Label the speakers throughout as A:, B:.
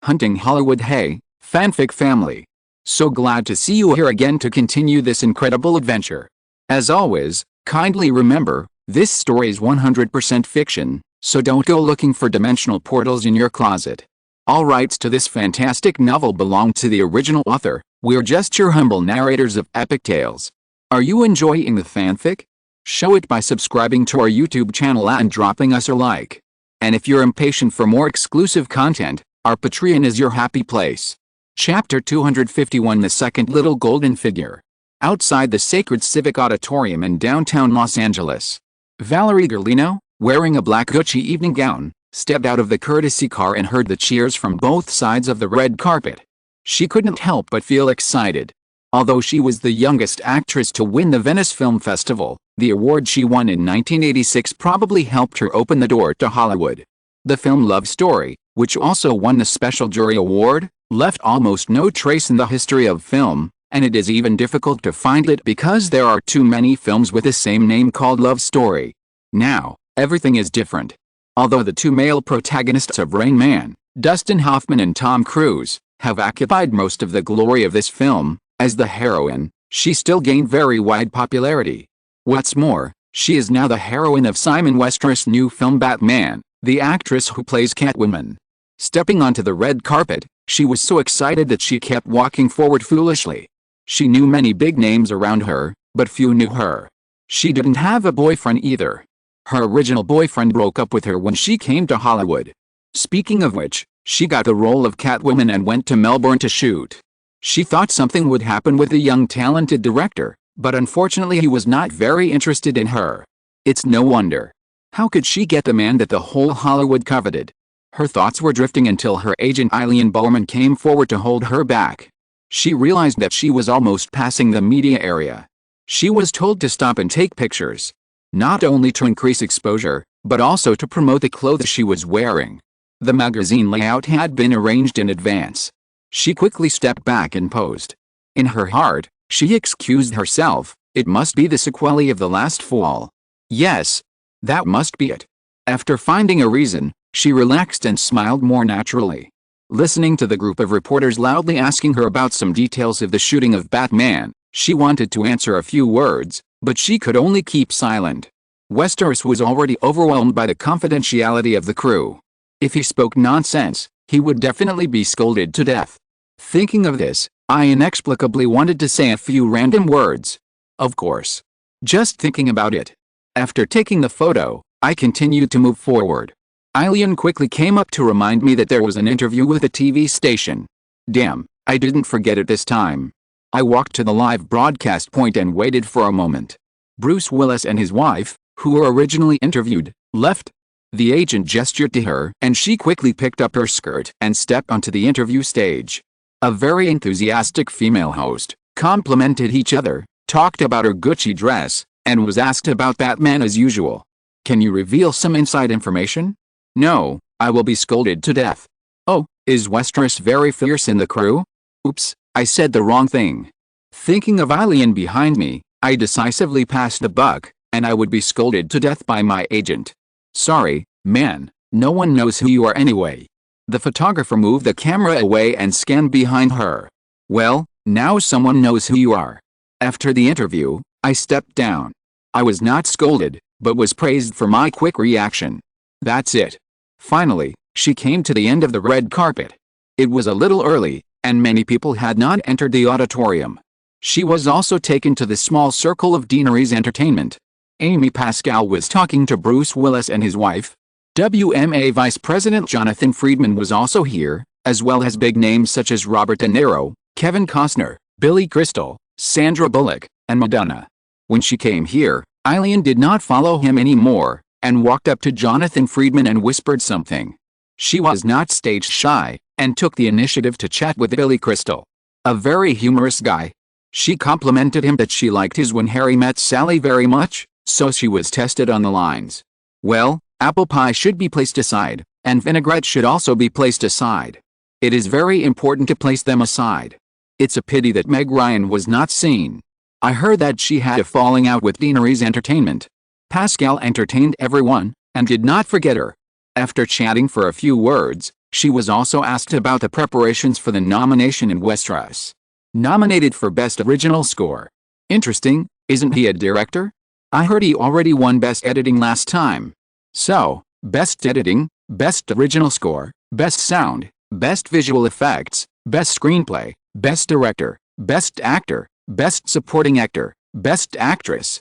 A: Hunting Hollywood. Hey, fanfic family. So glad to see you here again to continue this incredible adventure. As always, kindly remember, this story is 100% fiction, so don't go looking for dimensional portals in your closet. All rights to this fantastic novel belong to the original author. We're just your humble narrators of epic tales. Are you enjoying the fanfic? Show it by subscribing to our YouTube channel and dropping us a like. And if you're impatient for more exclusive content, our Patreon is your happy place. Chapter 251. The Second Little Golden Figure. Outside the Sacred Civic Auditorium in downtown Los Angeles, Valerie Garlino, wearing a black Gucci evening gown, stepped out of the courtesy car and heard the cheers from both sides of the red carpet. She couldn't help but feel excited. Although she was the youngest actress to win the Venice Film Festival, the award she won in 1986 probably helped her open the door to Hollywood. The film Love Story, which also won the Special Jury Award, left almost no trace in the history of film, and it is even difficult to find it because there are too many films with the same name called Love Story. Now, everything is different. Although the two male protagonists of Rain Man, Dustin Hoffman and Tom Cruise, have occupied most of the glory of this film, as the heroine, she still gained very wide popularity. What's more, she is now the heroine of Simon Westeros' new film Batman, the actress who plays Catwoman. Stepping onto the red carpet, she was so excited that she kept walking forward foolishly. She knew many big names around her, but few knew her. She didn't have a boyfriend either. Her original boyfriend broke up with her when she came to Hollywood. Speaking of which, she got the role of Catwoman and went to Melbourne to shoot. She thought something would happen with the young talented director, but unfortunately he was not very interested in her. It's no wonder. How could she get the man that the whole Hollywood coveted? Her thoughts were drifting until her agent Eileen Bowman came forward to hold her back. She realized that she was almost passing the media area. She was told to stop and take pictures. Not only to increase exposure, but also to promote the clothes she was wearing. The magazine layout had been arranged in advance. She quickly stepped back and posed. In her heart, she excused herself. It must be the sequel of The Last Fall. Yes, that must be it. After finding a reason, she relaxed and smiled more naturally. Listening to the group of reporters loudly asking her about some details of the shooting of Batman, she wanted to answer a few words, but she could only keep silent. Westeros was already overwhelmed by the confidentiality of the crew. If he spoke nonsense, he would definitely be scolded to death. Thinking of this, I inexplicably wanted to say a few random words. Of course. Just thinking about it. After taking the photo, I continued to move forward. Eileen quickly came up to remind me that there was an interview with a TV station. Damn, I didn't forget it this time. I walked to the live broadcast point and waited for a moment. Bruce Willis and his wife, who were originally interviewed, left. The agent gestured to her and she quickly picked up her skirt and stepped onto the interview stage. A very enthusiastic female host complimented each other, talked about her Gucci dress, and was asked about Batman as usual. Can you reveal some inside information? No, I will be scolded to death. Oh, is Westeros very fierce in the crew? Oops, I said the wrong thing. Thinking of Eileen behind me, I decisively passed the buck, and I would be scolded to death by my agent. Sorry, man, no one knows who you are anyway. The photographer moved the camera away and scanned behind her. Well, now someone knows who you are. After the interview, I stepped down. I was not scolded, but was praised for my quick reaction. That's it. Finally, she came to the end of the red carpet. It was a little early, and many people had not entered the auditorium. She was also taken to the small circle of Deanery's entertainment. Amy Pascal was talking to Bruce Willis and his wife. WMA Vice President Jonathan Friedman was also here, as well as big names such as Robert De Niro, Kevin Costner, Billy Crystal, Sandra Bullock, and Madonna. When she came here, Eileen did not follow him anymore, and walked up to Jonathan Friedman and whispered something. She was not stage shy, and took the initiative to chat with Billy Crystal. A very humorous guy. She complimented him that she liked his When Harry Met Sally very much, so she was tested on the lines. Well, apple pie should be placed aside, and vinaigrette should also be placed aside. It is very important to place them aside. It's a pity that Meg Ryan was not seen. I heard that she had a falling out with Deanery's entertainment. Pascal entertained everyone, and did not forget her. After chatting for a few words, She was also asked about the preparations for the nomination in Westeros. Nominated for Best Original Score. Interesting, isn't he a director? I heard he already won Best Editing last time. So, Best Editing, Best Original Score, Best Sound, Best Visual Effects, Best Screenplay, Best Director, Best Actor, Best Supporting Actor, Best Actress.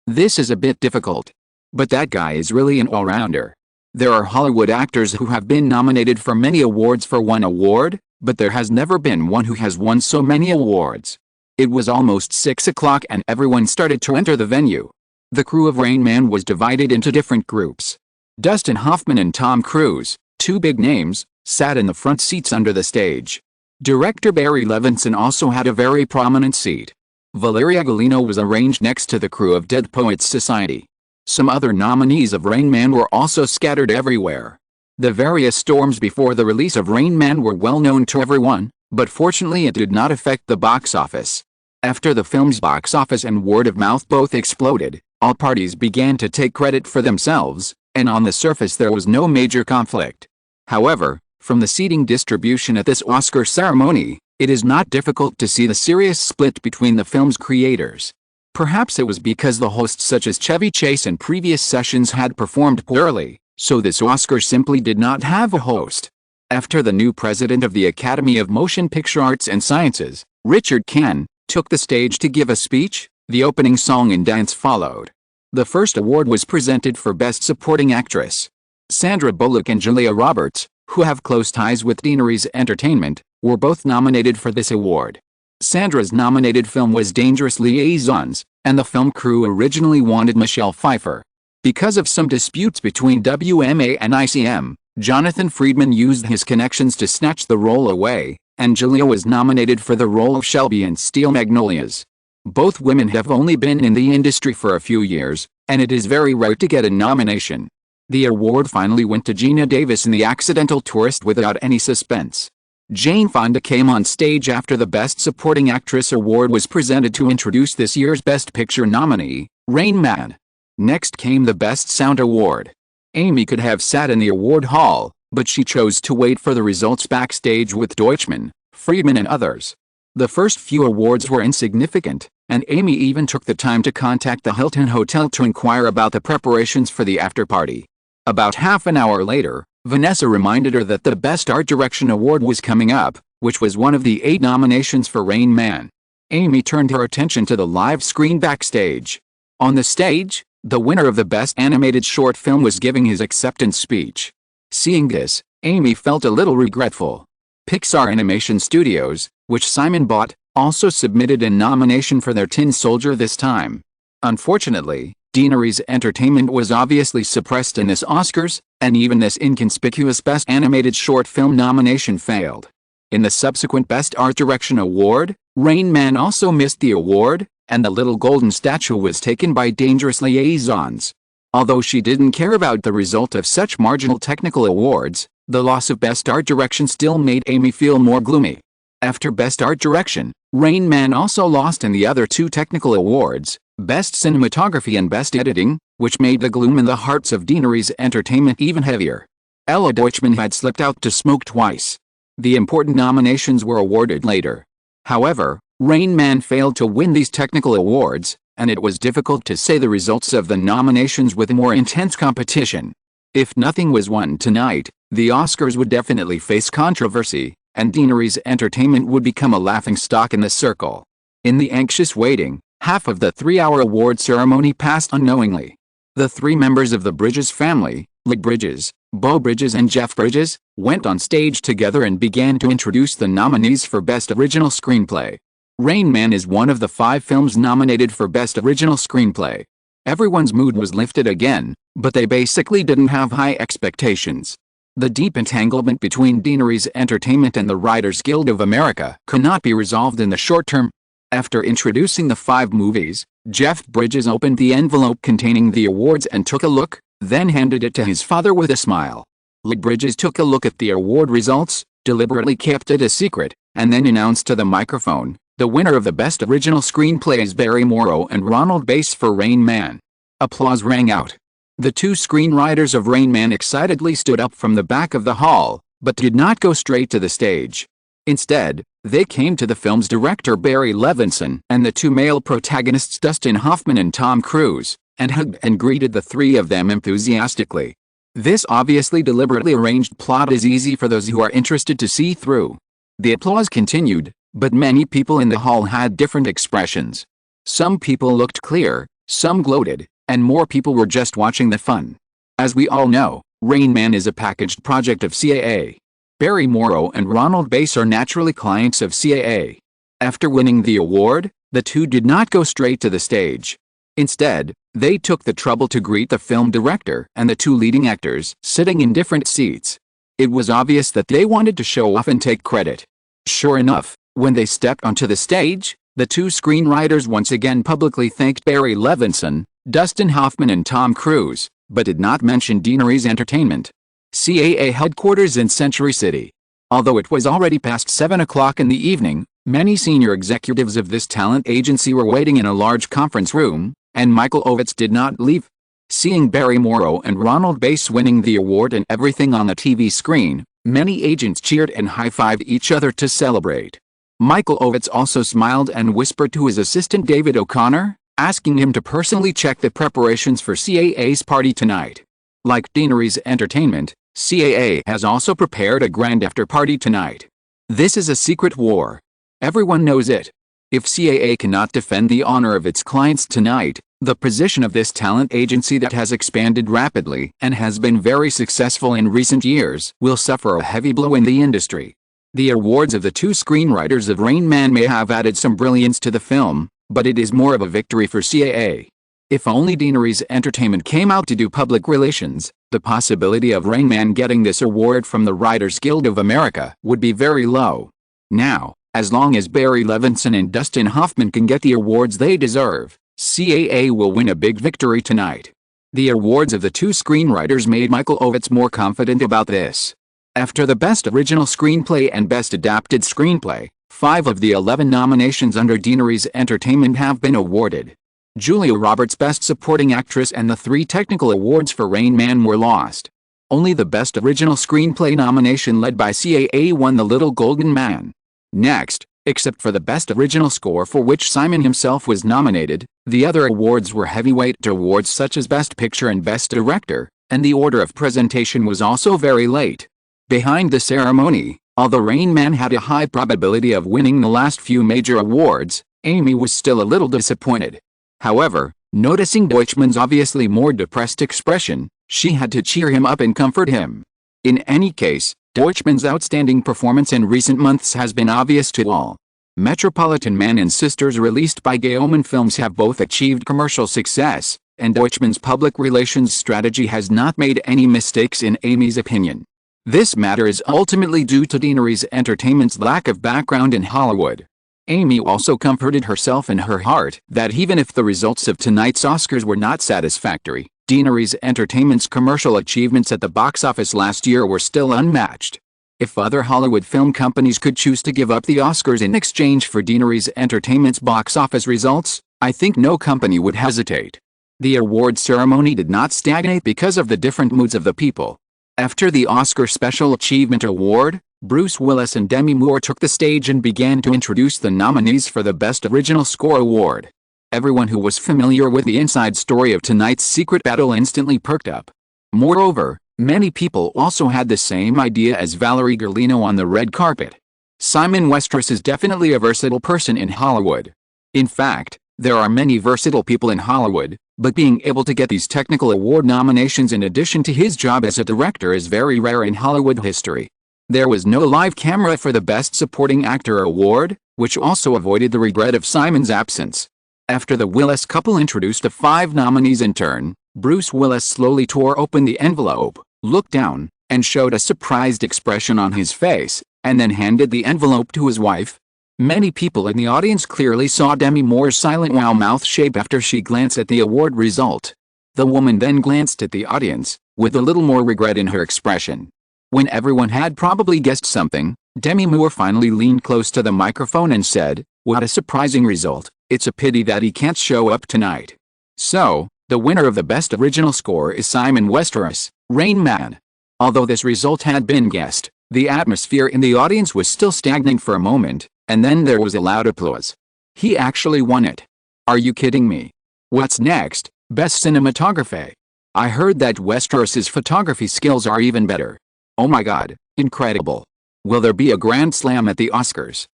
A: This is a bit difficult. But that guy is really an all-rounder. There are Hollywood actors who have been nominated for many awards for one award, but there has never been one who has won so many awards. It was almost 6 o'clock and everyone started to enter the venue. The crew of Rain Man was divided into different groups. Dustin Hoffman and Tom Cruise, two big names, sat in the front seats under the stage. Director Barry Levinson also had a very prominent seat. Valeria Golino was arranged next to the crew of Dead Poets Society. Some other nominees of Rain Man were also scattered everywhere. The various storms before the release of Rain Man were well known to everyone, but fortunately it did not affect the box office. After the film's box office and word of mouth both exploded, all parties began to take credit for themselves, and on the surface there was no major conflict. However, from the seating distribution at this Oscar ceremony, it is not difficult to see the serious split between the film's creators. Perhaps it was because the hosts such as Chevy Chase in previous sessions had performed poorly, so this Oscar simply did not have a host. After the new president of the Academy of Motion Picture Arts and Sciences, Richard Kahn, took the stage to give a speech, the opening song and dance followed. The first award was presented for Best Supporting Actress. Sandra Bullock and Julia Roberts, who have close ties with Deaneries Entertainment, were both nominated for this award. Sandra's nominated film was Dangerous Liaisons, and the film crew originally wanted Michelle Pfeiffer. Because of some disputes between WMA and ICM, Jonathan Friedman used his connections to snatch the role away, and Julia was nominated for the role of Shelby in Steel Magnolias. Both women have only been in the industry for a few years, and it is very rare to get a nomination. The award finally went to Geena Davis in The Accidental Tourist without any suspense. Jane Fonda came on stage after the Best Supporting Actress award was presented to introduce this year's Best Picture nominee, Rain Man. Next came the Best Sound award. Amy could have sat in the award hall, but she chose to wait for the results backstage with Deutschman, Friedman and others. The first few awards were insignificant, and Amy even took the time to contact the Hilton Hotel to inquire about the preparations for the after-party. About half an hour later, Vanessa reminded her that the Best Art Direction award was coming up, which was one of the 8 nominations for Rain Man. Amy turned her attention to the live screen backstage. On the stage, the winner of the Best Animated Short Film was giving his acceptance speech. Seeing this, Amy felt a little regretful. Pixar Animation Studios, which Simon bought, also submitted a nomination for their Tin Soldier this time. Unfortunately, Deaneries Entertainment was obviously suppressed in this Oscars, and even this inconspicuous Best Animated Short Film nomination failed. In the subsequent Best Art Direction award, Rain Man also missed the award, and the little golden statue was taken by Dangerous Liaisons. Although she didn't care about the result of such marginal technical awards, the loss of Best Art Direction still made Amy feel more gloomy. After Best Art Direction, Rain Man also lost in the other 2 technical awards, Best Cinematography and Best Editing, which made the gloom in the hearts of Deaneries Entertainment even heavier. Ella Deutschman had slipped out to smoke twice. The important nominations were awarded later. However, Rain Man failed to win these technical awards, and it was difficult to say the results of the nominations with more intense competition. If nothing was won tonight, the Oscars would definitely face controversy, and Deaneries Entertainment would become a laughingstock in the circle. In the anxious waiting, half of the 3-hour award ceremony passed unknowingly. The 3 members of the Bridges family, Lee Bridges, Beau Bridges and Jeff Bridges, went on stage together and began to introduce the nominees for Best Original Screenplay. Rain Man is one of the 5 films nominated for Best Original Screenplay. Everyone's mood was lifted again, but they basically didn't have high expectations. The deep entanglement between Deaneries Entertainment and the Writers Guild of America could not be resolved in the short term. After introducing the 5 movies, Jeff Bridges opened the envelope containing the awards and took a look, then handed it to his father with a smile. Lee Bridges took a look at the award results, deliberately kept it a secret, and then announced to the microphone, the winner of the Best Original Screenplay is Barry Morrow and Ronald Bass for Rain Man. Applause rang out. The 2 screenwriters of Rain Man excitedly stood up from the back of the hall, but did not go straight to the stage. Instead, they came to the film's director Barry Levinson and the two male protagonists Dustin Hoffman and Tom Cruise, and hugged and greeted the three of them enthusiastically. This obviously deliberately arranged plot is easy for those who are interested to see through. The applause continued, but many people in the hall had different expressions. Some people looked clear, some gloated, and more people were just watching the fun. As we all know, Rain Man is a packaged project of CAA. Barry Morrow and Ronald Bass are naturally clients of CAA. After winning the award, the two did not go straight to the stage. Instead, they took the trouble to greet the film director and the two leading actors, sitting in different seats. It was obvious that they wanted to show off and take credit. Sure enough, when they stepped onto the stage, the two screenwriters once again publicly thanked Barry Levinson, Dustin Hoffman and Tom Cruise, but did not mention Deaneries Entertainment, CAA headquarters in Century City. Although it was already past 7 o'clock in the evening, many senior executives of this talent agency were waiting in a large conference room, and Michael Ovitz did not leave. Seeing Barry Morrow and Ronald Bass winning the award and everything on the TV screen, many agents cheered and high-fived each other to celebrate. Michael Ovitz also smiled and whispered to his assistant David O'Connor, asking him to personally check the preparations for CAA's party tonight. Like Deaneries Entertainment, CAA has also prepared a grand after-party tonight. This is a secret war. Everyone knows it. If CAA cannot defend the honor of its clients tonight, the position of this talent agency that has expanded rapidly and has been very successful in recent years will suffer a heavy blow in the industry. The awards of the two screenwriters of Rain Man may have added some brilliance to the film, but it is more of a victory for CAA. If only Deaneries Entertainment came out to do public relations, the possibility of Rain Man getting this award from the Writers Guild of America would be very low. Now, as long as Barry Levinson and Dustin Hoffman can get the awards they deserve, CAA will win a big victory tonight. The awards of the two screenwriters made Michael Ovitz more confident about this. After the Best Original Screenplay and Best Adapted Screenplay, 5 of the 11 nominations under Deaneries Entertainment have been awarded. Julia Roberts' Best Supporting Actress and the 3 technical awards for Rain Man were lost. Only the Best Original Screenplay nomination led by CAA won the Little Golden Man. Next, except for the Best Original Score for which Simon himself was nominated, the other awards were heavyweight awards such as Best Picture and Best Director, and the order of presentation was also very late. Behind the ceremony, although Rain Man had a high probability of winning the last few major awards, Amy was still a little disappointed. However, noticing Deutschmann's obviously more depressed expression, she had to cheer him up and comfort him. In any case, Deutschmann's outstanding performance in recent months has been obvious to all. Metropolitan Man and Sisters released by Guillaume Films have both achieved commercial success, and Deutschmann's public relations strategy has not made any mistakes in Amy's opinion. This matter is ultimately due to Deaneries Entertainment's lack of background in Hollywood. Amy also comforted herself in her heart that even if the results of tonight's Oscars were not satisfactory, Deaneries Entertainment's commercial achievements at the box office last year were still unmatched. If other Hollywood film companies could choose to give up the Oscars in exchange for Deaneries Entertainment's box office results, I think no company would hesitate. The award ceremony did not stagnate because of the different moods of the people. After the Oscar Special Achievement Award, Bruce Willis and Demi Moore took the stage and began to introduce the nominees for the Best Original Score Award. Everyone who was familiar with the inside story of tonight's secret battle instantly perked up. Moreover, many people also had the same idea as Valerie Garlino on the red carpet. Simon Westeros is definitely a versatile person in Hollywood. In fact, there are many versatile people in Hollywood, but being able to get these technical award nominations in addition to his job as a director is very rare in Hollywood history. There was no live camera for the Best Supporting Actor award, which also avoided the regret of Simon's absence. After the Willis couple introduced the 5 nominees in turn, Bruce Willis slowly tore open the envelope, looked down, and showed a surprised expression on his face, and then handed the envelope to his wife. Many people in the audience clearly saw Demi Moore's silent wow mouth shape after she glanced at the award result. The woman then glanced at the audience, with a little more regret in her expression. When everyone had probably guessed something, Demi Moore finally leaned close to the microphone and said, "What a surprising result, it's a pity that he can't show up tonight." So, the winner of the Best Original Score is Simon Westeros, Rain Man. Although this result had been guessed, The atmosphere in the audience was still stagnant for a moment, and then there was a loud applause. He actually won it. Are you kidding me? What's next? Best cinematography. I heard that Westeros's photography skills are even better. Oh my god, incredible. Will there be a grand slam at the Oscars?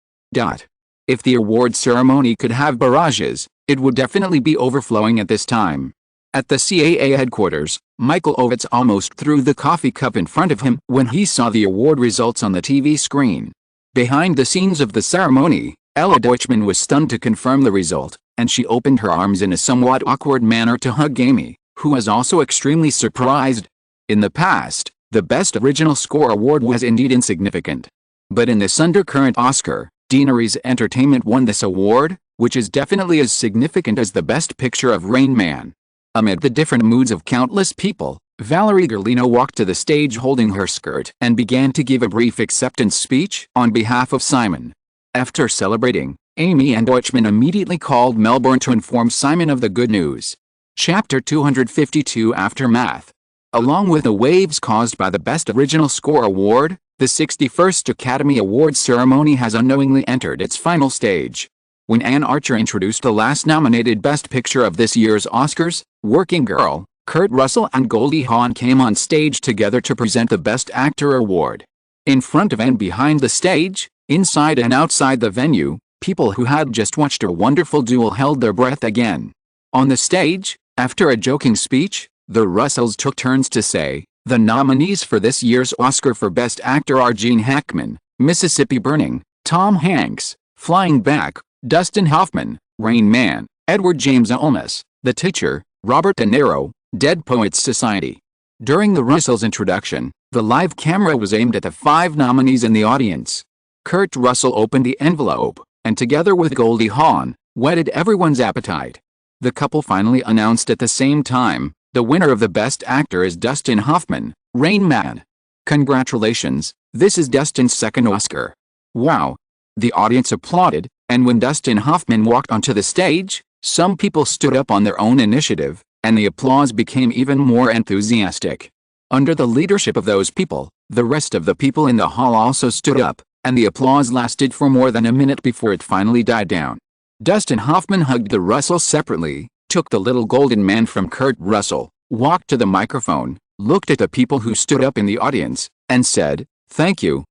A: If the award ceremony could have barrages, it would definitely be overflowing at this time. At the CAA headquarters, Michael Ovitz almost threw the coffee cup in front of him when he saw the award results on the TV screen. Behind the scenes of the ceremony, Ella Deutschman was stunned to confirm the result, and she opened her arms in a somewhat awkward manner to hug Amy, who was also extremely surprised. In the past, the Best Original Score award was indeed insignificant. But in this undercurrent Oscar, Daenerys Entertainment won this award, which is definitely as significant as the Best Picture of Rain Man. Amid the different moods of countless people, Valerie Garlino walked to the stage holding her skirt and began to give a brief acceptance speech on behalf of Simon. After celebrating, Amy and Deutschman immediately called Melbourne to inform Simon of the good news. Chapter 252 Aftermath. Along with the waves caused by the Best Original Score award, the 61st Academy Awards ceremony has unknowingly entered its final stage. When Anne Archer introduced the last nominated Best Picture of this year's Oscars, Working Girl, Kurt Russell and Goldie Hawn came on stage together to present the Best Actor award. In front of and behind the stage, inside and outside the venue, people who had just watched a wonderful duel held their breath again. On the stage, after a joking speech, the Russells took turns to say, "The nominees for this year's Oscar for Best Actor are Gene Hackman, Mississippi Burning, Tom Hanks, Flying Back, Dustin Hoffman, Rain Man, Edward James Olmos, The Teacher, Robert De Niro, Dead Poets Society." During the Russells' introduction, the live camera was aimed at the 5 nominees in the audience. Kurt Russell opened the envelope, and together with Goldie Hawn, whetted everyone's appetite. The couple finally announced at the same time, the winner of the Best Actor is Dustin Hoffman, Rain Man. Congratulations, this is Dustin's second Oscar. Wow. The audience applauded, and when Dustin Hoffman walked onto the stage, some people stood up on their own initiative, and the applause became even more enthusiastic. Under the leadership of those people, the rest of the people in the hall also stood up, and the applause lasted for more than a minute before it finally died down. Dustin Hoffman hugged the Russells separately, took the little golden man from Kurt Russell, walked to the microphone, looked at the people who stood up in the audience, and said, thank you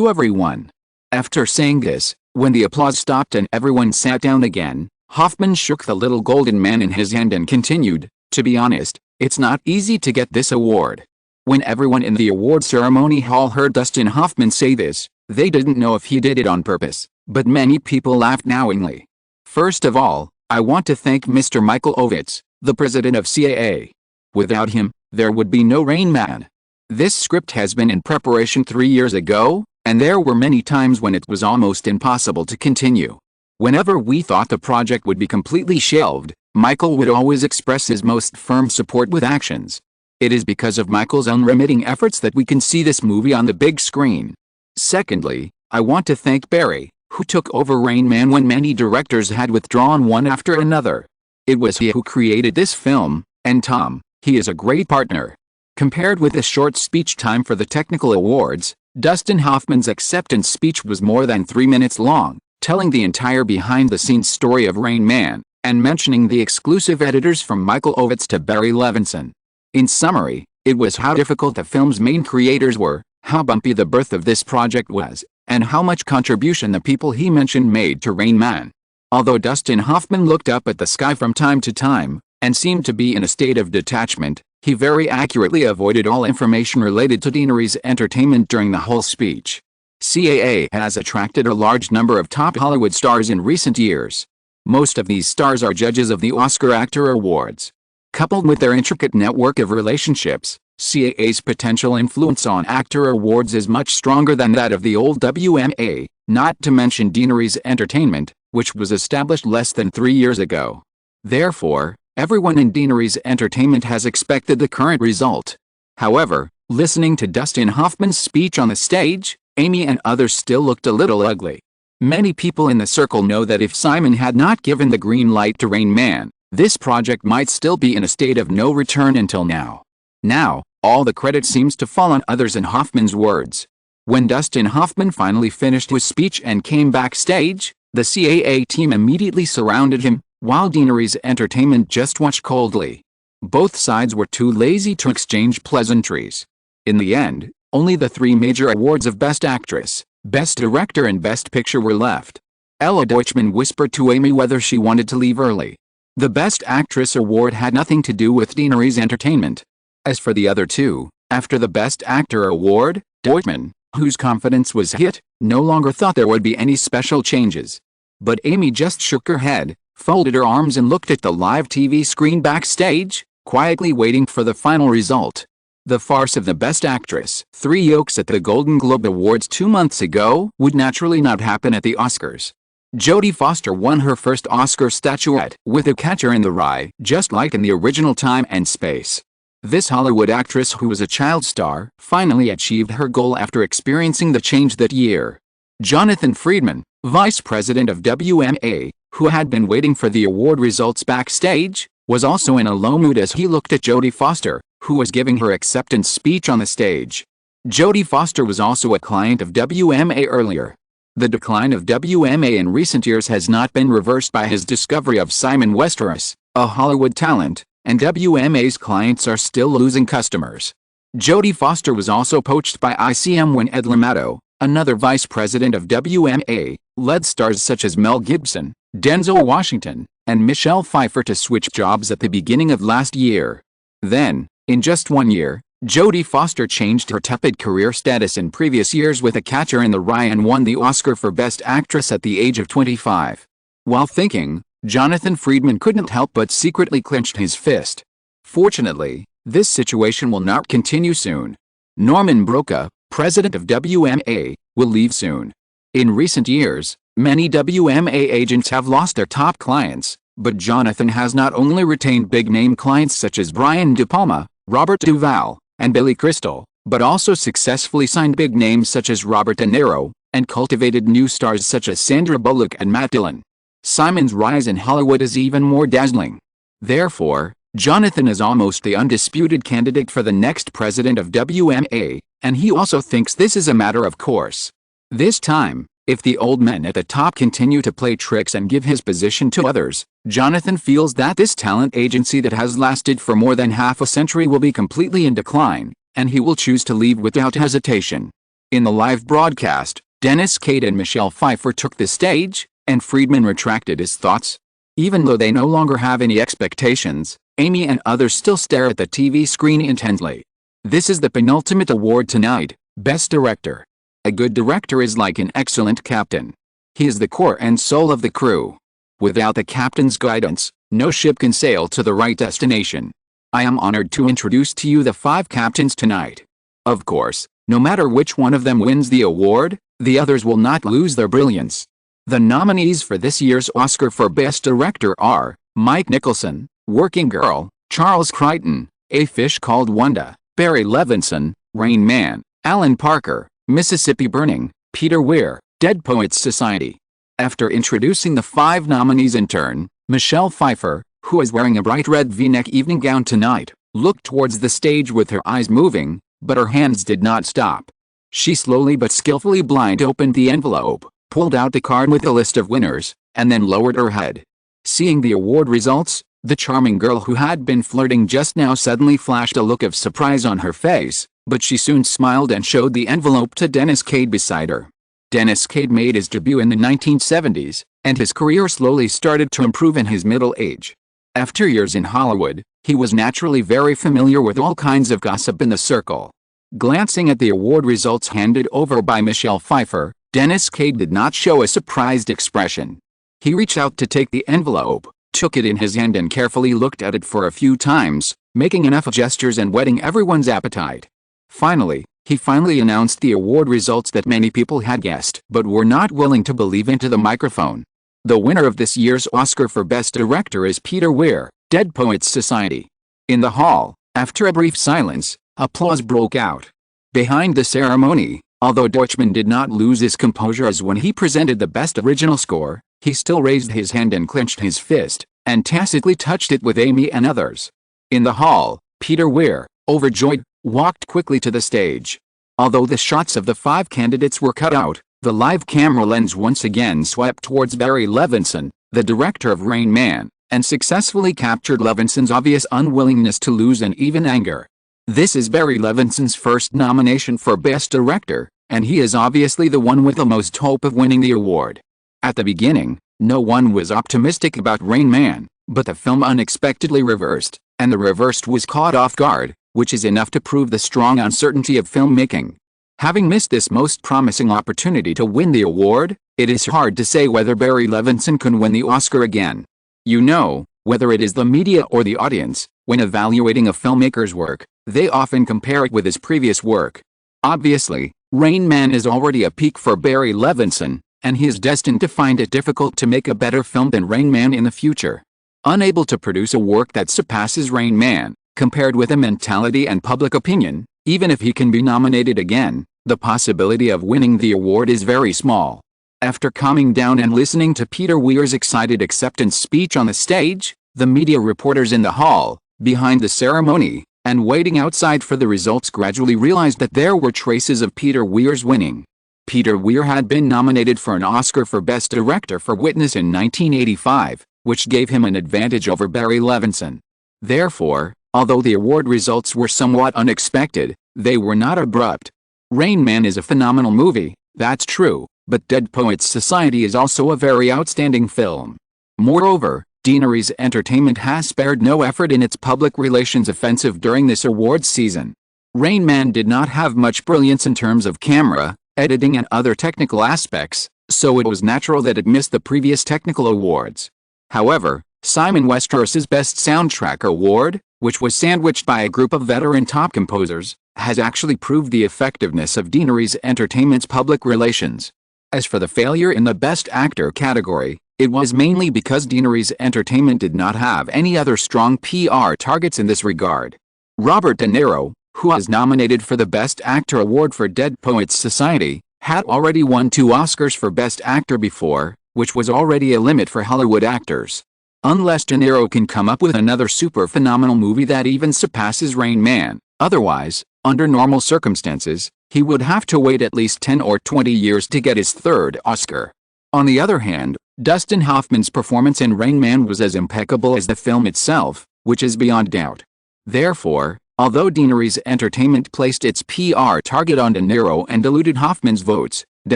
A: everyone." After saying this, when the applause stopped and everyone sat down again, Hoffman shook the little golden man in his hand and continued, "To be honest, it's not easy to get this award." When everyone in the award ceremony hall heard Dustin Hoffman say this, they didn't know if he did it on purpose, but many people laughed knowingly. First of all, I want to thank Mr. Michael Ovitz, the president of CAA. Without him, there would be no Rain Man. This script has been in preparation 3 years ago, and there were many times when it was almost impossible to continue. Whenever we thought the project would be completely shelved, Michael would always express his most firm support with actions. It is because of Michael's unremitting efforts that we can see this movie on the big screen. Secondly, I want to thank Barry, who took over Rain Man when many directors had withdrawn one after another. It was he who created this film, and Tom, he is a great partner. Compared with the short speech time for the technical awards, Dustin Hoffman's acceptance speech was more than 3 minutes long, telling the entire behind-the-scenes story of Rain Man, and mentioning the exclusive editors from Michael Ovitz to Barry Levinson. In summary, it was how difficult the film's main creators were, how bumpy the birth of this project was, and how much contribution the people he mentioned made to Rain Man. Although Dustin Hoffman looked up at the sky from time to time, and seemed to be in a state of detachment, he very accurately avoided all information related to Daenerys Entertainment during the whole speech. CAA has attracted a large number of top Hollywood stars in recent years. Most of these stars are judges of the Oscar Actor Awards. Coupled with their intricate network of relationships, CAA's potential influence on actor awards is much stronger than that of the old WMA, not to mention Daenerys Entertainment, which was established less than 3 years ago. Therefore, everyone in Daenerys Entertainment has expected the current result. However, listening to Dustin Hoffman's speech on the stage, Amy and others still looked a little ugly. Many people in the circle know that if Simon had not given the green light to Rain Man, this project might still be in a state of no return until now. Now, all the credit seems to fall on others in Hoffman's words. When Dustin Hoffman finally finished his speech and came backstage, the CAA team immediately surrounded him, while Daenerys Entertainment just watched coldly. Both sides were too lazy to exchange pleasantries. In the end, only the three major awards of Best Actress, Best Director and Best Picture were left. Ella Deutschman whispered to Amy whether she wanted to leave early. The Best Actress award had nothing to do with Daenerys Entertainment. As for the other two, after the Best Actor award, Deutschman, whose confidence was hit, no longer thought there would be any special changes. But Amy just shook her head, folded her arms and looked at the live TV screen backstage, quietly waiting for the final result. The farce of the Best Actress, 3 yokes at the Golden Globe Awards 2 months ago, would naturally not happen at the Oscars. Jodie Foster won her first Oscar statuette with A Catcher in the Rye, just like in the original Time and Space. This Hollywood actress, who was a child star, finally achieved her goal after experiencing the change that year. Jonathan Friedman, vice president of WMA, who had been waiting for the award results backstage, was also in a low mood as he looked at Jodie Foster, who was giving her acceptance speech on the stage. Jodie Foster was also a client of WMA earlier. The decline of WMA in recent years has not been reversed by his discovery of Simon Westeros, a Hollywood talent, and WMA's clients are still losing customers. Jodie Foster was also poached by ICM when Ed Lamato, another vice president of WMA, led stars such as Mel Gibson, Denzel Washington, and Michelle Pfeiffer to switch jobs at the beginning of last year. Then, in just 1 year, Jodie Foster changed her tepid career status in previous years with A Catcher in the Rye and won the Oscar for Best Actress at the age of 25. While thinking, Jonathan Friedman couldn't help but secretly clenched his fist. Fortunately, this situation will not continue soon. Norman Broca, president of WMA, will leave soon. In recent years, many WMA agents have lost their top clients, but Jonathan has not only retained big-name clients such as Brian De Palma, Robert Duvall, and Billy Crystal, but also successfully signed big names such as Robert De Niro, and cultivated new stars such as Sandra Bullock and Matt Dillon. Simon's rise in Hollywood is even more dazzling. Therefore, Jonathan is almost the undisputed candidate for the next president of WMA, and he also thinks this is a matter of course. This time, if the old men at the top continue to play tricks and give his position to others, Jonathan feels that this talent agency that has lasted for more than half a century will be completely in decline, and he will choose to leave without hesitation. In the live broadcast, Dennis Quaid and Michelle Pfeiffer took the stage, and Friedman retracted his thoughts. Even though they no longer have any expectations, Amy and others still stare at the TV screen intently. This is the penultimate award tonight, Best Director. A good director is like an excellent captain. He is the core and soul of the crew. Without the captain's guidance, no ship can sail to the right destination. I am honored to introduce to you the 5 captains tonight. Of course, no matter which one of them wins the award, the others will not lose their brilliance. The nominees for this year's Oscar for Best Director are Mike Nicholson, Working Girl, Charles Crichton, A Fish Called Wanda, Barry Levinson, Rain Man, Alan Parker, Mississippi Burning, Peter Weir, Dead Poets Society. After introducing the 5 nominees in turn, Michelle Pfeiffer, who is wearing a bright red V-neck evening gown tonight, looked towards the stage with her eyes moving, but her hands did not stop. She slowly but skillfully blind opened the envelope, pulled out the card with a list of winners, and then lowered her head. Seeing the award results, the charming girl who had been flirting just now suddenly flashed a look of surprise on her face, but she soon smiled and showed the envelope to Dennis Quaid beside her. Dennis Quaid made his debut in the 1970s, and his career slowly started to improve in his middle age. After years in Hollywood, he was naturally very familiar with all kinds of gossip in the circle. Glancing at the award results handed over by Michelle Pfeiffer, Dennis Quaid did not show a surprised expression. He reached out to take the envelope, took it in his hand and carefully looked at it for a few times, making enough gestures and whetting everyone's appetite. Finally, he announced the award results that many people had guessed but were not willing to believe into the microphone. The winner of this year's Oscar for Best Director is Peter Weir, Dead Poets Society. In the hall, after a brief silence, applause broke out. Behind the ceremony, although Deutschman did not lose his composure as when he presented the Best Original Score, he still raised his hand and clenched his fist, and tacitly touched it with Amy and others. In the hall, Peter Weir, overjoyed, walked quickly to the stage. Although the shots of the 5 candidates were cut out, the live camera lens once again swept towards Barry Levinson, the director of Rain Man, and successfully captured Levinson's obvious unwillingness to lose and even anger. This is Barry Levinson's first nomination for Best Director, and he is obviously the one with the most hope of winning the award. At the beginning, no one was optimistic about Rain Man, but the film unexpectedly reversed, and the reversed was caught off guard, which is enough to prove the strong uncertainty of filmmaking. Having missed this most promising opportunity to win the award, it is hard to say whether Barry Levinson can win the Oscar again. You know, whether it is the media or the audience, when evaluating a filmmaker's work, they often compare it with his previous work. Obviously, Rain Man is already a peak for Barry Levinson, and he is destined to find it difficult to make a better film than Rain Man in the future. Unable to produce a work that surpasses Rain Man, compared with the mentality and public opinion, even if he can be nominated again, the possibility of winning the award is very small. After calming down and listening to Peter Weir's excited acceptance speech on the stage, the media reporters in the hall, behind the ceremony, and waiting outside for the results gradually realized that there were traces of Peter Weir's winning. Peter Weir had been nominated for an Oscar for Best Director for Witness in 1985, which gave him an advantage over Barry Levinson. Therefore, although the award results were somewhat unexpected, they were not abrupt. Rain Man is a phenomenal movie, that's true, but Dead Poets Society is also a very outstanding film. Moreover, Deanery's Entertainment has spared no effort in its public relations offensive during this awards season. Rain Man did not have much brilliance in terms of camera, editing and other technical aspects, so it was natural that it missed the previous technical awards. However, Simon Westeros's Best Soundtrack Award, which was sandwiched by a group of veteran top composers, has actually proved the effectiveness of Deanery's Entertainment's public relations. As for the failure in the Best Actor category, it was mainly because Deanery's Entertainment did not have any other strong PR targets in this regard. Robert De Niro, who was nominated for the Best Actor award for Dead Poets Society, had already won 2 Oscars for Best Actor before, which was already a limit for Hollywood actors. Unless De Niro can come up with another super phenomenal movie that even surpasses Rain Man, otherwise, under normal circumstances, he would have to wait at least 10 or 20 years to get his 3rd Oscar. On the other hand, Dustin Hoffman's performance in Rain Man was as impeccable as the film itself, which is beyond doubt. Therefore, although Deanery's Entertainment placed its PR target on De Niro and diluted Hoffman's votes, De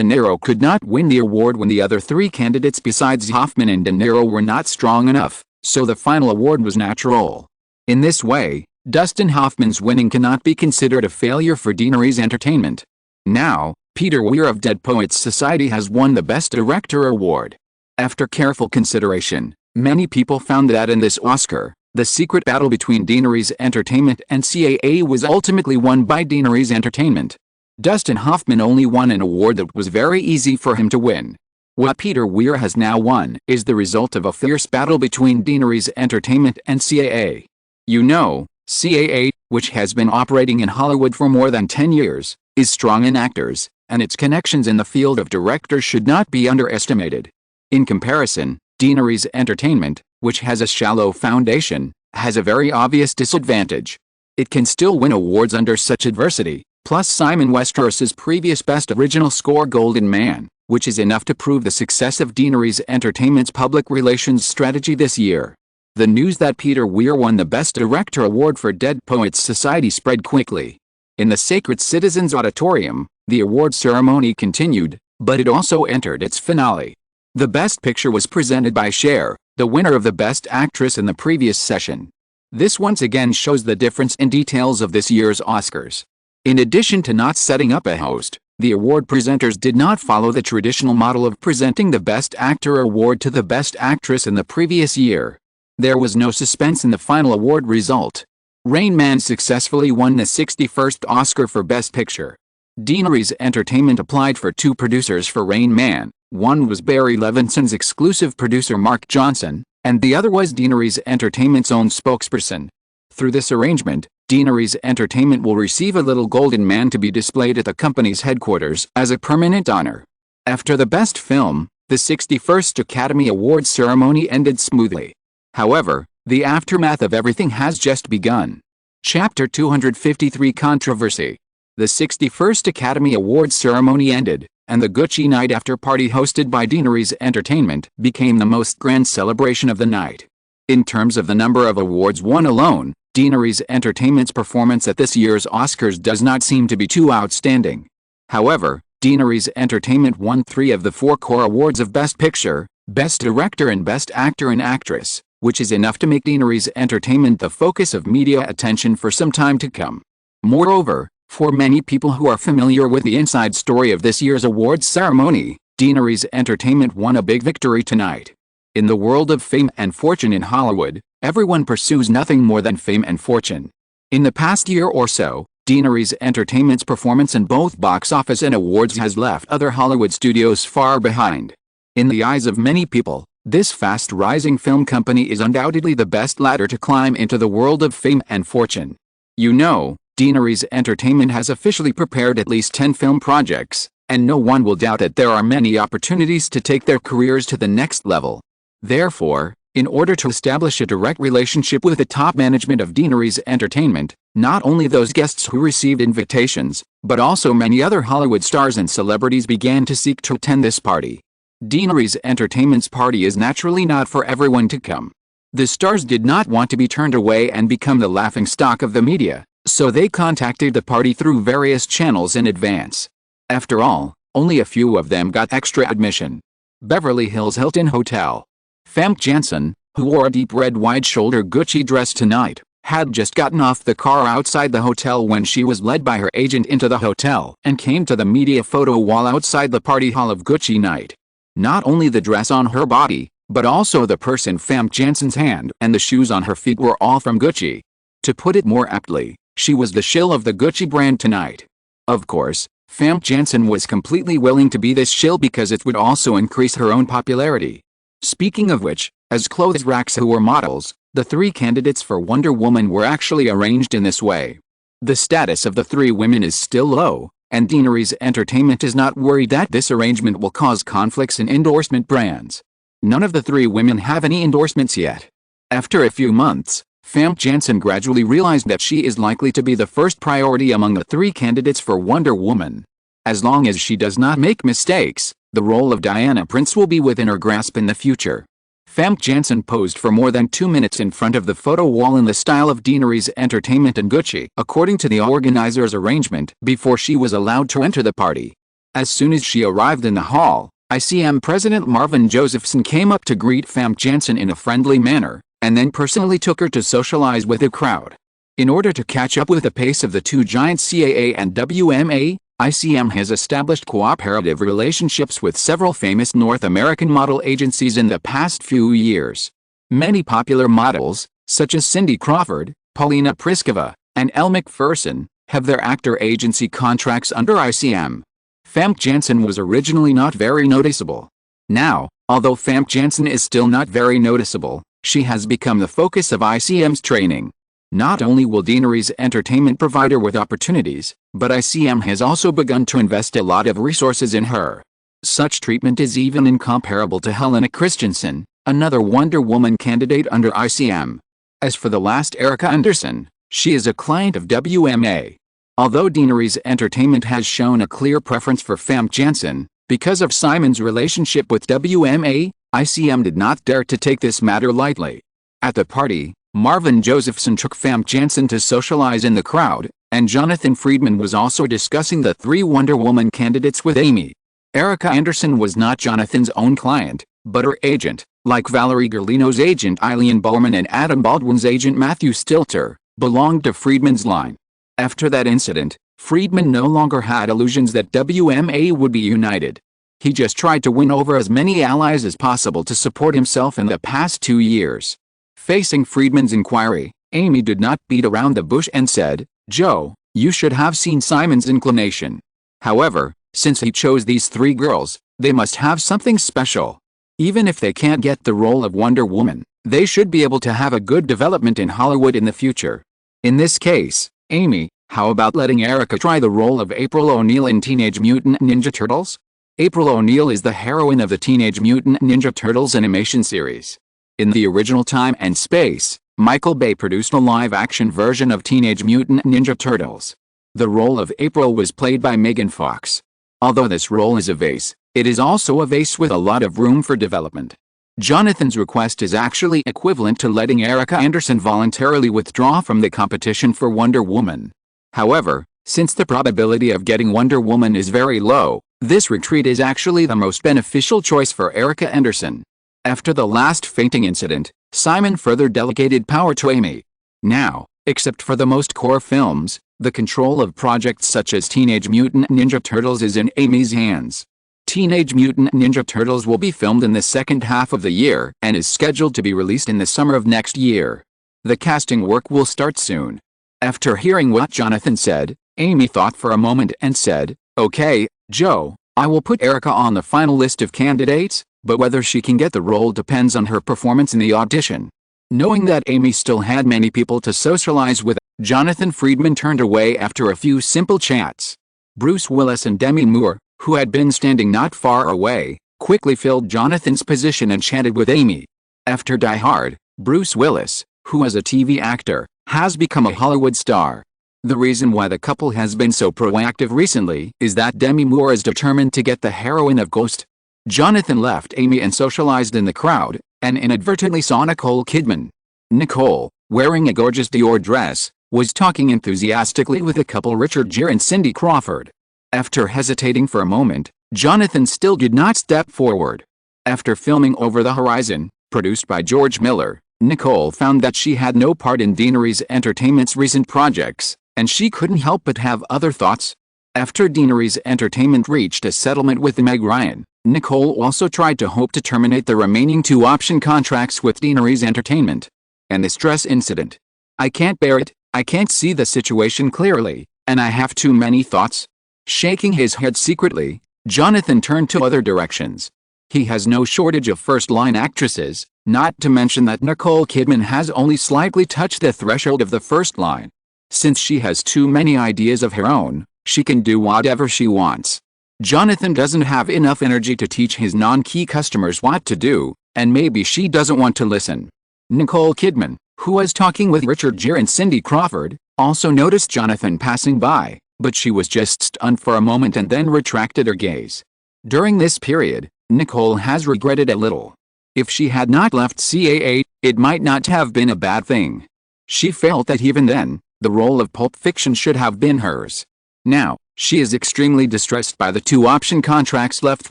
A: Niro could not win the award when the other 3 candidates besides Hoffman and De Niro were not strong enough, so the final award was natural. In this way, Dustin Hoffman's winning cannot be considered a failure for Deanery's Entertainment. Now, Peter Weir of Dead Poets Society has won the Best Director award. After careful consideration, many people found that in this Oscar, the secret battle between Deanery's Entertainment and CAA was ultimately won by Deanery's Entertainment. Dustin Hoffman only won an award that was very easy for him to win. What Peter Weir has now won is the result of a fierce battle between Deanery's Entertainment and CAA. You know, CAA, which has been operating in Hollywood for more than 10 years, is strong in actors, and its connections in the field of directors should not be underestimated. In comparison, Deanery's Entertainment, which has a shallow foundation, has a very obvious disadvantage. It can still win awards under such adversity, plus Simon Westeros's previous Best Original Score Golden Man, which is enough to prove the success of Deanery's Entertainment's public relations strategy this year. The news that Peter Weir won the Best Director award for Dead Poets Society spread quickly. In the Sacred Citizens Auditorium, the award ceremony continued, but it also entered its finale. The Best Picture was presented by Cher, the winner of the Best Actress in the previous session. This once again shows the difference in details of this year's Oscars. In addition to not setting up a host, the award presenters did not follow the traditional model of presenting the Best Actor award to the Best Actress in the previous year. There was no suspense in the final award result. Rain Man successfully won the 61st Oscar for Best Picture. Deanery's Entertainment applied for 2 producers for Rain Man. One was Barry Levinson's exclusive producer Mark Johnson, and the other was Deanery's Entertainment's own spokesperson. Through this arrangement, Deanery's Entertainment will receive a little golden man to be displayed at the company's headquarters as a permanent honor. After the Best Film, the 61st Academy Awards ceremony ended smoothly. However, the aftermath of everything has just begun. Chapter 253 Controversy. The 61st Academy Awards ceremony ended, and the Gucci night after party hosted by Deaneries Entertainment became the most grand celebration of the night. In terms of the number of awards won alone, Deaneries Entertainment's performance at this year's Oscars does not seem to be too outstanding. However, Deaneries Entertainment won 3 of the 4 core awards of Best Picture, Best Director and Best Actor and Actress, which is enough to make Deaneries Entertainment the focus of media attention for some time to come. Moreover, for many people who are familiar with the inside story of this year's awards ceremony, Deaneries Entertainment won a big victory tonight. In the world of fame and fortune in Hollywood, everyone pursues nothing more than fame and fortune. In the past year or so, Deaneries Entertainment's performance in both box office and awards has left other Hollywood studios far behind. In the eyes of many people, this fast-rising film company is undoubtedly the best ladder to climb into the world of fame and fortune. You know, Deaneries Entertainment has officially prepared at least 10 film projects, and no one will doubt that there are many opportunities to take their careers to the next level. Therefore, in order to establish a direct relationship with the top management of Deaneries Entertainment, not only those guests who received invitations, but also many other Hollywood stars and celebrities began to seek to attend this party. Deaneries Entertainment's party is naturally not for everyone to come. The stars did not want to be turned away and become the laughingstock of the media, so they contacted the party through various channels in advance. After all, only a few of them got extra admission. Beverly Hills Hilton Hotel. Famke Janssen, who wore a deep red wide-shoulder Gucci dress tonight, had just gotten off the car outside the hotel when she was led by her agent into the hotel and came to the media photo wall outside the party hall of Gucci night. Not only the dress on her body, but also the purse in Famke Janssen's hand and the shoes on her feet were all from Gucci. To put it more aptly, she was the shill of the Gucci brand tonight. Of course, Famke Janssen was completely willing to be this shill because it would also increase her own popularity. Speaking of which, as clothes racks who were models, the 3 candidates for Wonder Woman were actually arranged in this way. The status of the 3 women is still low, and Deaneries Entertainment is not worried that this arrangement will cause conflicts in endorsement brands. None of the 3 women have any endorsements yet. After a few months, Famke Janssen gradually realized that she is likely to be the first priority among the 3 candidates for Wonder Woman. As long as she does not make mistakes, the role of Diana Prince will be within her grasp in the future. Famke Janssen posed for more than 2 minutes in front of the photo wall in the style of Deaneries Entertainment and Gucci, according to the organizers' arrangement, before she was allowed to enter the party. As soon as she arrived in the hall, ICM President Marvin Josephson came up to greet Famke Janssen in a friendly manner, and then personally took her to socialize with the crowd. In order to catch up with the pace of the 2 giants CAA and WMA, ICM has established cooperative relationships with several famous North American model agencies in the past few years. Many popular models, such as Cindy Crawford, Paulina Pliskova, and Elle Macpherson, have their actor agency contracts under ICM. Famke Janssen was originally not very noticeable. Now, although Famke Janssen is still not very noticeable, she has become the focus of ICM's training. Not only will Deaneries Entertainment provide her with opportunities, but ICM has also begun to invest a lot of resources in her. Such treatment is even incomparable to Helena Christensen, another Wonder Woman candidate under ICM. As for the last Erica Anderson, she is a client of WMA. Although Deaneries Entertainment has shown a clear preference for Famke Janssen, because of Simon's relationship with WMA, ICM did not dare to take this matter lightly. At the party, Marvin Josephson took Famke Janssen to socialize in the crowd, and Jonathan Friedman was also discussing the 3 Wonder Woman candidates with Amy. Erica Anderson was not Jonathan's own client, but her agent, like Valerie Garlino's agent Eileen Bowman and Adam Baldwin's agent Matthew Stilter, belonged to Friedman's line. After that incident, Friedman no longer had illusions that WMA would be united. He just tried to win over as many allies as possible to support himself in the past 2 years. Facing Friedman's inquiry, Amy did not beat around the bush and said, "Joe, you should have seen Simon's inclination. However, since he chose these 3 girls, they must have something special. Even if they can't get the role of Wonder Woman, they should be able to have a good development in Hollywood in the future. In this case, Amy, how about letting Erica try the role of April O'Neil in Teenage Mutant Ninja Turtles?" April O'Neil is the heroine of the Teenage Mutant Ninja Turtles animation series. In the original time and space, Michael Bay produced a live-action version of Teenage Mutant Ninja Turtles. The role of April was played by Megan Fox. Although this role is a vase, it is also a vase with a lot of room for development. Jonathan's request is actually equivalent to letting Erica Anderson voluntarily withdraw from the competition for Wonder Woman. However, since the probability of getting Wonder Woman is very low, this retreat is actually the most beneficial choice for Erica Anderson. After the last fainting incident, Simon further delegated power to Amy. Now, except for the most core films, the control of projects such as Teenage Mutant Ninja Turtles is in Amy's hands. Teenage Mutant Ninja Turtles will be filmed in the second half of the year and is scheduled to be released in the summer of next year. The casting work will start soon. After hearing what Jonathan said, Amy thought for a moment and said, "Okay, Joe, I will put Erica on the final list of candidates, but whether she can get the role depends on her performance in the audition." Knowing that Amy still had many people to socialize with, Jonathan Friedman turned away after a few simple chats. Bruce Willis and Demi Moore, who had been standing not far away, quickly filled Jonathan's position and chatted with Amy. After Die Hard, Bruce Willis, who is a TV actor, has become a Hollywood star. The reason why the couple has been so proactive recently is that Demi Moore is determined to get the heroine of Ghost. Jonathan left Amy and socialized in the crowd, and inadvertently saw Nicole Kidman. Nicole, wearing a gorgeous Dior dress, was talking enthusiastically with the couple Richard Gere and Cindy Crawford. After hesitating for a moment, Jonathan still did not step forward. After filming Over the Horizon, produced by George Miller, Nicole found that she had no part in Deaneries Entertainment's recent projects, and she couldn't help but have other thoughts. After Deaneries Entertainment reached a settlement with Meg Ryan, Nicole also tried to hope to terminate the remaining 2 option contracts with Deaneries Entertainment. And the stress incident. "I can't bear it, I can't see the situation clearly, and I have too many thoughts." Shaking his head secretly, Jonathan turned to other directions. He has no shortage of first-line actresses, not to mention that Nicole Kidman has only slightly touched the threshold of the first line. Since she has too many ideas of her own, she can do whatever she wants. Jonathan doesn't have enough energy to teach his non-key customers what to do, and maybe she doesn't want to listen. Nicole Kidman, who was talking with Richard Gere and Cindy Crawford, also noticed Jonathan passing by, but she was just stunned for a moment and then retracted her gaze. During this period, Nicole has regretted a little. If she had not left CAA, it might not have been a bad thing. She felt that even then, the role of Pulp Fiction should have been hers. Now, she is extremely distressed by the 2 option contracts left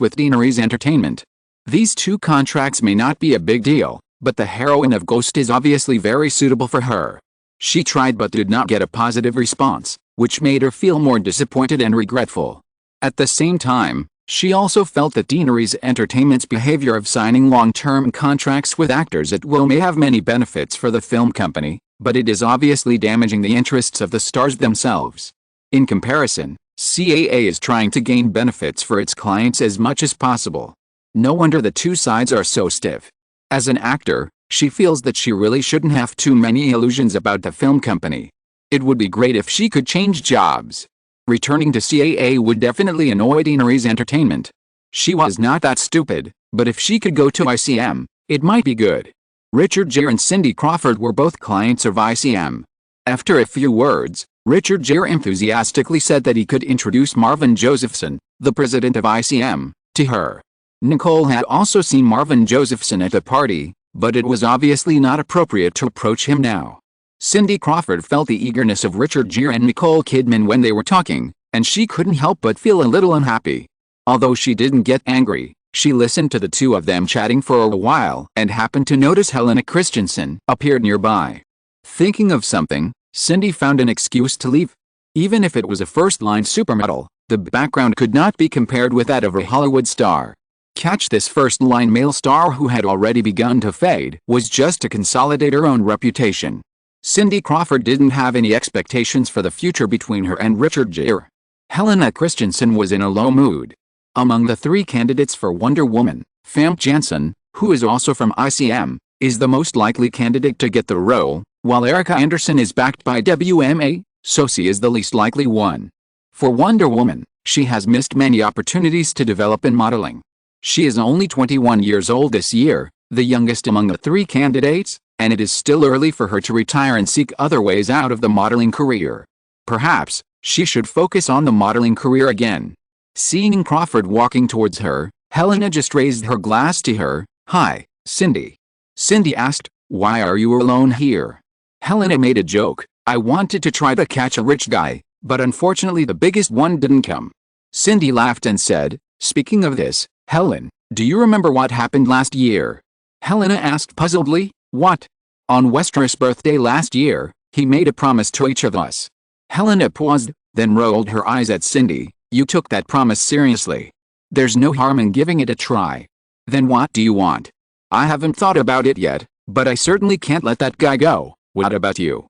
A: with Deaneries Entertainment. These 2 contracts may not be a big deal, but the heroine of Ghost is obviously very suitable for her. She tried but did not get a positive response, which made her feel more disappointed and regretful. At the same time, she also felt that Deaneries Entertainment's behavior of signing long-term contracts with actors at will may have many benefits for the film company, but it is obviously damaging the interests of the stars themselves. In comparison, CAA is trying to gain benefits for its clients as much as possible. No wonder the 2 sides are so stiff. As an actor, she feels that she really shouldn't have too many illusions about the film company. It would be great if she could change jobs. Returning to CAA would definitely annoy Deaneries Entertainment. She was not that stupid, but if she could go to ICM, it might be good. Richard Gere and Cindy Crawford were both clients of ICM. After a few words, Richard Gere enthusiastically said that he could introduce Marvin Josephson, the president of ICM, to her. Nicole had also seen Marvin Josephson at the party, but it was obviously not appropriate to approach him now. Cindy Crawford felt the eagerness of Richard Gere and Nicole Kidman when they were talking, and she couldn't help but feel a little unhappy. Although she didn't get angry, she listened to the 2 of them chatting for a while and happened to notice Helena Christensen appeared nearby. Thinking of something, Cindy found an excuse to leave. Even if it was a first-line supermodel, the background could not be compared with that of a Hollywood star. Catch this first-line male star who had already begun to fade was just to consolidate her own reputation. Cindy Crawford didn't have any expectations for the future between her and Richard Gere. Helena Christensen was in a low mood. Among the 3 candidates for Wonder Woman, Famke Janssen, who is also from ICM, is the most likely candidate to get the role, while Erica Anderson is backed by WMA, so she is the least likely one. For Wonder Woman, she has missed many opportunities to develop in modeling. She is only 21 years old this year, the youngest among the 3 candidates, and it is still early for her to retire and seek other ways out of the modeling career. Perhaps, She should focus on the modeling career again. Seeing Crawford walking towards her, Helena just raised her glass to her. "Hi, Cindy." Cindy asked, "Why are you alone here?" Helena made a joke. "I wanted to try to catch a rich guy, but unfortunately the biggest one didn't come." Cindy laughed and said, "Speaking of this, Helen, do you remember what happened last year?" Helena asked puzzledly. "What?" "On Westeros' birthday last year, he made a promise to each of us." Helena paused, then rolled her eyes at Cindy. "You took that promise seriously?" "There's no harm in giving it a try." "Then what do you want?" "I haven't thought about it yet, but I certainly can't let that guy go. What about you?"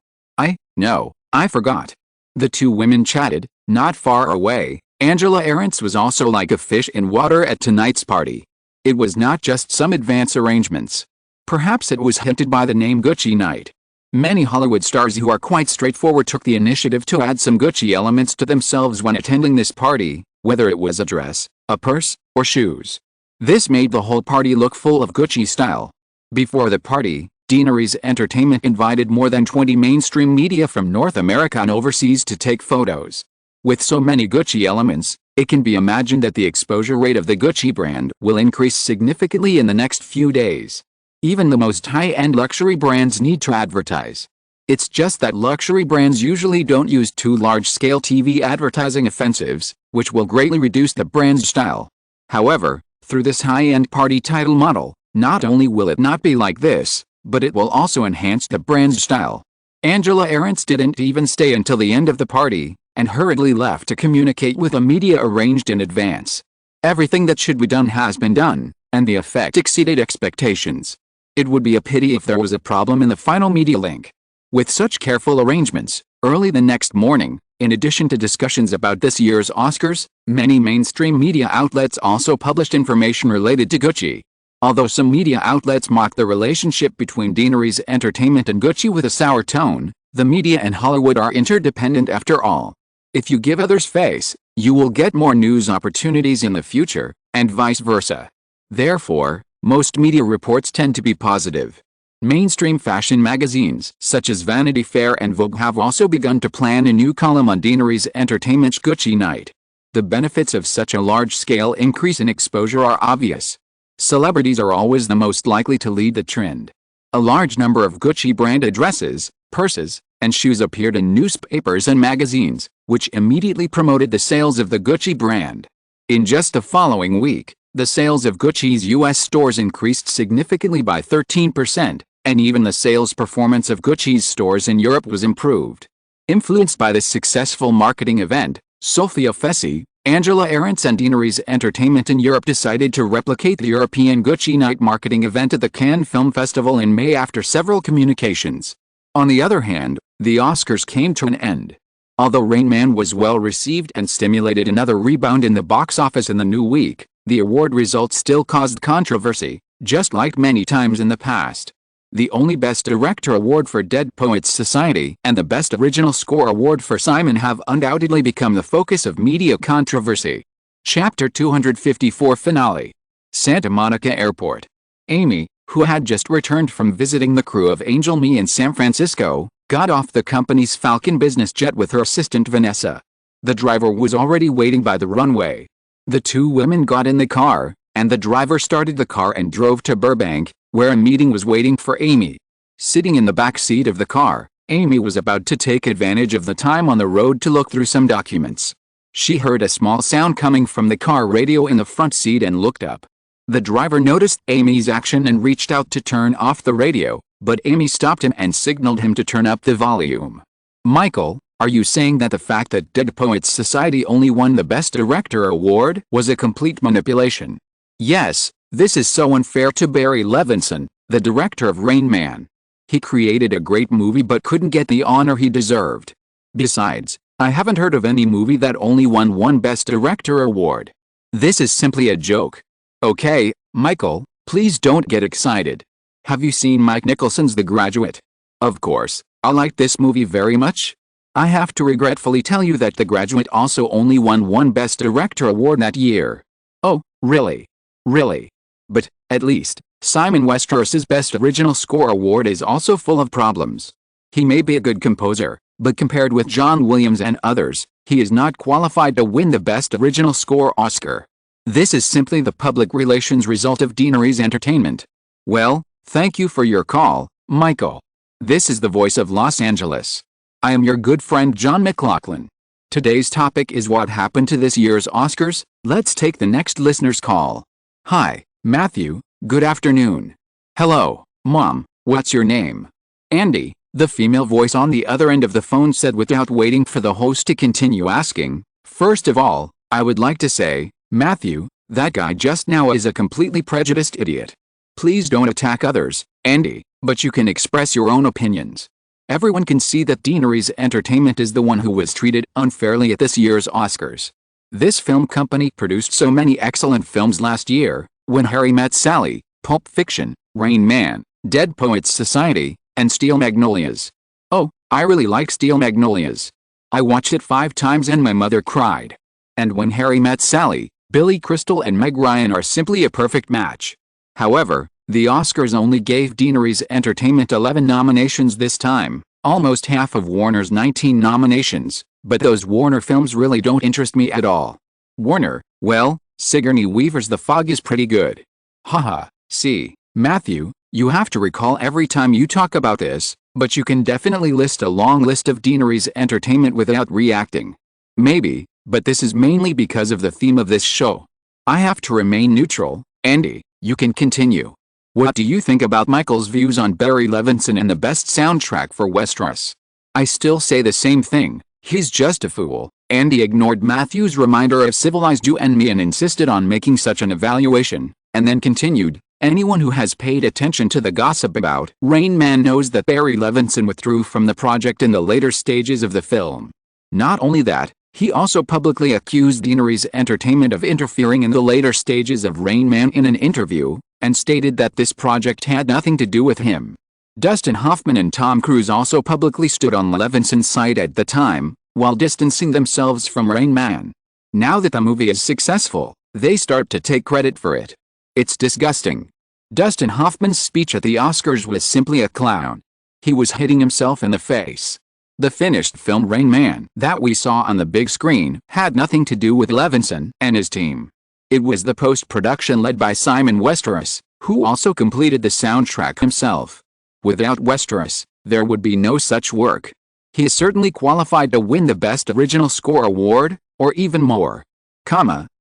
A: No, I forgot." The two women chatted. Not far away, Angela Aarons was also like a fish in water at tonight's party. It was not just some advance arrangements. Perhaps it was hinted by the name Gucci Night. Many Hollywood stars who are quite straightforward took the initiative to add some Gucci elements to themselves when attending this party, whether it was a dress, a purse, or shoes. This made the whole party look full of Gucci style. Before the party, Deanery's Entertainment invited more than 20 mainstream media from North America and overseas to take photos. With so many Gucci elements, it can be imagined that the exposure rate of the Gucci brand will increase significantly in the next few days. Even the most high-end luxury brands need to advertise. It's just that luxury brands usually don't use too large-scale TV advertising offensives, which will greatly reduce the brand's style. However, through this high-end party title model, not only will it not be like this, but it will also enhance the brand's style. Angela Aarons didn't even stay until the end of the party, and hurriedly left to communicate with the media arranged in advance. Everything that should be done has been done, and the effect exceeded expectations. It would be a pity if there was a problem in the final media link. With such careful arrangements, early the next morning, in addition to discussions about this year's Oscars, many mainstream media outlets also published information related to Gucci. Although some media outlets mocked the relationship between Deanery's Entertainment and Gucci with a sour tone, the media and Hollywood are interdependent after all. If you give others face, you will get more news opportunities in the future, and vice versa. Therefore, most media reports tend to be positive. Mainstream fashion magazines, such as Vanity Fair and Vogue, have also begun to plan a new column on Deanery's Entertainment's Gucci Night. The benefits of such a large-scale increase in exposure are obvious. Celebrities are always the most likely to lead the trend. A large number of Gucci-branded dresses, purses, and shoes appeared in newspapers and magazines, which immediately promoted the sales of the Gucci brand. In just the following week, the sales of Gucci's U.S. stores increased significantly by 13%, and even the sales performance of Gucci's stores in Europe was improved. Influenced by this successful marketing event, Sophia Fessi, Angela Aarons and Deanery's Entertainment in Europe decided to replicate the European Gucci Night marketing event at the Cannes Film Festival in May after several communications. On the other hand, the Oscars came to an end. Although Rain Man was well received and stimulated another rebound in the box office in the new week, the award results still caused controversy, just like many times in the past. The only Best Director award for Dead Poets Society and the Best Original Score award for Simon have undoubtedly become the focus of media controversy. Chapter 254 Finale. Santa Monica Airport. Amy, who had just returned from visiting the crew of Angel Me in San Francisco, got off the company's Falcon business jet with her assistant Vanessa. The driver was already waiting by the runway. The two women got in the car, and the driver started the car and drove to Burbank, where a meeting was waiting for Amy. Sitting in the back seat of the car, Amy was about to take advantage of the time on the road to look through some documents. She heard a small sound coming from the car radio in the front seat and looked up. The driver noticed Amy's action and reached out to turn off the radio, but Amy stopped him and signaled him to turn up the volume. "Michael, are you saying that the fact that Dead Poets Society only won the Best Director award was a complete manipulation?" "Yes, this is so unfair to Barry Levinson, the director of Rain Man. He created a great movie but couldn't get the honor he deserved. Besides, I haven't heard of any movie that only won one Best Director award. This is simply a joke." "Okay, Michael, please don't get excited. Have you seen Mike Nicholson's The Graduate?" "Of course, I like this movie very much. I have to regretfully tell you that The Graduate also only won one Best Director award that year." "Oh, really? Really? But, at least, Simon Westeros's Best Original Score award is also full of problems. He may be a good composer, but compared with John Williams and others, he is not qualified to win the Best Original Score Oscar. This is simply the public relations result of Deanery's entertainment. Well, thank you for your call, Michael. This is the voice of Los Angeles. I am your good friend John McLaughlin. Today's topic is what happened to this year's Oscars. Let's take the next listener's call. Hi, Matthew, good afternoon. Hello, Mom, what's your name? Andy, the female voice on the other end of the phone said without waiting for the host to continue asking. First of all, I would like to say, Matthew, that guy just now is a completely prejudiced idiot. Please don't attack others, Andy, but you can express your own opinions. Everyone can see that Deanery's Entertainment is the one who was treated unfairly at this year's Oscars. This film company produced so many excellent films last year: When Harry Met Sally, Pulp Fiction, Rain Man, Dead Poets Society, and Steel Magnolias. Oh, I really like Steel Magnolias. I watched it 5 times and my mother cried. And When Harry Met Sally, Billy Crystal and Meg Ryan are simply a perfect match. However, the Oscars only gave Deanery's Entertainment 11 nominations this time, almost half of Warner's 19 nominations, but those Warner films really don't interest me at all. Warner, well, Sigourney Weaver's The Fog is pretty good. Haha, see, Matthew, you have to recall every time you talk about this, but you can definitely list a long list of Deanery's Entertainment without reacting. Maybe, but this is mainly because of the theme of this show. I have to remain neutral. Andy, you can continue. What do you think about Michael's views on Barry Levinson and the best soundtrack for Westeros? I still say the same thing, he's just a fool. Andy ignored Matthew's reminder of civilized you and me and insisted on making such an evaluation, and then continued, anyone who has paid attention to the gossip about Rain Man knows that Barry Levinson withdrew from the project in the later stages of the film. Not only that, he also publicly accused Deanery's Entertainment of interfering in the later stages of Rain Man in an interview, and stated that this project had nothing to do with him. Dustin Hoffman and Tom Cruise also publicly stood on Levinson's side at the time, while distancing themselves from Rain Man. Now that the movie is successful, they start to take credit for it. It's disgusting. Dustin Hoffman's speech at the Oscars was simply a clown. He was hitting himself in the face. The finished film Rain Man that we saw on the big screen had nothing to do with Levinson and his team. It was the post-production led by Simon Westeros, who also completed the soundtrack himself. Without Westeros, there would be no such work. He is certainly qualified to win the Best Original Score award, or even more.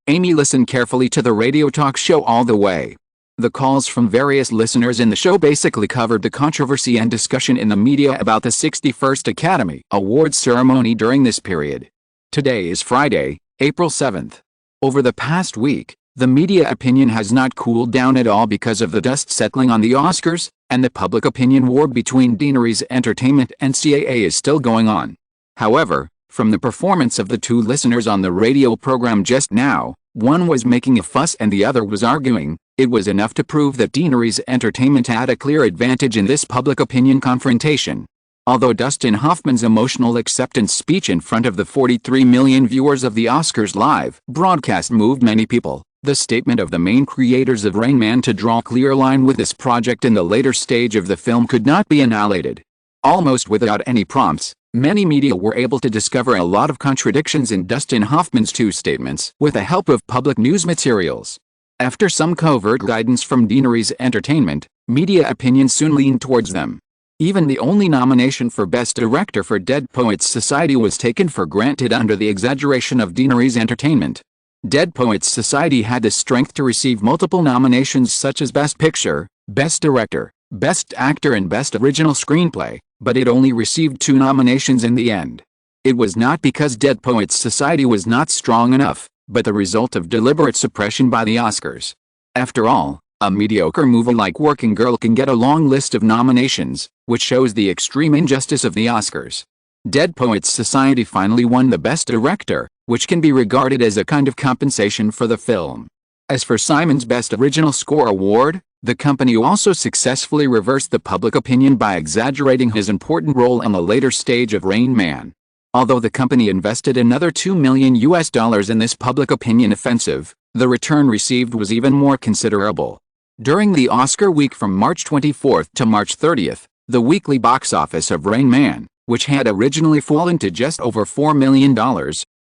A: Amy, listen carefully to the radio talk show all the way. The calls from various listeners in the show basically covered the controversy and discussion in the media about the 61st Academy Awards ceremony during this period. Today is Friday, April 7th. Over the past week, the media opinion has not cooled down at all because of the dust settling on the Oscars, and the public opinion war between Deanery's Entertainment and CAA is still going on. However, from the performance of the two listeners on the radio program just now, one was making a fuss and the other was arguing, it was enough to prove that Deanery's Entertainment had a clear advantage in this public opinion confrontation. Although Dustin Hoffman's emotional acceptance speech in front of the 43 million viewers of the Oscars live broadcast moved many people, the statement of the main creators of Rain Man to draw a clear line with this project in the later stage of the film could not be annihilated. Almost without any prompts, many media were able to discover a lot of contradictions in Dustin Hoffman's two statements with the help of public news materials. After some covert guidance from Deanery's Entertainment, media opinion soon leaned towards them. Even the only nomination for Best Director for Dead Poets Society was taken for granted under the exaggeration of Deanery's Entertainment. Dead Poets Society had the strength to receive multiple nominations such as Best Picture, Best Director, Best Actor and Best Original Screenplay, but it only received 2 nominations in the end. It was not because Dead Poets Society was not strong enough, but the result of deliberate suppression by the Oscars. After all, a mediocre movie like Working Girl can get a long list of nominations, which shows the extreme injustice of the Oscars. Dead Poets Society finally won the Best Director, which can be regarded as a kind of compensation for the film. As for Simon's Best Original Score award, the company also successfully reversed the public opinion by exaggerating his important role in the later stage of Rain Man. Although the company invested another $2 million in this public opinion offensive, the return received was even more considerable. During the Oscar week from March 24th to March 30th, the weekly box office of Rain Man, which had originally fallen to just over $4 million,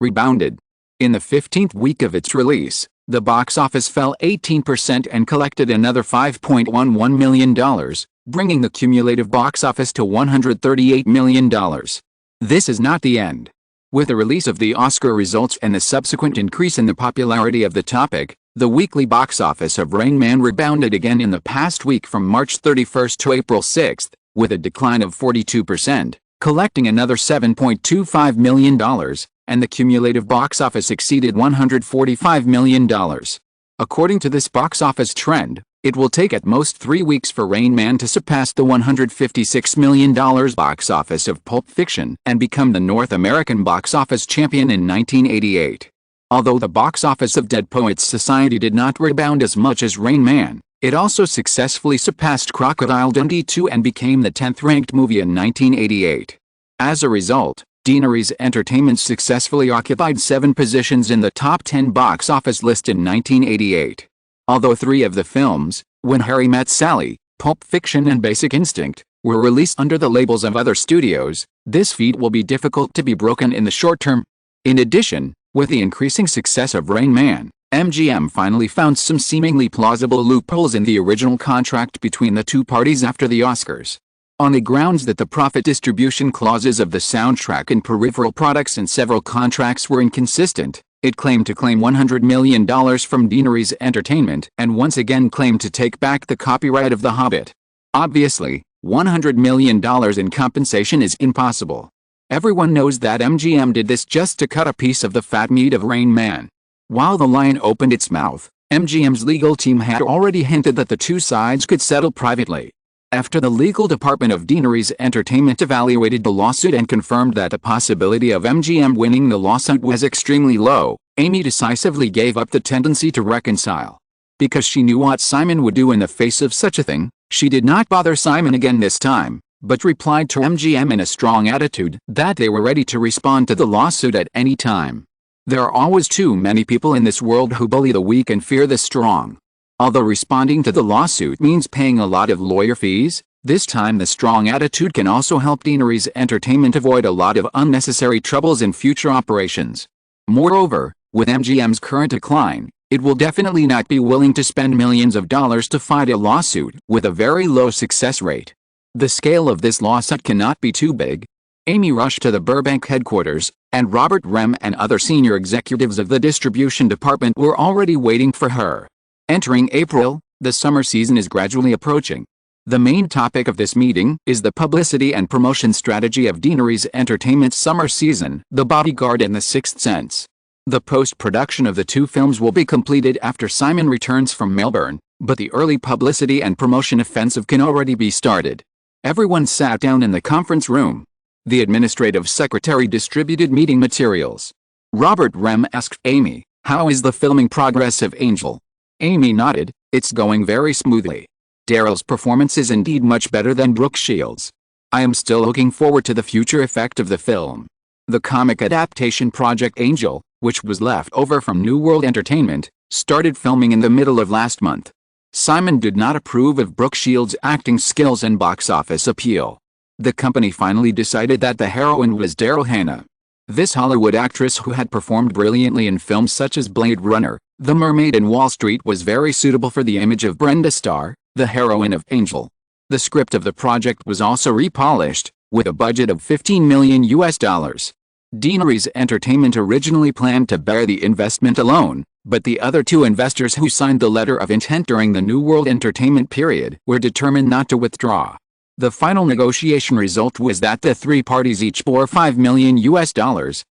A: rebounded. In the 15th week of its release, the box office fell 18% and collected another $5.11 million, bringing the cumulative box office to $138 million. This is not the end. With the release of the Oscar results and the subsequent increase in the popularity of the topic, the weekly box office of Rain Man rebounded again in the past week from March 31 to April 6, with a decline of 42%, collecting another $7.25 million, and the cumulative box office exceeded $145 million. According to this box office trend, it will take at most 3 weeks for Rain Man to surpass the $156 million box office of Pulp Fiction and become the North American box office champion in 1988. Although the box office of Dead Poets Society did not rebound as much as Rain Man, it also successfully surpassed Crocodile Dundee 2 and became the 10th-ranked movie in 1988. As a result, Deaneries Entertainment successfully occupied 7 positions in the top 10 box office list in 1988. Although 3 of the films, When Harry Met Sally, Pulp Fiction and Basic Instinct, were released under the labels of other studios, this feat will be difficult to be broken in the short term. In addition, with the increasing success of Rain Man, MGM finally found some seemingly plausible loopholes in the original contract between the two parties after the Oscars. On the grounds that the profit distribution clauses of the soundtrack and peripheral products in several contracts were inconsistent, it claimed to claim $100 million from Deaneries Entertainment and once again claimed to take back the copyright of The Hobbit. Obviously, $100 million in compensation is impossible. Everyone knows that MGM did this just to cut a piece of the fat meat of Rain Man. While the lion opened its mouth, MGM's legal team had already hinted that the two sides could settle privately. After the legal department of Deaneries Entertainment evaluated the lawsuit and confirmed that the possibility of MGM winning the lawsuit was extremely low, Amy decisively gave up the tendency to reconcile. Because she knew what Simon would do in the face of such a thing, she did not bother Simon again this time, but replied to MGM in a strong attitude that they were ready to respond to the lawsuit at any time. There are always too many people in this world who bully the weak and fear the strong. Although responding to the lawsuit means paying a lot of lawyer fees, this time the strong attitude can also help Deaneries Entertainment avoid a lot of unnecessary troubles in future operations. Moreover, with MGM's current decline, it will definitely not be willing to spend millions of dollars to fight a lawsuit with a very low success rate. The scale of this lawsuit cannot be too big. Amy rushed to the Burbank headquarters, and Robert Rem and other senior executives of the distribution department were already waiting for her. Entering April, the summer season is gradually approaching. The main topic of this meeting is the publicity and promotion strategy of Deaneries Entertainment's summer season, The Bodyguard and The Sixth Sense. The post-production of the 2 films will be completed after Simon returns from Melbourne, but the early publicity and promotion offensive can already be started. Everyone sat down in the conference room. The administrative secretary distributed meeting materials. Robert Rem asked Amy, "How is the filming progress of Angel?" Amy nodded, "It's going very smoothly. Daryl's performance is indeed much better than Brooke Shields. I am still looking forward to the future effect of the film." The comic adaptation Project Angel, which was left over from New World Entertainment, started filming in the middle of last month. Simon did not approve of Brooke Shields' acting skills and box office appeal. The company finally decided that the heroine was Daryl Hannah. This Hollywood actress, who had performed brilliantly in films such as Blade Runner, The Mermaid and Wall Street, was very suitable for the image of Brenda Starr, the heroine of Angel. The script of the project was also repolished, with a budget of $15 million. Deaneries Entertainment originally planned to bear the investment alone, but the other 2 investors who signed the letter of intent during the New World Entertainment period were determined not to withdraw. The final negotiation result was that the 3 parties each bore $5 million,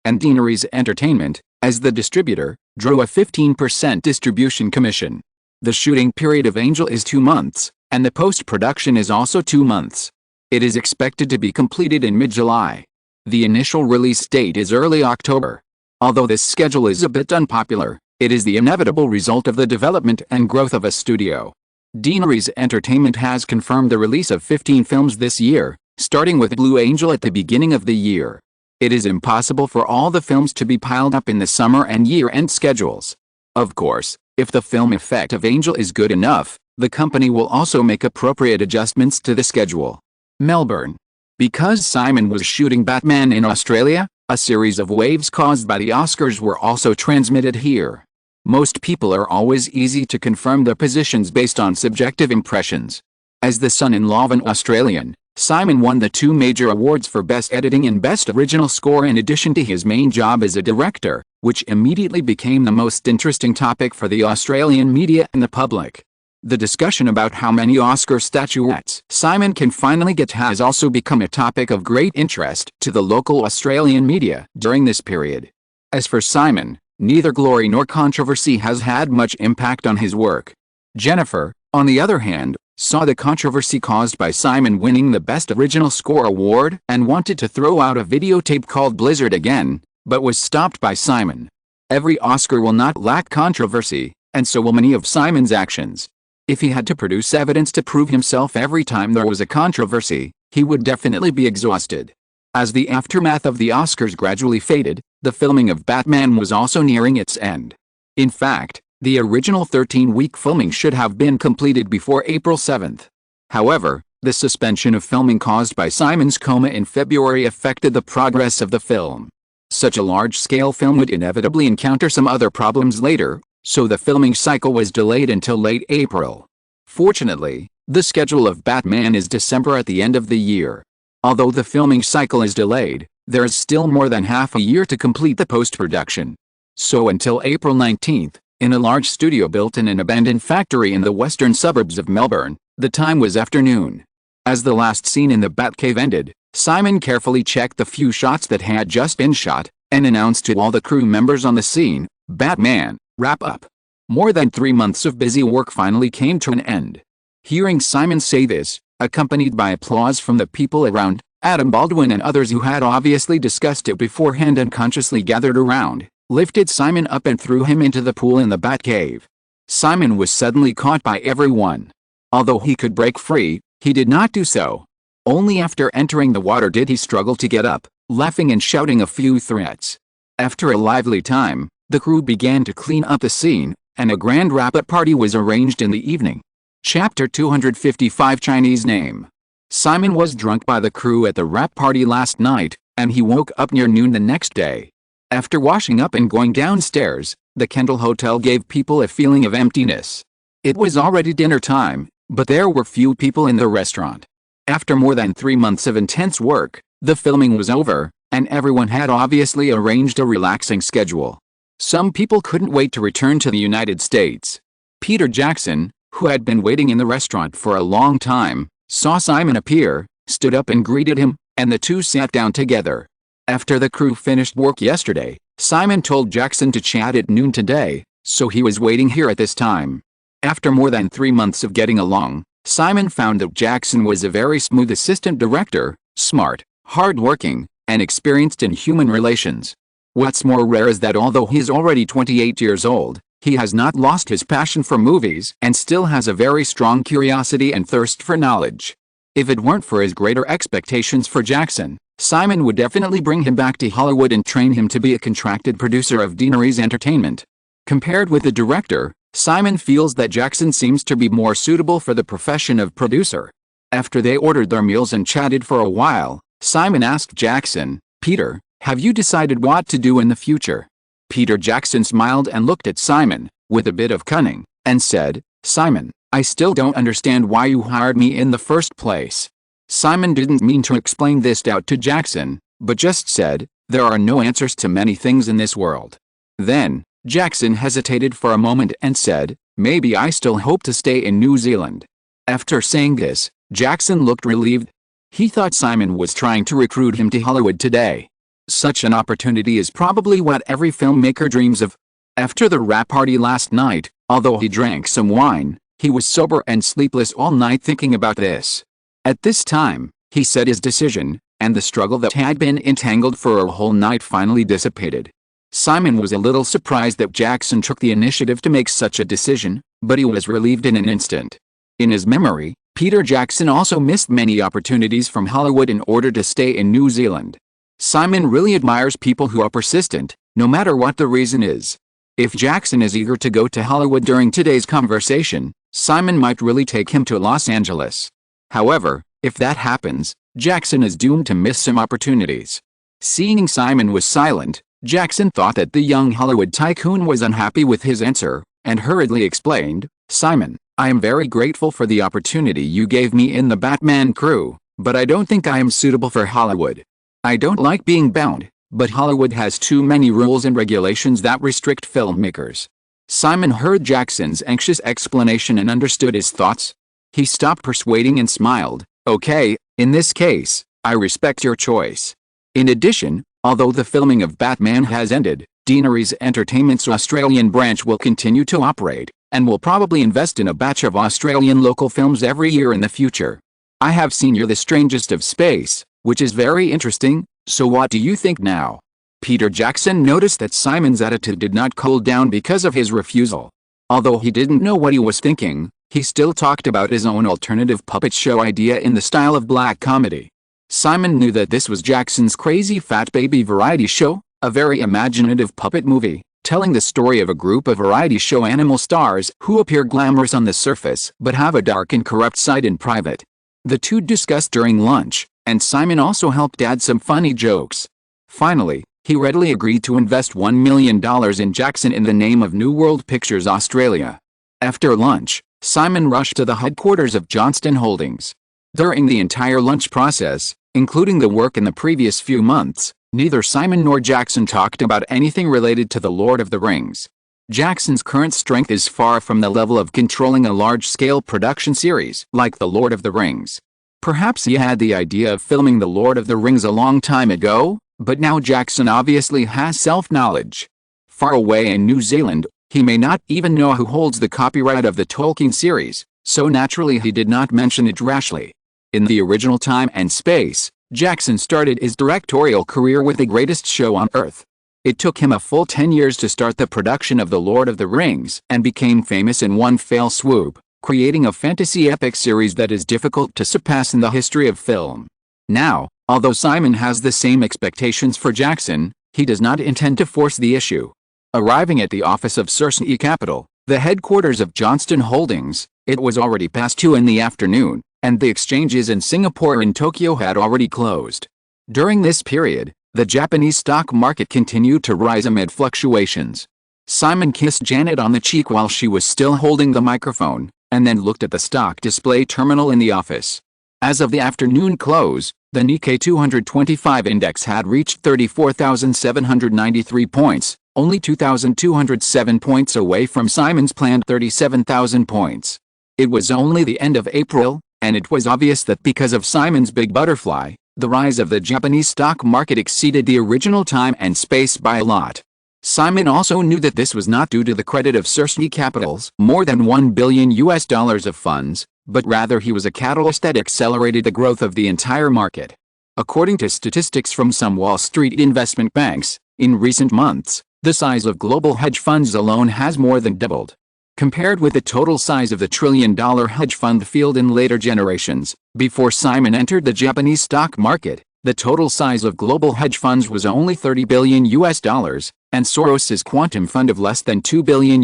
A: and Deaneries Entertainment, as the distributor, drew a 15% distribution commission. The shooting period of Angel is 2 months, and the post-production is also 2 months. It is expected to be completed in mid-July. The initial release date is early October. Although this schedule is a bit unpopular, it is the inevitable result of the development and growth of a studio. Deaneries Entertainment has confirmed the release of 15 films this year, starting with Blue Angel at the beginning of the year. It is impossible for all the films to be piled up in the summer and year-end schedules. Of course, if the film effect of Angel is good enough, the company will also make appropriate adjustments to the schedule. Melbourne. Because Simon was shooting Batman in Australia, a series of waves caused by the Oscars were also transmitted here. Most people are always easy to confirm their positions based on subjective impressions. As the son-in-law of an Australian, Simon won the 2 major awards for Best Editing and Best Original Score in addition to his main job as a director, which immediately became the most interesting topic for the Australian media and the public. The discussion about how many Oscar statuettes Simon can finally get has also become a topic of great interest to the local Australian media during this period. As for Simon, neither glory nor controversy has had much impact on his work. Jennifer, on the other hand, saw the controversy caused by Simon winning the Best Original Score award and wanted to throw out a videotape called Blizzard again, but was stopped by Simon. Every Oscar will not lack controversy, and so will many of Simon's actions. If he had to produce evidence to prove himself every time there was a controversy, he would definitely be exhausted. As the aftermath of the Oscars gradually faded, the filming of Batman was also nearing its end. In fact, the original 13-week filming should have been completed before April 7th. However, the suspension of filming caused by Simon's coma in February affected the progress of the film. Such a large-scale film would inevitably encounter some other problems later, so the filming cycle was delayed until late April. Fortunately, the schedule of Batman is December at the end of the year. Although the filming cycle is delayed, there is still more than half a year to complete the post-production. So until April 19th, in a large studio built in an abandoned factory in the western suburbs of Melbourne, the time was afternoon. As the last scene in the Batcave ended, Simon carefully checked the few shots that had just been shot, and announced to all the crew members on the scene, "Batman, wrap up." More than 3 months of busy work finally came to an end. Hearing Simon say this, accompanied by applause from the people around, Adam Baldwin and others who had obviously discussed it beforehand and consciously gathered around, lifted Simon up and threw him into the pool in the Batcave. Simon was suddenly caught by everyone. Although he could break free, he did not do so. Only after entering the water did he struggle to get up, laughing and shouting a few threats. After a lively time, the crew began to clean up the scene, and a grand wrap-up party was arranged in the evening. Chapter 255 Chinese name. Simon was drunk by the crew at the wrap party last night, and he woke up near noon the next day. After washing up and going downstairs, the Kendall Hotel gave people a feeling of emptiness. It was already dinner time, but there were few people in the restaurant. After more than 3 months of intense work, the filming was over, and everyone had obviously arranged a relaxing schedule. Some people couldn't wait to return to the United States. Peter Jackson, who had been waiting in the restaurant for a long time, saw Simon appear, stood up and greeted him, and the two sat down together. After the crew finished work yesterday, Simon told Jackson to chat at noon today, so he was waiting here at this time. After more than 3 months of getting along, Simon found that Jackson was a very smooth assistant director, smart, hard-working, and experienced in human relations. What's more rare is that although he's already 28 years old, he has not lost his passion for movies and still has a very strong curiosity and thirst for knowledge. If it weren't for his greater expectations for Jackson, Simon would definitely bring him back to Hollywood and train him to be a contracted producer of Deanery's Entertainment. Compared with the director, Simon feels that Jackson seems to be more suitable for the profession of producer. After they ordered their meals and chatted for a while, Simon asked Jackson, "Peter, have you decided what to do in the future?" Peter Jackson smiled and looked at Simon, with a bit of cunning, and said, "Simon, I still don't understand why you hired me in the first place." Simon didn't mean to explain this doubt to Jackson, but just said, "There are no answers to many things in this world." Then, Jackson hesitated for a moment and said, "Maybe I still hope to stay in New Zealand." After saying this, Jackson looked relieved. He thought Simon was trying to recruit him to Hollywood today. Such an opportunity is probably what every filmmaker dreams of. After the wrap party last night, although he drank some wine, he was sober and sleepless all night thinking about this. At this time, he said his decision, and the struggle that had been entangled for a whole night finally dissipated. Simon was a little surprised that Jackson took the initiative to make such a decision, but he was relieved in an instant. In his memory, Peter Jackson also missed many opportunities from Hollywood in order to stay in New Zealand. Simon really admires people who are persistent, no matter what the reason is. If Jackson is eager to go to Hollywood during today's conversation, Simon might really take him to Los Angeles. However, If that happens, Jackson is doomed to miss some opportunities. Seeing Simon was silent, Jackson thought that the young Hollywood tycoon was unhappy with his answer, and hurriedly explained, "Simon, I am very grateful for the opportunity you gave me in the Batman crew, but I don't think I am suitable for Hollywood. I don't like being bound, but Hollywood has too many rules and regulations that restrict filmmakers." Simon heard Jackson's anxious explanation and understood his thoughts. He stopped persuading and smiled. "Okay, in this case, I respect your choice." In addition, although the filming of Batman has ended, Deaneries Entertainment's Australian branch will continue to operate, and will probably invest in a batch of Australian local films every year in the future. I have seen You're the Strangest of Space, which is very interesting, so what do you think now? Peter Jackson noticed that Simon's attitude did not cool down because of his refusal. Although he didn't know what he was thinking, he still talked about his own alternative puppet show idea in the style of black comedy. Simon knew that this was Jackson's crazy fat baby variety show, a very imaginative puppet movie, telling the story of a group of variety show animal stars who appear glamorous on the surface but have a dark and corrupt side in private. The two discussed during lunch, and Simon also helped add some funny jokes. Finally, he readily agreed to invest $1 million in Jackson in the name of New World Pictures Australia. After lunch, Simon rushed to the headquarters of Johnston Holdings. During the entire lunch process, including the work in the previous few months, neither Simon nor Jackson talked about anything related to The Lord of the Rings. Jackson's current strength is far from the level of controlling a large-scale production series like The Lord of the Rings. Perhaps he had the idea of filming The Lord of the Rings a long time ago, but now Jackson obviously has self-knowledge. Far away in New Zealand, he may not even know who holds the copyright of the Tolkien series, so naturally he did not mention it rashly. In the original Time and Space, Jackson started his directorial career with The Greatest Show on Earth. It took him a full 10 years to start the production of The Lord of the Rings and became famous in one fell swoop, creating a fantasy epic series that is difficult to surpass in the history of film. Now, although Simon has the same expectations for Jackson, he does not intend to force the issue. Arriving at the office of Cersei Capital, the headquarters of Johnston Holdings, it was already past 2 in the afternoon, and the exchanges in Singapore and Tokyo had already closed. During this period, the Japanese stock market continued to rise amid fluctuations. Simon kissed Janet on the cheek while she was still holding the microphone, and then looked at the stock display terminal in the office. As of the afternoon close, the Nikkei 225 index had reached 34,793 points, only 2,207 points away from Simon's planned 37,000 points. It was only the end of April, and it was obvious that because of Simon's big butterfly, the rise of the Japanese stock market exceeded the original Time and Space by a lot. Simon also knew that this was not due to the credit of Cersei Capital's more than $1 billion of funds, but rather he was a catalyst that accelerated the growth of the entire market. According to statistics from some Wall Street investment banks, in recent months, the size of global hedge funds alone has more than doubled. Compared with the total size of the trillion-dollar hedge fund field in later generations, before Simon entered the Japanese stock market, the total size of global hedge funds was only $30 billion, and Soros's quantum fund of less than $2 billion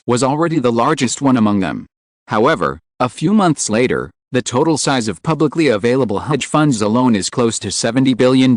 A: was already the largest one among them. However, a few months later, the total size of publicly available hedge funds alone is close to $70 billion.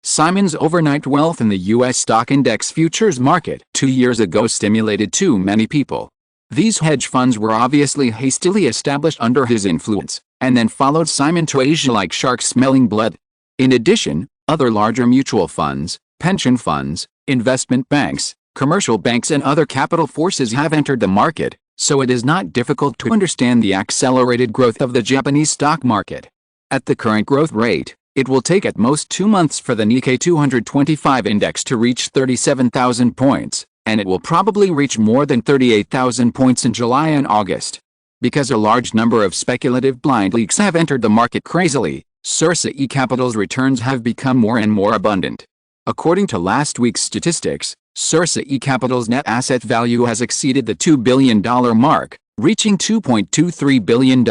A: Simon's overnight wealth in the U.S. stock index futures market 2 years ago stimulated too many people. These hedge funds were obviously hastily established under his influence, and then followed Simon to Asia like sharks smelling blood. In addition, other larger mutual funds, pension funds, investment banks, commercial banks and other capital forces have entered the market, so it is not difficult to understand the accelerated growth of the Japanese stock market. At the current growth rate, it will take at most 2 months for the Nikkei 225 index to reach 37,000 points, and it will probably reach more than 38,000 points in July and August. Because a large number of speculative blind leaks have entered the market crazily, Cersei Capital's returns have become more and more abundant. According to last week's statistics, Cersei Capital's net asset value has exceeded the $2 billion mark, reaching $2.23 billion.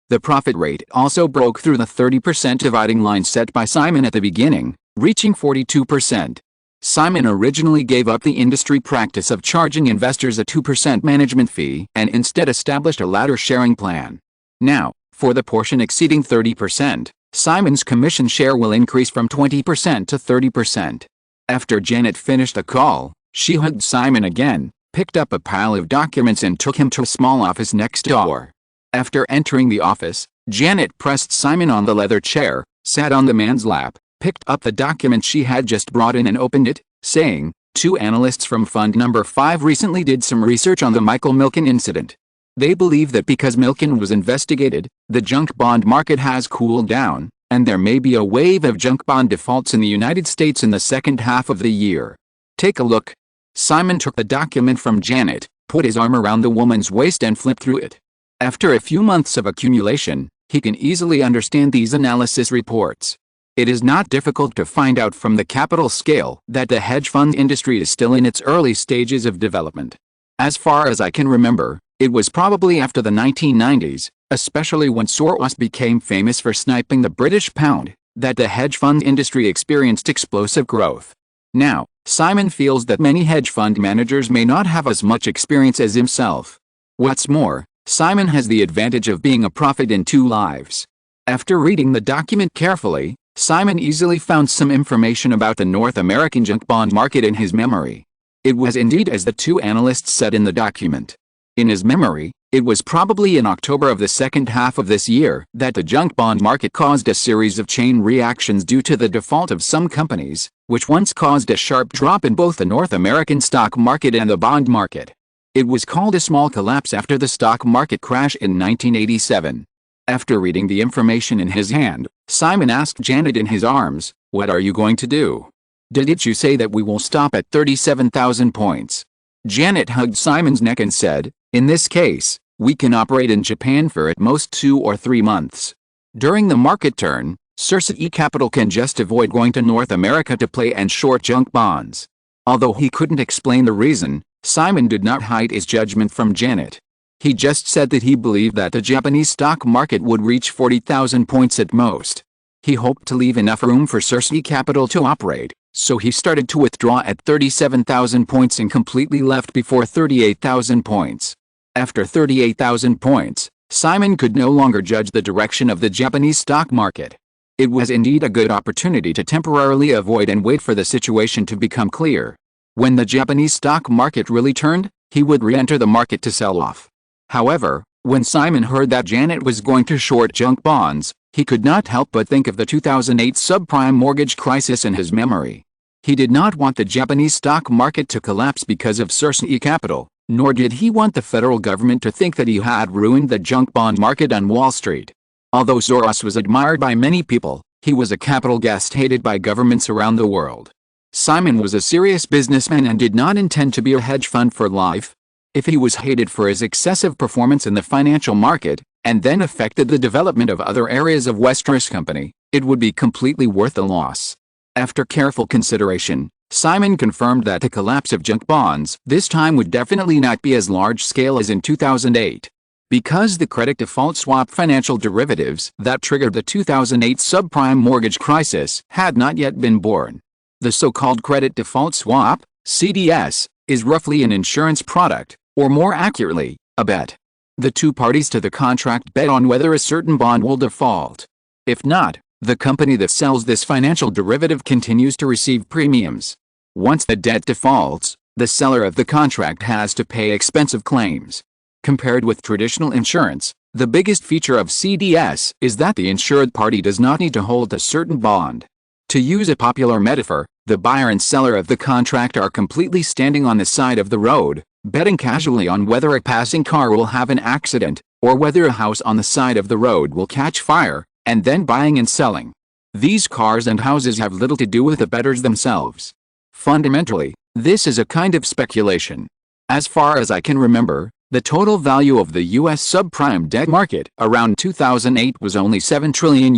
A: The profit rate also broke through the 30% dividing line set by Simon at the beginning, reaching 42%. Simon originally gave up the industry practice of charging investors a 2% management fee and instead established a ladder sharing plan. Now, For the portion exceeding 30%, Simon's commission share will increase from 20% to 30%. After Janet finished the call, she hugged Simon again, picked up a pile of documents and took him to a small office next door. After entering the office, Janet pressed Simon on the leather chair, sat on the man's lap, picked up the document she had just brought in and opened it, saying, "Two analysts from Fund Number 5 recently did some research on the Michael Milken incident. They believe that because Milken was investigated, the junk bond market has cooled down, and there may be a wave of junk bond defaults in the United States in the second half of the year. Take a look." Simon took the document from Janet, put his arm around the woman's waist and flipped through it. After a few months of accumulation, he can easily understand these analysis reports. It is not difficult to find out from the capital scale that the hedge fund industry is still in its early stages of development. As far as I can remember, it was probably after the 1990s, especially when Soros became famous for sniping the British pound, that the hedge fund industry experienced explosive growth. Now, Simon feels that many hedge fund managers may not have as much experience as himself. What's more, Simon has the advantage of being a prophet in two lives. After reading the document carefully, Simon easily found some information about the North American junk bond market in his memory. It was indeed as the two analysts said in the document. In his memory, it was probably in October of the second half of this year that the junk bond market caused a series of chain reactions due to the default of some companies, which once caused a sharp drop in both the North American stock market and the bond market. It was called a small collapse after the stock market crash in 1987. After reading the information in his hand, Simon asked Janet in his arms, "What are you going to do? Didn't you say that we will stop at 37,000 points?" Janet hugged Simon's neck and said, "In this case, we can operate in Japan for at most 2 or 3 months. During the market turn, Cersei Capital can just avoid going to North America to play and short junk bonds." Although he couldn't explain the reason, Simon did not hide his judgment from Janet. He just said that he believed that the Japanese stock market would reach 40,000 points at most. He hoped to leave enough room for Cersei Capital to operate, so he started to withdraw at 37,000 points and completely left before 38,000 points. After 38,000 points, Simon could no longer judge the direction of the Japanese stock market. It was indeed a good opportunity to temporarily avoid and wait for the situation to become clear. When the Japanese stock market really turned, he would re-enter the market to sell off. However, when Simon heard that Janet was going to short junk bonds, he could not help but think of the 2008 subprime mortgage crisis in his memory. He did not want the Japanese stock market to collapse because of Cersei Capital, nor did he want the federal government to think that he had ruined the junk bond market on Wall Street. Although Soros was admired by many people, he was a capital guest hated by governments around the world. Simon was a serious businessman and did not intend to be a hedge fund for life. If he was hated for his excessive performance in the financial market, and then affected the development of other areas of Westeros Company, it would be completely worth the loss. After careful consideration, Simon confirmed that the collapse of junk bonds this time would definitely not be as large scale as in 2008. Because the credit default swap financial derivatives that triggered the 2008 subprime mortgage crisis had not yet been born. The so-called credit default swap, CDS, is roughly an insurance product, or more accurately, a bet. The two parties to the contract bet on whether a certain bond will default. If not, the company that sells this financial derivative continues to receive premiums. Once the debt defaults, the seller of the contract has to pay expensive claims. Compared with traditional insurance, the biggest feature of CDS is that the insured party does not need to hold a certain bond. To use a popular metaphor, the buyer and seller of the contract are completely standing on the side of the road, betting casually on whether a passing car will have an accident, or whether a house on the side of the road will catch fire, and then buying and selling. These cars and houses have little to do with the bettors themselves. Fundamentally, this is a kind of speculation. As far as I can remember, the total value of the U.S. subprime debt market around 2008 was only $7 trillion,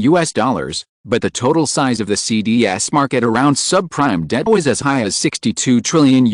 A: but the total size of the CDS market around subprime debt was as high as $62 trillion.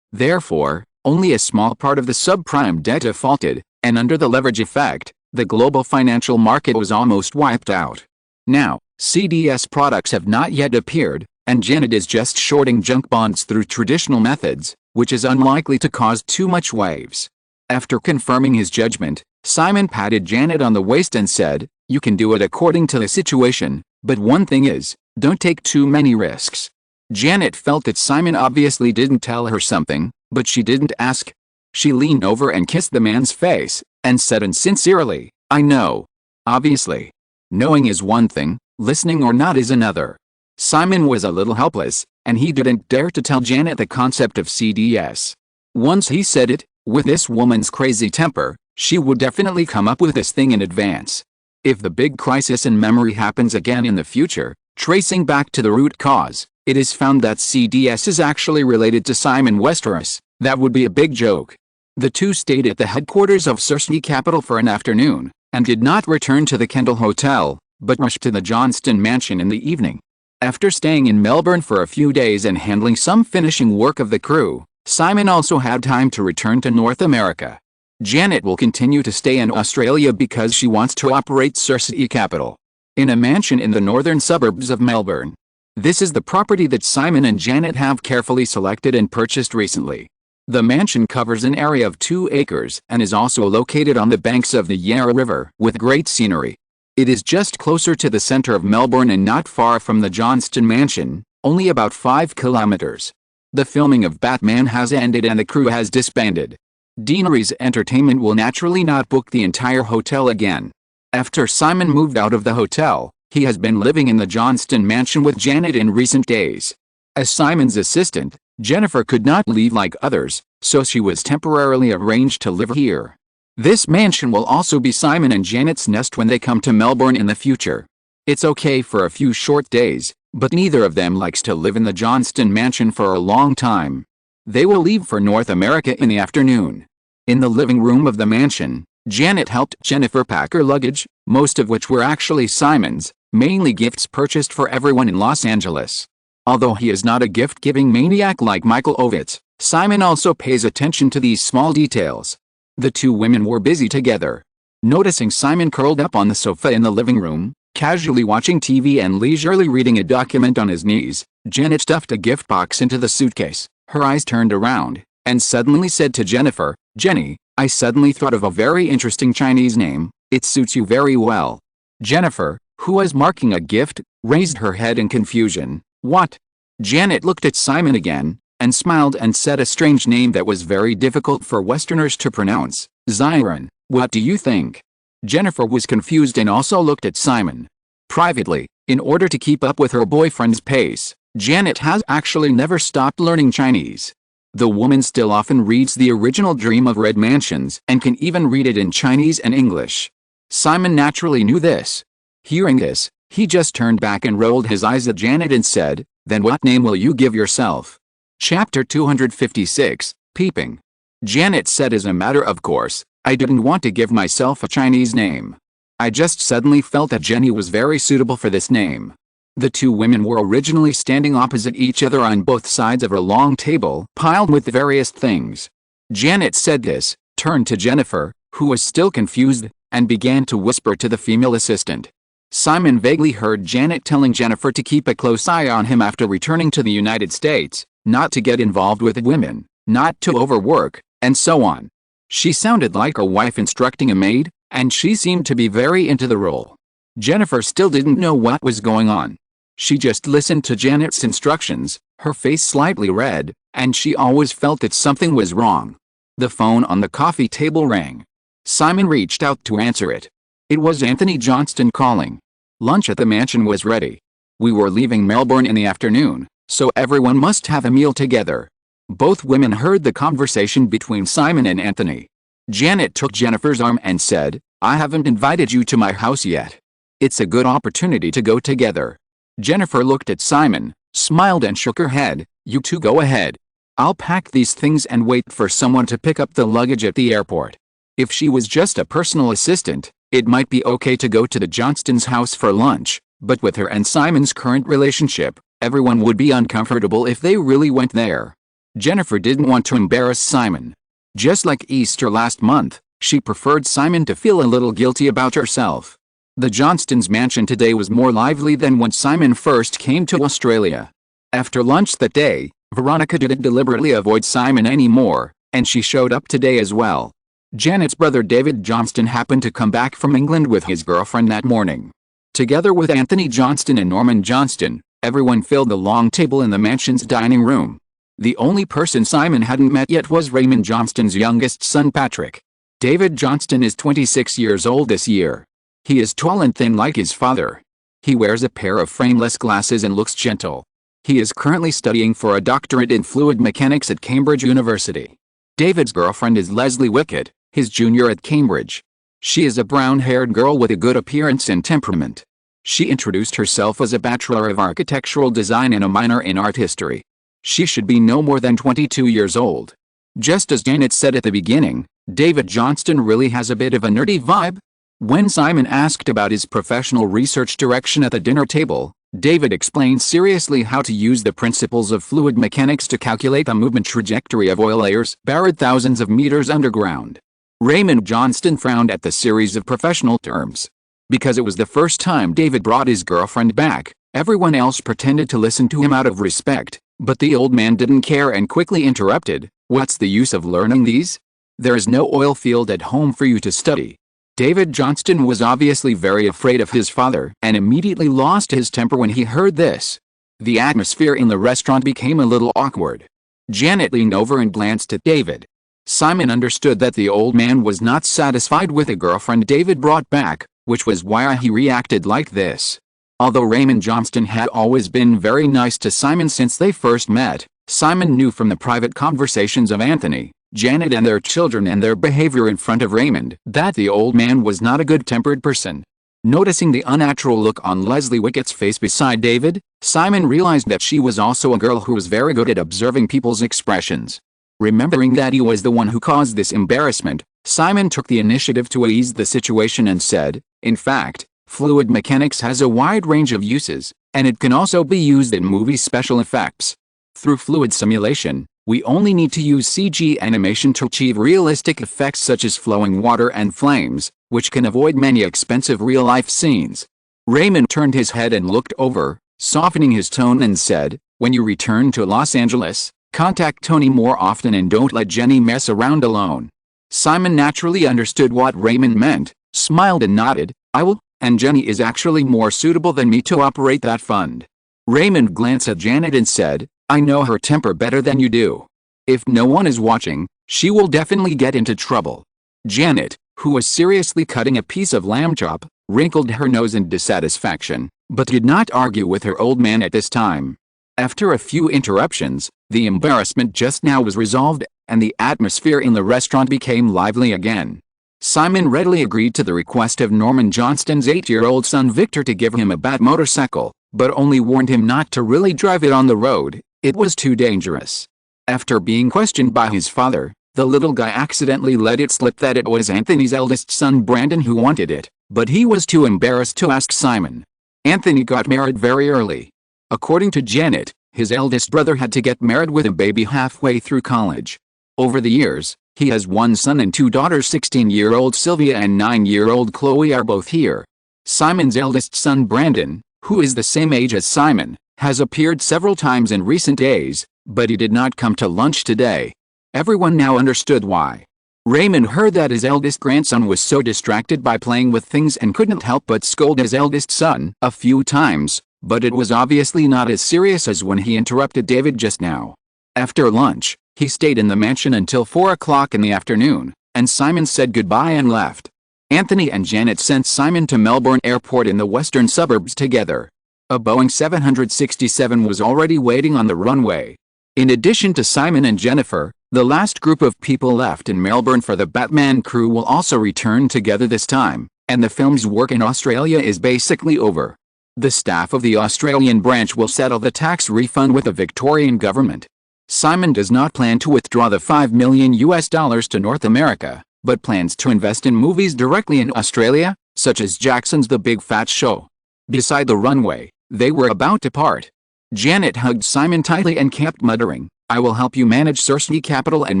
A: Therefore, only a small part of the subprime debt defaulted, and under the leverage effect, the global financial market was almost wiped out. Now, CDS products have not yet appeared, and Janet is just shorting junk bonds through traditional methods, which is unlikely to cause too much waves. After confirming his judgment, Simon patted Janet on the waist and said, "You can do it according to the situation, but one thing is, don't take too many risks." Janet felt that Simon obviously didn't tell her something, but she didn't ask. She leaned over and kissed the man's face, and said insincerely, "I know. Obviously. Knowing is one thing, listening or not is another." Simon was a little helpless, and he didn't dare to tell Janet the concept of CDS. Once he said it, with this woman's crazy temper, she would definitely come up with this thing in advance. If the big crisis in memory happens again in the future, tracing back to the root cause, it is found that CDS is actually related to Simon Westeros, that would be a big joke. The two stayed at the headquarters of Cersei Capital for an afternoon, and did not return to the Kendall Hotel, but rushed to the Johnston mansion in the evening. After staying in Melbourne for a few days and handling some finishing work of the crew, Simon also had time to return to North America. Janet will continue to stay in Australia because she wants to operate Cersei Capital in a mansion in the northern suburbs of Melbourne. This is the property that Simon and Janet have carefully selected and purchased recently. The mansion covers an area of 2 acres and is also located on the banks of the Yarra River with great scenery. It is just closer to the center of Melbourne and not far from the Johnston mansion, only about 5 kilometers. The filming of Batman has ended and the crew has disbanded. Deanery's Entertainment will naturally not book the entire hotel again. After Simon moved out of the hotel, he has been living in the Johnston mansion with Janet in recent days. As Simon's assistant, Jennifer could not leave like others, so she was temporarily arranged to live here. This mansion will also be Simon and Janet's nest when they come to Melbourne in the future. It's okay for a few short days, but neither of them likes to live in the Johnston mansion for a long time. They will leave for North America in the afternoon. In the living room of the mansion, Janet helped Jennifer pack her luggage, most of which were actually Simon's, mainly gifts purchased for everyone in Los Angeles. Although he is not a gift-giving maniac like Michael Ovitz, Simon also pays attention to these small details. The two women were busy together. Noticing Simon curled up on the sofa in the living room, casually watching TV and leisurely reading a document on his knees, Janet stuffed a gift box into the suitcase. Her eyes turned around, and suddenly said to Jennifer, "Jenny, I suddenly thought of a very interesting Chinese name. It suits you very well." Jennifer, who was marking a gift, raised her head in confusion. "What?" Janet looked at Simon again, and smiled and said a strange name that was very difficult for Westerners to pronounce. "Zyron, what do you think?" Jennifer was confused and also looked at Simon. Privately, in order to keep up with her boyfriend's pace, Janet has actually never stopped learning Chinese. The woman still often reads The Original Dream of Red Mansions and can even read it in Chinese and English. Simon naturally knew this. Hearing this, he just turned back and rolled his eyes at Janet and said, "Then what name will you give yourself?" Chapter 256, Peeping. Janet said, "As a matter of course, I didn't want to give myself a Chinese name. I just suddenly felt that Jenny was very suitable for this name." The two women were originally standing opposite each other on both sides of a long table piled with various things. Janet said this, turned to Jennifer, who was still confused, and began to whisper to the female assistant. Simon vaguely heard Janet telling Jennifer to keep a close eye on him after returning to the United States, not to get involved with women, not to overwork, and so on. She sounded like a wife instructing a maid, and she seemed to be very into the role. Jennifer still didn't know what was going on. She just listened to Janet's instructions, her face slightly red, and she always felt that something was wrong. The phone on the coffee table rang. Simon reached out to answer it. It was Anthony Johnston calling. Lunch at the mansion was ready. We were leaving Melbourne in the afternoon, so everyone must have a meal together. Both women heard the conversation between Simon and Anthony. Janet took Jennifer's arm and said, "I haven't invited you to my house yet. It's a good opportunity to go together." Jennifer looked at Simon, smiled and shook her head. "You two go ahead. I'll pack these things and wait for someone to pick up the luggage at the airport." If she was just a personal assistant, it might be okay to go to the Johnston's house for lunch, but with her and Simon's current relationship, everyone would be uncomfortable if they really went there. Jennifer didn't want to embarrass Simon. Just like Easter last month, she preferred Simon to feel a little guilty about herself. The Johnston's mansion today was more lively than when Simon first came to Australia. After lunch that day, Veronica didn't deliberately avoid Simon anymore, and she showed up today as well. Janet's brother David Johnston happened to come back from England with his girlfriend that morning. Together with Anthony Johnston and Norman Johnston, everyone filled the long table in the mansion's dining room. The only person Simon hadn't met yet was Raymond Johnston's youngest son Patrick. David Johnston is 26 years old this year. He is tall and thin like his father. He wears a pair of frameless glasses and looks gentle. He is currently studying for a doctorate in fluid mechanics at Cambridge University. David's girlfriend is Leslie Wickett, his junior at Cambridge. She is a brown-haired girl with a good appearance and temperament. She introduced herself as a Bachelor of Architectural Design and a minor in art history. She should be no more than 22 years old. Just as Janet said at the beginning, David Johnston really has a bit of a nerdy vibe. When Simon asked about his professional research direction at the dinner table, David explained seriously how to use the principles of fluid mechanics to calculate the movement trajectory of oil layers buried thousands of meters underground. Raymond Johnston frowned at the series of professional terms. Because it was the first time David brought his girlfriend back, everyone else pretended to listen to him out of respect, but the old man didn't care and quickly interrupted, "What's the use of learning these? There is no oil field at home for you to study." David Johnston was obviously very afraid of his father and immediately lost his temper when he heard this. The atmosphere in the restaurant became a little awkward. Janet leaned over and glanced at David. Simon understood that the old man was not satisfied with the girlfriend David brought back, which was why he reacted like this. Although Raymond Johnston had always been very nice to Simon since they first met, Simon knew from the private conversations of Anthony, Janet and their children and their behavior in front of Raymond that the old man was not a good-tempered person. Noticing the unnatural look on Leslie Wickett's face beside David, Simon realized that she was also a girl who was very good at observing people's expressions. Remembering that he was the one who caused this embarrassment, Simon took the initiative to ease the situation and said, "In fact, fluid mechanics has a wide range of uses, and it can also be used in movie special effects. Through fluid simulation, we only need to use CG animation to achieve realistic effects such as flowing water and flames, which can avoid many expensive real-life scenes." Raymond turned his head and looked over, softening his tone and said, "When you return to Los Angeles, contact Tony more often and don't let Jenny mess around alone." Simon naturally understood what Raymond meant, smiled and nodded, "I will, and Jenny is actually more suitable than me to operate that fund." Raymond glanced at Janet and said, "I know her temper better than you do. If no one is watching, she will definitely get into trouble." Janet, who was seriously cutting a piece of lamb chop, wrinkled her nose in dissatisfaction, but did not argue with her old man at this time. After a few interruptions, the embarrassment just now was resolved, and the atmosphere in the restaurant became lively again. Simon readily agreed to the request of Norman Johnston's 8-year-old son Victor to give him a bat motorcycle, but only warned him not to really drive it on the road. It was too dangerous. After being questioned by his father, the little guy accidentally let it slip that it was Anthony's eldest son Brandon who wanted it, but he was too embarrassed to ask Simon. Anthony got married very early. According to Janet, his eldest brother had to get married with a baby halfway through college. Over the years, he has one son and two daughters. 16-year-old Sylvia and 9-year-old Chloe are both here. Simon's eldest son Brandon, who is the same age as Simon, has appeared several times in recent days, but he did not come to lunch today. Everyone now understood why. Raymond heard that his eldest grandson was so distracted by playing with things and couldn't help but scold his eldest son a few times, but it was obviously not as serious as when he interrupted David just now. After lunch, he stayed in the mansion until 4 o'clock in the afternoon, and Simon said goodbye and left. Anthony and Janet sent Simon to Melbourne Airport in the western suburbs together. A Boeing 767 was already waiting on the runway. In addition to Simon and Jennifer, the last group of people left in Melbourne for the Batman crew will also return together this time, and the film's work in Australia is basically over. The staff of the Australian branch will settle the tax refund with the Victorian government. Simon does not plan to withdraw the $5 million to North America, but plans to invest in movies directly in Australia, such as Jackson's The Big Fat Show. Beside the runway, they were about to part. Janet hugged Simon tightly and kept muttering, "I will help you manage Cersei Capital and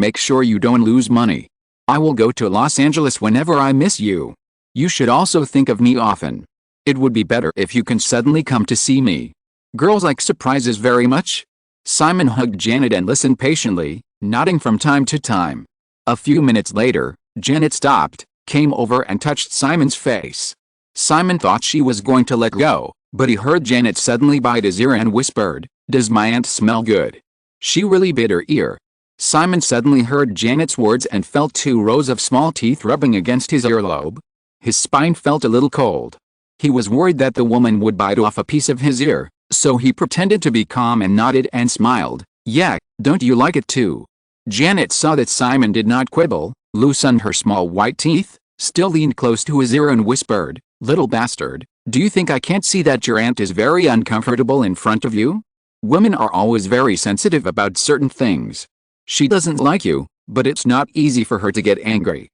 A: make sure you don't lose money. I will go to Los Angeles whenever I miss you. You should also think of me often. It would be better if you can suddenly come to see me. Girls like surprises very much." Simon hugged Janet and listened patiently, nodding from time to time. A few minutes later, Janet stopped, came over and touched Simon's face. Simon thought she was going to let go, but he heard Janet suddenly bite his ear and whispered, "Does my aunt smell good?" She really bit her ear. Simon suddenly heard Janet's words and felt 2 rows of small teeth rubbing against his earlobe. His spine felt a little cold. He was worried that the woman would bite off a piece of his ear, so he pretended to be calm and nodded and smiled. "Yeah, don't you like it too?" Janet saw that Simon did not quibble, loosened her small white teeth, still leaned close to his ear and whispered, "Little bastard, do you think I can't see that your aunt is very uncomfortable in front of you? Women are always very sensitive about certain things. She doesn't like you, but it's not easy for her to get angry."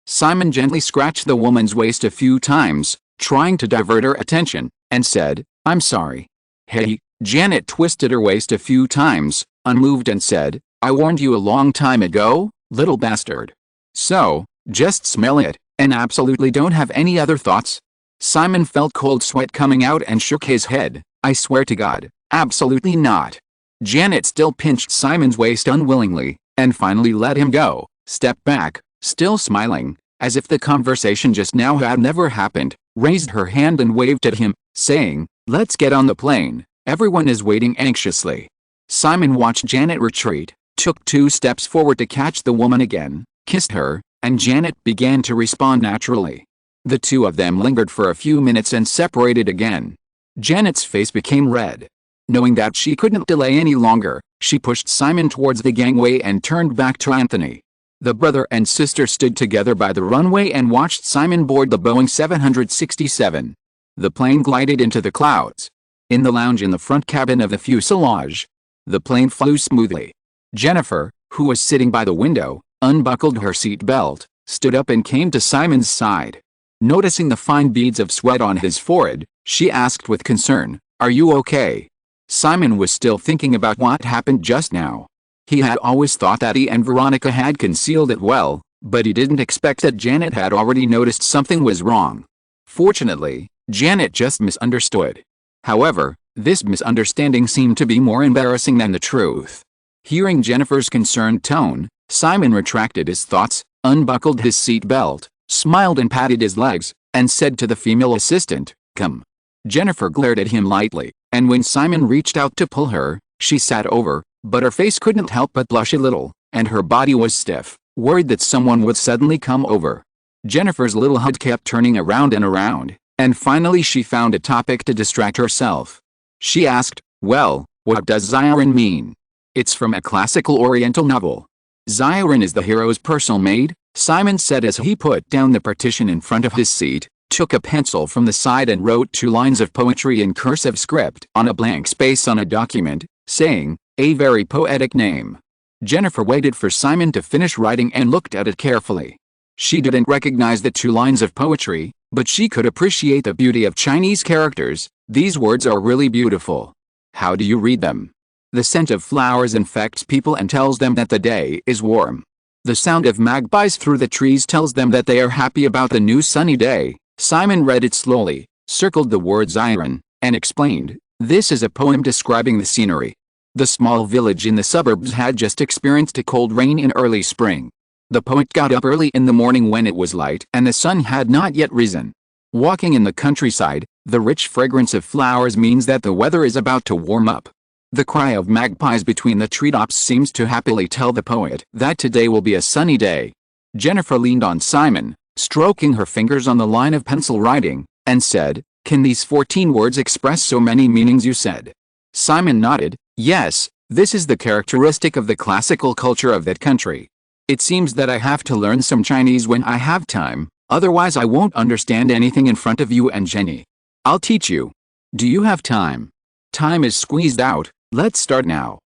A: Simon gently scratched the woman's waist a few times, trying to divert her attention, and said, "I'm sorry." "Hey." Janet twisted her waist a few times, unmoved, and said, "I warned you a long time ago, little bastard. So, just smell it, and absolutely don't have any other thoughts." Simon felt cold sweat coming out and shook his head. "I swear to God, absolutely not." Janet still pinched Simon's waist unwillingly, and finally let him go, stepped back, still smiling, as if the conversation just now had never happened, raised her hand and waved at him, saying, "Let's get on the plane, everyone is waiting anxiously." Simon watched Janet retreat, took 2 steps forward to catch the woman again, kissed her, and Janet began to respond naturally. The 2 of them lingered for a few minutes and separated again. Janet's face became red. Knowing that she couldn't delay any longer, she pushed Simon towards the gangway and turned back to Anthony. The brother and sister stood together by the runway and watched Simon board the Boeing 767. The plane glided into the clouds. In the lounge in the front cabin of the fuselage, the plane flew smoothly. Jennifer, who was sitting by the window, unbuckled her seat belt, stood up and came to Simon's side. Noticing the fine beads of sweat on his forehead, she asked with concern, "Are you okay?" Simon was still thinking about what happened just now. He had always thought that he and Veronica had concealed it well, but he didn't expect that Janet had already noticed something was wrong. Fortunately, Janet just misunderstood. However, this misunderstanding seemed to be more embarrassing than the truth. Hearing Jennifer's concerned tone, Simon retracted his thoughts, unbuckled his seat belt, smiled and patted his legs, and said to the female assistant, "Come." Jennifer glared at him lightly, and when Simon reached out to pull her, she sat over, but her face couldn't help but blush a little, and her body was stiff, worried that someone would suddenly come over. Jennifer's little head kept turning around and around, and finally she found a topic to distract herself. She asked, "Well, what does Xiren mean?" "It's from a classical Oriental novel. Xiren is the hero's personal maid," Simon said as he put down the partition in front of his seat, took a pencil from the side and wrote 2 lines of poetry in cursive script on a blank space on a document, saying, "A very poetic name." Jennifer waited for Simon to finish writing and looked at it carefully. She didn't recognize the 2 lines of poetry, but she could appreciate the beauty of Chinese characters. "These words are really beautiful. How do you read them?" "The scent of flowers infects people and tells them that the day is warm. The sound of magpies through the trees tells them that they are happy about the new sunny day." Simon read it slowly, circled the word Xiren, and explained, "This is a poem describing the scenery. The small village in the suburbs had just experienced a cold rain in early spring. The poet got up early in the morning when it was light and the sun had not yet risen. Walking in the countryside, the rich fragrance of flowers means that the weather is about to warm up. The cry of magpies between the treetops seems to happily tell the poet that today will be a sunny day." Jennifer leaned on Simon, stroking her fingers on the line of pencil writing, and said, "Can these 14 words express so many meanings you said?" Simon nodded. "Yes, this is the characteristic of the classical culture of that country. It seems that I have to learn some Chinese when I have time, otherwise I won't understand anything in front of you and Jenny. I'll teach you. Do you have time?" "Time is squeezed out, let's start now."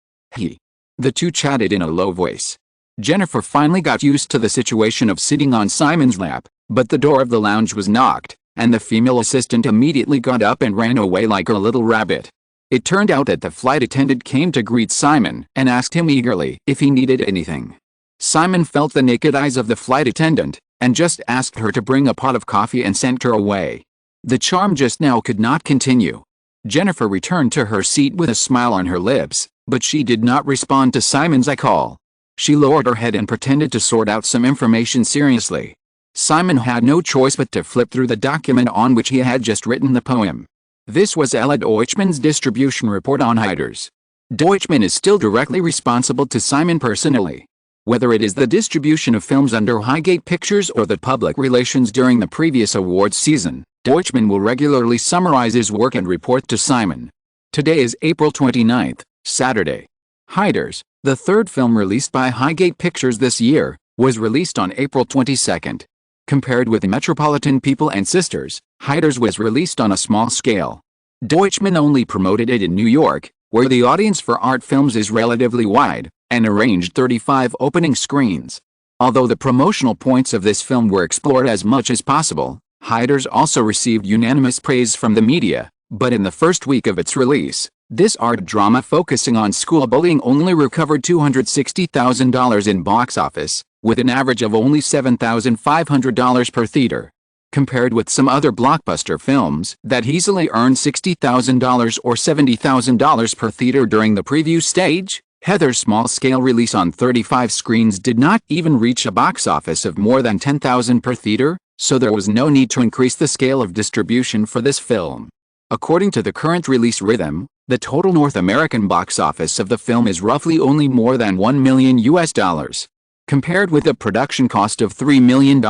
A: The 2 chatted in a low voice. Jennifer finally got used to the situation of sitting on Simon's lap, but the door of the lounge was knocked, and the female assistant immediately got up and ran away like a little rabbit. It turned out that the flight attendant came to greet Simon and asked him eagerly if he needed anything. Simon felt the naked eyes of the flight attendant, and just asked her to bring a pot of coffee and sent her away. The charm just now could not continue. Jennifer returned to her seat with a smile on her lips, but she did not respond to Simon's call. She lowered her head and pretended to sort out some information seriously. Simon had no choice but to flip through the document on which he had just written the poem. This was Ella Deutschmann's distribution report on Hiders. Deutschmann is still directly responsible to Simon personally. Whether it is the distribution of films under Highgate Pictures or the public relations during the previous awards season, Deutschmann will regularly summarize his work and report to Simon. Today is April 29th, Saturday. Hiders, the third film released by Highgate Pictures this year, was released on April 22nd. Compared with Metropolitan People and Sisters, Hiders was released on a small scale. Deutschmann only promoted it in New York, where the audience for art films is relatively wide, and arranged 35 opening screens. Although the promotional points of this film were explored as much as possible, Hiders also received unanimous praise from the media, but in the first week of its release, this art drama focusing on school bullying only recovered $260,000 in box office, with an average of only $7,500 per theater. Compared with some other blockbuster films that easily earned $60,000 or $70,000 per theater during the preview stage, Heather's small-scale release on 35 screens did not even reach a box office of more than $10,000 per theater, so there was no need to increase the scale of distribution for this film. According to the current release rhythm, the total North American box office of the film is roughly only more than $1 million. Compared with a production cost of $3 million,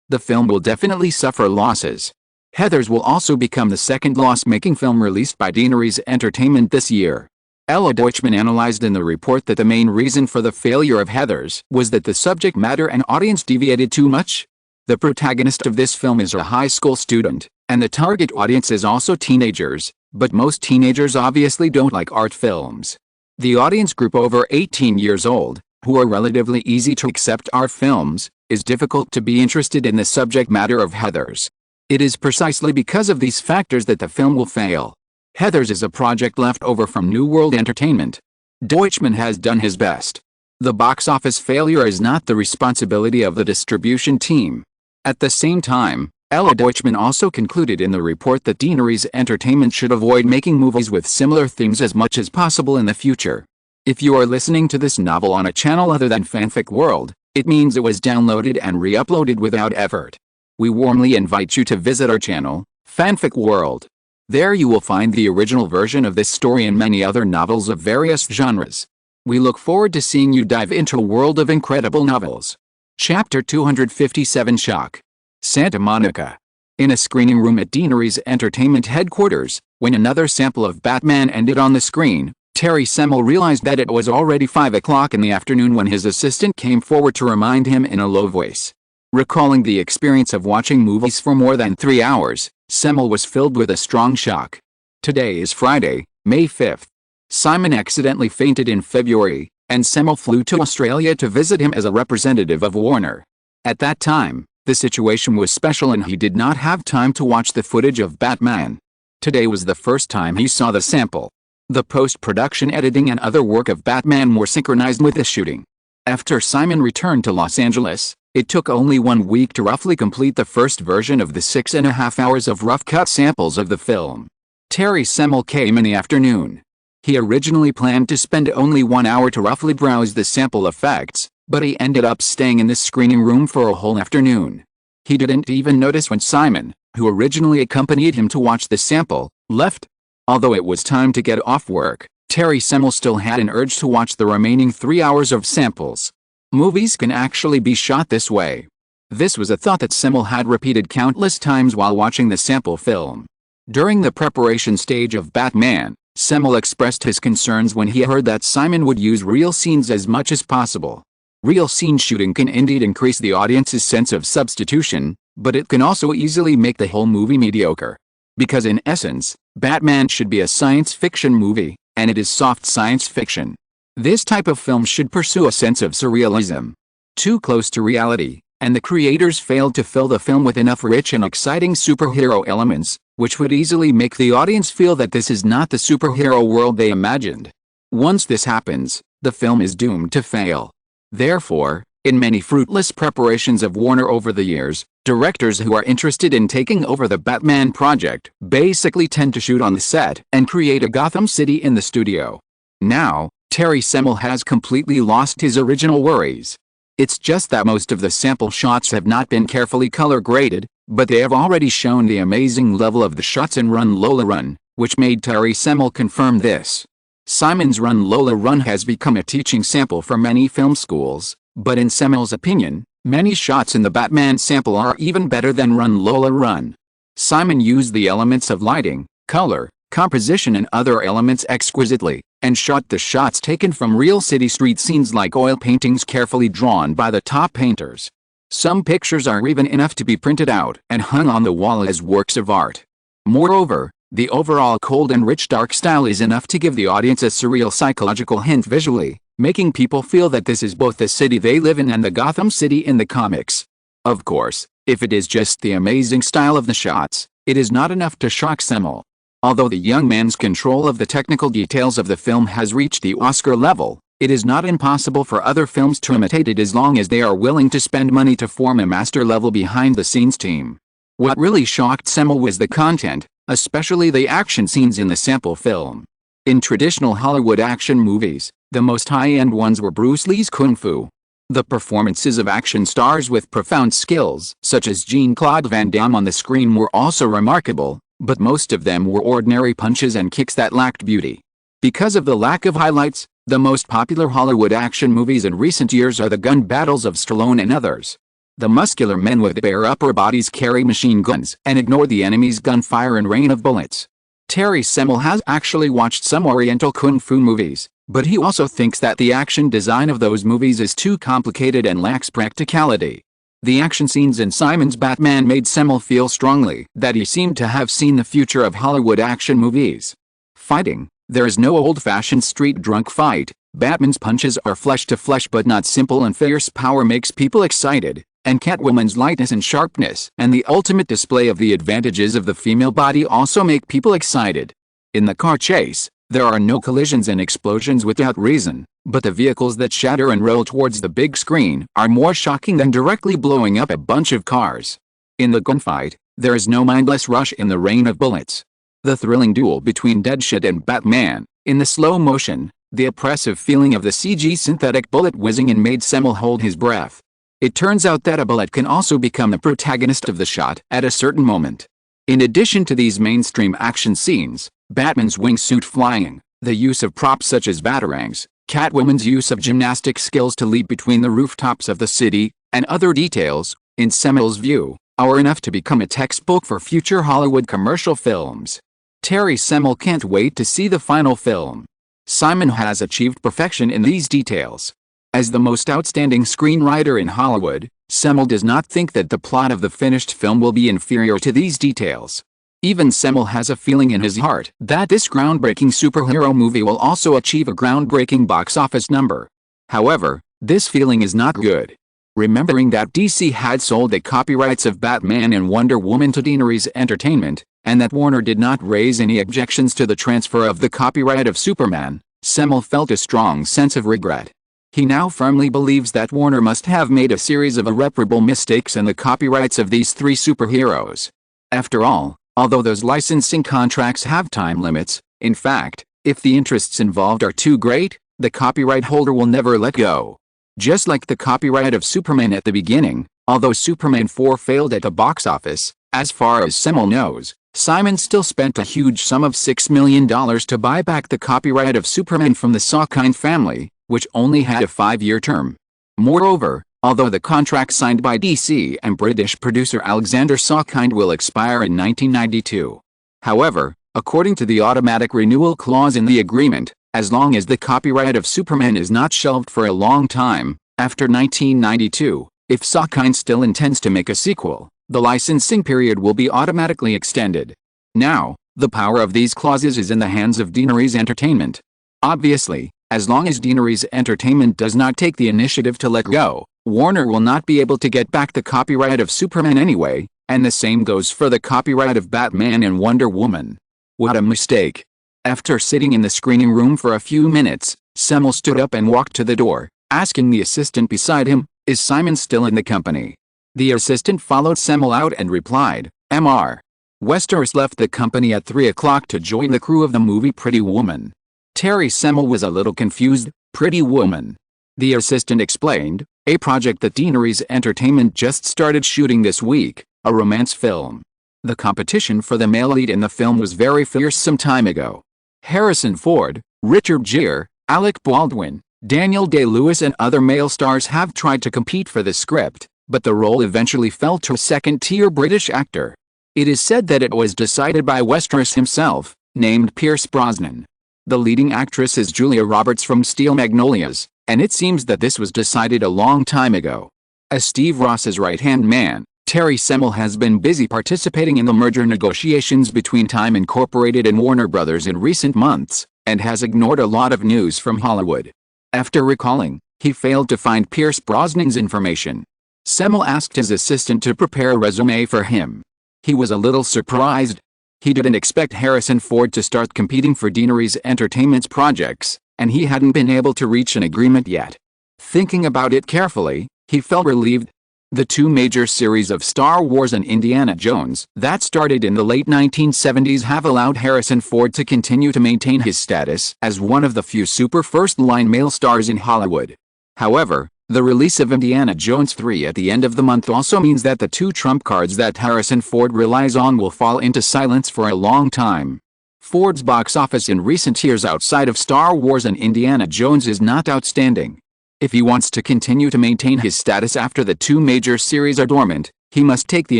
A: the film will definitely suffer losses. Heathers will also become the second loss-making film released by Deaneries Entertainment this year. Ella Deutschmann analyzed in the report that the main reason for the failure of Heathers was that the subject matter and audience deviated too much. The protagonist of this film is a high school student, and the target audience is also teenagers, but most teenagers obviously don't like art films. The audience group over 18 years old, who are relatively easy to accept art films, is difficult to be interested in the subject matter of Heathers. It is precisely because of these factors that the film will fail. Heathers is a project left over from New World Entertainment. Deutschmann has done his best. The box office failure is not the responsibility of the distribution team. At the same time, Ella Deutschmann also concluded in the report that Deaneries Entertainment should avoid making movies with similar themes as much as possible in the future. If you are listening to this novel on a channel other than Fanfic World, it means it was downloaded and re-uploaded without effort. We warmly invite you to visit our channel, Fanfic World. There you will find the original version of this story and many other novels of various genres. We look forward to seeing you dive into a world of incredible novels. Chapter 257 Shock. Santa Monica. In a screening room at Deaneries Entertainment headquarters, when another sample of Batman ended on the screen, Terry Semel realized that it was already 5 o'clock in the afternoon when his assistant came forward to remind him in a low voice. Recalling the experience of watching movies for more than 3 hours, Semel was filled with a strong shock. Today is Friday, May 5th. Simon accidentally fainted in February, and Semel flew to Australia to visit him as a representative of Warner. At that time, the situation was special and he did not have time to watch the footage of Batman. Today was the first time he saw the sample. The post-production editing and other work of Batman were synchronized with the shooting. After Simon returned to Los Angeles, it took only 1 week to roughly complete the first version of the 6.5 hours of rough-cut samples of the film. Terry Semel came in the afternoon. He originally planned to spend only 1 hour to roughly browse the sample effects, but he ended up staying in the screening room for a whole afternoon. He didn't even notice when Simon, who originally accompanied him to watch the sample, left. Although it was time to get off work, Terry Semel still had an urge to watch the remaining 3 hours of samples. Movies can actually be shot this way. This was a thought that Semel had repeated countless times while watching the sample film. During the preparation stage of Batman, Semel expressed his concerns when he heard that Simon would use real scenes as much as possible. Real scene shooting can indeed increase the audience's sense of substitution, but it can also easily make the whole movie mediocre. Because in essence, Batman should be a science fiction movie, and it is soft science fiction. This type of film should pursue a sense of surrealism. Too close to reality, and the creators failed to fill the film with enough rich and exciting superhero elements, which would easily make the audience feel that this is not the superhero world they imagined. Once this happens, the film is doomed to fail. Therefore, in many fruitless preparations of Warner over the years, directors who are interested in taking over the Batman project basically tend to shoot on the set and create a Gotham City in the studio. Now, Terry Semel has completely lost his original worries. It's just that most of the sample shots have not been carefully color graded, but they have already shown the amazing level of the shots in Run Lola Run, which made Terry Semel confirm this. Simon's Run Lola Run has become a teaching sample for many film schools, but in Semel's opinion, many shots in the Batman sample are even better than Run Lola Run. Simon used the elements of lighting, color, composition and other elements exquisitely, and shot the shots taken from real city street scenes like oil paintings carefully drawn by the top painters. Some pictures are even enough to be printed out and hung on the wall as works of art. Moreover, the overall cold and rich dark style is enough to give the audience a surreal psychological hint visually, making people feel that this is both the city they live in and the Gotham City in the comics. Of course, if it is just the amazing style of the shots, it is not enough to shock Semel. Although the young man's control of the technical details of the film has reached the Oscar level, it is not impossible for other films to imitate it as long as they are willing to spend money to form a master-level behind-the-scenes team. What really shocked Semel was the content, especially the action scenes in the sample film. In traditional Hollywood action movies, the most high-end ones were Bruce Lee's Kung Fu. The performances of action stars with profound skills, such as Jean-Claude Van Damme on the screen, were also remarkable, but most of them were ordinary punches and kicks that lacked beauty. Because of the lack of highlights, the most popular Hollywood action movies in recent years are the gun battles of Stallone and others. The muscular men with bare upper bodies carry machine guns and ignore the enemy's gunfire and rain of bullets. Terry Semel has actually watched some Oriental Kung Fu movies, but he also thinks that the action design of those movies is too complicated and lacks practicality. The action scenes in Simon's Batman made Semel feel strongly that he seemed to have seen the future of Hollywood action movies. Fighting. There is no old-fashioned street drunk fight. Batman's punches are flesh-to-flesh but not simple, and fierce power makes people excited, and Catwoman's lightness and sharpness and the ultimate display of the advantages of the female body also make people excited. In the car chase, there are no collisions and explosions without reason, but the vehicles that shatter and roll towards the big screen are more shocking than directly blowing up a bunch of cars. In the gunfight, there is no mindless rush in the rain of bullets. The thrilling duel between Deadshot and Batman, in the slow motion, the oppressive feeling of the CG synthetic bullet whizzing in made Semel hold his breath. It turns out that a bullet can also become the protagonist of the shot at a certain moment. In addition to these mainstream action scenes, Batman's wingsuit flying, the use of props such as batarangs, Catwoman's use of gymnastic skills to leap between the rooftops of the city, and other details, in Semel's view, are enough to become a textbook for future Hollywood commercial films. Terry Semel can't wait to see the final film. Simon has achieved perfection in these details. As the most outstanding screenwriter in Hollywood, Semel does not think that the plot of the finished film will be inferior to these details. Even Semel has a feeling in his heart that this groundbreaking superhero movie will also achieve a groundbreaking box office number. However, this feeling is not good. Remembering that DC had sold the copyrights of Batman and Wonder Woman to Daenerys Entertainment, and that Warner did not raise any objections to the transfer of the copyright of Superman, Semel felt a strong sense of regret. He now firmly believes that Warner must have made a series of irreparable mistakes in the copyrights of these three superheroes. After all, although those licensing contracts have time limits, in fact, if the interests involved are too great, the copyright holder will never let go. Just like the copyright of Superman at the beginning, although Superman 4 failed at the box office, as far as Semel knows, Simon still spent a huge sum of $6 million to buy back the copyright of Superman from the Salkind family, which only had a 5-year term. Moreover, although the contract signed by DC and British producer Alexander Salkind will expire in 1992. However, according to the automatic renewal clause in the agreement, as long as the copyright of Superman is not shelved for a long time, after 1992, if Salkind still intends to make a sequel, the licensing period will be automatically extended. Now, the power of these clauses is in the hands of Daenerys Entertainment. Obviously, as long as Daenerys Entertainment does not take the initiative to let go, Warner will not be able to get back the copyright of Superman anyway, and the same goes for the copyright of Batman and Wonder Woman. What a mistake. After sitting in the screening room for a few minutes, Semel stood up and walked to the door, asking the assistant beside him, "Is Simon still in the company?" The assistant followed Semel out and replied, "Mr. Westeros left the company at 3 o'clock to join the crew of the movie Pretty Woman." Terry Semel was a little confused. Pretty Woman. The assistant explained, a project that Deaneries Entertainment just started shooting this week, a romance film. The competition for the male lead in the film was very fierce some time ago. Harrison Ford, Richard Gere, Alec Baldwin, Daniel Day-Lewis and other male stars have tried to compete for the script, but the role eventually fell to a second-tier British actor. It is said that it was decided by Westeros himself, named Pierce Brosnan. The leading actress is Julia Roberts from Steel Magnolias, and it seems that this was decided a long time ago. As Steve Ross's right-hand man, Terry Semel has been busy participating in the merger negotiations between Time Incorporated and Warner Brothers in recent months, and has ignored a lot of news from Hollywood. After recalling, he failed to find Pierce Brosnan's information. Semel asked his assistant to prepare a resume for him. He was a little surprised. He didn't expect Harrison Ford to start competing for Deaneries Entertainment's projects, and he hadn't been able to reach an agreement yet. Thinking about it carefully, he felt relieved. The two major series of Star Wars and Indiana Jones that started in the late 1970s have allowed Harrison Ford to continue to maintain his status as one of the few super first-line male stars in Hollywood. However, the release of Indiana Jones 3 at the end of the month also means that the two trump cards that Harrison Ford relies on will fall into silence for a long time. Ford's box office in recent years outside of Star Wars and Indiana Jones is not outstanding. If he wants to continue to maintain his status after the two major series are dormant, he must take the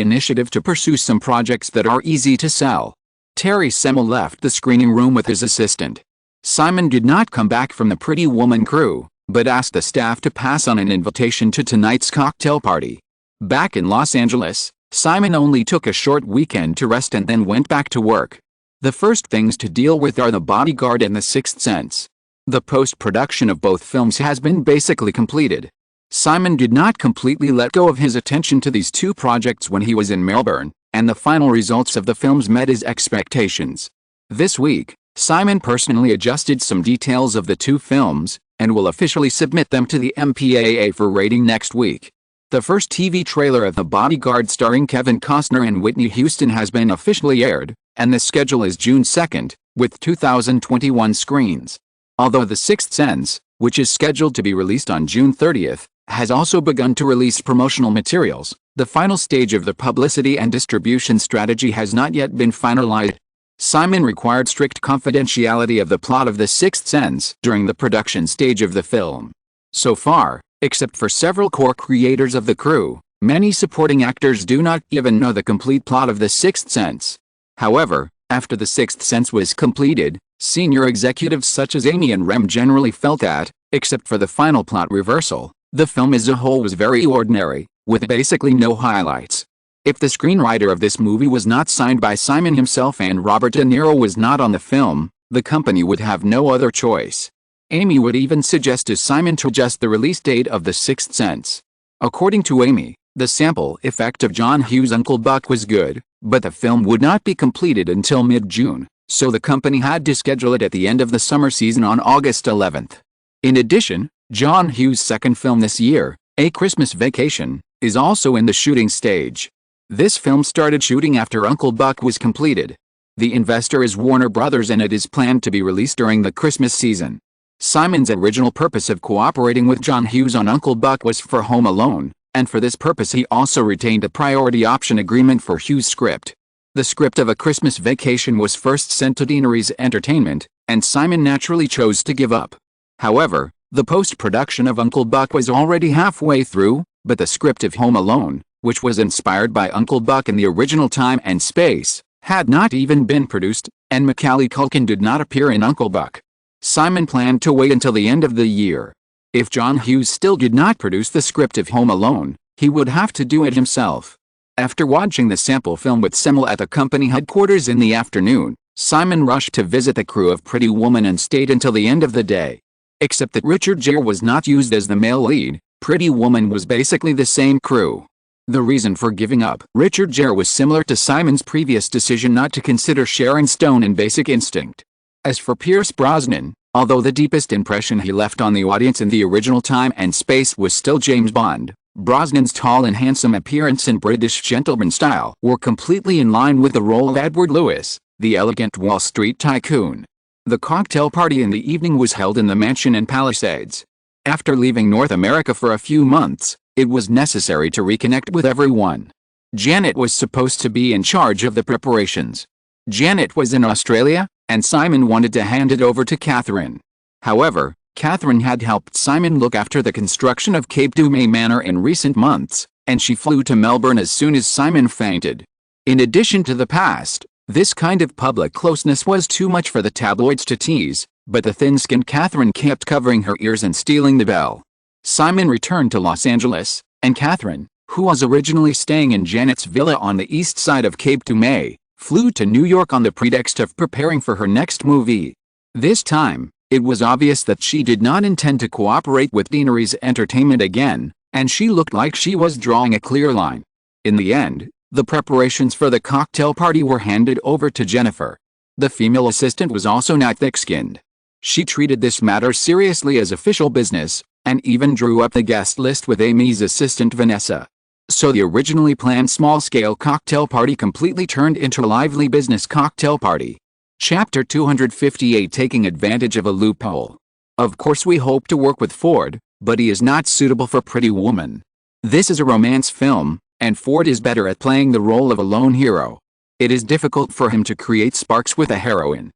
A: initiative to pursue some projects that are easy to sell. Terry Semel left the screening room with his assistant. Simon did not come back from the Pretty Woman crew, but asked the staff to pass on an invitation to tonight's cocktail party. Back in Los Angeles, Simon only took a short weekend to rest and then went back to work. The first things to deal with are The Bodyguard and The Sixth Sense. The post-production of both films has been basically completed. Simon did not completely let go of his attention to these two projects when he was in Melbourne, and the final results of the films met his expectations. This week, Simon personally adjusted some details of the two films, and will officially submit them to the MPAA for rating next week. The first TV trailer of The Bodyguard starring Kevin Costner and Whitney Houston has been officially aired, and the schedule is June 2nd, with 2021 screens. Although The Sixth Sense, which is scheduled to be released on June 30th, has also begun to release promotional materials, the final stage of the publicity and distribution strategy has not yet been finalized. Simon required strict confidentiality of the plot of The Sixth Sense during the production stage of the film. So far, except for several core creators of the crew, many supporting actors do not even know the complete plot of The Sixth Sense. However, after The Sixth Sense was completed, senior executives such as Amy and Rem generally felt that, except for the final plot reversal, the film as a whole was very ordinary, with basically no highlights. If the screenwriter of this movie was not signed by Simon himself and Robert De Niro was not on the film, the company would have no other choice. Amy would even suggest to Simon to adjust the release date of The Sixth Sense. According to Amy, the sample effect of John Hughes' Uncle Buck was good, but the film would not be completed until mid-June, so the company had to schedule it at the end of the summer season on August 11th. In addition, John Hughes' second film this year, A Christmas Vacation, is also in the shooting stage. This film started shooting after Uncle Buck was completed. The investor is Warner Brothers and it is planned to be released during the Christmas season. Simon's original purpose of cooperating with John Hughes on Uncle Buck was for Home Alone, and for this purpose he also retained a priority option agreement for Hughes' script. The script of A Christmas Vacation was first sent to Deaneries Entertainment, and Simon naturally chose to give up. However, the post-production of Uncle Buck was already halfway through, but the script of Home Alone, which was inspired by Uncle Buck in the original Time and Space, had not even been produced, and Macaulay Culkin did not appear in Uncle Buck. Simon planned to wait until the end of the year. If John Hughes still did not produce the script of Home Alone, he would have to do it himself. After watching the sample film with Semel at the company headquarters in the afternoon, Simon rushed to visit the crew of Pretty Woman and stayed until the end of the day. Except that Richard Gere was not used as the male lead, Pretty Woman was basically the same crew. The reason for giving up Richard Gere was similar to Simon's previous decision not to consider Sharon Stone in Basic Instinct. As for Pierce Brosnan, although the deepest impression he left on the audience in the original Time and Space was still James Bond, Brosnan's tall and handsome appearance and British gentleman style were completely in line with the role of Edward Lewis, the elegant Wall Street tycoon. The cocktail party in the evening was held in the mansion in Palisades. After leaving North America for a few months, it was necessary to reconnect with everyone. Janet was supposed to be in charge of the preparations. Janet was in Australia, and Simon wanted to hand it over to Kathryn. However, Kathryn had helped Simon look after the construction of Cape Dumay Manor in recent months, and she flew to Melbourne as soon as Simon fainted. In addition to the past, this kind of public closeness was too much for the tabloids to tease, but the thin-skinned Kathryn kept covering her ears and stealing the bell. Simon returned to Los Angeles, and Kathryn, who was originally staying in Janet's villa on the east side of Cape Dumay, flew to New York on the pretext of preparing for her next movie. This time, it was obvious that she did not intend to cooperate with Deanery's Entertainment again, and she looked like she was drawing a clear line. In the end, the preparations for the cocktail party were handed over to Jennifer. The female assistant was also not thick-skinned. She treated this matter seriously as official business, and even drew up the guest list with Amy's assistant Vanessa. So the originally planned small-scale cocktail party completely turned into a lively business cocktail party. Chapter 258, Taking Advantage of a Loophole. Of course we hope to work with Ford, but he is not suitable for Pretty Woman. This is a romance film, and Ford is better at playing the role of a lone hero. It is difficult for him to create sparks with a heroine.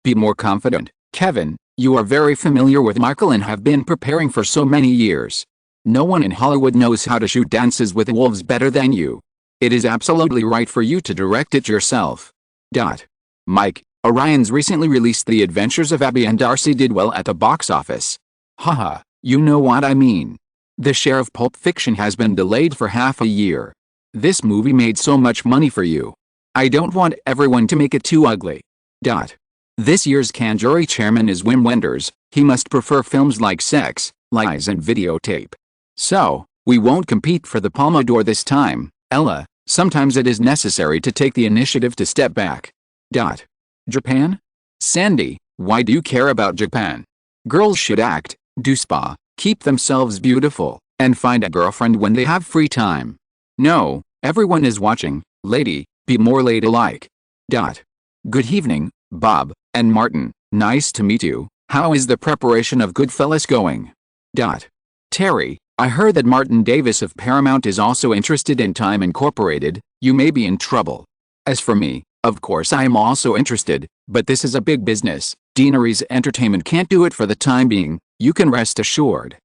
A: Be more confident, Kevin. You are very familiar with Michael and have been preparing for so many years. No one in Hollywood knows how to shoot Dances with Wolves better than you. It is absolutely right for you to direct it yourself. Mike, Orion's recently released The Adventures of Abby and Darcy did well at the box office. Haha, you know what I mean. The share of Pulp Fiction has been delayed for half a year. This movie made so much money for you. I don't want everyone to make it too ugly. This year's Cannes jury chairman is Wim Wenders. He must prefer films like Sex, Lies and Videotape. So, we won't compete for the Palme d'Or this time, Ella. Sometimes it is necessary to take the initiative to step back. Japan? Sandy, why do you care about Japan? Girls should act, do spa, keep themselves beautiful, and find a girlfriend when they have free time. No, everyone is watching, lady, be more ladylike. Good evening, Bob and Martin, nice to meet you. How is the preparation of Goodfellas going? Terry, I heard that Martin Davis of Paramount is also interested in Time Incorporated. You may be in trouble. As for me, of course I am also interested, but this is a big business. Deanery's Entertainment can't do it for the time being, you can rest assured.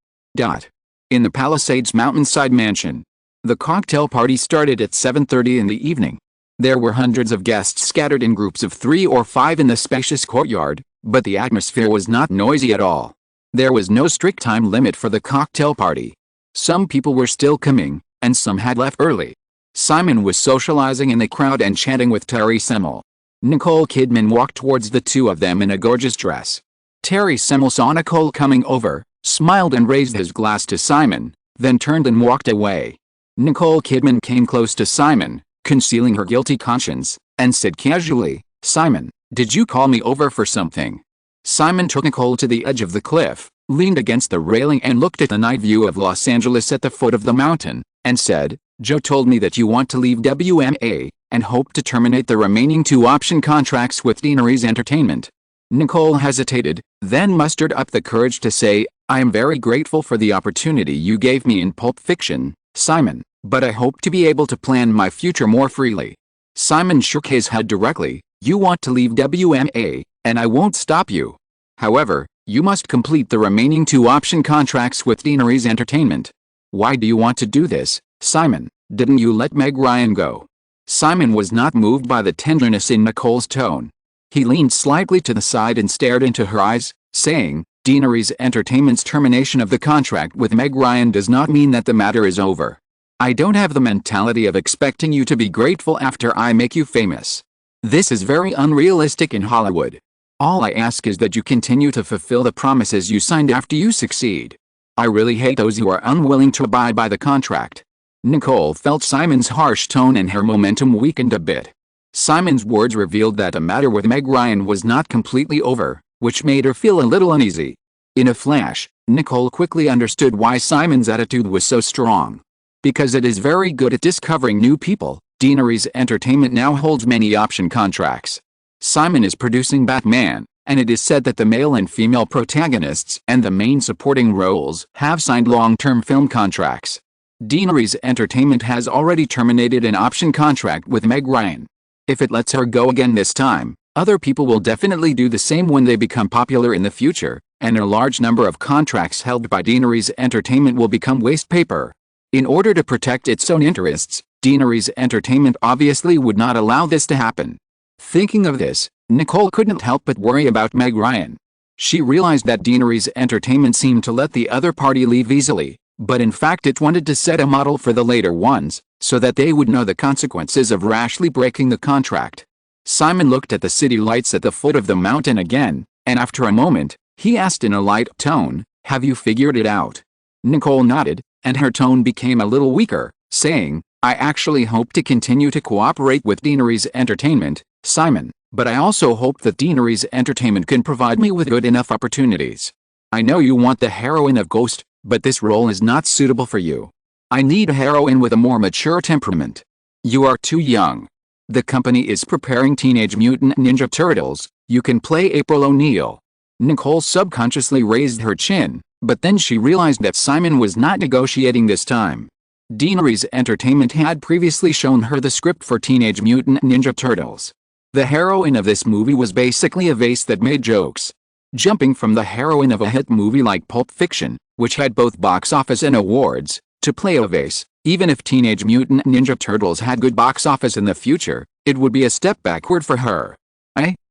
A: In the Palisades Mountainside Mansion. The cocktail party started at 7:30 in the evening. There were hundreds of guests scattered in groups of 3 or 5 in the spacious courtyard, but the atmosphere was not noisy at all. There was no strict time limit for the cocktail party. Some people were still coming, and some had left early. Simon was socializing in the crowd and chatting with Terry Semel. Nicole Kidman walked towards the two of them in a gorgeous dress. Terry Semel saw Nicole coming over, smiled and raised his glass to Simon, then turned and walked away. Nicole Kidman came close to Simon, concealing her guilty conscience, and said casually, "Simon, did you call me over for something?" Simon took Nicole to the edge of the cliff, leaned against the railing and looked at the night view of Los Angeles at the foot of the mountain, and said, "Joe told me that you want to leave WMA, and hope to terminate the remaining 2 option contracts with Deanery's Entertainment." Nicole hesitated, then mustered up the courage to say, "I am very grateful for the opportunity you gave me in Pulp Fiction, Simon, but I hope to be able to plan my future more freely." Simon shook his head directly. "You want to leave WMA, and I won't stop you. However, you must complete the remaining 2 option contracts with Deanery's Entertainment." "Why do you want to do this, Simon? Didn't you let Meg Ryan go?" Simon was not moved by the tenderness in Nicole's tone. He leaned slightly to the side and stared into her eyes, saying, "Deanery's Entertainment's termination of the contract with Meg Ryan does not mean that the matter is over. I don't have the mentality of expecting you to be grateful after I make you famous. This is very unrealistic in Hollywood. All I ask is that you continue to fulfill the promises you signed after you succeed. I really hate those who are unwilling to abide by the contract." Nicole felt Simon's harsh tone and her momentum weakened a bit. Simon's words revealed that the matter with Meg Ryan was not completely over, which made her feel a little uneasy. In a flash, Nicole quickly understood why Simon's attitude was so strong. Because it is very good at discovering new people, Deanery's Entertainment now holds many option contracts. Simon is producing Batman, and it is said that the male and female protagonists and the main supporting roles have signed long-term film contracts. Daenerys Entertainment has already terminated an option contract with Meg Ryan. If it lets her go again this time, other people will definitely do the same when they become popular in the future, and a large number of contracts held by Daenerys Entertainment will become waste paper. In order to protect its own interests, Daenerys Entertainment obviously would not allow this to happen. Thinking of this, Nicole couldn't help but worry about Meg Ryan. She realized that Daenerys Entertainment seemed to let the other party leave easily, but in fact it wanted to set a model for the later ones, so that they would know the consequences of rashly breaking the contract. Simon looked at the city lights at the foot of the mountain again, and after a moment, he asked in a light tone, "Have you figured it out?" Nicole nodded, and her tone became a little weaker, saying, "I actually hope to continue to cooperate with Daenerys Entertainment, Simon, but I also hope that Daenerys Entertainment can provide me with good enough opportunities. I know you want the heroine of Ghost, but this role is not suitable for you. I need a heroine with a more mature temperament. You are too young. The company is preparing Teenage Mutant Ninja Turtles. You can play April O'Neil." Nicole subconsciously raised her chin, but then she realized that Simon was not negotiating this time. Daenerys Entertainment had previously shown her the script for Teenage Mutant Ninja Turtles. The heroine of this movie was basically a vase that made jokes. Jumping from the heroine of a hit movie like Pulp Fiction, which had both box office and awards, to play a vase, even if Teenage Mutant Ninja Turtles had good box office in the future, it would be a step backward for her.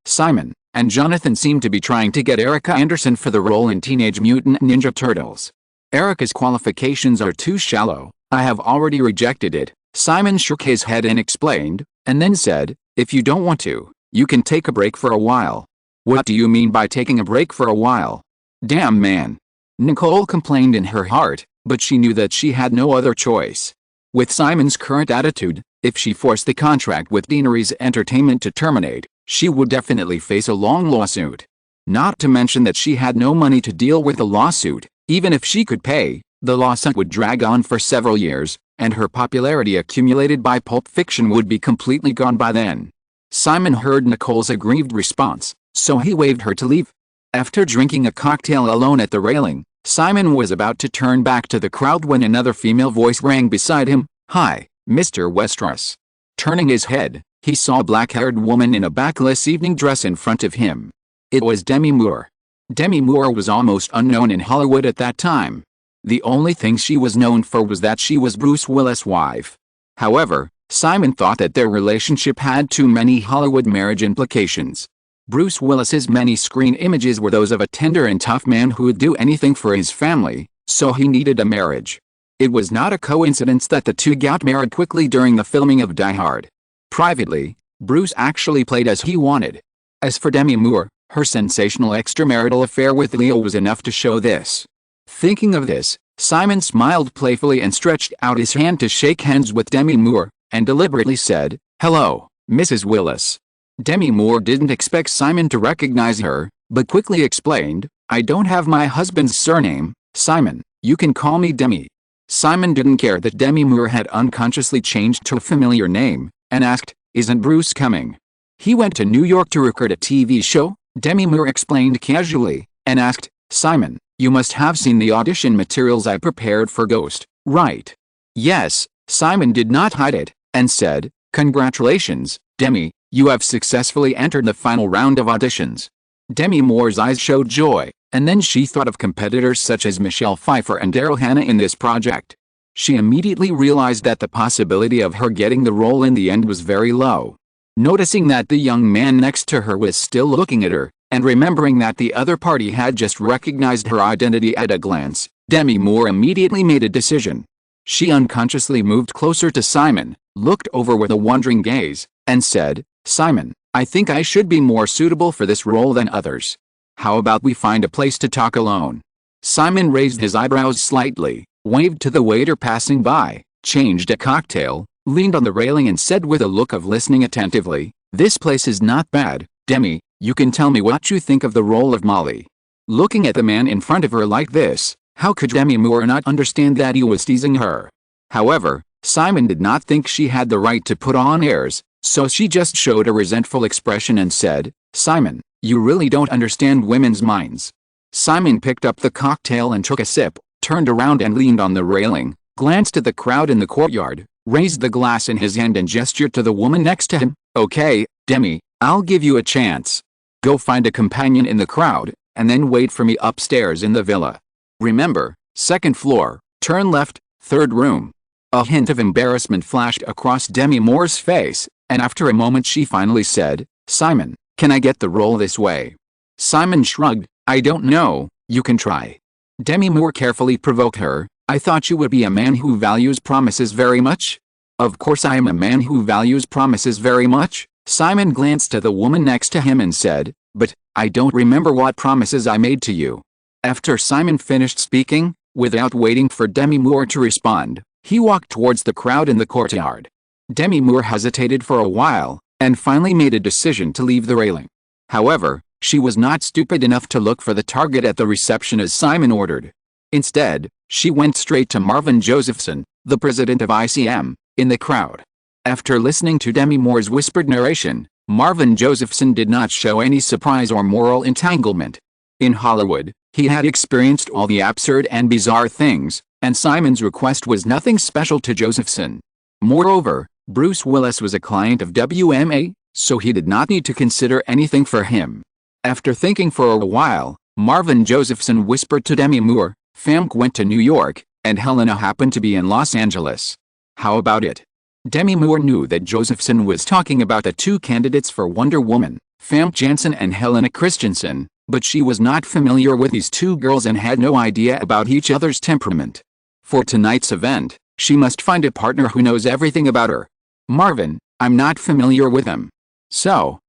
A: Simon and Jonathan seemed to be trying to get Erica Anderson for the role in Teenage Mutant Ninja Turtles. Erica's qualifications are too shallow. I have already rejected it. Simon shook his head and explained, and then said, "If you don't want to, you can take a break for a while." "What do you mean by taking a break for a while?" "Damn man." Nicole complained in her heart, but she knew that she had no other choice. With Simon's current attitude, if she forced the contract with Daenerys Entertainment to terminate, she would definitely face a long lawsuit. Not to mention that she had no money to deal with the lawsuit. Even if she could pay, the lawsuit would drag on for several years, and her popularity accumulated by Pulp Fiction would be completely gone by then. Simon heard Nicole's aggrieved response, so he waved her to leave. After drinking a cocktail alone at the railing, Simon was about to turn back to the crowd when another female voice rang beside him. "Hi, Mr. Westeros." Turning his head, he saw a black-haired woman in a backless evening dress in front of him. It was Demi Moore. Demi Moore was almost unknown in Hollywood at that time. The only thing she was known for was that she was Bruce Willis' wife. However, Simon thought that their relationship had too many Hollywood marriage implications. Bruce Willis's many screen images were those of a tender and tough man who would do anything for his family, so he needed a marriage. It was not a coincidence that the two got married quickly during the filming of Die Hard. Privately, Bruce actually played as he wanted. As for Demi Moore, her sensational extramarital affair with Leo was enough to show this. Thinking of this, Simon smiled playfully and stretched out his hand to shake hands with Demi Moore, and deliberately said, "Hello, Mrs. Willis." Demi Moore didn't expect Simon to recognize her, but quickly explained, "I don't have my husband's surname, Simon, you can call me Demi." Simon didn't care that Demi Moore had unconsciously changed to a familiar name, and asked, "Isn't Bruce coming?" "He went to New York to record a TV show," Demi Moore explained casually, and asked, "Simon, you must have seen the audition materials I prepared for Ghost, right?" "Yes." Simon did not hide it, and said, "Congratulations, Demi, you have successfully entered the final round of auditions." Demi Moore's eyes showed joy, and then she thought of competitors such as Michelle Pfeiffer and Daryl Hannah in this project. She immediately realized that the possibility of her getting the role in the end was very low. Noticing that the young man next to her was still looking at her, and remembering that the other party had just recognized her identity at a glance, Demi Moore immediately made a decision. She unconsciously moved closer to Simon, looked over with a wondering gaze, and said, "Simon, I think I should be more suitable for this role than others. How about we find a place to talk alone?" Simon raised his eyebrows slightly, waved to the waiter passing by, changed a cocktail, leaned on the railing and said with a look of listening attentively, "This place is not bad, Demi, you can tell me what you think of the role of Molly." Looking at the man in front of her like this, how could Demi Moore not understand that he was teasing her? However, Simon did not think she had the right to put on airs, So she just showed a resentful expression and said, "Simon, you really don't understand women's minds." Simon picked up the cocktail and took a sip, turned around and leaned on the railing, glanced at the crowd in the courtyard, raised the glass in his hand and gestured to the woman next to him. "Okay, Demi, I'll give you a chance. Go find a companion in the crowd, and then wait for me upstairs in the villa. Remember, second floor, turn left, third room." A hint of embarrassment flashed across Demi Moore's face, and after a moment she finally said, "Simon, can I get the role this way?" Simon shrugged. "I don't know, you can try." Demi Moore carefully provoked her. "I thought you would be a man who values promises very much." "Of course I am a man who values promises very much." Simon glanced at the woman next to him and said, "But, I don't remember what promises I made to you." After Simon finished speaking, without waiting for Demi Moore to respond, he walked towards the crowd in the courtyard. Demi Moore hesitated for a while, and finally made a decision to leave the railing. However, she was not stupid enough to look for the target at the reception as Simon ordered. Instead, she went straight to Marvin Josephson, the president of ICM, in the crowd. After listening to Demi Moore's whispered narration, Marvin Josephson did not show any surprise or moral entanglement. In Hollywood, he had experienced all the absurd and bizarre things, and Simon's request was nothing special to Josephson. Moreover, Bruce Willis was a client of WMA, so he did not need to consider anything for him. After thinking for a while, Marvin Josephson whispered to Demi Moore, "Famke went to New York, and Helena happened to be in Los Angeles. How about it?" Demi Moore knew that Josephson was talking about the two candidates for Wonder Woman, Famke Janssen and Helena Christensen, but she was not familiar with these two girls and had no idea about each other's temperament. For tonight's event, she must find a partner who knows everything about her. "Marvin, I'm not familiar with him." "So,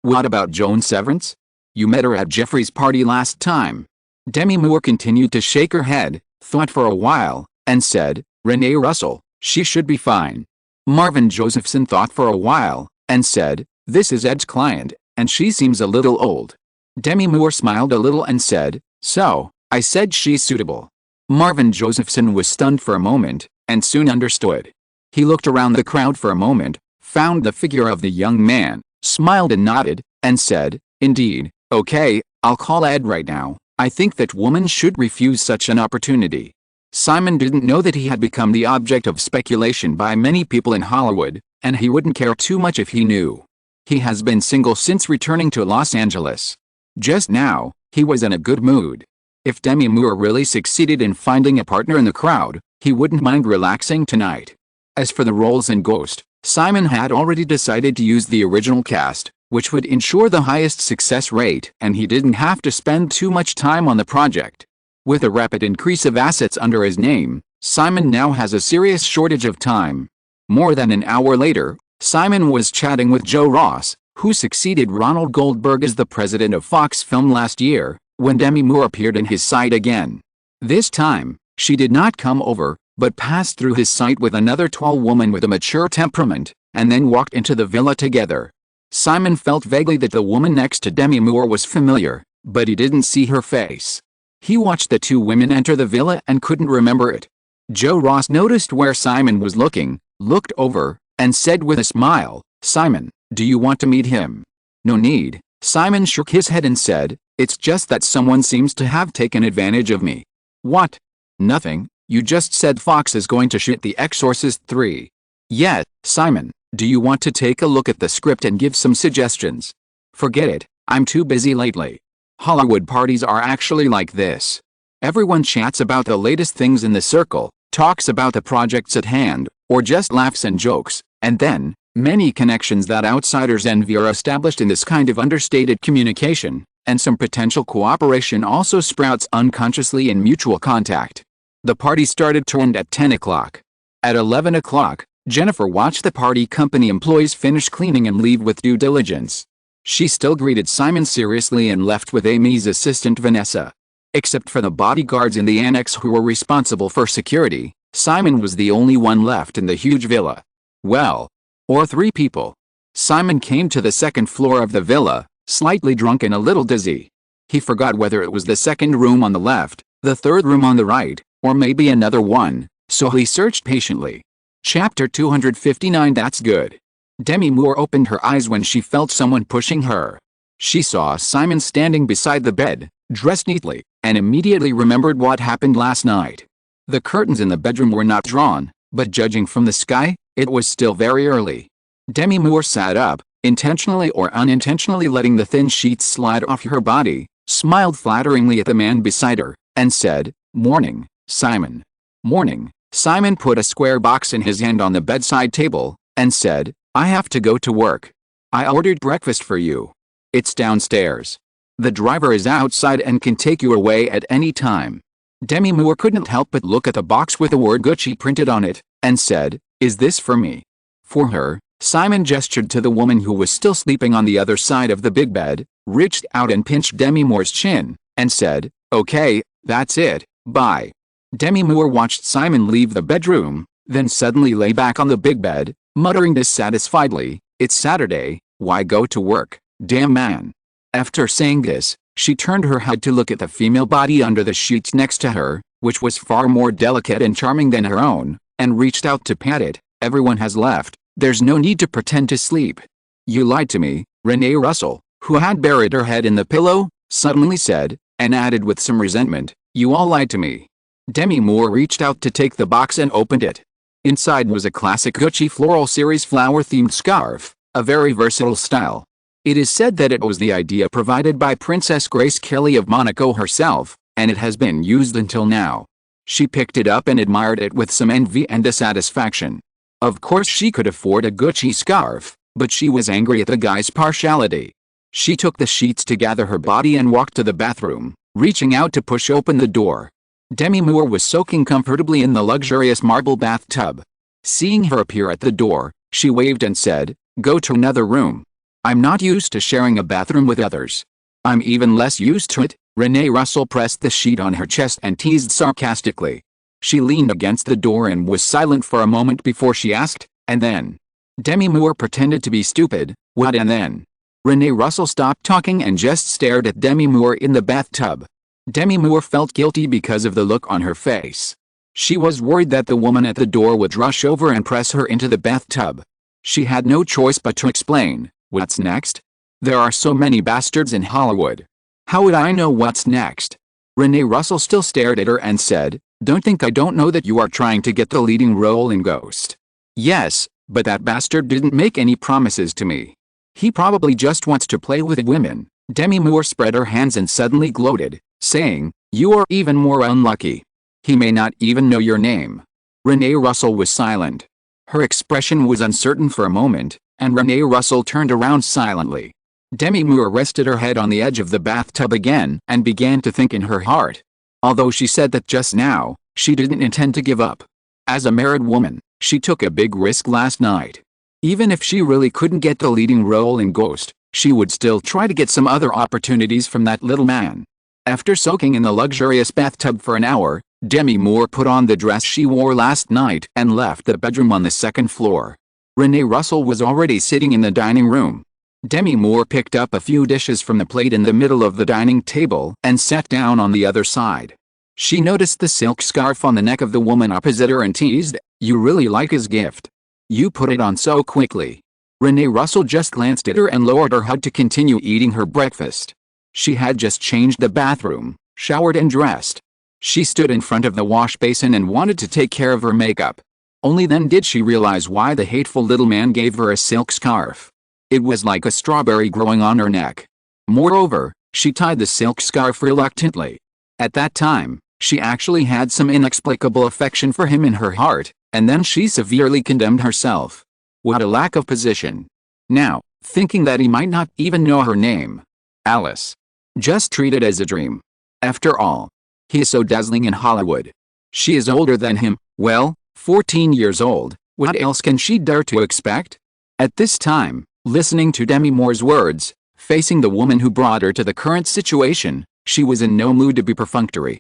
A: what about Joan Severance? You met her at Jeffrey's party last time." Demi Moore continued to shake her head, thought for a while, and said, "Renee Russell, she should be fine." Marvin Josephson thought for a while, and said, "This is Ed's client, and she seems a little old." Demi Moore smiled a little and said, "So, I said she's suitable." Marvin Josephson was stunned for a moment, and soon understood. He looked around the crowd for a moment, found the figure of the young man, smiled and nodded, and said, "Indeed, okay, I'll call Ed right now. I think that woman should refuse such an opportunity." Simon didn't know that he had become the object of speculation by many people in Hollywood, and he wouldn't care too much if he knew. He has been single since returning to Los Angeles. Just now, he was in a good mood. If Demi Moore really succeeded in finding a partner in the crowd, he wouldn't mind relaxing tonight. As for the roles in Ghost, Simon had already decided to use the original cast, which would ensure the highest success rate, and he didn't have to spend too much time on the project. With a rapid increase of assets under his name, Simon now has a serious shortage of time. More than an hour later, Simon was chatting with Joe Ross, who succeeded Ronald Goldberg as the president of Fox Film last year, when Demi Moore appeared in his sight again. This time, she did not come over, but passed through his sight with another tall woman with a mature temperament, and then walked into the villa together. Simon felt vaguely that the woman next to Demi Moore was familiar, but he didn't see her face. He watched the two women enter the villa and couldn't remember it. Joe Ross noticed where Simon was looking, looked over, and said with a smile, "Simon, do you want to meet him?" "No need." Simon shook his head and said, "It's just that someone seems to have taken advantage of me." "What?" "Nothing, you just said Fox is going to shoot The Exorcist 3. "Yeah, Simon, do you want to take a look at the script and give some suggestions?" "Forget it, I'm too busy lately." Hollywood parties are actually like this. Everyone chats about the latest things in the circle, talks about the projects at hand, or just laughs and jokes, and then, many connections that outsiders envy are established in this kind of understated communication, and some potential cooperation also sprouts unconsciously in mutual contact. The party started at 10 o'clock. At 11 o'clock, Jennifer watched the party company employees finish cleaning and leave with due diligence. She still greeted Simon seriously and left with Amy's assistant Vanessa. Except for the bodyguards in the annex who were responsible for security, Simon was the only one left in the huge villa. Well, or three people. Simon came to the second floor of the villa, slightly drunk and a little dizzy. He forgot whether it was the second room on the left, the third room on the right, or maybe another one, so he searched patiently. Chapter 259. That's good. Demi Moore opened her eyes when she felt someone pushing her. She saw Simon standing beside the bed, dressed neatly, and immediately remembered what happened last night. The curtains in the bedroom were not drawn, but judging from the sky, it was still very early. Demi Moore sat up, intentionally or unintentionally letting the thin sheets slide off her body, smiled flatteringly at the man beside her, and said, "Morning, Simon." "Morning." Simon put a square box in his hand on the bedside table, and said, "I have to go to work. I ordered breakfast for you. It's downstairs. The driver is outside and can take you away at any time." Demi Moore couldn't help but look at the box with the word Gucci printed on it, and said, "Is this for me?" "For her." Simon gestured to the woman who was still sleeping on the other side of the big bed, reached out and pinched Demi Moore's chin, and said, "Okay, that's it, bye." Demi Moore watched Simon leave the bedroom, then suddenly lay back on the big bed, muttering dissatisfiedly, "It's Saturday, why go to work, damn man." After saying this, she turned her head to look at the female body under the sheets next to her, which was far more delicate and charming than her own, and reached out to pat it. "Everyone has left, there's no need to pretend to sleep." "You lied to me," Renee Russell, who had buried her head in the pillow, suddenly said, and added with some resentment, "You all lied to me." Demi Moore reached out to take the box and opened it. Inside was a classic Gucci Floral Series flower-themed scarf, a very versatile style. It is said that it was the idea provided by Princess Grace Kelly of Monaco herself, and it has been used until now. She picked it up and admired it with some envy and dissatisfaction. Of course she could afford a Gucci scarf, but she was angry at the guy's partiality. She took the sheets to gather her body and walked to the bathroom, reaching out to push open the door. Demi Moore was soaking comfortably in the luxurious marble bathtub. Seeing her appear at the door, she waved and said, "Go to another room. I'm not used to sharing a bathroom with others." "I'm even less used to it." Renee Russell pressed the sheet on her chest and teased sarcastically. She leaned against the door and was silent for a moment before she asked, "And then?" Demi Moore pretended to be stupid. "What and then?" Renee Russell stopped talking and just stared at Demi Moore in the bathtub. Demi Moore felt guilty because of the look on her face. She was worried that the woman at the door would rush over and press her into the bathtub. She had no choice but to explain, "What's next? There are so many bastards in Hollywood. How would I know what's next?" Renee Russell still stared at her and said, "Don't think I don't know that you are trying to get the leading role in Ghost." "Yes, but that bastard didn't make any promises to me. He probably just wants to play with women." Demi Moore spread her hands and suddenly gloated, saying, "You are even more unlucky. He may not even know your name." Renee Russell was silent. Her expression was uncertain for a moment, and Renee Russell turned around silently. Demi Moore rested her head on the edge of the bathtub again and began to think in her heart. Although she said that just now, she didn't intend to give up. As a married woman, she took a big risk last night. Even if she really couldn't get the leading role in Ghost, she would still try to get some other opportunities from that little man. After soaking in the luxurious bathtub for an hour, Demi Moore put on the dress she wore last night and left the bedroom on the second floor. Renee Russell was already sitting in the dining room. Demi Moore picked up a few dishes from the plate in the middle of the dining table and sat down on the other side. She noticed the silk scarf on the neck of the woman opposite her and teased, "You really like his gift. You put it on so quickly." Renee Russell just glanced at her and lowered her head to continue eating her breakfast. She had just changed the bathroom, showered and dressed. She stood in front of the wash basin and wanted to take care of her makeup. Only then did she realize why the hateful little man gave her a silk scarf. It was like a strawberry growing on her neck. Moreover, she tied the silk scarf reluctantly. At that time, she actually had some inexplicable affection for him in her heart, and then she severely condemned herself. What a lack of position. Now, thinking that he might not even know her name. Alice. Just treat it as a dream. After all, he is so dazzling in Hollywood. She is older than him, well, 14 years old. What else can she dare to expect? At this time, listening to Demi Moore's words, facing the woman who brought her to the current situation, she was in no mood to be perfunctory.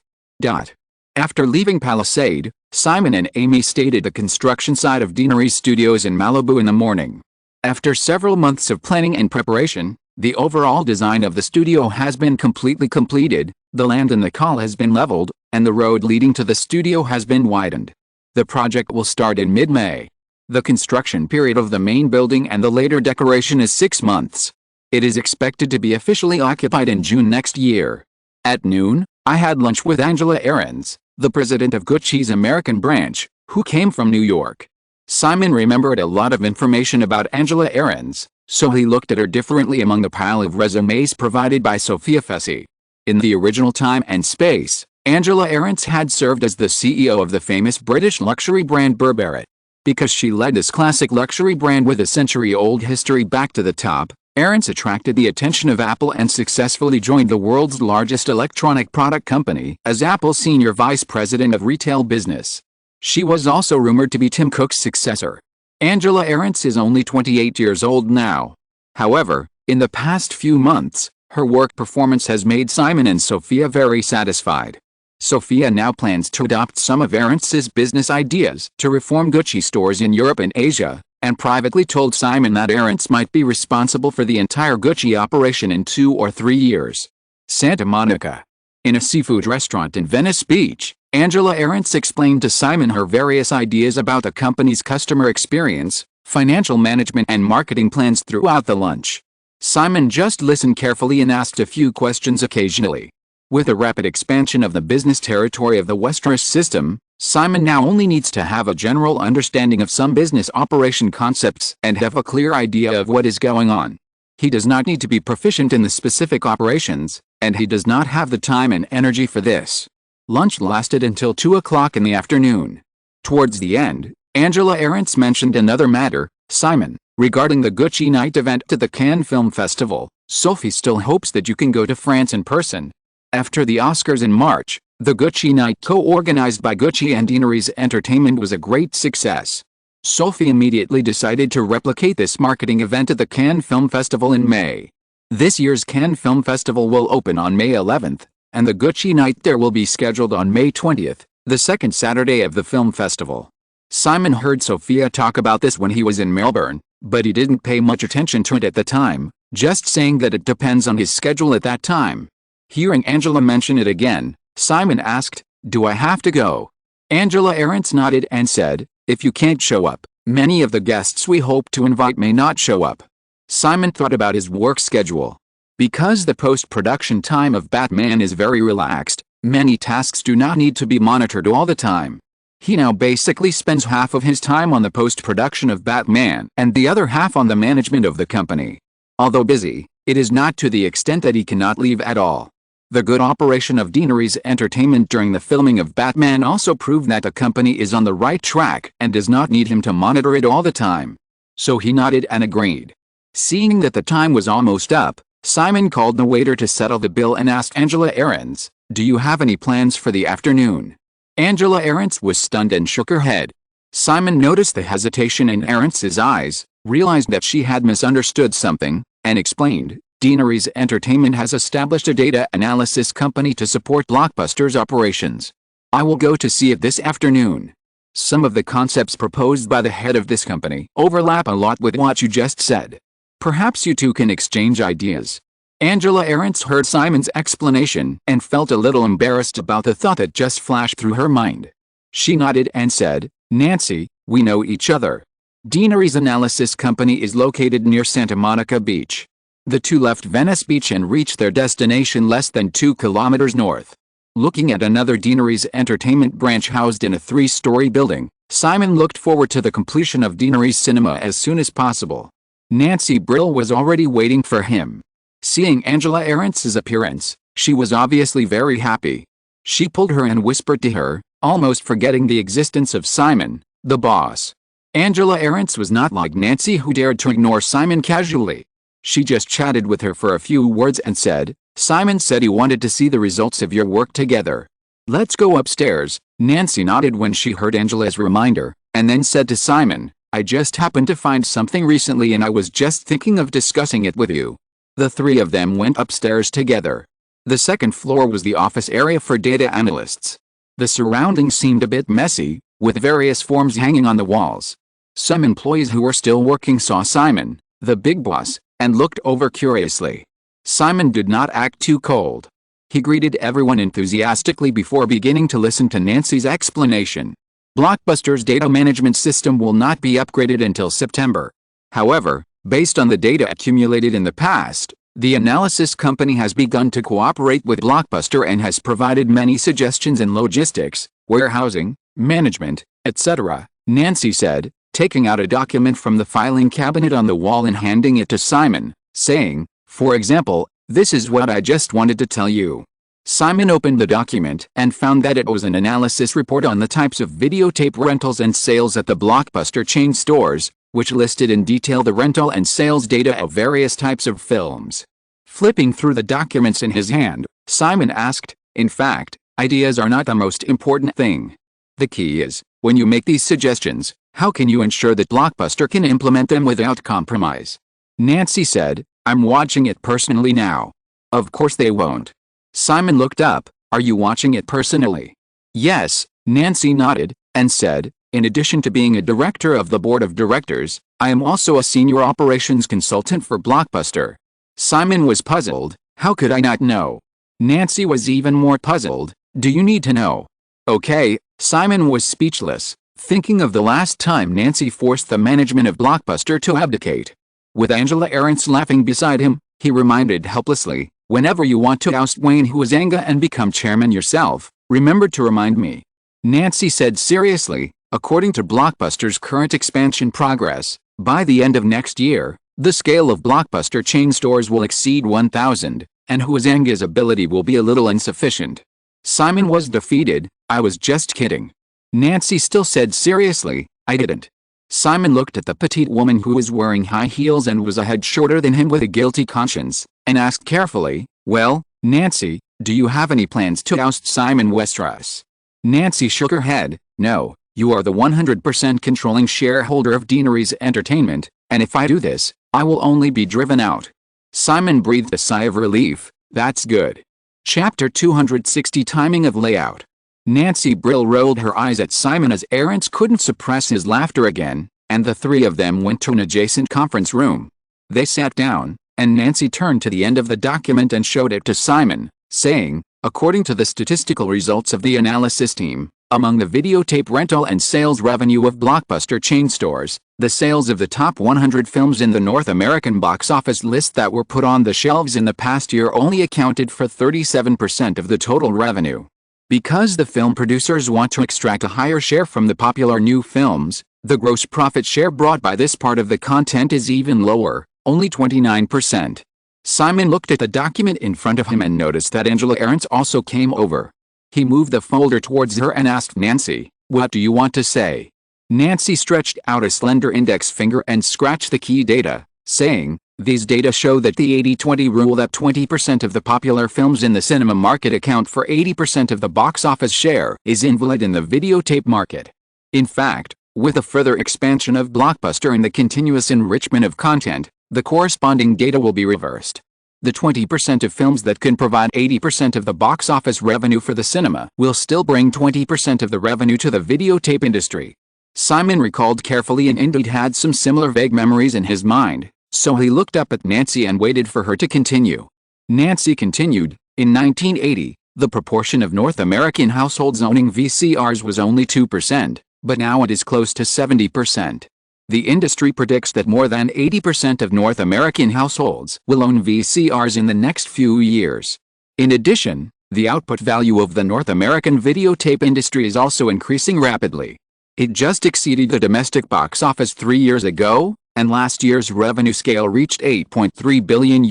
A: After leaving Palisade, Simon and Amy stayed at the construction site of Deanery Studios in Malibu in the morning. After several months of planning and preparation, the overall design of the studio has been completely completed, the land in the call has been leveled, and the road leading to the studio has been widened. The project will start in mid-May. The construction period of the main building and the later decoration is 6 months. It is expected to be officially occupied in June next year. At noon, I had lunch with Angela Ahrens, the president of Gucci's American branch, who came from New York. Simon remembered a lot of information about Angela Ahrens, so he looked at her differently among the pile of resumes provided by Sophia Fessi. In the original time and space, Angela Ahrens had served as the CEO of the famous British luxury brand Burberry. Because she led this classic luxury brand with a century-old history back to the top, Ahrens attracted the attention of Apple and successfully joined the world's largest electronic product company as Apple's senior vice president of retail business. She was also rumored to be Tim Cook's successor. Angela Ahrens is only 28 years old now. However, in the past few months, her work performance has made Simon and Sophia very satisfied. Sophia now plans to adopt some of Ahrens's business ideas to reform Gucci stores in Europe and Asia, and privately told Simon that Ahrens might be responsible for the entire Gucci operation in 2 or 3 years. Santa Monica. In a seafood restaurant in Venice Beach, Angela Ahrens explained to Simon her various ideas about the company's customer experience, financial management and marketing plans throughout the lunch. Simon just listened carefully and asked a few questions occasionally. With the rapid expansion of the business territory of the Westeros system, Simon now only needs to have a general understanding of some business operation concepts and have a clear idea of what is going on. He does not need to be proficient in the specific operations, and he does not have the time and energy for this. Lunch lasted until 2 o'clock in the afternoon. Towards the end, Angela Ahrens mentioned another matter. Simon, regarding the Gucci night event at the Cannes Film Festival, Sophie still hopes that you can go to France in person. After the Oscars in March, the Gucci night co-organized by Gucci and Intrigues Entertainment was a great success. Sophie immediately decided to replicate this marketing event at the Cannes Film Festival in May. This year's Cannes Film Festival will open on May 11th, and the Gucci night there will be scheduled on May 20th, the second Saturday of the film festival. Simon heard Sophia talk about this when he was in Melbourne, but he didn't pay much attention to it at the time, just saying that it depends on his schedule at that time. Hearing Angela mention it again, Simon asked, "Do I have to go?" Angela Ahrens nodded and said, "If you can't show up, many of the guests we hope to invite may not show up." Simon thought about his work schedule. Because the post-production time of Batman is very relaxed, many tasks do not need to be monitored all the time. He now basically spends half of his time on the post-production of Batman and the other half on the management of the company. Although busy, it is not to the extent that he cannot leave at all. The good operation of Intrigues Entertainment during the filming of Batman also proved that the company is on the right track and does not need him to monitor it all the time. So he nodded and agreed. Seeing that the time was almost up, Simon called the waiter to settle the bill and asked Angela Ahrens, "Do you have any plans for the afternoon?" Angela Ahrens was stunned and shook her head. Simon noticed the hesitation in Ahrens's eyes, realized that she had misunderstood something, and explained, "Intrigues Entertainment has established a data analysis company to support Blockbuster's operations. I will go to see it this afternoon. Some of the concepts proposed by the head of this company overlap a lot with what you just said. Perhaps you two can exchange ideas." Angela Ahrens heard Simon's explanation and felt a little embarrassed about the thought that just flashed through her mind. She nodded and said, "Nancy, we know each other. Intrigues Analysis Company is located near Santa Monica Beach." The two left Venice Beach and reached their destination less than 2 kilometers north. Looking at another Intrigues Entertainment branch housed in a 3-story building, Simon looked forward to the completion of Intrigues Cinema as soon as possible. Nancy Brill was already waiting for him. Seeing Angela Ahrens's appearance, she was obviously very happy. She pulled her and whispered to her, almost forgetting the existence of Simon, the boss. Angela Ahrens was not like Nancy, who dared to ignore Simon casually. She just chatted with her for a few words and said, "Simon said he wanted to see the results of your work together. Let's go upstairs." Nancy nodded when she heard Angela's reminder, and then said to Simon, "I just happened to find something recently and I was just thinking of discussing it with you." The three of them went upstairs together. The second floor was the office area for data analysts. The surroundings seemed a bit messy, with various forms hanging on the walls. Some employees who were still working saw Simon, the big boss, and looked over curiously. Simon did not act too cold. He greeted everyone enthusiastically before beginning to listen to Nancy's explanation. Blockbuster's data management system will not be upgraded until September. However, based on the data accumulated in the past, the analysis company has begun to cooperate with Blockbuster and has provided many suggestions in logistics, warehousing, management, etc., Nancy said, taking out a document from the filing cabinet on the wall and handing it to Simon, saying, "For example, this is what I just wanted to tell you." Simon opened the document and found that it was an analysis report on the types of videotape rentals and sales at the Blockbuster chain stores, which listed in detail the rental and sales data of various types of films. Flipping through the documents in his hand, Simon asked, "In fact, ideas are not the most important thing. The key is, when you make these suggestions, how can you ensure that Blockbuster can implement them without compromise?" Nancy said, "I'm watching it personally now." "Of course they won't." Simon looked up. "Are you watching it personally?" "Yes," Nancy nodded, and said, "In addition to being a director of the board of directors, I am also a senior operations consultant for Blockbuster." Simon was puzzled. "How could I not know?" Nancy was even more puzzled. "Do you need to know?" "Okay." Simon was speechless, thinking of the last time Nancy forced the management of Blockbuster to abdicate. With Angela Ahrendts laughing beside him, he reminded helplessly, "Whenever you want to oust Wayne Huizenga and become chairman yourself, remember to remind me." Nancy said seriously, "According to Blockbuster's current expansion progress, by the end of next year, the scale of Blockbuster chain stores will exceed 1,000, and Huizenga's ability will be a little insufficient." Simon was defeated. "I was just kidding." Nancy still said seriously, "I didn't." Simon looked at the petite woman who was wearing high heels and was a head shorter than him with a guilty conscience, and asked carefully, "Well, Nancy, do you have any plans to oust Simon Westeros?" Nancy shook her head. "No, you are the 100% controlling shareholder of Deaneries Entertainment, and if I do this, I will only be driven out." Simon breathed a sigh of relief. "That's good." Chapter 260 Timing of Layout. Nancy Brill rolled her eyes at Simon as Ahrendts couldn't suppress his laughter again, and the three of them went to an adjacent conference room. They sat down, and Nancy turned to the end of the document and showed it to Simon, saying, "According to the statistical results of the analysis team, among the videotape rental and sales revenue of Blockbuster chain stores, the sales of the top 100 films in the North American box office list that were put on the shelves in the past year only accounted for 37% of the total revenue. Because the film producers want to extract a higher share from the popular new films, the gross profit share brought by this part of the content is even lower, only 29%. Simon looked at the document in front of him and noticed that Angela Ahrendts also came over. He moved the folder towards her and asked Nancy, "What do you want to say?" Nancy stretched out a slender index finger and scratched the key data, saying, "These data show that the 80-20 rule, that 20% of the popular films in the cinema market account for 80% of the box office share, is invalid in the videotape market. In fact, with a further expansion of Blockbuster and the continuous enrichment of content, the corresponding data will be reversed. The 20% of films that can provide 80% of the box office revenue for the cinema will still bring 20% of the revenue to the videotape industry." Simon recalled carefully and indeed had some similar vague memories in his mind, so he looked up at Nancy and waited for her to continue. Nancy continued, "In 1980, the proportion of North American households owning VCRs was only 2%, but now it is close to 70%. The industry predicts that more than 80% of North American households will own VCRs in the next few years. In addition, the output value of the North American videotape industry is also increasing rapidly. It just exceeded the domestic box office 3 years ago, and last year's revenue scale reached $8.3 billion,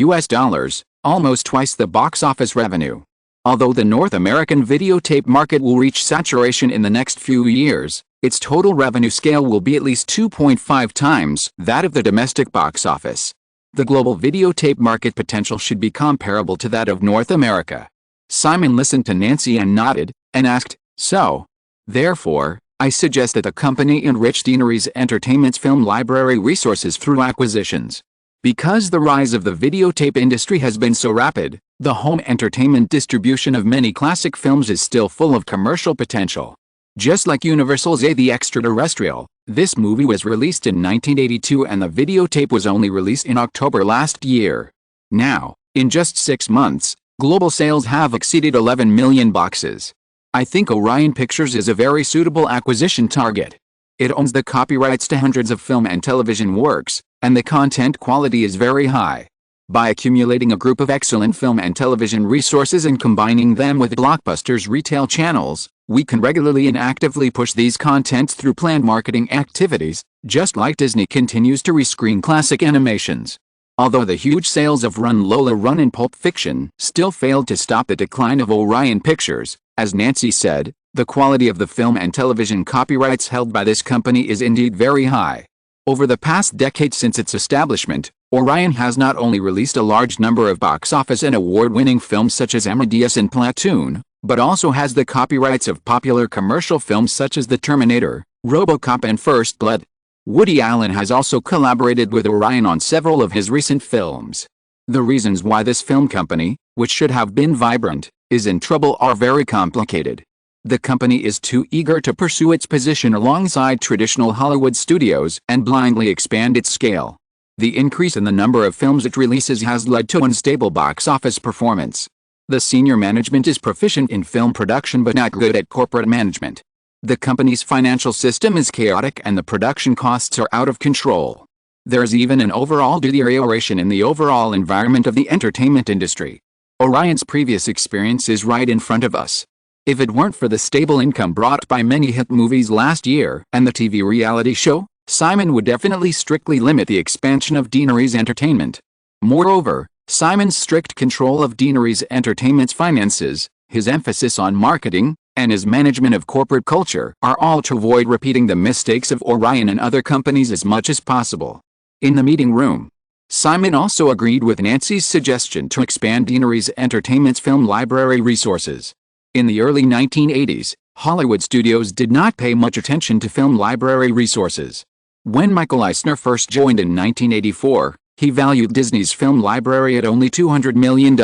A: almost twice the box office revenue. Although the North American videotape market will reach saturation in the next few years, its total revenue scale will be at least 2.5 times that of the domestic box office. The global videotape market potential should be comparable to that of North America." Simon listened to Nancy and nodded, and asked, "So? Therefore, I suggest that the company enrich Deaneries Entertainment's film library resources through acquisitions. Because the rise of the videotape industry has been so rapid, the home entertainment distribution of many classic films is still full of commercial potential. Just like Universal's A the Extraterrestrial, this movie was released in 1982 and the videotape was only released in October last year. Now, in just 6 months, global sales have exceeded 11 million boxes. I think Orion Pictures is a very suitable acquisition target. It owns the copyrights to hundreds of film and television works, and the content quality is very high. By accumulating a group of excellent film and television resources and combining them with Blockbuster's retail channels, we can regularly and actively push these contents through planned marketing activities, just like Disney continues to rescreen classic animations. Although the huge sales of Run Lola Run and Pulp Fiction still failed to stop the decline of Orion Pictures, as Nancy said, the quality of the film and television copyrights held by this company is indeed very high. Over the past decade since its establishment, Orion has not only released a large number of box office and award-winning films such as Amadeus and Platoon, but also has the copyrights of popular commercial films such as The Terminator, RoboCop and First Blood. Woody Allen has also collaborated with Orion on several of his recent films. The reasons why this film company, which should have been vibrant, is in trouble are very complicated. The company is too eager to pursue its position alongside traditional Hollywood studios and blindly expand its scale. The increase in the number of films it releases has led to unstable box office performance. The senior management is proficient in film production but not good at corporate management. The company's financial system is chaotic and the production costs are out of control. There's even an overall deterioration in the overall environment of the entertainment industry. Orion's previous experience is right in front of us. If it weren't for the stable income brought by many hit movies last year and the TV reality show, Simon would definitely strictly limit the expansion of Deanery's entertainment. Moreover, Simon's strict control of Deanery's entertainment's finances, his emphasis on marketing, and his management of corporate culture are all to avoid repeating the mistakes of Orion and other companies as much as possible. In the meeting room, Simon also agreed with Nancy's suggestion to expand Deanery's entertainment's film library resources. In the early 1980s, Hollywood studios did not pay much attention to film library resources. When Michael Eisner first joined in 1984, he valued Disney's film library at only $200 million.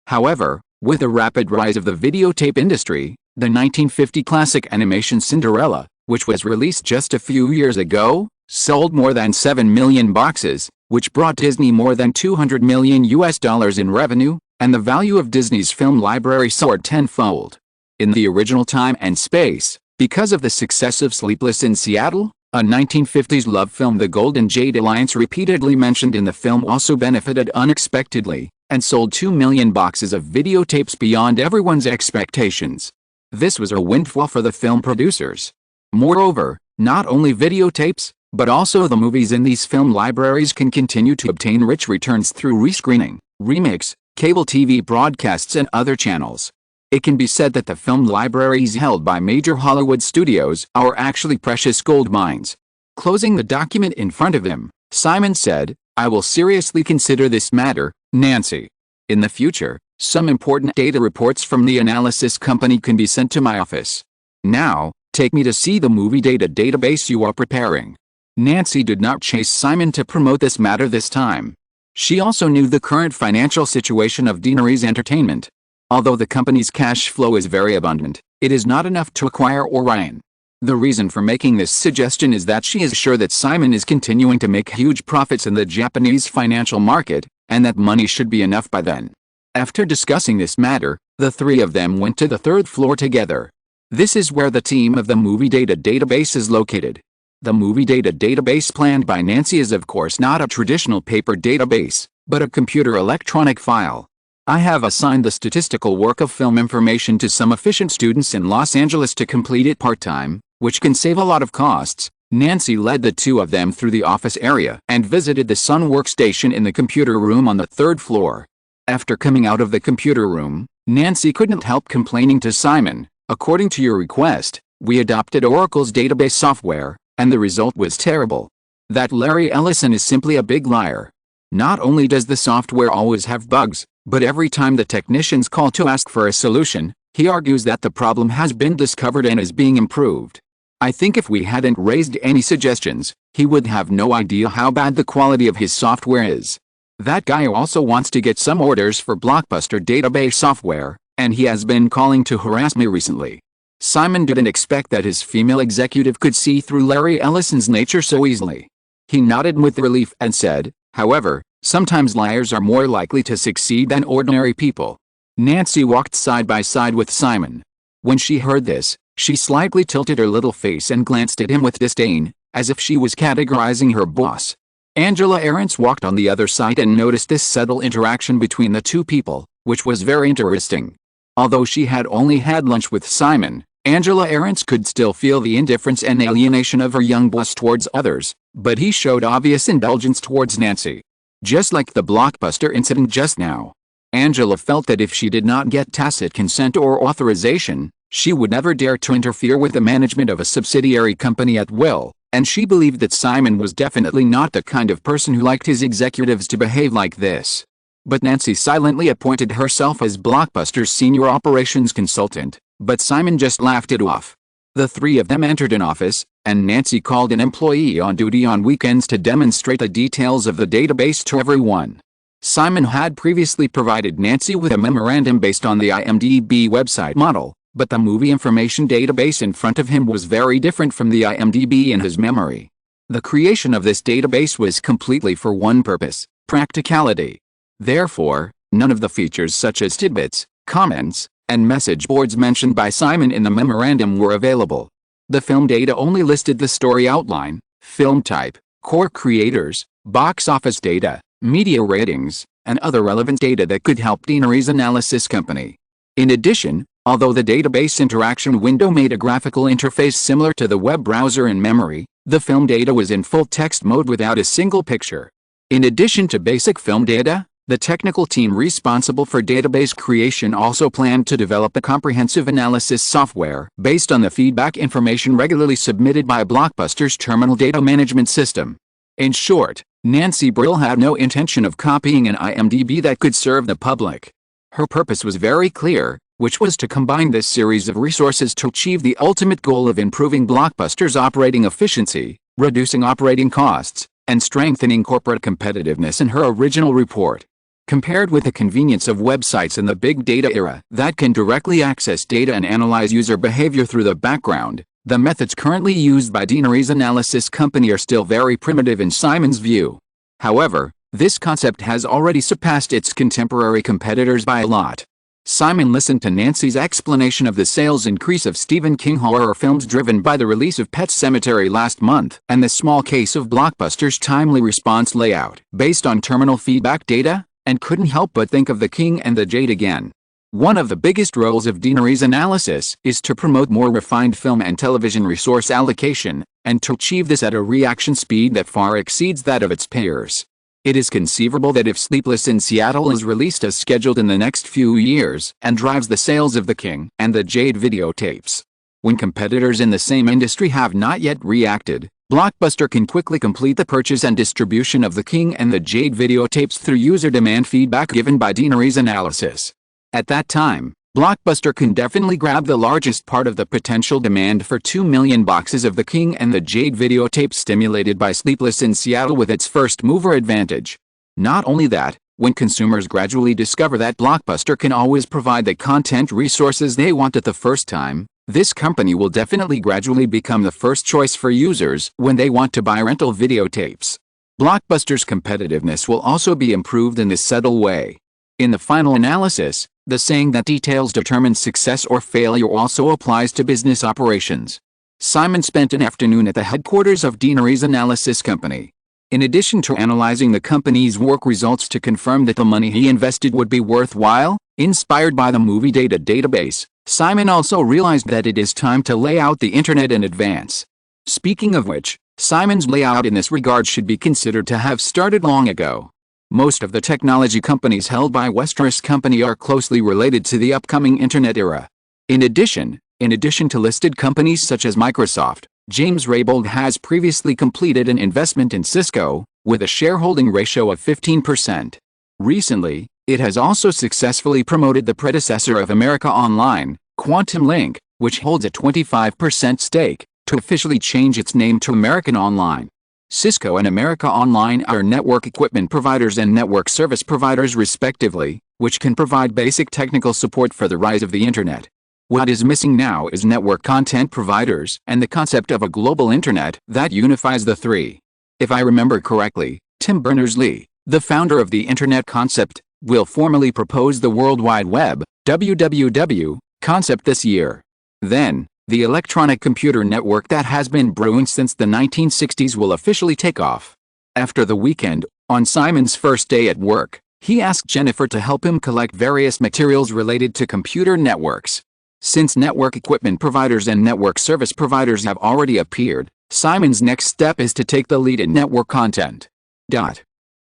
A: However, with the rapid rise of the videotape industry, the 1950 classic animation Cinderella, which was released just a few years ago, sold more than 7 million boxes, which brought Disney more than $200 million in revenue, and the value of Disney's film library soared tenfold. In the original time and space, because of the success of Sleepless in Seattle, a 1950s love film The Golden Jade Alliance repeatedly mentioned in the film also benefited unexpectedly, and sold 2 million boxes of videotapes beyond everyone's expectations. This was a windfall for the film producers. Moreover, not only videotapes, but also the movies in these film libraries can continue to obtain rich returns through rescreening, remakes, cable TV broadcasts and other channels. It can be said that the film libraries held by major Hollywood studios are actually precious gold mines. Closing the document in front of him, Simon said, "I will seriously consider this matter, Nancy. In the future, some important data reports from the analysis company can be sent to my office. Now, take me to see the movie data database you are preparing." Nancy did not chase Simon to promote this matter this time. She also knew the current financial situation of Deanery's entertainment. Although the company's cash flow is very abundant, it is not enough to acquire Orion. The reason for making this suggestion is that she is sure that Simon is continuing to make huge profits in the Japanese financial market, and that money should be enough by then. After discussing this matter, the three of them went to the third floor together. This is where the team of the movie data database is located. The movie data database planned by Nancy is of course not a traditional paper database, but a computer electronic file. I have assigned the statistical work of film information to some efficient students in Los Angeles to complete it part-time, which can save a lot of costs. Nancy led the two of them through the office area and visited the Sun workstation in the computer room on the third floor. After coming out of the computer room, Nancy couldn't help complaining to Simon, "According to your request, we adopted Oracle's database software, and the result was terrible. That Larry Ellison is simply a big liar. Not only does the software always have bugs, but every time the technicians call to ask for a solution, he argues that the problem has been discovered and is being improved. I think if we hadn't raised any suggestions, he would have no idea how bad the quality of his software is. That guy also wants to get some orders for Blockbuster database software, and he has been calling to harass me recently." Simon didn't expect that his female executive could see through Larry Ellison's nature so easily. He nodded with relief and said, "However, sometimes liars are more likely to succeed than ordinary people." Nancy walked side by side with Simon. When she heard this, she slightly tilted her little face and glanced at him with disdain, as if she was categorizing her boss. Angela Ahrens walked on the other side and noticed this subtle interaction between the two people, which was very interesting. Although she had only had lunch with Simon, Angela Ahrens could still feel the indifference and alienation of her young boss towards others, but he showed obvious indulgence towards Nancy. Just like the Blockbuster incident just now. Angela felt that if she did not get tacit consent or authorization, she would never dare to interfere with the management of a subsidiary company at will, and she believed that Simon was definitely not the kind of person who liked his executives to behave like this. But Nancy silently appointed herself as Blockbuster's senior operations consultant, but Simon just laughed it off. The three of them entered an office, and Nancy called an employee on duty on weekends to demonstrate the details of the database to everyone. Simon had previously provided Nancy with a memorandum based on the IMDb website model, but the movie information database in front of him was very different from the IMDb in his memory. The creation of this database was completely for one purpose: practicality. Therefore, none of the features such as tidbits, comments, and message boards mentioned by Simon in the memorandum were available. The film data only listed the story outline, film type, core creators, box office data, media ratings, and other relevant data that could help Deanery's analysis company. In addition, although the database interaction window made a graphical interface similar to the web browser in memory, the film data was in full text mode without a single picture. In addition to basic film data, the technical team responsible for database creation also planned to develop a comprehensive analysis software based on the feedback information regularly submitted by Blockbuster's terminal data management system. In short, Nancy Brill had no intention of copying an IMDb that could serve the public. Her purpose was very clear, which was to combine this series of resources to achieve the ultimate goal of improving Blockbuster's operating efficiency, reducing operating costs, and strengthening corporate competitiveness in her original report. Compared with the convenience of websites in the big data era that can directly access data and analyze user behavior through the background, the methods currently used by Deanery's analysis company are still very primitive in Simon's view. However, this concept has already surpassed its contemporary competitors by a lot. Simon listened to Nancy's explanation of the sales increase of Stephen King horror films driven by the release of Pet Sematary last month and the small case of Blockbuster's timely response layout based on terminal feedback data, and couldn't help but think of The King and the Jade again. One of the biggest roles of Deanery's analysis is to promote more refined film and television resource allocation, and to achieve this at a reaction speed that far exceeds that of its peers. It is conceivable that if Sleepless in Seattle is released as scheduled in the next few years and drives the sales of The King and the Jade videotapes, when competitors in the same industry have not yet reacted, Blockbuster can quickly complete the purchase and distribution of The King and the Jade videotapes through user demand feedback given by Deanery's analysis. At that time, Blockbuster can definitely grab the largest part of the potential demand for 2 million boxes of The King and the Jade videotapes stimulated by Sleepless in Seattle with its first-mover advantage. Not only that, when consumers gradually discover that Blockbuster can always provide the content resources they want at the first time, this company will definitely gradually become the first choice for users when they want to buy rental videotapes. Blockbuster's competitiveness will also be improved in this subtle way. In the final analysis, the saying that details determine success or failure also applies to business operations. Simon spent an afternoon at the headquarters of Deanery's analysis company. In addition to analyzing the company's work results to confirm that the money he invested would be worthwhile, inspired by the movie data database, Simon also realized that it is time to lay out the internet in advance. Speaking of which, Simon's layout in this regard should be considered to have started long ago. Most of the technology companies held by Westeros Company are closely related to the upcoming internet era. In addition to listed companies such as Microsoft, James Raybould has previously completed an investment in Cisco, with a shareholding ratio of 15%. Recently, it has also successfully promoted the predecessor of America Online, Quantum Link, which holds a 25% stake, to officially change its name to American Online. Cisco and America Online are network equipment providers and network service providers respectively, which can provide basic technical support for the rise of the internet. What is missing now is network content providers and the concept of a global internet that unifies the three. If I remember correctly, Tim Berners-Lee, the founder of the internet concept, will formally propose the World Wide Web (WWW) concept this year. Then, the electronic computer network that has been brewing since the 1960s will officially take off. After the weekend, on Simon's first day at work, he asked Jennifer to help him collect various materials related to computer networks. Since network equipment providers and network service providers have already appeared, Simon's next step is to take the lead in network content.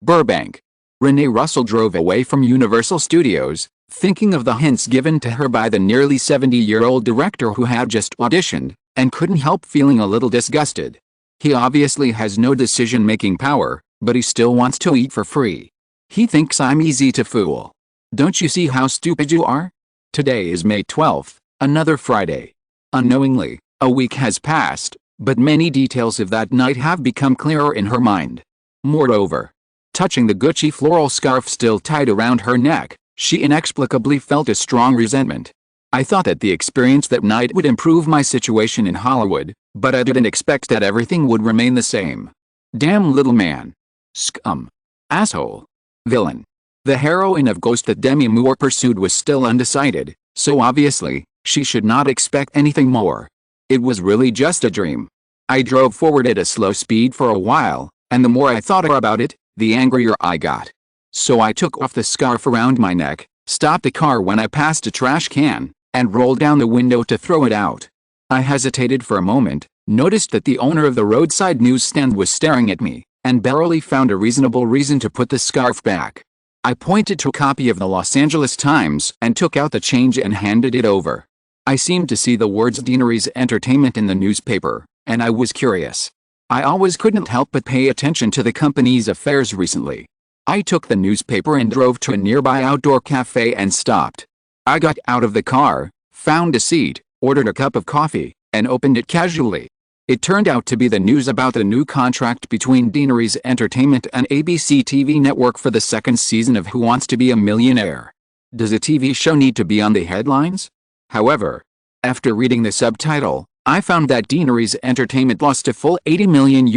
A: Burbank. Renee Russell drove away from Universal Studios, thinking of the hints given to her by the nearly 70-year-old director who had just auditioned, and couldn't help feeling a little disgusted. He obviously has no decision-making power, but he still wants to eat for free. He thinks I'm easy to fool. Don't you see how stupid you are? Today is May 12th, another Friday. Unknowingly, a week has passed, but many details of that night have become clearer in her mind. Moreover, touching the Gucci floral scarf still tied around her neck, she inexplicably felt a strong resentment. I thought that the experience that night would improve my situation in Hollywood, but I didn't expect that everything would remain the same. Damn little man. Scum. Asshole. Villain. The heroine of Ghost that Demi Moore pursued was still undecided, so obviously, she should not expect anything more. It was really just a dream. I drove forward at a slow speed for a while, and the more I thought about it, the angrier I got. So I took off the scarf around my neck, stopped the car when I passed a trash can, and rolled down the window to throw it out. I hesitated for a moment, noticed that the owner of the roadside newsstand was staring at me, and barely found a reasonable reason to put the scarf back. I pointed to a copy of the Los Angeles Times and took out the change and handed it over. I seemed to see the words Deanery's Entertainment in the newspaper, and I was curious. I always couldn't help but pay attention to the company's affairs recently. I took the newspaper and drove to a nearby outdoor cafe and stopped. I got out of the car, found a seat, ordered a cup of coffee, and opened it casually. It turned out to be the news about the new contract between Deanery's Entertainment and ABC TV network for the second season of Who Wants to Be a Millionaire. Does a TV show need to be on the headlines? However, after reading the subtitle, I found that Deanery's Entertainment lost a full $80 million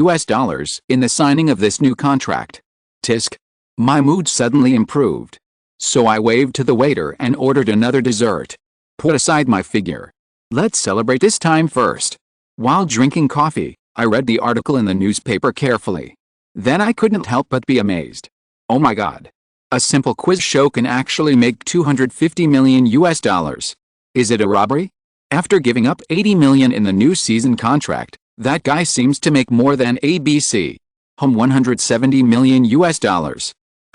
A: in the signing of this new contract. Tisk. My mood suddenly improved. So I waved to the waiter and ordered another dessert. Put aside my figure. Let's celebrate this time first. While drinking coffee, I read the article in the newspaper carefully. Then I couldn't help but be amazed. Oh my God. A simple quiz show can actually make $250 million. Is it a robbery? After giving up $80 million in the new season contract, that guy seems to make more than ABC. $170 million.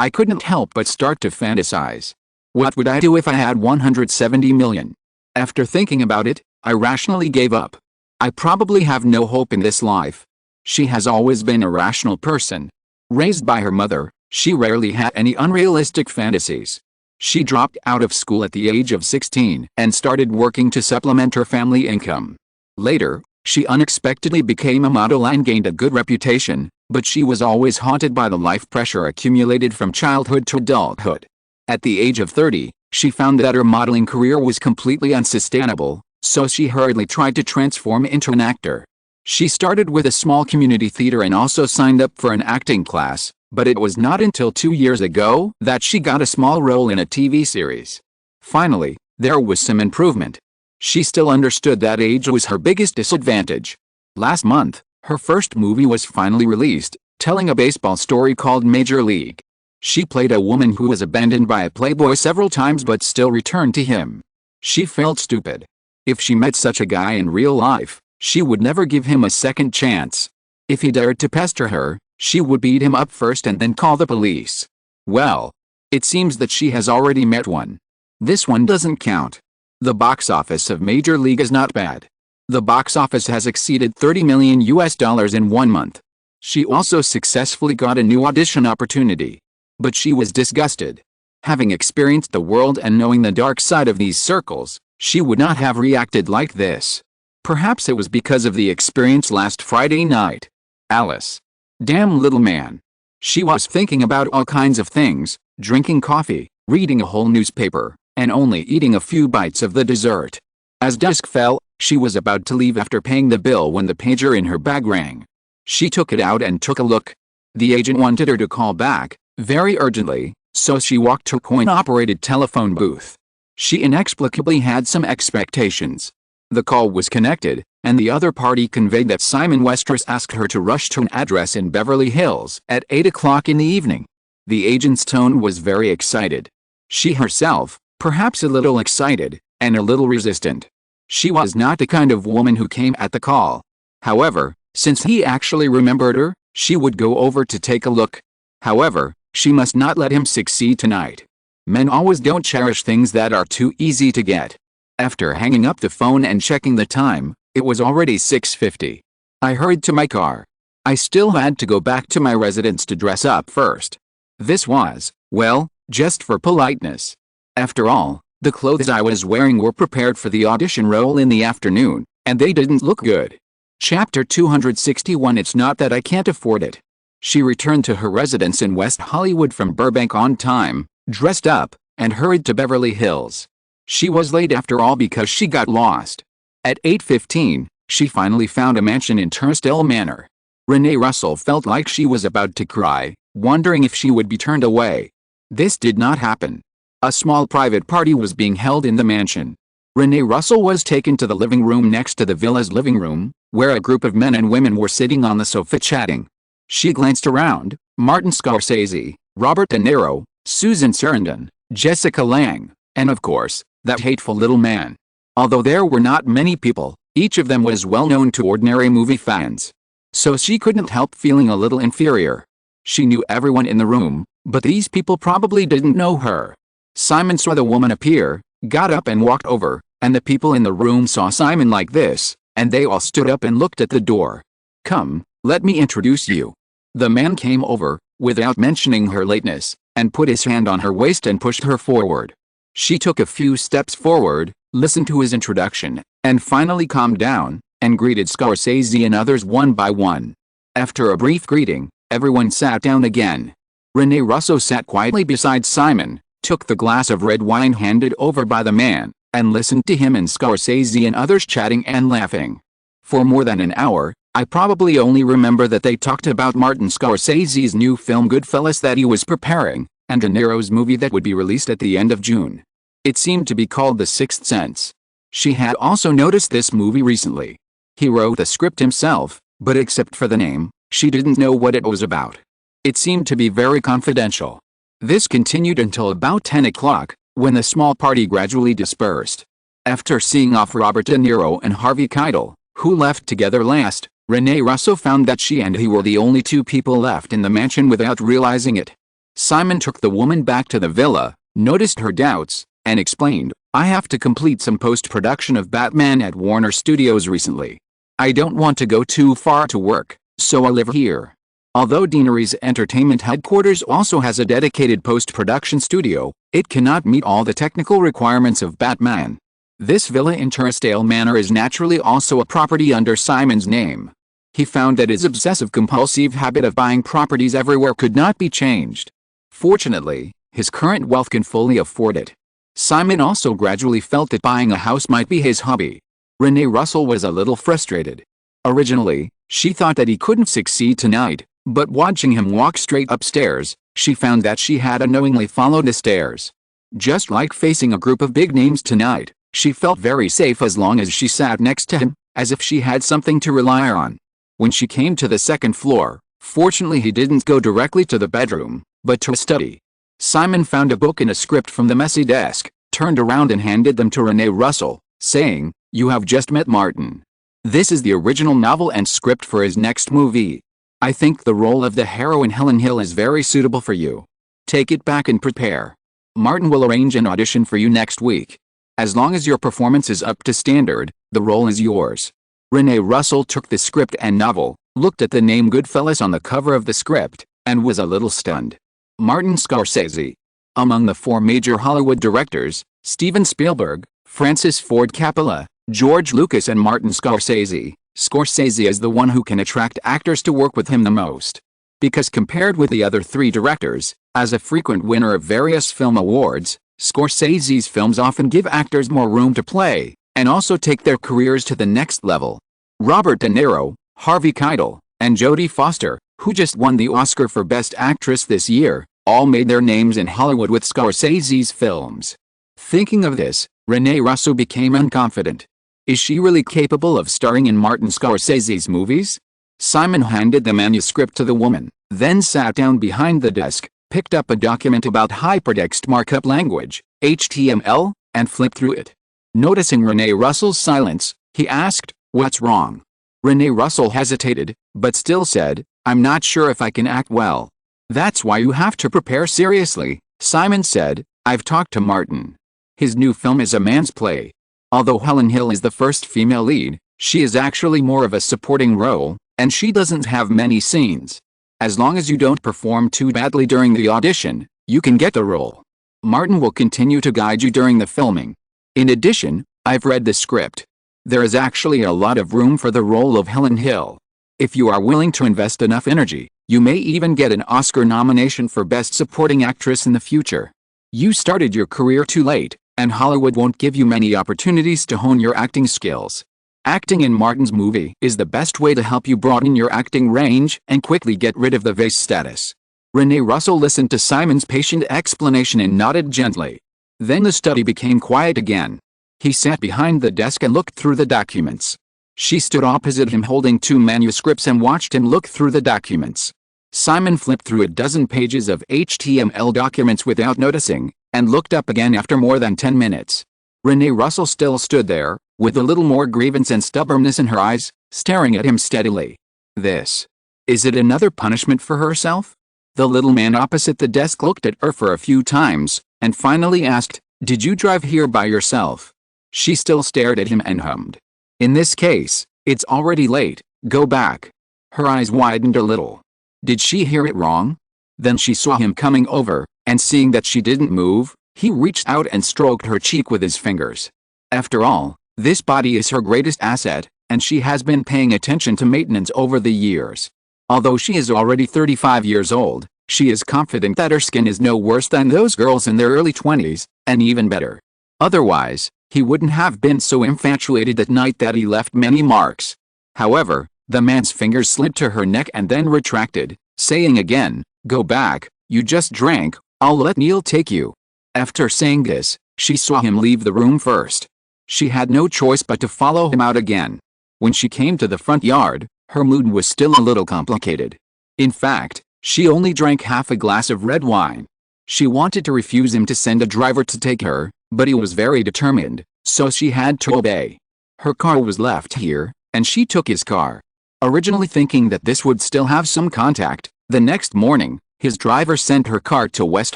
A: I couldn't help but start to fantasize. What would I do if I had $170 million? After thinking about it, I rationally gave up. I probably have no hope in this life. She has always been a rational person. Raised by her mother, she rarely had any unrealistic fantasies. She dropped out of school at the age of 16 and started working to supplement her family income. Later, she unexpectedly became a model and gained a good reputation, but she was always haunted by the life pressure accumulated from childhood to adulthood. At the age of 30, she found that her modeling career was completely unsustainable, so she hurriedly tried to transform into an actor. She started with a small community theater and also signed up for an acting class, but it was not until 2 years ago that she got a small role in a TV series. Finally, there was some improvement. She still understood that age was her biggest disadvantage. Last month, her first movie was finally released, telling a baseball story called Major League. She played a woman who was abandoned by a playboy several times but still returned to him. She felt stupid. If she met such a guy in real life, she would never give him a second chance. If he dared to pester her, she would beat him up first and then call the police. Well, it seems that she has already met one. This one doesn't count. The box office of Major League is not bad. The box office has exceeded $30 million in 1 month. She also successfully got a new audition opportunity. But she was disgusted. Having experienced the world and knowing the dark side of these circles, she would not have reacted like this. Perhaps it was because of the experience last Friday night. Alice. Damn little man. She was thinking about all kinds of things, drinking coffee, reading a whole newspaper, and only eating a few bites of the dessert. As dusk fell, she was about to leave after paying the bill when the pager in her bag rang. She took it out and took a look. The agent wanted her to call back, very urgently, so she walked to a coin-operated telephone booth. She inexplicably had some expectations. The call was connected, and the other party conveyed that Simon Westeros asked her to rush to an address in Beverly Hills at 8 o'clock in the evening. The agent's tone was very excited. She herself, perhaps a little excited, and a little resistant. She was not the kind of woman who came at the call. However, since he actually remembered her, she would go over to take a look. However, she must not let him succeed tonight. Men always don't cherish things that are too easy to get. After hanging up the phone and checking the time, it was already 6:50. I hurried to my car. I still had to go back to my residence to dress up first. This was, well, just for politeness. After all, the clothes I was wearing were prepared for the audition role in the afternoon, and they didn't look good. Chapter 261. It's not that I can't afford it. She returned to her residence in West Hollywood from Burbank on time, dressed up, and hurried to Beverly Hills. She was late after all because she got lost. At 8:15, she finally found a mansion in Turnstile Manor. Renee Russell felt like she was about to cry, wondering if she would be turned away. This did not happen. A small private party was being held in the mansion. Renee Russell was taken to the living room next to the villa's living room, where a group of men and women were sitting on the sofa chatting. She glanced around. Martin Scorsese, Robert De Niro, Susan Sarandon, Jessica Lange, and of course, that hateful little man. Although there were not many people, each of them was well known to ordinary movie fans. So she couldn't help feeling a little inferior. She knew everyone in the room, but these people probably didn't know her. Simon saw the woman appear, got up and walked over, and the people in the room saw Simon like this, and they all stood up and looked at the door. "Come, let me introduce you." The man came over, without mentioning her lateness, and put his hand on her waist and pushed her forward. She took a few steps forward, listened to his introduction, and finally calmed down, and greeted Scorsese and others one by one. After a brief greeting, everyone sat down again. Renee Russell sat quietly beside Simon, took the glass of red wine handed over by the man, and listened to him and Scorsese and others chatting and laughing. For more than an hour, I probably only remember that they talked about Martin Scorsese's new film Goodfellas that he was preparing, and De Niro's movie that would be released at the end of June. It seemed to be called The Sixth Sense. She had also noticed this movie recently. He wrote the script himself, but except for the name, she didn't know what it was about. It seemed to be very confidential. This continued until about 10 o'clock, when the small party gradually dispersed. After seeing off Robert De Niro and Harvey Keitel, who left together last, Renee Russell found that she and he were the only two people left in the mansion without realizing it. Simon took the woman back to the villa, noticed her doubts, and explained, "I have to complete some post-production of Batman at Warner Studios recently. I don't want to go too far to work, so I live here." Although Deanery's entertainment headquarters also has a dedicated post-production studio, it cannot meet all the technical requirements of Batman. This villa in Turnstile Manor is naturally also a property under Simon's name. He found that his obsessive-compulsive habit of buying properties everywhere could not be changed. Fortunately, his current wealth can fully afford it. Simon also gradually felt that buying a house might be his hobby. Renee Russell was a little frustrated. Originally, she thought that he couldn't succeed tonight, but watching him walk straight upstairs, she found that she had unknowingly followed the stairs. Just like facing a group of big names tonight, she felt very safe as long as she sat next to him, as if she had something to rely on. When she came to the second floor, fortunately he didn't go directly to the bedroom, but to a study. Simon found a book and a script from the messy desk, turned around and handed them to Renee Russell, saying, "You have just met Martin. This is the original novel and script for his next movie. I think the role of the heroine Helen Hill is very suitable for you. Take it back and prepare. Martin will arrange an audition for you next week. As long as your performance is up to standard, the role is yours." Renee Russell took the script and novel, looked at the name Goodfellas on the cover of the script, and was a little stunned. Martin Scorsese. Among the four major Hollywood directors, Steven Spielberg, Francis Ford Coppola, George Lucas and Martin Scorsese, Scorsese is the one who can attract actors to work with him the most. Because compared with the other three directors, as a frequent winner of various film awards, Scorsese's films often give actors more room to play, and also take their careers to the next level. Robert De Niro, Harvey Keitel, and Jodie Foster, who just won the Oscar for Best Actress this year, all made their names in Hollywood with Scorsese's films. Thinking of this, Renee Russell became unconfident. Is she really capable of starring in Martin Scorsese's movies? Simon handed the manuscript to the woman, then sat down behind the desk, picked up a document about hypertext markup language, HTML, and flipped through it. Noticing Renee Russell's silence, he asked, "What's wrong?" Renee Russell hesitated, but still said, "I'm not sure if I can act well." "That's why you have to prepare seriously," Simon said. "I've talked to Martin. His new film is a man's play. Although Helen Hill is the first female lead, she is actually more of a supporting role, and she doesn't have many scenes. As long as you don't perform too badly during the audition, you can get the role. Martin will continue to guide you during the filming. In addition, I've read the script. There is actually a lot of room for the role of Helen Hill. If you are willing to invest enough energy, you may even get an Oscar nomination for Best Supporting Actress in the future. You started your career too late, and Hollywood won't give you many opportunities to hone your acting skills. Acting in Martin's movie is the best way to help you broaden your acting range and quickly get rid of the vase status." Renee Russell listened to Simon's patient explanation and nodded gently. Then the study became quiet again. He sat behind the desk and looked through the documents. She stood opposite him holding 2 manuscripts and watched him look through the documents. Simon flipped through a dozen pages of HTML documents without noticing, and looked up again after more than 10 minutes. Renee Russell still stood there, with a little more grievance and stubbornness in her eyes, staring at him steadily. Is it another punishment for herself? The little man opposite the desk looked at her for a few times, and finally asked, "Did you drive here by yourself?" She still stared at him and hummed. "In this case, it's already late, go back." Her eyes widened a little. Did she hear it wrong? Then she saw him coming over, and seeing that she didn't move, he reached out and stroked her cheek with his fingers. After all, this body is her greatest asset, and she has been paying attention to maintenance over the years. Although she is already 35 years old, she is confident that her skin is no worse than those girls in their early 20s, and even better. Otherwise, he wouldn't have been so infatuated that night that he left many marks. However, the man's fingers slid to her neck and then retracted, saying again, "Go back, you just drank, I'll let Neil take you." After saying this, she saw him leave the room first. She had no choice but to follow him out again. When she came to the front yard, her mood was still a little complicated. In fact, she only drank half a glass of red wine. She wanted to refuse him to send a driver to take her, but he was very determined, so she had to obey. Her car was left here, and she took his car. Originally thinking that this would still have some contact, the next morning, his driver sent her car to West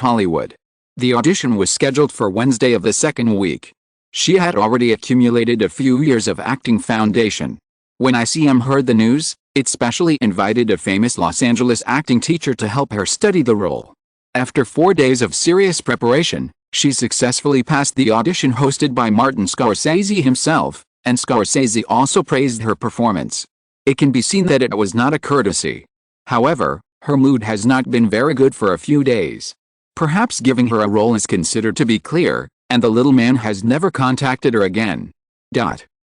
A: Hollywood. The audition was scheduled for Wednesday of the second week. She had already accumulated a few years of acting foundation. When ICM heard the news, it specially invited a famous Los Angeles acting teacher to help her study the role. After 4 days of serious preparation, she successfully passed the audition hosted by Martin Scorsese himself, and Scorsese also praised her performance. It can be seen that it was not a courtesy. However, her mood has not been very good for a few days. Perhaps giving her a role is considered to be clear, and the little man has never contacted her again.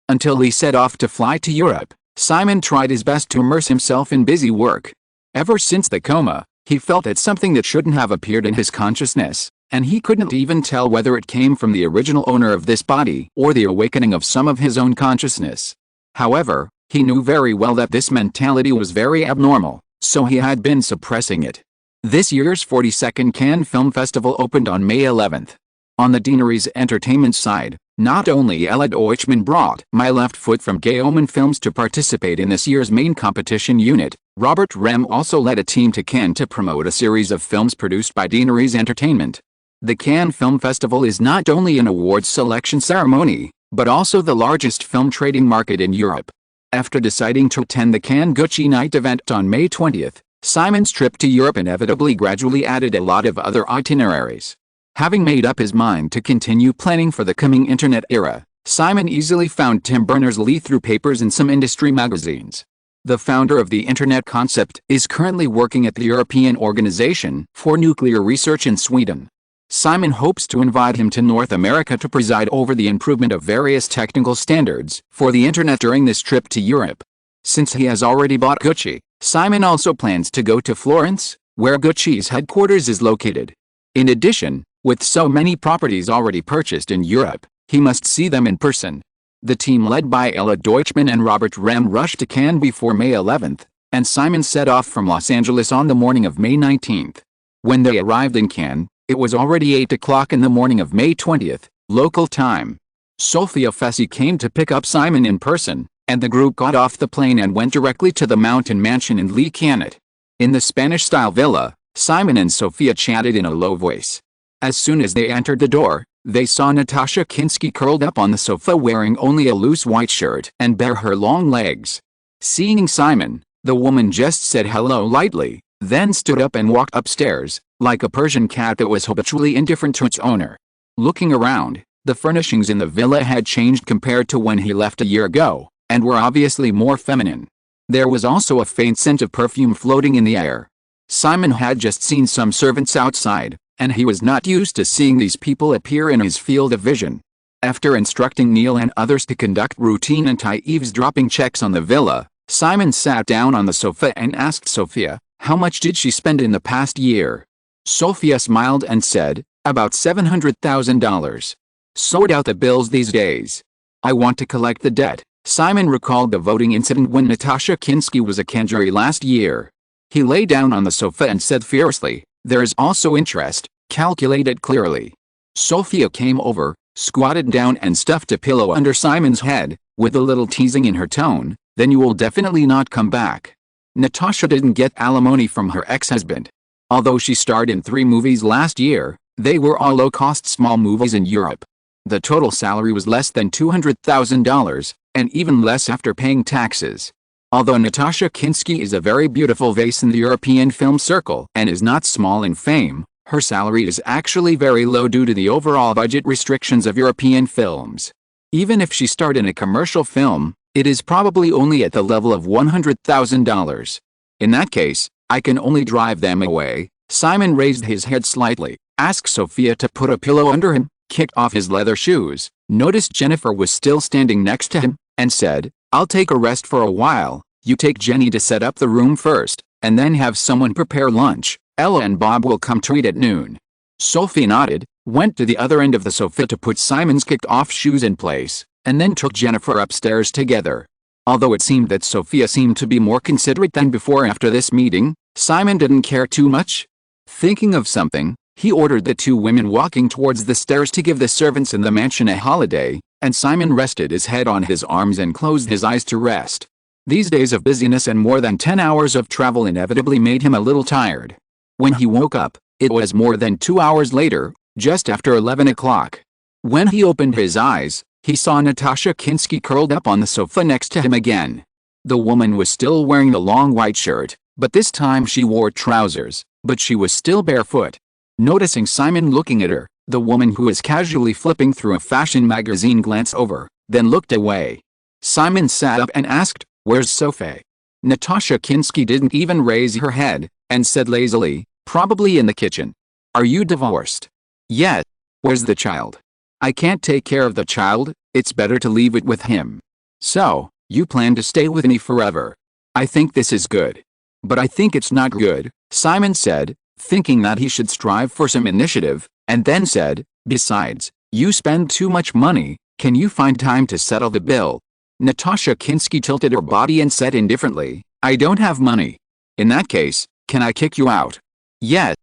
A: Until he set off to fly to Europe, Simon tried his best to immerse himself in busy work. Ever since the coma, he felt that something that shouldn't have appeared in his consciousness, and he couldn't even tell whether it came from the original owner of this body or the awakening of some of his own consciousness. However, he knew very well that this mentality was very abnormal, so he had been suppressing it. This year's 42nd Cannes Film Festival opened on May 11th. On the Deanery's entertainment side, not only Ella Deutschmann brought My Left Foot from Gay Omen Films to participate in this year's main competition unit, Robert Rem also led a team to Cannes to promote a series of films produced by Deanery's Entertainment. The Cannes Film Festival is not only an awards selection ceremony, but also the largest film trading market in Europe. After deciding to attend the Cannes Gucci Night event on May 20th, Simon's trip to Europe inevitably gradually added a lot of other itineraries. Having made up his mind to continue planning for the coming internet era, Simon easily found Tim Berners-Lee through papers and some industry magazines. The founder of the Internet concept is currently working at the European Organization for Nuclear Research in Sweden. Simon hopes to invite him to North America to preside over the improvement of various technical standards for the Internet during this trip to Europe. Since he has already bought Gucci, Simon also plans to go to Florence, where Gucci's headquarters is located. In addition, with so many properties already purchased in Europe, he must see them in person. The team led by Ella Deutschman and Robert Rem rushed to Cannes before May 11th, and Simon set off from Los Angeles on the morning of May 19th. When they arrived in Cannes, it was already 8 o'clock in the morning of May 20th, local time. Sophia Fessy came to pick up Simon in person, and the group got off the plane and went directly to the mountain mansion in Lee Cannet. In the Spanish-style villa, Simon and Sophia chatted in a low voice. As soon as they entered the door, they saw Natasha Kinski curled up on the sofa wearing only a loose white shirt and bare her long legs. Seeing Simon, the woman just said hello lightly, then stood up and walked upstairs, like a Persian cat that was habitually indifferent to its owner. Looking around, the furnishings in the villa had changed compared to when he left a year ago, and were obviously more feminine. There was also a faint scent of perfume floating in the air. Simon had just seen some servants outside, and he was not used to seeing these people appear in his field of vision. After instructing Neil and others to conduct routine anti-eavesdropping checks on the villa, Simon sat down on the sofa and asked Sophia, how much did she spend in the past year? Sophia smiled and said, about $700,000. Sort out the bills these days. I want to collect the debt. Simon recalled the voting incident when Natasha Kinski was a Kanjuri last year. He lay down on the sofa and said fiercely, there is also interest, calculate it clearly. Sophia came over, squatted down and stuffed a pillow under Simon's head, with a little teasing in her tone, then you will definitely not come back. Natasha didn't get alimony from her ex-husband. Although she starred in 3 movies last year, they were all low-cost small movies in Europe. The total salary was less than $200,000, and even less after paying taxes. Although Natasha Kinski is a very beautiful face in the European film circle and is not small in fame, her salary is actually very low due to the overall budget restrictions of European films. Even if she starred in a commercial film, it is probably only at the level of $100,000. In that case, I can only drive them away. Simon raised his head slightly, asked Sophia to put a pillow under him, kicked off his leather shoes, noticed Jennifer was still standing next to him, and said, I'll take a rest for a while, you take Jenny to set up the room first, and then have someone prepare lunch. Ella and Bob will come to eat at noon. Sophie nodded, went to the other end of the sofa to put Simon's kicked-off shoes in place, and then took Jennifer upstairs together. Although it seemed that Sophia seemed to be more considerate than before after this meeting, Simon didn't care too much. Thinking of something, he ordered the 2 women walking towards the stairs to give the servants in the mansion a holiday, and Simon rested his head on his arms and closed his eyes to rest. These days of busyness and more than 10 hours of travel inevitably made him a little tired. When he woke up, it was more than 2 hours later, just after 11 o'clock. When he opened his eyes, he saw Natasha Kinski curled up on the sofa next to him again. The woman was still wearing the long white shirt, but this time she wore trousers, but she was still barefoot. Noticing Simon looking at her, the woman who was casually flipping through a fashion magazine glanced over, then looked away. Simon sat up and asked, where's Sophie? Natasha Kinski didn't even raise her head, and said lazily, probably in the kitchen. Are you divorced? Yes. Where's the child? I can't take care of the child, it's better to leave it with him. So, you plan to stay with me forever. I think this is good. But I think it's not good, Simon said, thinking that he should strive for some initiative, and then said, besides, you spend too much money, can you find time to settle the bill? Natasha Kinski tilted her body and said indifferently, I don't have money. In that case, can I kick you out? Yes,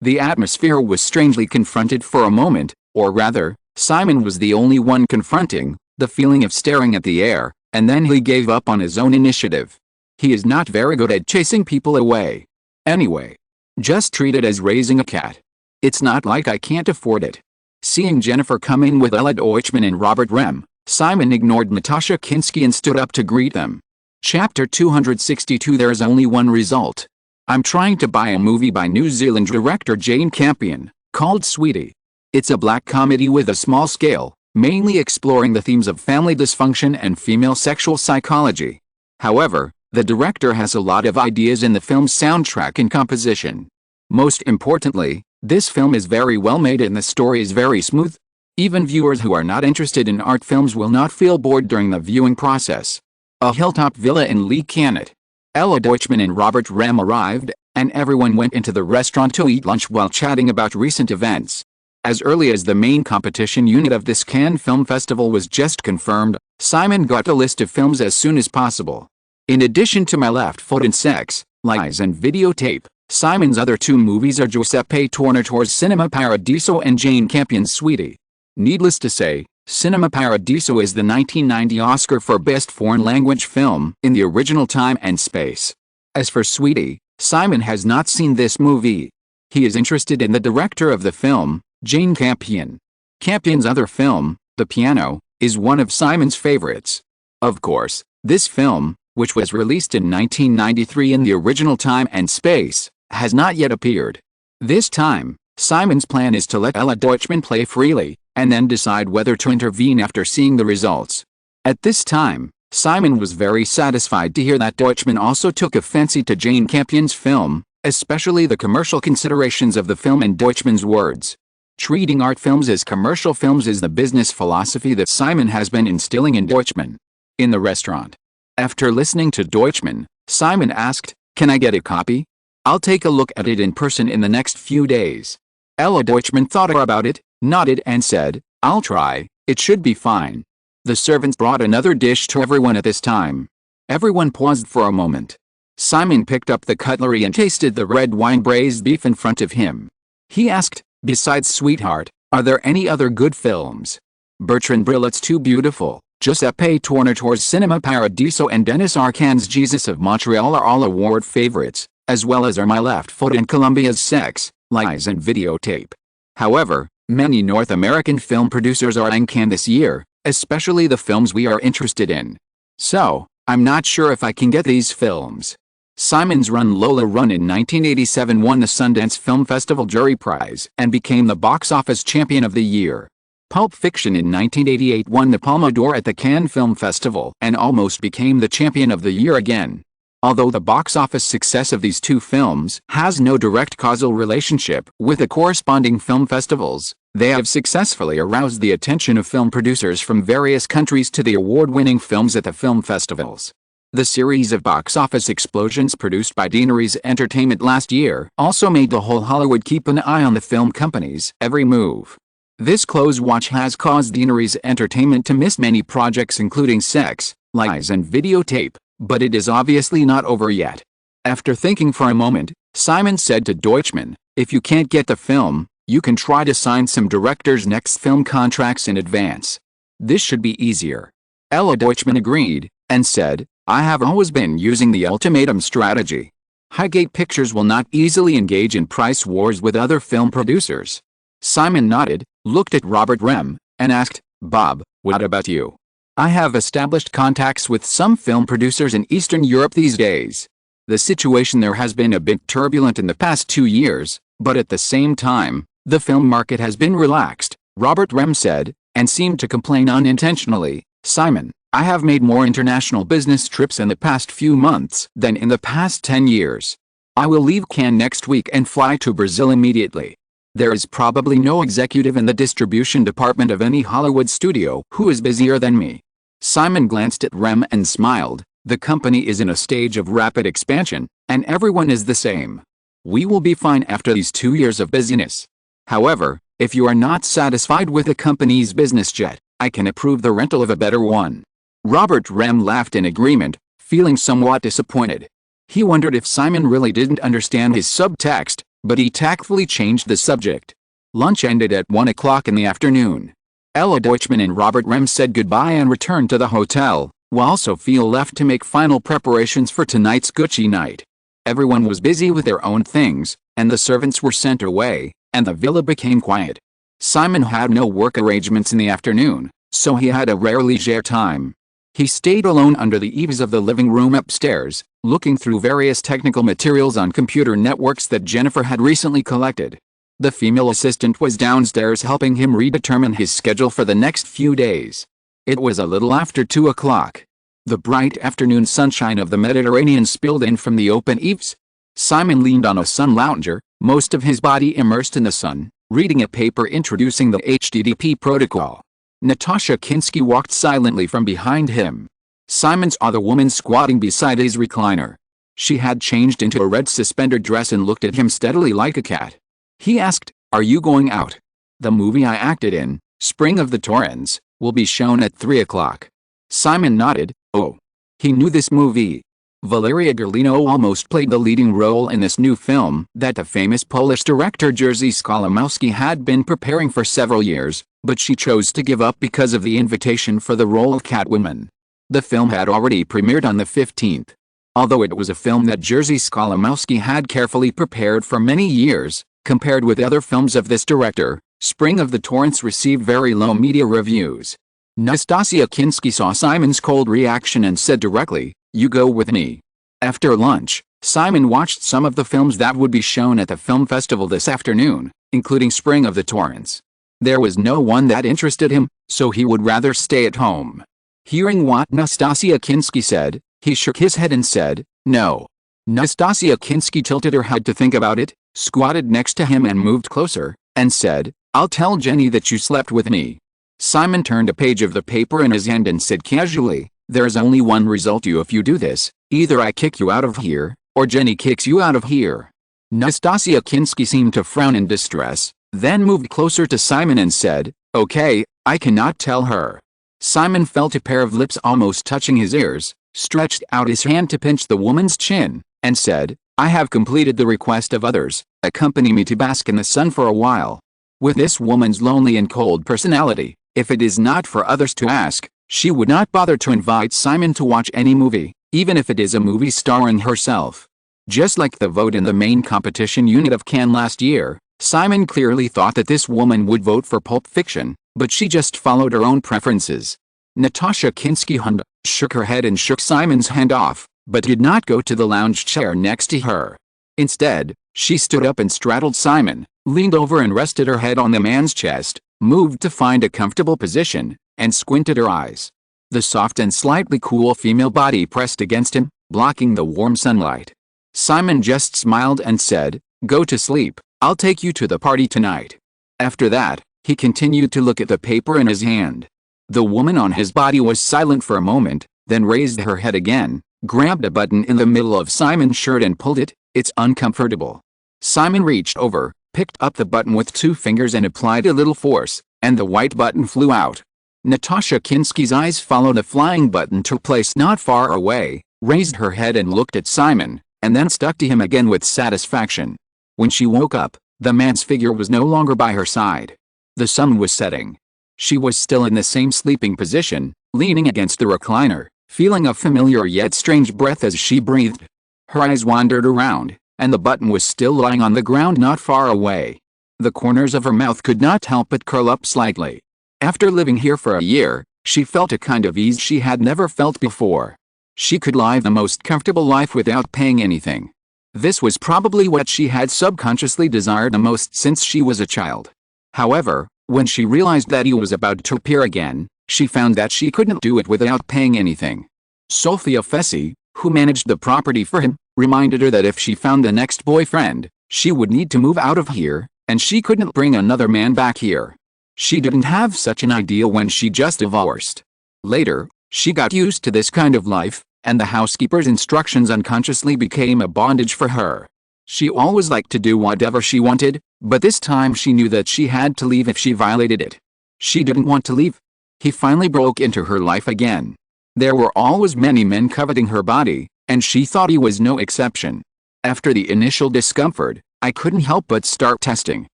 A: the atmosphere was strangely confronted for a moment, or rather, Simon was the only one confronting the feeling of staring at the air, and then he gave up on his own initiative. He is not very good at chasing people away. Anyway, just treat it as raising a cat. It's not like I can't afford it. Seeing Jennifer come in with Ella Deutschman and Robert Rem, Simon ignored Natasha Kinski and stood up to greet them. Chapter 262 There's only one result. I'm trying to buy a movie by New Zealand director Jane Campion, called Sweetie. It's a black comedy with a small scale, mainly exploring the themes of family dysfunction and female sexual psychology. However, the director has a lot of ideas in the film's soundtrack and composition. Most importantly, this film is very well made and the story is very smooth. Even viewers who are not interested in art films will not feel bored during the viewing process. A hilltop villa in Lee Cannet. Ella Deutschman and Robert Rem arrived, and everyone went into the restaurant to eat lunch while chatting about recent events. As early as the main competition unit of this Cannes Film Festival was just confirmed, Simon got a list of films as soon as possible. In addition to My Left Foot and Sex, Lies and Videotape, Simon's other two movies are Giuseppe Tornatore's Cinema Paradiso and Jane Campion's Sweetie. Needless to say, Cinema Paradiso is the 1990 Oscar for Best Foreign Language Film in the original time and space. As for Sweetie, Simon has not seen this movie. He is interested in the director of the film, Jane Campion. Campion's other film, The Piano, is one of Simon's favorites. Of course, this film, which was released in 1993 in the original time and space, has not yet appeared. This time, Simon's plan is to let Ella Deutschmann play freely, and then decide whether to intervene after seeing the results. At this time, Simon was very satisfied to hear that Deutschmann also took a fancy to Jane Campion's film, especially the commercial considerations of the film and Deutschmann's words. Treating art films as commercial films is the business philosophy that Simon has been instilling in Deutschmann. In the restaurant, after listening to Deutschmann, Simon asked, "Can I get a copy? I'll take a look at it in person in the next few days." Ella Deutschmann thought about it, nodded and said, "I'll try, it should be fine." The servants brought another dish to everyone at this time. Everyone paused for a moment. Simon picked up the cutlery and tasted the red wine braised beef in front of him. He asked, "Besides Sweetheart, are there any other good films?" Bertrand Brillat's Too Beautiful, Giuseppe Tornatore's Cinema Paradiso and Denis Arcand's Jesus of Montreal are all award favorites, as well as are My Left Foot and Columbia's Sex, Lies and Videotape. However, many North American film producers are eyeing Cannes this year, especially the films we are interested in. So, I'm not sure if I can get these films. Simon's run Lola Run in 1987 won the Sundance Film Festival Jury Prize and became the box office champion of the year. Pulp Fiction in 1988 won the Palme d'Or at the Cannes Film Festival and almost became the champion of the year again. Although the box office success of these two films has no direct causal relationship with the corresponding film festivals, they have successfully aroused the attention of film producers from various countries to the award-winning films at the film festivals. The series of box office explosions produced by Deaneries Entertainment last year also made the whole Hollywood keep an eye on the film company's every move. This close watch has caused Deaneries Entertainment to miss many projects including Sex, Lies and Videotape, but it is obviously not over yet. After thinking for a moment, Simon said to Deutschmann, "If you can't get the film, you can try to sign some directors' next film contracts in advance. This should be easier." Ella Deutschmann agreed, and said, "I have always been using the ultimatum strategy. Highgate Pictures will not easily engage in price wars with other film producers." Simon nodded, looked at Robert Rem, and asked, "Bob, what about you?" "I have established contacts with some film producers in Eastern Europe these days. The situation there has been a bit turbulent in the past 2 years, but at the same time, the film market has been relaxed," Robert Rem said, and seemed to complain unintentionally. "Simon, I have made more international business trips in the past few months than in the past 10 years. I will leave Cannes next week and fly to Brazil immediately. There is probably no executive in the distribution department of any Hollywood studio who is busier than me." Simon glanced at Rem and smiled. "The company is in a stage of rapid expansion, and everyone is the same. We will be fine after these 2 years of busyness. However, if you are not satisfied with the company's business jet, I can approve the rental of a better one." Robert Rem laughed in agreement, feeling somewhat disappointed. He wondered if Simon really didn't understand his subtext, but he tactfully changed the subject. Lunch ended at 1 o'clock in the afternoon. Ella Deutschmann and Robert Rem said goodbye and returned to the hotel, while Sophia left to make final preparations for tonight's Gucci night. Everyone was busy with their own things, and the servants were sent away, and the villa became quiet. Simon had no work arrangements in the afternoon, so he had a rare leisure time. He stayed alone under the eaves of the living room upstairs, looking through various technical materials on computer networks that Jennifer had recently collected. The female assistant was downstairs helping him redetermine his schedule for the next few days. It was a little after 2 o'clock. The bright afternoon sunshine of the Mediterranean spilled in from the open eaves. Simon leaned on a sun lounger, most of his body immersed in the sun, reading a paper introducing the HTTP protocol. Natasha Kinski walked silently from behind him. Simon saw the woman squatting beside his recliner. She had changed into a red suspender dress and looked at him steadily like a cat. He asked, "Are you going out?" The movie I acted in, Spring of the Torrens, will be shown at 3 o'clock. Simon nodded. Oh. He knew this movie. Valeria Golino almost played the leading role in this new film that the famous Polish director Jerzy Skolimowski had been preparing for several years, but she chose to give up because of the invitation for the role of Catwoman. The film had already premiered on the 15th. Although it was a film that Jerzy Skolimowski had carefully prepared for many years, compared with other films of this director, Spring of the Torrents received very low media reviews. Nastasia Kinski saw Simon's cold reaction and said directly, "You go with me." After lunch, Simon watched some of the films that would be shown at the film festival this afternoon, including Spring of the Torrents. There was no one that interested him, so he would rather stay at home. Hearing what Nastasia Kinski said, he shook his head and said, "No." Nastasia Kinski tilted her head to think about it, squatted next to him and moved closer, and said, "I'll tell Jenny that you slept with me." Simon turned a page of the paper in his hand and said casually, "There's only one result if you do this, either I kick you out of here, or Jenny kicks you out of here." Nastasia Kinski seemed to frown in distress, then moved closer to Simon and said, "Okay, I cannot tell her." Simon felt a pair of lips almost touching his ears, stretched out his hand to pinch the woman's chin, and said, "I have completed the request of others, accompany me to bask in the sun for a while." With this woman's lonely and cold personality, if it is not for others to ask, she would not bother to invite Simon to watch any movie, even if it is a movie starring herself. Just like the vote in the main competition unit of Cannes last year, Simon clearly thought that this woman would vote for Pulp Fiction, but she just followed her own preferences. Natasha Kinski shook her head and shook Simon's hand off, but did not go to the lounge chair next to her. Instead, she stood up and straddled Simon, leaned over and rested her head on the man's chest, moved to find a comfortable position, and squinted her eyes. The soft and slightly cool female body pressed against him, blocking the warm sunlight. Simon just smiled and said, "Go to sleep, I'll take you to the party tonight." After that, he continued to look at the paper in his hand. The woman on his body was silent for a moment, then raised her head again, grabbed a button in the middle of Simon's shirt and pulled it. "It's uncomfortable." Simon reached over, picked up the button with 2 fingers and applied a little force, and the white button flew out. Natasha Kinski's eyes followed the flying button to a place not far away, raised her head and looked at Simon, and then stuck to him again with satisfaction. When she woke up, the man's figure was no longer by her side. The sun was setting. She was still in the same sleeping position, leaning against the recliner, feeling a familiar yet strange breath as she breathed. Her eyes wandered around, and the button was still lying on the ground not far away. The corners of her mouth could not help but curl up slightly. After living here for a year, she felt a kind of ease she had never felt before. She could live the most comfortable life without paying anything. This was probably what she had subconsciously desired the most since she was a child. However, when she realized that he was about to appear again, she found that she couldn't do it without paying anything. Sophia Fessy, who managed the property for him, reminded her that if she found the next boyfriend, she would need to move out of here, and she couldn't bring another man back here. She didn't have such an idea when she just divorced. Later, she got used to this kind of life, and the housekeeper's instructions unconsciously became a bondage for her. She always liked to do whatever she wanted, but this time she knew that she had to leave if she violated it. She didn't want to leave. He finally broke into her life again. There were always many men coveting her body, and she thought he was no exception. After the initial discomfort, I couldn't help but start testing.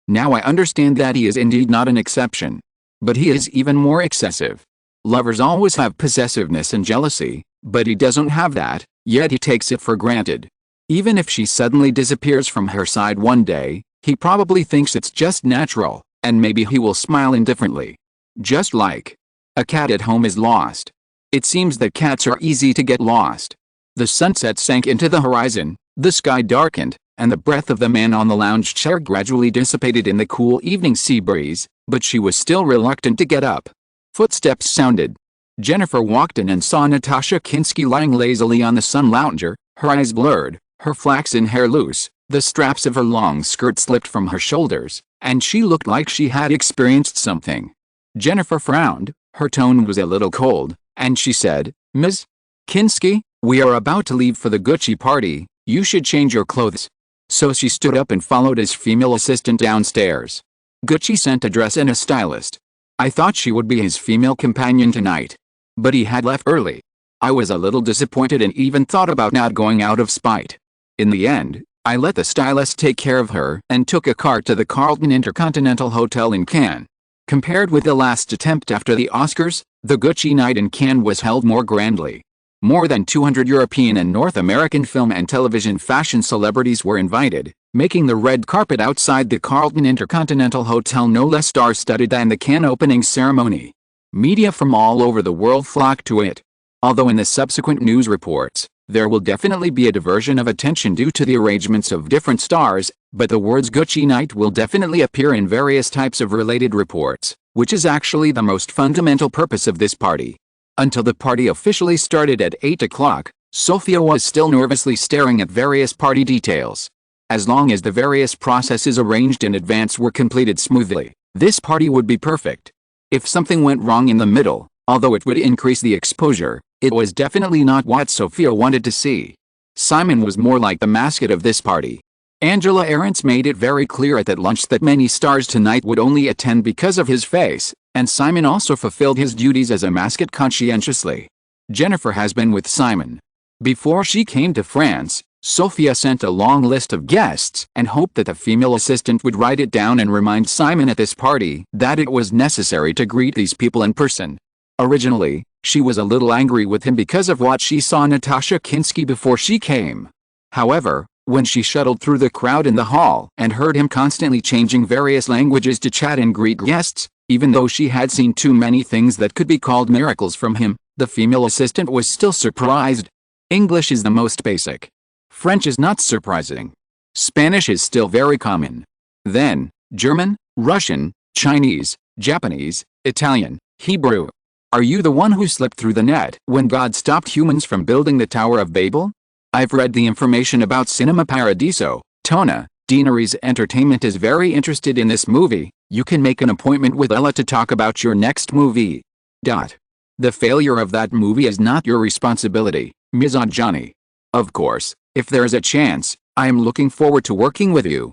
A: Now I understand that he is indeed not an exception. But he is even more excessive. Lovers always have possessiveness and jealousy, but he doesn't have that, yet he takes it for granted. Even if she suddenly disappears from her side one day, he probably thinks it's just natural, and maybe he will smile indifferently. Just like a cat at home is lost. It seems that cats are easy to get lost. The sunset sank into the horizon, the sky darkened, and the breath of the man on the lounge chair gradually dissipated in the cool evening sea breeze, but she was still reluctant to get up. Footsteps sounded. Jennifer walked in and saw Natasha Kinski lying lazily on the sun lounger, her eyes blurred, her flaxen hair loose, the straps of her long skirt slipped from her shoulders, and she looked like she had experienced something. Jennifer frowned, her tone was a little cold, and she said, "Ms. Kinski, we are about to leave for the Gucci party, you should change your clothes." So she stood up and followed his female assistant downstairs. Gucci sent a dress and a stylist. I thought she would be his female companion tonight. But he had left early. I was a little disappointed and even thought about not going out of spite. In the end, I let the stylist take care of her and took a car to the Carlton Intercontinental Hotel in Cannes. Compared with the last attempt after the Oscars, the Gucci night in Cannes was held more grandly. More than 200 European and North American film and television fashion celebrities were invited, making the red carpet outside the Carlton Intercontinental Hotel no less star-studded than the Cannes opening ceremony. Media from all over the world flocked to it. Although in the subsequent news reports, there will definitely be a diversion of attention due to the arrangements of different stars, but the words Gucci night will definitely appear in various types of related reports, which is actually the most fundamental purpose of this party. Until the party officially started at 8 o'clock, Sophia was still nervously staring at various party details. As long as the various processes arranged in advance were completed smoothly, this party would be perfect. If something went wrong in the middle, although it would increase the exposure, it was definitely not what Sophia wanted to see. Simon was more like the mascot of this party. Angela Ahrendts made it very clear at that lunch that many stars tonight would only attend because of his face, and Simon also fulfilled his duties as a mascot conscientiously. Jennifer has been with Simon. Before she came to France, Sophia sent a long list of guests and hoped that the female assistant would write it down and remind Simon at this party that it was necessary to greet these people in person. Originally, she was a little angry with him because of what she saw Natasha Kinski before she came. However, when she shuttled through the crowd in the hall and heard him constantly changing various languages to chat and greet guests, even though she had seen too many things that could be called miracles from him, the female assistant was still surprised. English is the most basic. French is not surprising. Spanish is still very common. Then, German, Russian, Chinese, Japanese, Italian, Hebrew. Are you the one who slipped through the net when God stopped humans from building the Tower of Babel? I've read the information about Cinema Paradiso. Tona, Deaneries Entertainment is very interested in this movie. You can make an appointment with Ella to talk about your next movie. The failure of that movie is not your responsibility, Ms. Johnny. Of course, if there's a chance, I am looking forward to working with you.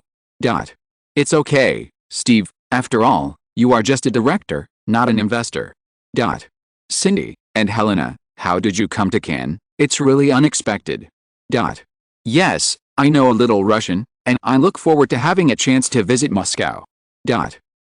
A: It's okay, Steve, after all, you are just a director, not an investor. Cindy and Helena, how did you come to Cannes? It's really unexpected. Yes, I know a little Russian, and I look forward to having a chance to visit Moscow.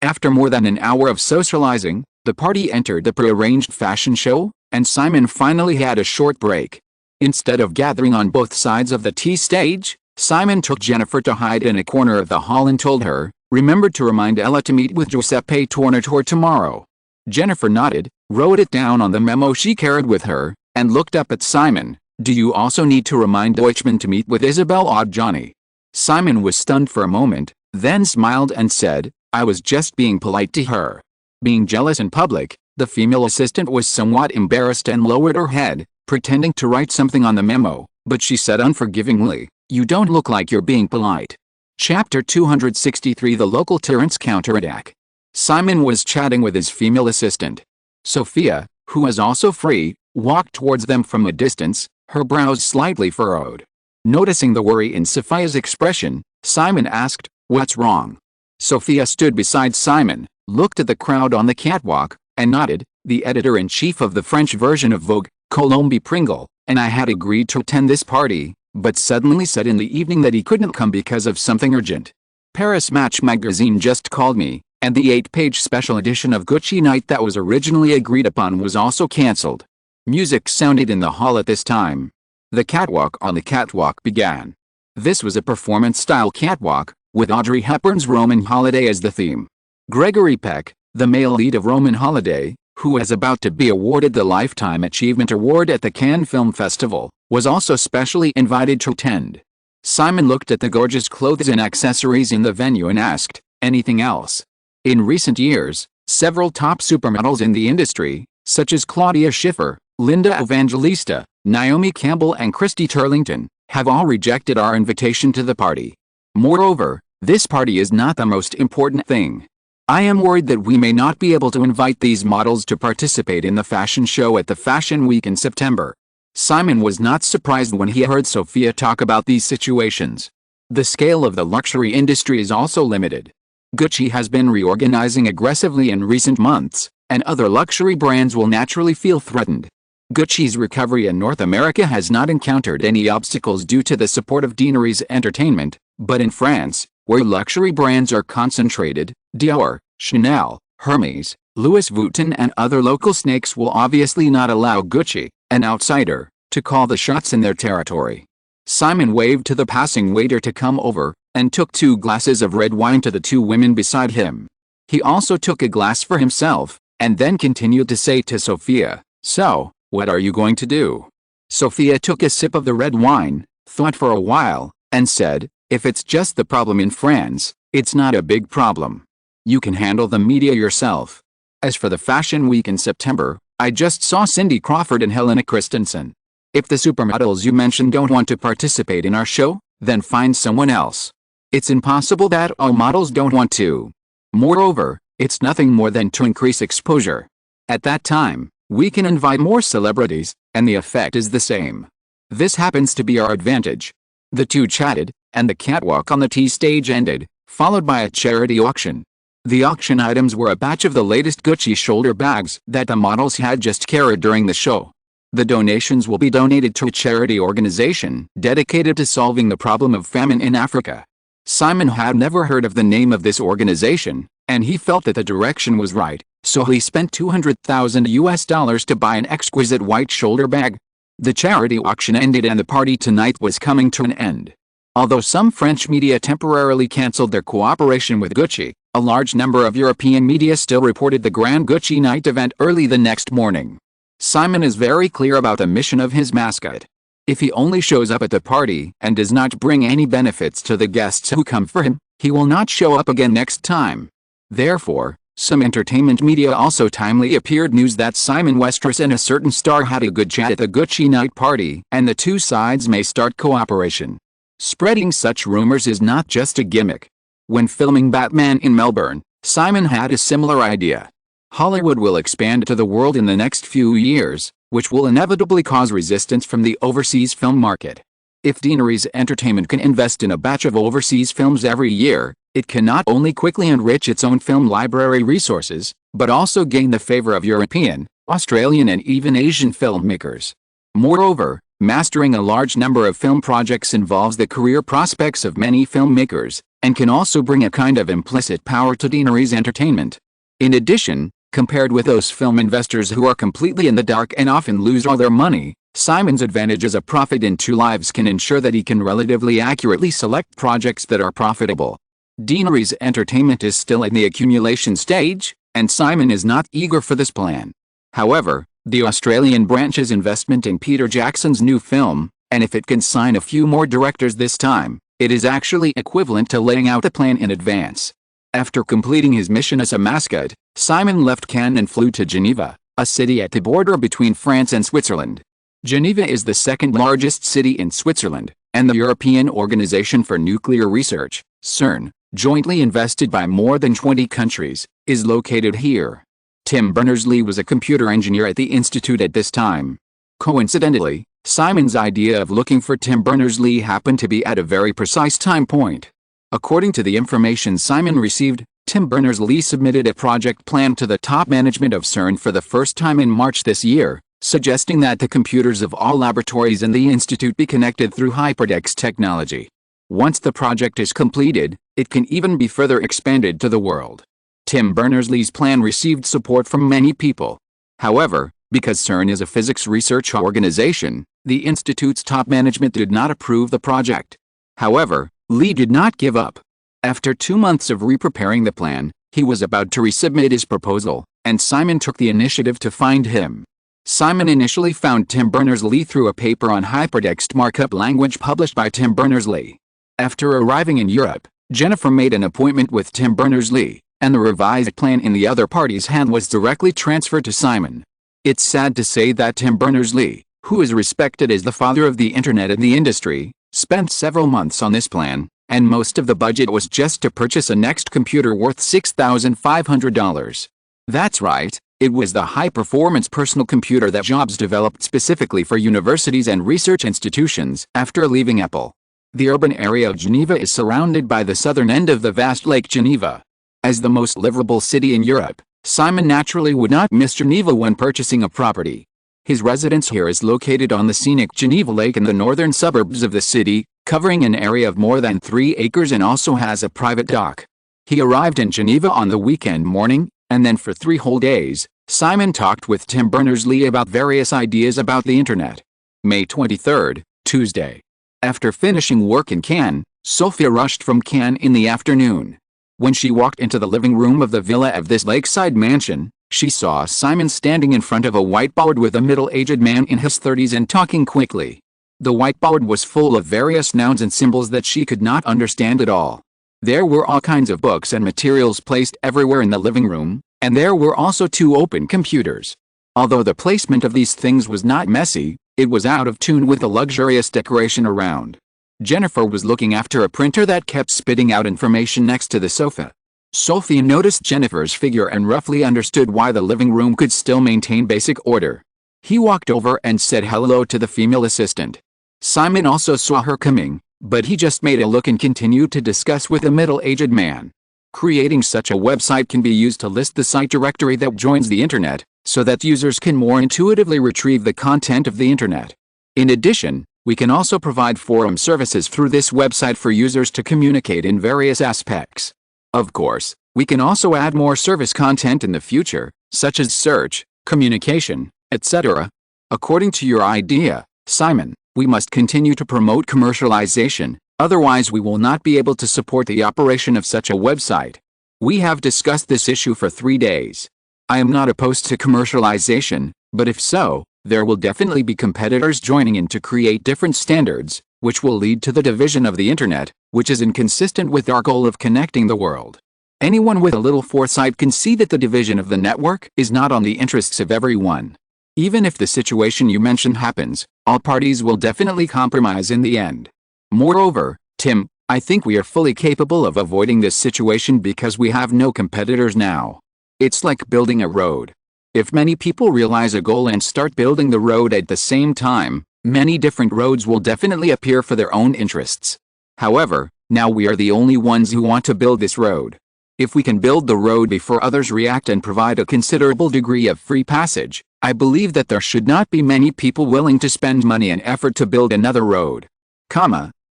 A: After more than an hour of socializing, the party entered the prearranged fashion show, and Simon finally had a short break. Instead of gathering on both sides of the tea stage, Simon took Jennifer to hide in a corner of the hall and told her, "Remember to remind Ella to meet with Giuseppe Tornatore tomorrow." Jennifer nodded, wrote it down on the memo she carried with her, and looked up at Simon. "Do you also need to remind Deutschmann to meet with Isabel Adjani?" Simon was stunned for a moment, then smiled and said, "I was just being polite to her." Being jealous in public, the female assistant was somewhat embarrassed and lowered her head, pretending to write something on the memo, but she said unforgivingly, "You don't look like you're being polite." Chapter 263 The Local Tyrants Counterattack. Simon was chatting with his female assistant. Sophia, who was also free, walked towards them from a distance, her brows slightly furrowed. Noticing the worry in Sophia's expression, Simon asked, "What's wrong?" Sophia stood beside Simon, looked at the crowd on the catwalk, and nodded. "The editor-in-chief of the French version of Vogue, Colombe Pringle, and I had agreed to attend this party, but suddenly said in the evening that he couldn't come because of something urgent. Paris Match magazine just called me, and the 8-page special edition of Gucci Night that was originally agreed upon was also cancelled." Music sounded in the hall at this time. The catwalk on the catwalk began. This was a performance-style catwalk, with Audrey Hepburn's Roman Holiday as the theme. Gregory Peck, the male lead of Roman Holiday, who is about to be awarded the Lifetime Achievement Award at the Cannes Film Festival, was also specially invited to attend. Simon looked at the gorgeous clothes and accessories in the venue and asked, "Anything else?" In recent years, several top supermodels in the industry, such as Claudia Schiffer, Linda Evangelista, Naomi Campbell and Christy Turlington, have all rejected our invitation to the party. Moreover, this party is not the most important thing. I am worried that we may not be able to invite these models to participate in the fashion show at the Fashion Week in September. Simon was not surprised when he heard Sophia talk about these situations. The scale of the luxury industry is also limited. Gucci has been reorganizing aggressively in recent months, and other luxury brands will naturally feel threatened. Gucci's recovery in North America has not encountered any obstacles due to the support of Deaneries Entertainment, but in France, where luxury brands are concentrated, Dior, Chanel, Hermes, Louis Vuitton and other local snakes will obviously not allow Gucci, an outsider, to call the shots in their territory. Simon waved to the passing waiter to come over, and took 2 glasses of red wine to the 2 women beside him. He also took a glass for himself, and then continued to say to Sophia, "So, what are you going to do?" Sophia took a sip of the red wine, thought for a while, and said, "If it's just the problem in France, it's not a big problem. You can handle the media yourself. As for the fashion week in September, I just saw Cindy Crawford and Helena Christensen. If the supermodels you mentioned don't want to participate in our show, then find someone else. It's impossible that all models don't want to. Moreover, it's nothing more than to increase exposure. At that time, we can invite more celebrities, and the effect is the same. This happens to be our advantage." The 2 chatted, and the catwalk on the tea stage ended, followed by a charity auction. The auction items were a batch of the latest Gucci shoulder bags that the models had just carried during the show. The donations will be donated to a charity organization dedicated to solving the problem of famine in Africa. Simon had never heard of the name of this organization, and he felt that the direction was right, so he spent $200,000 to buy an exquisite white shoulder bag. The charity auction ended and the party tonight was coming to an end. Although some French media temporarily cancelled their cooperation with Gucci, a large number of European media still reported the Grand Gucci Night event early the next morning. Simon is very clear about the mission of his mascot. If he only shows up at the party and does not bring any benefits to the guests who come for him, he will not show up again next time. Therefore, some entertainment media also timely appeared news that Simon Westeros and a certain star had a good chat at the Gucci Night party and the 2 sides may start cooperation. Spreading such rumors is not just a gimmick. When filming Batman in Melbourne, Simon had a similar idea. Hollywood will expand to the world in the next few years, which will inevitably cause resistance from the overseas film market. If Deaneries Entertainment can invest in a batch of overseas films every year, it can not only quickly enrich its own film library resources, but also gain the favor of European, Australian and even Asian filmmakers. Moreover, mastering a large number of film projects involves the career prospects of many filmmakers, and can also bring a kind of implicit power to Deaneries Entertainment. In addition, compared with those film investors who are completely in the dark and often lose all their money, Simon's advantage as a prophet in 2 lives can ensure that he can relatively accurately select projects that are profitable. Deaneries Entertainment is still in the accumulation stage, and Simon is not eager for this plan. However, the Australian branch's investment in Peter Jackson's new film, and if it can sign a few more directors this time, it is actually equivalent to laying out the plan in advance. After completing his mission as a mascot, Simon left Cannes and flew to Geneva, a city at the border between France and Switzerland. Geneva is the 2nd largest city in Switzerland, and the European Organization for Nuclear Research, CERN, jointly invested by more than 20 countries, is located here. Tim Berners-Lee was a computer engineer at the institute at this time. Coincidentally, Simon's idea of looking for Tim Berners-Lee happened to be at a very precise time point. According to the information Simon received, Tim Berners-Lee submitted a project plan to the top management of CERN for the first time in March this year, suggesting that the computers of all laboratories in the institute be connected through hypertext technology. Once the project is completed, it can even be further expanded to the world. Tim Berners-Lee's plan received support from many people. However, because CERN is a physics research organization, the institute's top management did not approve the project. However, Lee did not give up. After 2 months of re-preparing the plan, he was about to resubmit his proposal, and Simon took the initiative to find him. Simon initially found Tim Berners-Lee through a paper on hypertext markup language published by Tim Berners-Lee. After arriving in Europe, Jennifer made an appointment with Tim Berners-Lee, and the revised plan in the other party's hand was directly transferred to Simon. It's sad to say that Tim Berners-Lee, who is respected as the father of the internet and the industry, spent several months on this plan, and most of the budget was just to purchase a Next computer worth $6,500. That's right, it was the high-performance personal computer that Jobs developed specifically for universities and research institutions after leaving Apple. The urban area of Geneva is surrounded by the southern end of the vast Lake Geneva. As the most livable city in Europe, Simon naturally would not miss Geneva when purchasing a property. His residence here is located on the scenic Geneva Lake in the northern suburbs of the city, covering an area of more than 3 acres and also has a private dock. He arrived in Geneva on the weekend morning, and then for 3 whole days, Simon talked with Tim Berners-Lee about various ideas about the internet. May 23, Tuesday. After finishing work in Cannes, Sophia rushed from Cannes in the afternoon. When she walked into the living room of the villa of this lakeside mansion, she saw Simon standing in front of a whiteboard with a middle-aged man in his 30s and talking quickly. The whiteboard was full of various nouns and symbols that she could not understand at all. There were all kinds of books and materials placed everywhere in the living room, and there were also 2 open computers. Although the placement of these things was not messy, it was out of tune with the luxurious decoration around. Jennifer was looking after a printer that kept spitting out information next to the sofa. Sophia noticed Jennifer's figure and roughly understood why the living room could still maintain basic order. He walked over and said hello to the female assistant. Simon also saw her coming, but he just made a look and continued to discuss with the middle-aged man. Creating such a website can be used to list the site directory that joins the internet, so that users can more intuitively retrieve the content of the internet. In addition, we can also provide forum services through this website for users to communicate in various aspects. Of course, we can also add more service content in the future, such as search, communication, etc. According to your idea, Simon, we must continue to promote commercialization, otherwise we will not be able to support the operation of such a website. We have discussed this issue for 3 days. I am not opposed to commercialization, but if so, there will definitely be competitors joining in to create different standards, which will lead to the division of the internet, which is inconsistent with our goal of connecting the world. Anyone with a little foresight can see that the division of the network is not on the interests of everyone. Even if the situation you mentioned happens, all parties will definitely compromise in the end. Moreover, Tim, I think we are fully capable of avoiding this situation because we have no competitors now. It's like building a road. If many people realize a goal and start building the road at the same time, many different roads will definitely appear for their own interests. However, now we are the only ones who want to build this road. If we can build the road before others react and provide a considerable degree of free passage, I believe that there should not be many people willing to spend money and effort to build another road.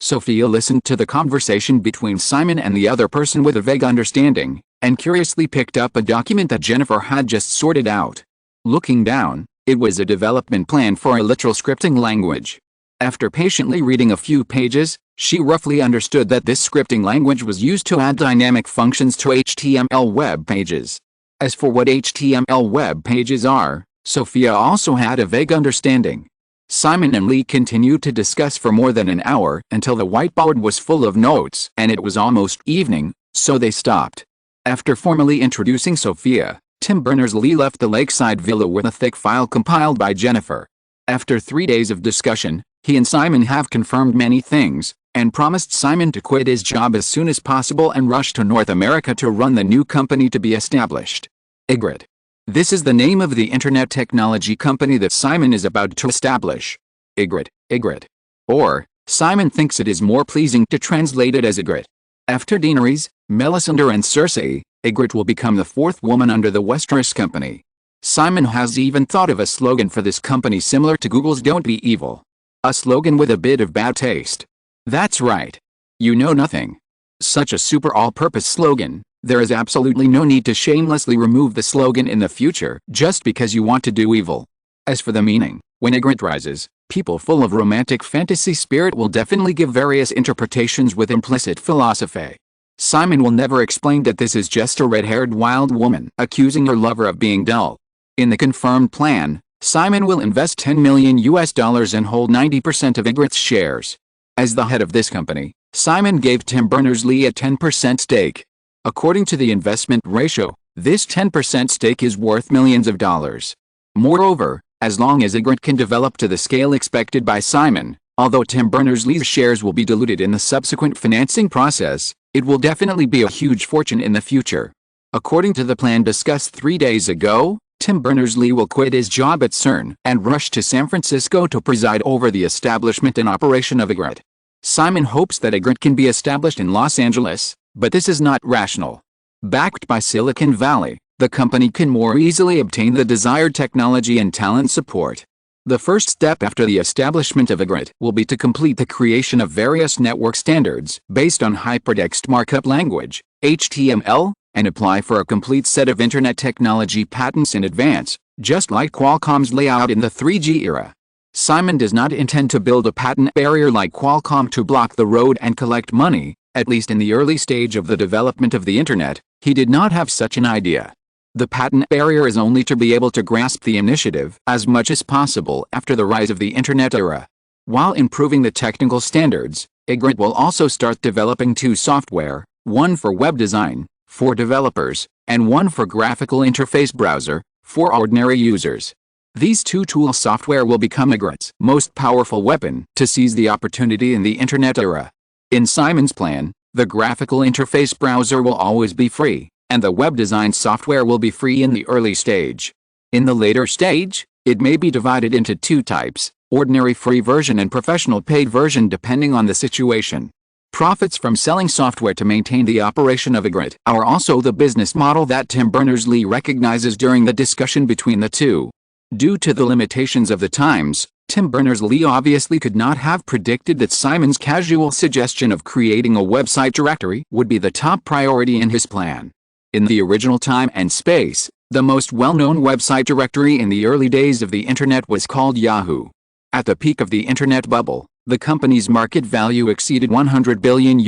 A: Sophia listened to the conversation between Simon and the other person with a vague understanding, and curiously picked up a document that Jennifer had just sorted out. Looking down, it was a development plan for a literal scripting language. After patiently reading a few pages, she roughly understood that this scripting language was used to add dynamic functions to HTML web pages. As for what HTML web pages are, Sophia also had a vague understanding. Simon and Lee continued to discuss for more than an hour until the whiteboard was full of notes and it was almost evening, so they stopped. After formally introducing Sophia, Tim Berners-Lee left the lakeside villa with a thick file compiled by Jennifer. After 3 days of discussion, he and Simon have confirmed many things, and promised Simon to quit his job as soon as possible and rush to North America to run the new company to be established. Ygritte. This is the name of the internet technology company that Simon is about to establish. Ygritte. Or, Simon thinks it is more pleasing to translate it as Ygritte. After Daenerys, Melisandre and Cersei, Ygritte will become the 4th woman under the Westeros company. Simon has even thought of a slogan for this company similar to Google's "Don't Be Evil." A slogan with a bit of bad taste. That's right. You know nothing. Such a super all-purpose slogan, there is absolutely no need to shamelessly remove the slogan in the future just because you want to do evil. As for the meaning, when Ygritte rises, people full of romantic fantasy spirit will definitely give various interpretations with implicit philosophy. Simon will never explain that this is just a red-haired wild woman accusing her lover of being dull. In the confirmed plan, Simon will invest $10 million and hold 90% of Ygritte's shares. As the head of this company, Simon gave Tim Berners-Lee a 10% stake. According to the investment ratio, this 10% stake is worth millions of dollars. Moreover, as long as Ygritte can develop to the scale expected by Simon, although Tim Berners-Lee's shares will be diluted in the subsequent financing process, it will definitely be a huge fortune in the future. According to the plan discussed 3 days ago, Tim Berners-Lee will quit his job at CERN and rush to San Francisco to preside over the establishment and operation of Ygritte. Simon hopes that Ygritte can be established in Los Angeles, but this is not rational. Backed by Silicon Valley, the company can more easily obtain the desired technology and talent support. The first step after the establishment of Ygritte will be to complete the creation of various network standards based on hypertext markup language, HTML, and apply for a complete set of Internet technology patents in advance, just like Qualcomm's layout in the 3G era. Simon does not intend to build a patent barrier like Qualcomm to block the road and collect money, at least in the early stage of the development of the Internet. He did not have such an idea. The patent barrier is only to be able to grasp the initiative as much as possible after the rise of the Internet era. While improving the technical standards, Ygritte will also start developing two software, one for web design, for developers, and one for graphical interface browser, for ordinary users. These two tool software will become Ygritte's most powerful weapon to seize the opportunity in the Internet era. In Simon's plan, the graphical interface browser will always be free, and the web design software will be free in the early stage. In the later stage, it may be divided into two types, ordinary free version and professional paid version depending on the situation. Profits from selling software to maintain the operation of Ygritte are also the business model that Tim Berners-Lee recognizes during the discussion between the two. Due to the limitations of the times, Tim Berners-Lee obviously could not have predicted that Simon's casual suggestion of creating a website directory would be the top priority in his plan. In the original time and space, the most well-known website directory in the early days of the Internet was called Yahoo. At the peak of the Internet bubble, the company's market value exceeded $100 billion.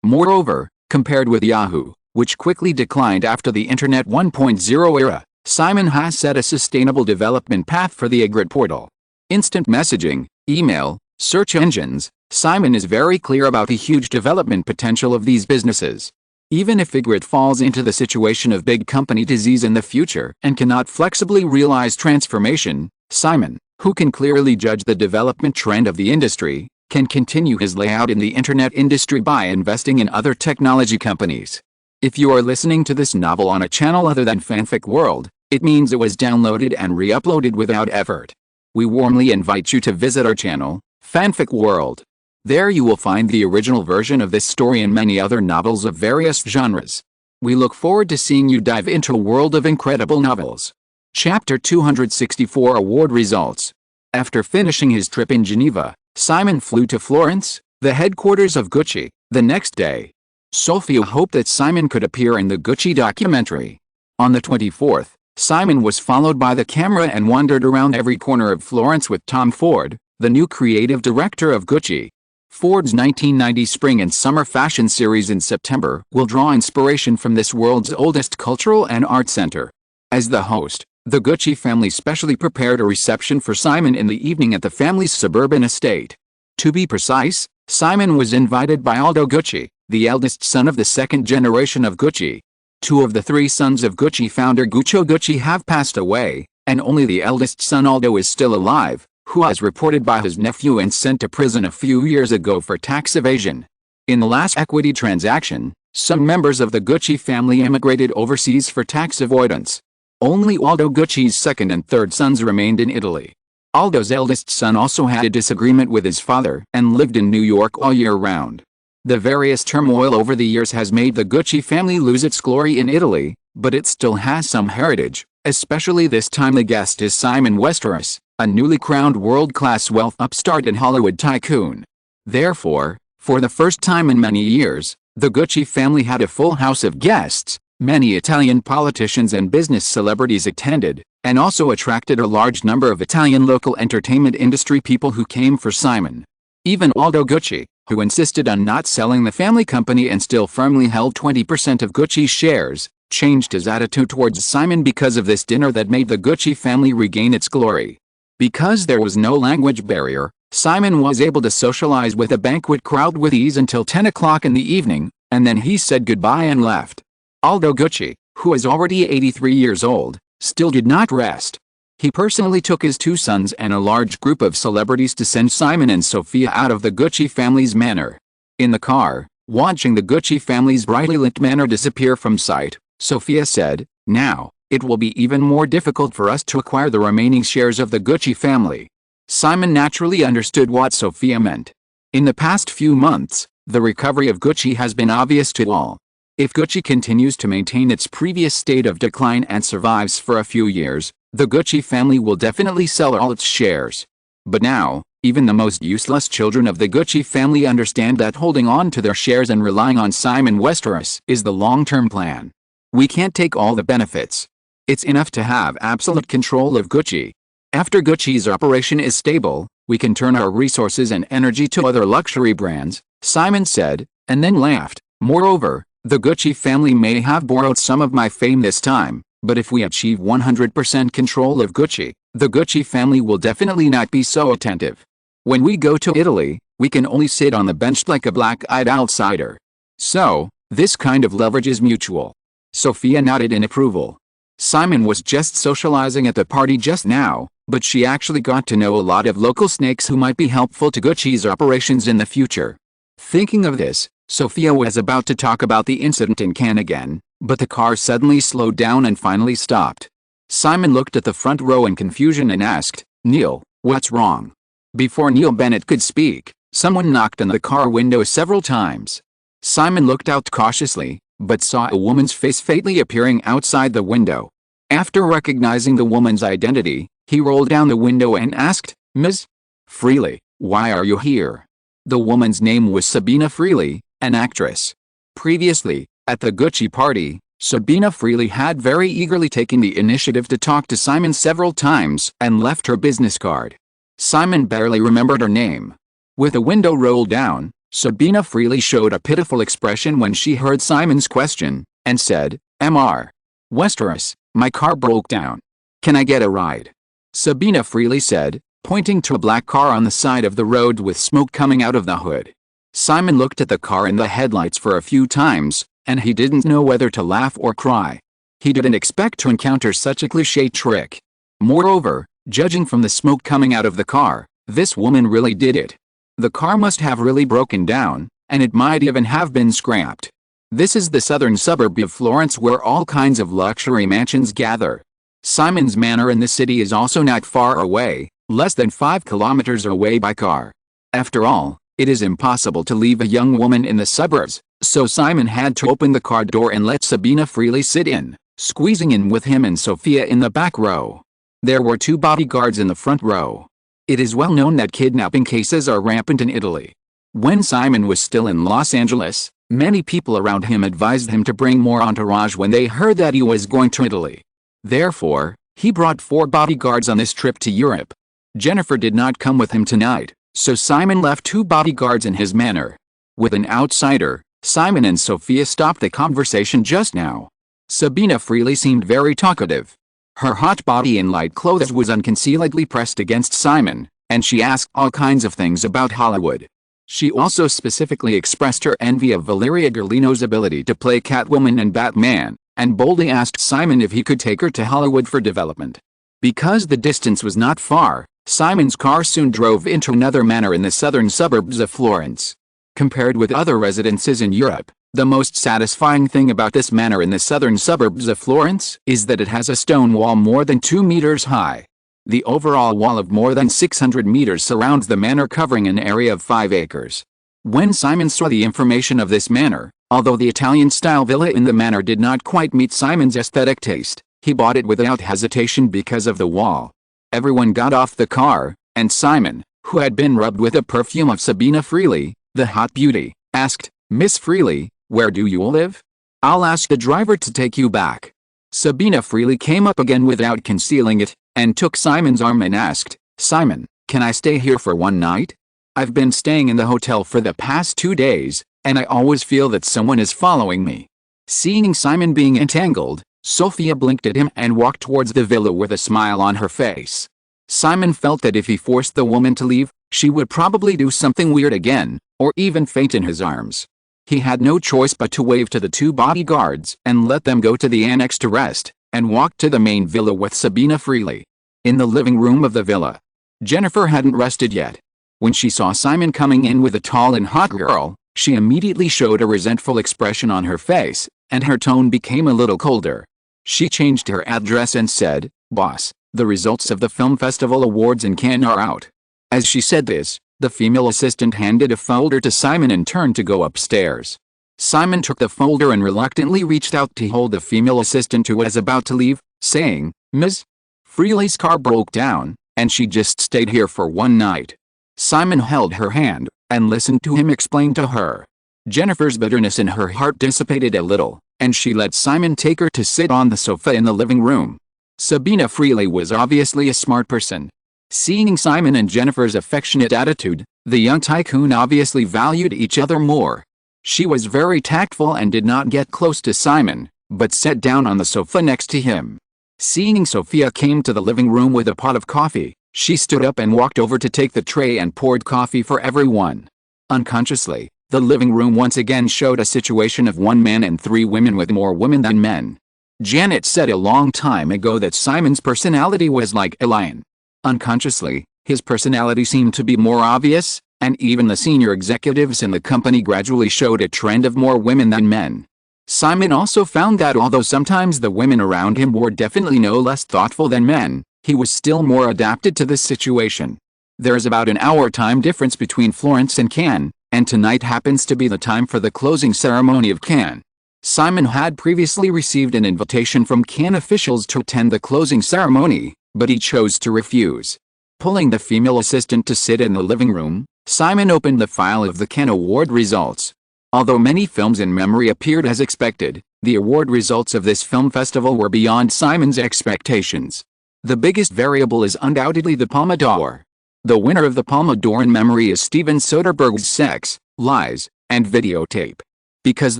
A: Moreover, compared with Yahoo, which quickly declined after the Internet 1.0 era, Simon has set a sustainable development path for the Ygritte portal. Instant messaging, email, search engines. Simon is very clear about the huge development potential of these businesses. Even if Ygritte falls into the situation of big company disease in the future and cannot flexibly realize transformation, Simon, who can clearly judge the development trend of the industry, can continue his layout in the Internet industry by investing in other technology companies. If you are listening to this novel on a channel other than Fanfic World, it means it was downloaded and re-uploaded without effort. We warmly invite you to visit our channel, Fanfic World. There you will find the original version of this story and many other novels of various genres. We look forward to seeing you dive into a world of incredible novels. Chapter 264 Award Results. After finishing his trip in Geneva, Simon flew to Florence, the headquarters of Gucci, the next day. Sophia hoped that Simon could appear in the Gucci documentary. On the 24th, Simon was followed by the camera and wandered around every corner of Florence with Tom Ford, the new creative director of Gucci. Ford's 1990 spring and summer fashion series in September will draw inspiration from this world's oldest cultural and art center. As the host, the Gucci family specially prepared a reception for Simon in the evening at the family's suburban estate. To be precise, Simon was invited by Aldo Gucci, the eldest son of the second generation of Gucci. Two of the three sons of Gucci founder Guccio Gucci have passed away, and only the eldest son Aldo is still alive, who was reported by his nephew and sent to prison a few years ago for tax evasion. In the last equity transaction, some members of the Gucci family emigrated overseas for tax avoidance. Only Aldo Gucci's second and third sons remained in Italy. Aldo's eldest son also had a disagreement with his father and lived in New York all year round. The various turmoil over the years has made the Gucci family lose its glory in Italy, but it still has some heritage, especially this time the guest is Simon Westeros, a newly crowned world-class wealth upstart and Hollywood tycoon. Therefore, for the first time in many years, the Gucci family had a full house of guests. Many Italian politicians and business celebrities attended, and also attracted a large number of Italian local entertainment industry people who came for Simon. Even Aldo Gucci, who insisted on not selling the family company and still firmly held 20% of Gucci's shares, changed his attitude towards Simon because of this dinner that made the Gucci family regain its glory. Because there was no language barrier, Simon was able to socialize with the banquet crowd with ease until 10 o'clock in the evening, and then he said goodbye and left. Aldo Gucci, who is already 83 years old, still did not rest. He personally took his two sons and a large group of celebrities to send Simon and Sophia out of the Gucci family's manor. In the car, watching the Gucci family's brightly lit manor disappear from sight, Sophia said, "Now, it will be even more difficult for us to acquire the remaining shares of the Gucci family." Simon naturally understood what Sophia meant. In the past few months, the recovery of Gucci has been obvious to all. If Gucci continues to maintain its previous state of decline and survives for a few years, the Gucci family will definitely sell all its shares. But now, even the most useless children of the Gucci family understand that holding on to their shares and relying on Simon Westeros is the long-term plan. We can't take all the benefits. It's enough to have absolute control of Gucci. After Gucci's operation is stable, we can turn our resources and energy to other luxury brands, Simon said, and then laughed. Moreover, the Gucci family may have borrowed some of my fame this time, but if we achieve 100% control of Gucci, the Gucci family will definitely not be so attentive. When we go to Italy, we can only sit on the bench like a black-eyed outsider. So, this kind of leverage is mutual. Sophia nodded in approval. Simon was just socializing at the party just now, but she actually got to know a lot of local snakes who might be helpful to Gucci's operations in the future. Thinking of this, Sophia was about to talk about the incident in Cannes again, but the car suddenly slowed down and finally stopped. Simon looked at the front row in confusion and asked, "Neil, what's wrong?" Before Neil Bennett could speak, someone knocked on the car window several times. Simon looked out cautiously, but saw a woman's face faintly appearing outside the window. After recognizing the woman's identity, he rolled down the window and asked, "Ms. Freely, why are you here?" The woman's name was Sabina Freely, an actress. Previously, at the Gucci party, Sabina Freely had very eagerly taken the initiative to talk to Simon several times and left her business card. Simon barely remembered her name. With the window rolled down, Sabina Freely showed a pitiful expression when she heard Simon's question, and said, "Mr. Westeros, my car broke down. Can I get a ride?" Sabina Freely said, pointing to a black car on the side of the road with smoke coming out of the hood. Simon looked at the car and the headlights for a few times, and he didn't know whether to laugh or cry. He didn't expect to encounter such a cliché trick. Moreover, judging from the smoke coming out of the car, this woman really did it. The car must have really broken down, and it might even have been scrapped. This is the southern suburb of Florence where all kinds of luxury mansions gather. Simon's manor in the city is also not far away, less than 5 kilometers away by car. After all, it is impossible to leave a young woman in the suburbs, so Simon had to open the car door and let Sabina Freely sit in, squeezing in with him and Sophia in the back row. There were 2 bodyguards in the front row. It is well known that kidnapping cases are rampant in Italy. When Simon was still in Los Angeles, many people around him advised him to bring more entourage when they heard that he was going to Italy. Therefore, he brought 4 bodyguards on this trip to Europe. Jennifer did not come with him tonight, so Simon left 2 bodyguards in his manor. With an outsider, Simon and Sophia stopped the conversation just now. Sabina Freely seemed very talkative. Her hot body in light clothes was unconcealedly pressed against Simon, and she asked all kinds of things about Hollywood. She also specifically expressed her envy of Valeria Golino's ability to play Catwoman and Batman, and boldly asked Simon if he could take her to Hollywood for development. Because the distance was not far, Simon's car soon drove into another manor in the southern suburbs of Florence. Compared with other residences in Europe, the most satisfying thing about this manor in the southern suburbs of Florence is that it has a stone wall more than 2 meters high. The overall wall of more than 600 meters surrounds the manor, covering an area of 5 acres. When Simon saw the information of this manor, although the Italian-style villa in the manor did not quite meet Simon's aesthetic taste, he bought it without hesitation because of the wall. Everyone got off the car, and Simon, who had been rubbed with the perfume of Sabina Freely, the hot beauty, asked, "Miss Freely, where do you live? I'll ask the driver to take you back." Sabina Freely came up again without concealing it, and took Simon's arm and asked, "Simon, can I stay here for one night? I've been staying in the hotel for the past 2 days, and I always feel that someone is following me." Seeing Simon being entangled, Sophia blinked at him and walked towards the villa with a smile on her face. Simon felt that if he forced the woman to leave, she would probably do something weird again, or even faint in his arms. He had no choice but to wave to the 2 bodyguards and let them go to the annex to rest, and walk to the main villa with Sabina Freely. In the living room of the villa, Jennifer hadn't rested yet. When she saw Simon coming in with a tall and hot girl, she immediately showed a resentful expression on her face, and her tone became a little colder. She changed her address and said, "Boss, the results of the Film Festival Awards in Cannes are out." As she said this, the female assistant handed a folder to Simon and turned to go upstairs. Simon took the folder and reluctantly reached out to hold the female assistant who was about to leave, saying, "Ms. Freely's car broke down, and she just stayed here for one night." Simon held her hand, and listened to him explain to her. Jennifer's bitterness in her heart dissipated a little, and she let Simon take her to sit on the sofa in the living room. Sabina Freely was obviously a smart person. Seeing Simon and Jennifer's affectionate attitude, the young tycoon obviously valued each other more. She was very tactful and did not get close to Simon, but sat down on the sofa next to him. Seeing Sophia came to the living room with a pot of coffee, she stood up and walked over to take the tray and poured coffee for everyone. Unconsciously, the living room once again showed a situation of one man and three women with more women than men. Janet said a long time ago that Simon's personality was like a lion. Unconsciously, his personality seemed to be more obvious, and even the senior executives in the company gradually showed a trend of more women than men. Simon also found that although sometimes the women around him were definitely no less thoughtful than men, he was still more adapted to this situation. There is about an hour time difference between Florence and Cannes, and tonight happens to be the time for the closing ceremony of Cannes. Simon had previously received an invitation from Cannes officials to attend the closing ceremony, but he chose to refuse. Pulling the female assistant to sit in the living room, Simon opened the file of the Cannes Award results. Although many films in memory appeared as expected, the award results of this film festival were beyond Simon's expectations. The biggest variable is undoubtedly the Palme d'Or. The winner of the Palme d'Or in memory is Steven Soderbergh's Sex, Lies, and Videotape. Because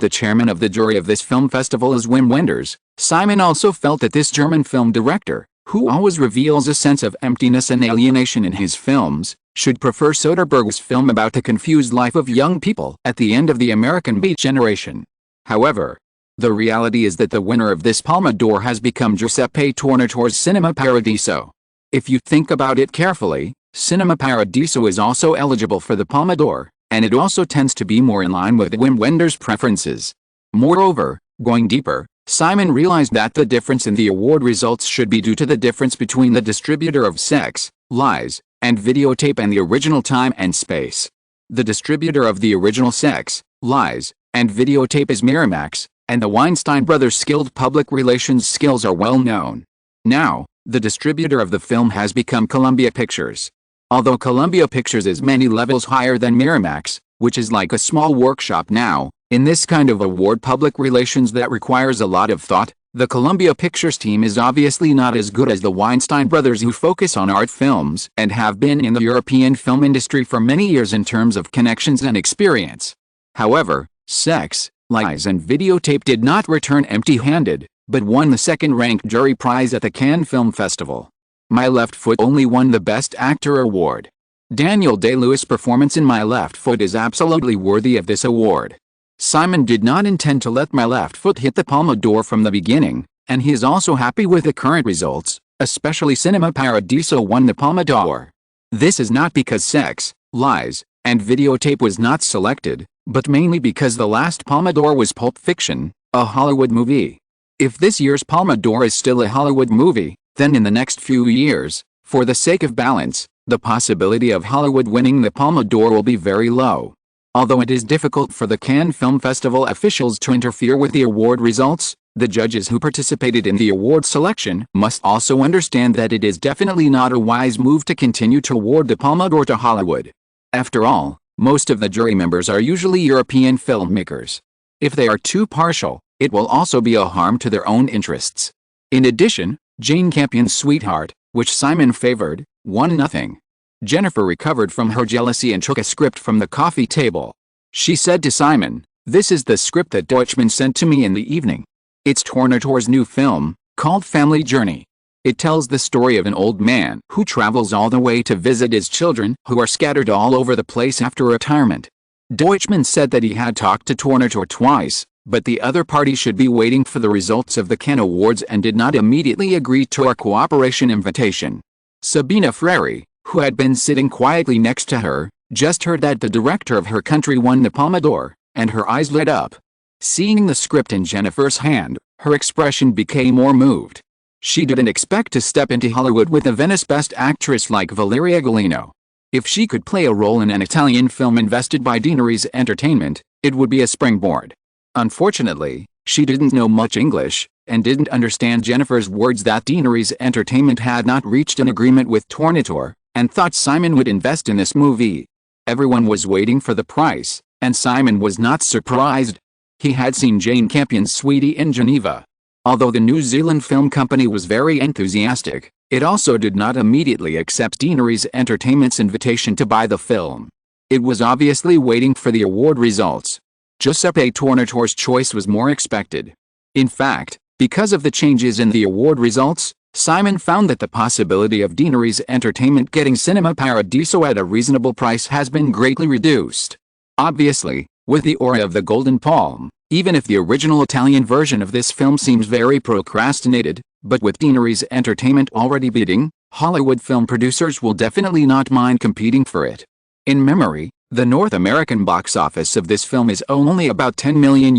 A: the chairman of the jury of this film festival is Wim Wenders, Simon also felt that this German film director, who always reveals a sense of emptiness and alienation in his films, should prefer Soderbergh's film about the confused life of young people at the end of the American Beat generation. However, the reality is that the winner of this Palme d'Or has become Giuseppe Tornatore's Cinema Paradiso. If you think about it carefully, Cinema Paradiso is also eligible for the Palme d'Or, and it also tends to be more in line with Wim Wenders' preferences. Moreover, going deeper, Simon realized that the difference in the award results should be due to the difference between the distributor of Sex, Lies, and Videotape and the original time and space. The distributor of the original Sex, Lies, and Videotape is Miramax, and the Weinstein brothers' skilled public relations skills are well known. Now, the distributor of the film has become Columbia Pictures. Although Columbia Pictures is many levels higher than Miramax, which is like a small workshop now, in this kind of award public relations that requires a lot of thought, the Columbia Pictures team is obviously not as good as the Weinstein brothers, who focus on art films and have been in the European film industry for many years in terms of connections and experience. However, Sex, Lies and Videotape did not return empty-handed, but won the second-ranked jury prize at the Cannes Film Festival. My Left Foot only won the Best Actor award. Daniel Day-Lewis' performance in My Left Foot is absolutely worthy of this award. Simon did not intend to let My Left Foot hit the Palme d'Or from the beginning, and he is also happy with the current results, especially Cinema Paradiso won the Palme d'Or. This is not because Sex, Lies, and Videotape was not selected, but mainly because the last Palme d'Or was Pulp Fiction, a Hollywood movie. If this year's Palme d'Or is still a Hollywood movie, then in the next few years, for the sake of balance, the possibility of Hollywood winning the Palme d'Or will be very low. Although it is difficult for the Cannes Film Festival officials to interfere with the award results, the judges who participated in the award selection must also understand that it is definitely not a wise move to continue to award the Palme d'Or to Hollywood. After all, most of the jury members are usually European filmmakers. If they are too partial, it will also be a harm to their own interests. In addition, Jane Campion's Sweetheart, which Simon favored, won nothing. Jennifer recovered from her jealousy and took a script from the coffee table. She said to Simon, "This is the script that Deutschman sent to me in the evening. It's Tornatore's new film, called Family Journey. It tells the story of an old man who travels all the way to visit his children who are scattered all over the place after retirement." Deutschman said that he had talked to Tornatore twice, but the other party should be waiting for the results of the Cannes Awards and did not immediately agree to our cooperation invitation. Sabina Freire, who had been sitting quietly next to her, just heard that the director of her country won the Palme d'Or, and her eyes lit up. Seeing the script in Jennifer's hand, her expression became more moved. She didn't expect to step into Hollywood with a Venice Best Actress like Valeria Golino. If she could play a role in an Italian film invested by Dinari's Entertainment, it would be a springboard. Unfortunately, she didn't know much English, and didn't understand Jennifer's words that Deanery's Entertainment had not reached an agreement with Tornator, and thought Simon would invest in this movie. Everyone was waiting for the price, and Simon was not surprised. He had seen Jane Campion's Sweetie in Geneva. Although the New Zealand film company was very enthusiastic, it also did not immediately accept Deanery's Entertainment's invitation to buy the film. It was obviously waiting for the award results. Giuseppe Tornator's choice was more expected. In fact, because of the changes in the award results, Simon found that the possibility of Deanery's Entertainment getting Cinema Paradiso at a reasonable price has been greatly reduced. Obviously, with the aura of the Golden Palm, even if the original Italian version of this film seems very procrastinated, but with Deanery's Entertainment already bidding, Hollywood film producers will definitely not mind competing for it. In memory, the North American box office of this film is only about $10 million,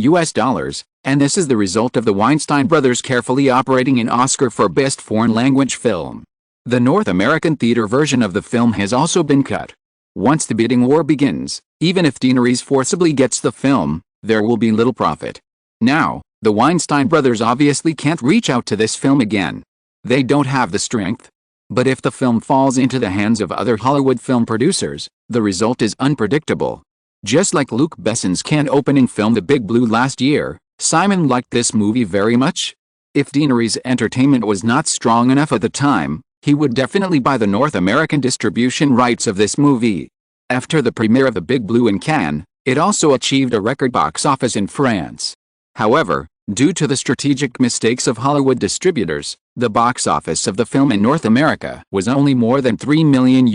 A: and this is the result of the Weinstein brothers carefully operating an Oscar for Best Foreign Language Film. The North American theater version of the film has also been cut. Once the bidding war begins, even if Deanery's forcibly gets the film, there will be little profit. Now, the Weinstein brothers obviously can't reach out to this film again. They don't have the strength. But if the film falls into the hands of other Hollywood film producers, the result is unpredictable. Just like Luc Besson's can-opening film The Big Blue last year, Simon liked this movie very much. If Deanery's Entertainment was not strong enough at the time, he would definitely buy the North American distribution rights of this movie. After the premiere of The Big Blue in Cannes, it also achieved a record box office in France. However, due to the strategic mistakes of Hollywood distributors, the box office of the film in North America was only more than $3 million.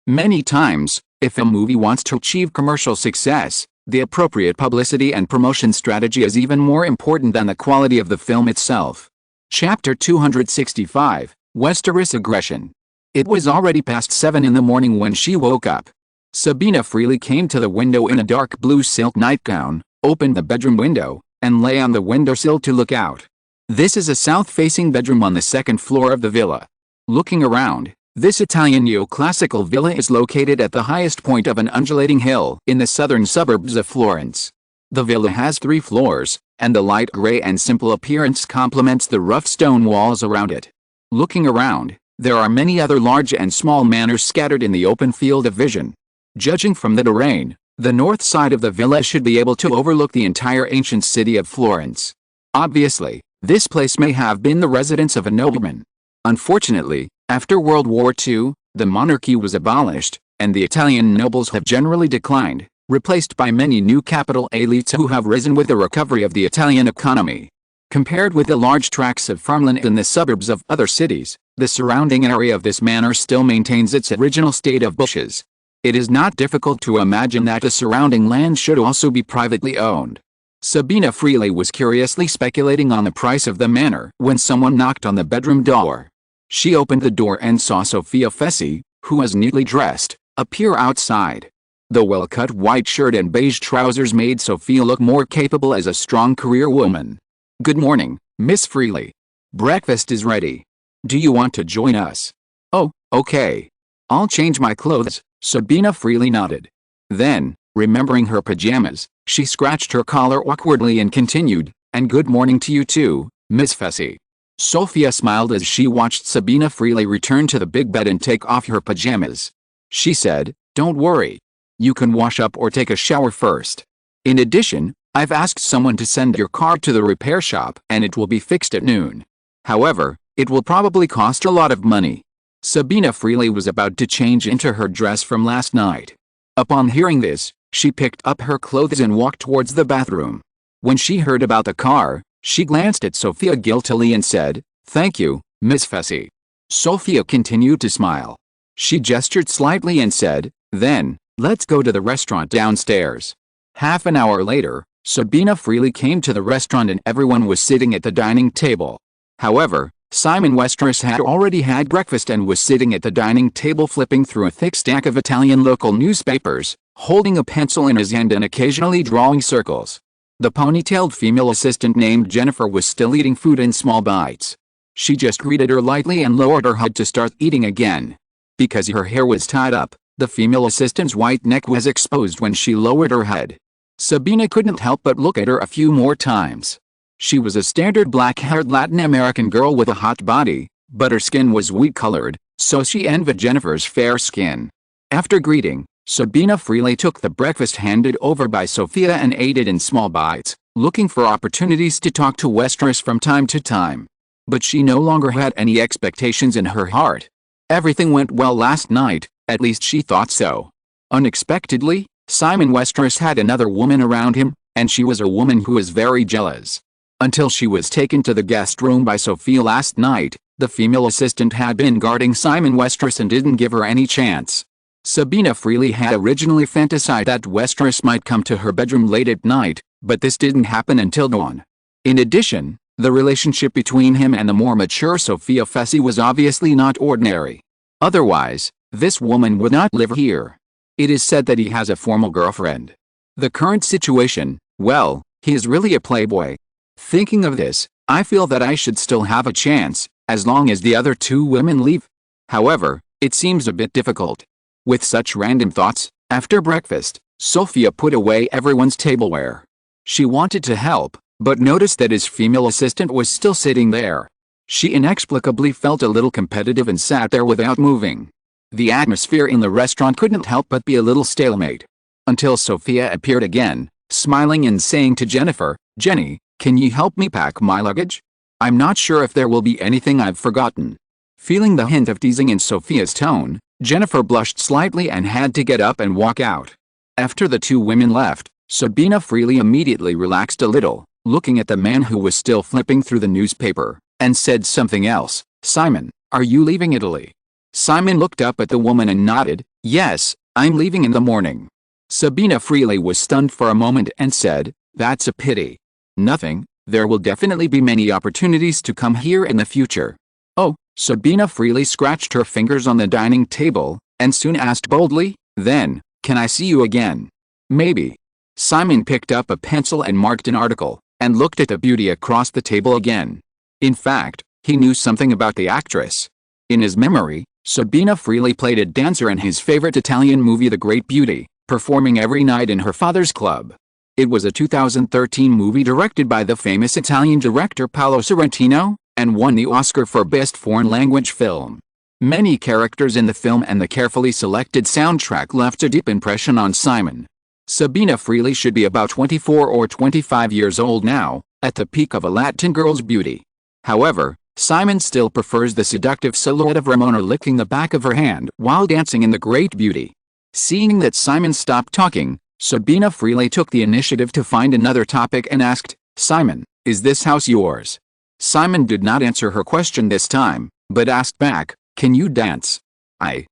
A: Many times, if a movie wants to achieve commercial success, the appropriate publicity and promotion strategy is even more important than the quality of the film itself. Chapter 265, Westeros Aggression. It was already past 7 in the morning when she woke up. Sabina freely came to the window in a dark blue silk nightgown, opened the bedroom window, and lay on the windowsill to look out. This is a south-facing bedroom on the second floor of the villa. Looking around, this Italian neoclassical villa is located at the highest point of an undulating hill in the southern suburbs of Florence. The villa has 3 floors, and the light gray and simple appearance complements the rough stone walls around it. Looking around, there are many other large and small manors scattered in the open field of vision. Judging from the terrain, the north side of the villa should be able to overlook the entire ancient city of Florence. Obviously, this place may have been the residence of a nobleman. Unfortunately, after World War II, the monarchy was abolished, and the Italian nobles have generally declined, replaced by many new capital elites who have risen with the recovery of the Italian economy. Compared with the large tracts of farmland in the suburbs of other cities, the surrounding area of this manor still maintains its original state of bushes. It is not difficult to imagine that the surrounding land should also be privately owned. Sabina freely was curiously speculating on the price of the manor when someone knocked on the bedroom door. She opened the door and saw Sophia Fessy, who was neatly dressed, appear outside. The well-cut white shirt and beige trousers made Sophia look more capable as a strong career woman. "Good morning, Miss Freely. Breakfast is ready. Do you want to join us?" "Oh, okay. I'll change my clothes," Sabina freely nodded. Then, remembering her pajamas, she scratched her collar awkwardly and continued, "And good morning to you too, Miss Fessy." Sophia smiled as she watched Sabina freely return to the big bed and take off her pajamas. She said, "Don't worry. You can wash up or take a shower first. In addition, I've asked someone to send your car to the repair shop and it will be fixed at noon. However, it will probably cost a lot of money." Sabina freely was about to change into her dress from last night. Upon hearing this, she picked up her clothes and walked towards the bathroom. When she heard about the car, she glanced at Sophia guiltily and said, "Thank you, Miss Fessy." Sophia continued to smile. She gestured slightly and said, "Then, let's go to the restaurant downstairs." Half an hour later, Sabina freely came to the restaurant and everyone was sitting at the dining table. However, Simon Westeros had already had breakfast and was sitting at the dining table flipping through a thick stack of Italian local newspapers, holding a pencil in his hand and occasionally drawing circles. The ponytailed female assistant named Jennifer was still eating food in small bites. She just greeted her lightly and lowered her head to start eating again. Because her hair was tied up, the female assistant's white neck was exposed when she lowered her head. Sabina couldn't help but look at her a few more times. She was a standard black-haired Latin American girl with a hot body, but her skin was wheat-colored, so she envied Jennifer's fair skin. After greeting, Sabina freely took the breakfast handed over by Sophia and ate it in small bites, looking for opportunities to talk to Westeros from time to time. But she no longer had any expectations in her heart. Everything went well last night, at least she thought so. Unexpectedly, Simon Westeros had another woman around him, and she was a woman who was very jealous. Until she was taken to the guest room by Sophia last night, the female assistant had been guarding Simon Westeros and didn't give her any chance. Sabina freely had originally fantasized that Westeros might come to her bedroom late at night, but this didn't happen until dawn. In addition, the relationship between him and the more mature Sophia Fessy was obviously not ordinary. Otherwise, this woman would not live here. It is said that he has a formal girlfriend. The current situation, well, he is really a playboy. Thinking of this, I feel that I should still have a chance, as long as the other two women leave. However, it seems a bit difficult. With such random thoughts, after breakfast, Sophia put away everyone's tableware. She wanted to help, but noticed that his female assistant was still sitting there. She inexplicably felt a little competitive and sat there without moving. The atmosphere in the restaurant couldn't help but be a little stalemate. Until Sophia appeared again, smiling and saying to Jennifer, "Jenny, can you help me pack my luggage? I'm not sure if there will be anything I've forgotten." Feeling the hint of teasing in Sophia's tone, Jennifer blushed slightly and had to get up and walk out. After the two women left, Sabina freely immediately relaxed a little, looking at the man who was still flipping through the newspaper, and said something else. "Simon, are you leaving Italy?" Simon looked up at the woman and nodded. "Yes, I'm leaving in the morning." Sabina freely was stunned for a moment and said, "That's a pity." "Nothing, there will definitely be many opportunities to come here in the future." "Oh," Sabina freely scratched her fingers on the dining table, and soon asked boldly, "Then, can I see you again?" "Maybe." Simon picked up a pencil and marked an article, and looked at the beauty across the table again. In fact, he knew something about the actress. In his memory, Sabina freely played a dancer in his favorite Italian movie The Great Beauty, performing every night in her father's club. It was a 2013 movie directed by the famous Italian director Paolo Sorrentino, and won the Oscar for Best Foreign Language Film. Many characters in the film and the carefully selected soundtrack left a deep impression on Simon. Sabina freely should be about 24 or 25 years old now, at the peak of a Latin girl's beauty. However, Simon still prefers the seductive silhouette of Ramona licking the back of her hand while dancing in The Great Beauty. Seeing that Simon stopped talking, Sabina freely took the initiative to find another topic and asked, "Simon, is this house yours?" Simon did not answer her question this time, but asked back, "Can you dance?" A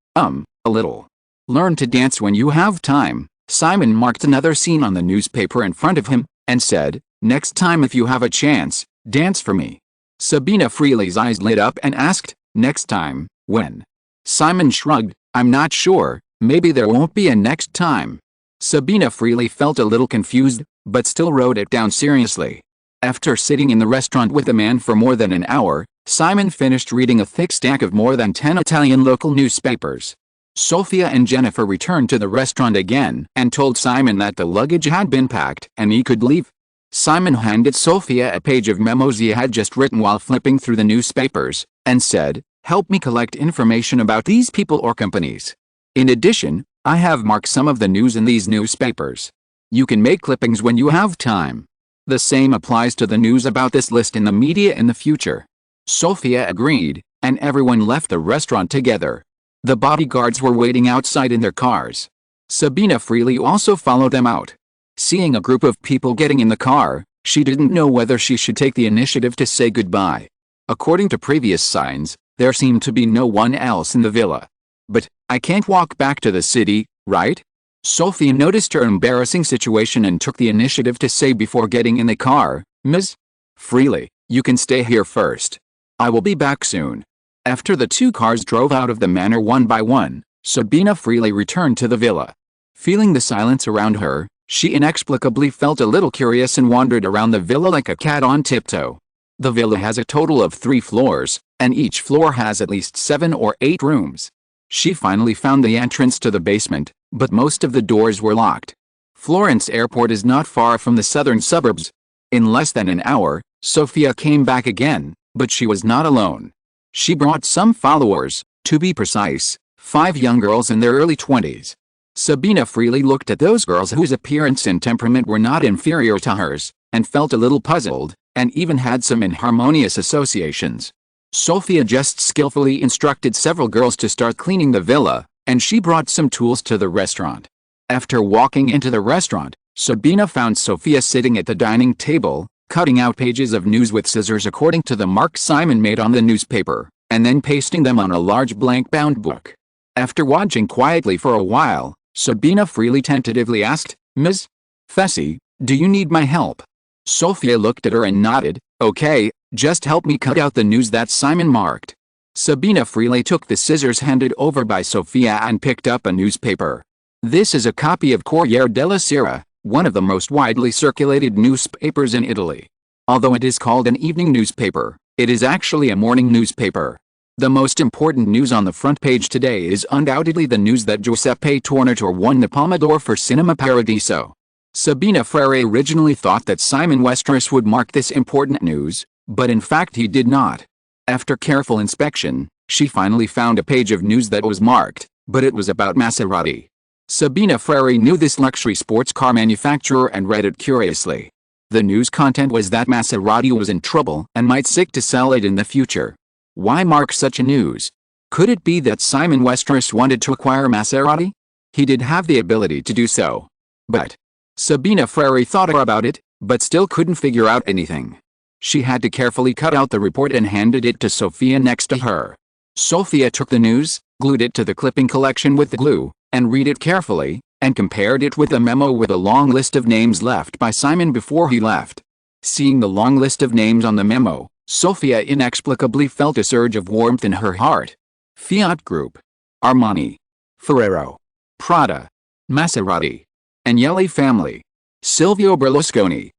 A: little. "Learn to dance when you have time." Simon marked another scene on the newspaper in front of him, and said, "Next time if you have a chance, dance for me." Sabina freely's eyes lit up and asked, "Next time, when?" Simon shrugged, "I'm not sure, maybe there won't be a next time." Sabina freely felt a little confused, but still wrote it down seriously. After sitting in the restaurant with the man for more than an hour, Simon finished reading a thick stack of more than 10 Italian local newspapers. Sophia and Jennifer returned to the restaurant again and told Simon that the luggage had been packed and he could leave. Simon handed Sophia a page of memos he had just written while flipping through the newspapers, and said, "Help me collect information about these people or companies. In addition, I have marked some of the news in these newspapers. You can make clippings when you have time. The same applies to the news about this list in the media in the future." Sophia agreed, and everyone left the restaurant together. The bodyguards were waiting outside in their cars. Sabina freely also followed them out. Seeing a group of people getting in the car, she didn't know whether she should take the initiative to say goodbye. According to previous signs, there seemed to be no one else in the villa. "But, I can't walk back to the city, right?" Sophia noticed her embarrassing situation and took the initiative to say before getting in the car, "Ms. Freely, you can stay here first. I will be back soon." After the two cars drove out of the manor one by one, Sabina freely returned to the villa. Feeling the silence around her, she inexplicably felt a little curious and wandered around the villa like a cat on tiptoe. The villa has a total of 3 floors, and each floor has at least 7 or 8 rooms. She finally found the entrance to the basement, but most of the doors were locked. Florence Airport is not far from the southern suburbs. In less than an hour, Sophia came back again, but she was not alone. She brought some followers, to be precise, 5 young girls in their early 20s. Sabina freely looked at those girls whose appearance and temperament were not inferior to hers, and felt a little puzzled, and even had some inharmonious associations. Sophia just skillfully instructed several girls to start cleaning the villa, and she brought some tools to the restaurant. After walking into the restaurant, Sabina found Sophia sitting at the dining table, cutting out pages of news with scissors according to the mark Simon made on the newspaper, and then pasting them on a large blank-bound book. After watching quietly for a while, Sabina freely tentatively asked, "Ms. Fessy, do you need my help?" Sophia looked at her and nodded, "Okay, just help me cut out the news that Simon marked." Sabina freely took the scissors handed over by Sophia and picked up a newspaper. This is a copy of Corriere della Sera, one of the most widely circulated newspapers in Italy. Although it is called an evening newspaper, it is actually a morning newspaper. The most important news on the front page today is undoubtedly the news that Giuseppe Tornatore won the Palme d'Or for Cinema Paradiso. Sabina Frere originally thought that Simon Westeros would mark this important news, but in fact he did not. After careful inspection, she finally found a page of news that was marked, but it was about Maserati. Sabina Frere knew this luxury sports car manufacturer and read it curiously. The news content was that Maserati was in trouble and might seek to sell it in the future. Why mark such a news? Could it be that Simon Westeros wanted to acquire Maserati? He did have the ability to do so. But Sabina Frere thought about it, but still couldn't figure out anything. She had to carefully cut out the report and handed it to Sophia next to her. Sophia took the news, glued it to the clipping collection with the glue, and read it carefully, and compared it with a memo with a long list of names left by Simon before he left. Seeing the long list of names on the memo, Sophia inexplicably felt a surge of warmth in her heart. Fiat Group, Armani, Ferrero, Prada, Maserati, Agnelli family, Silvio Berlusconi.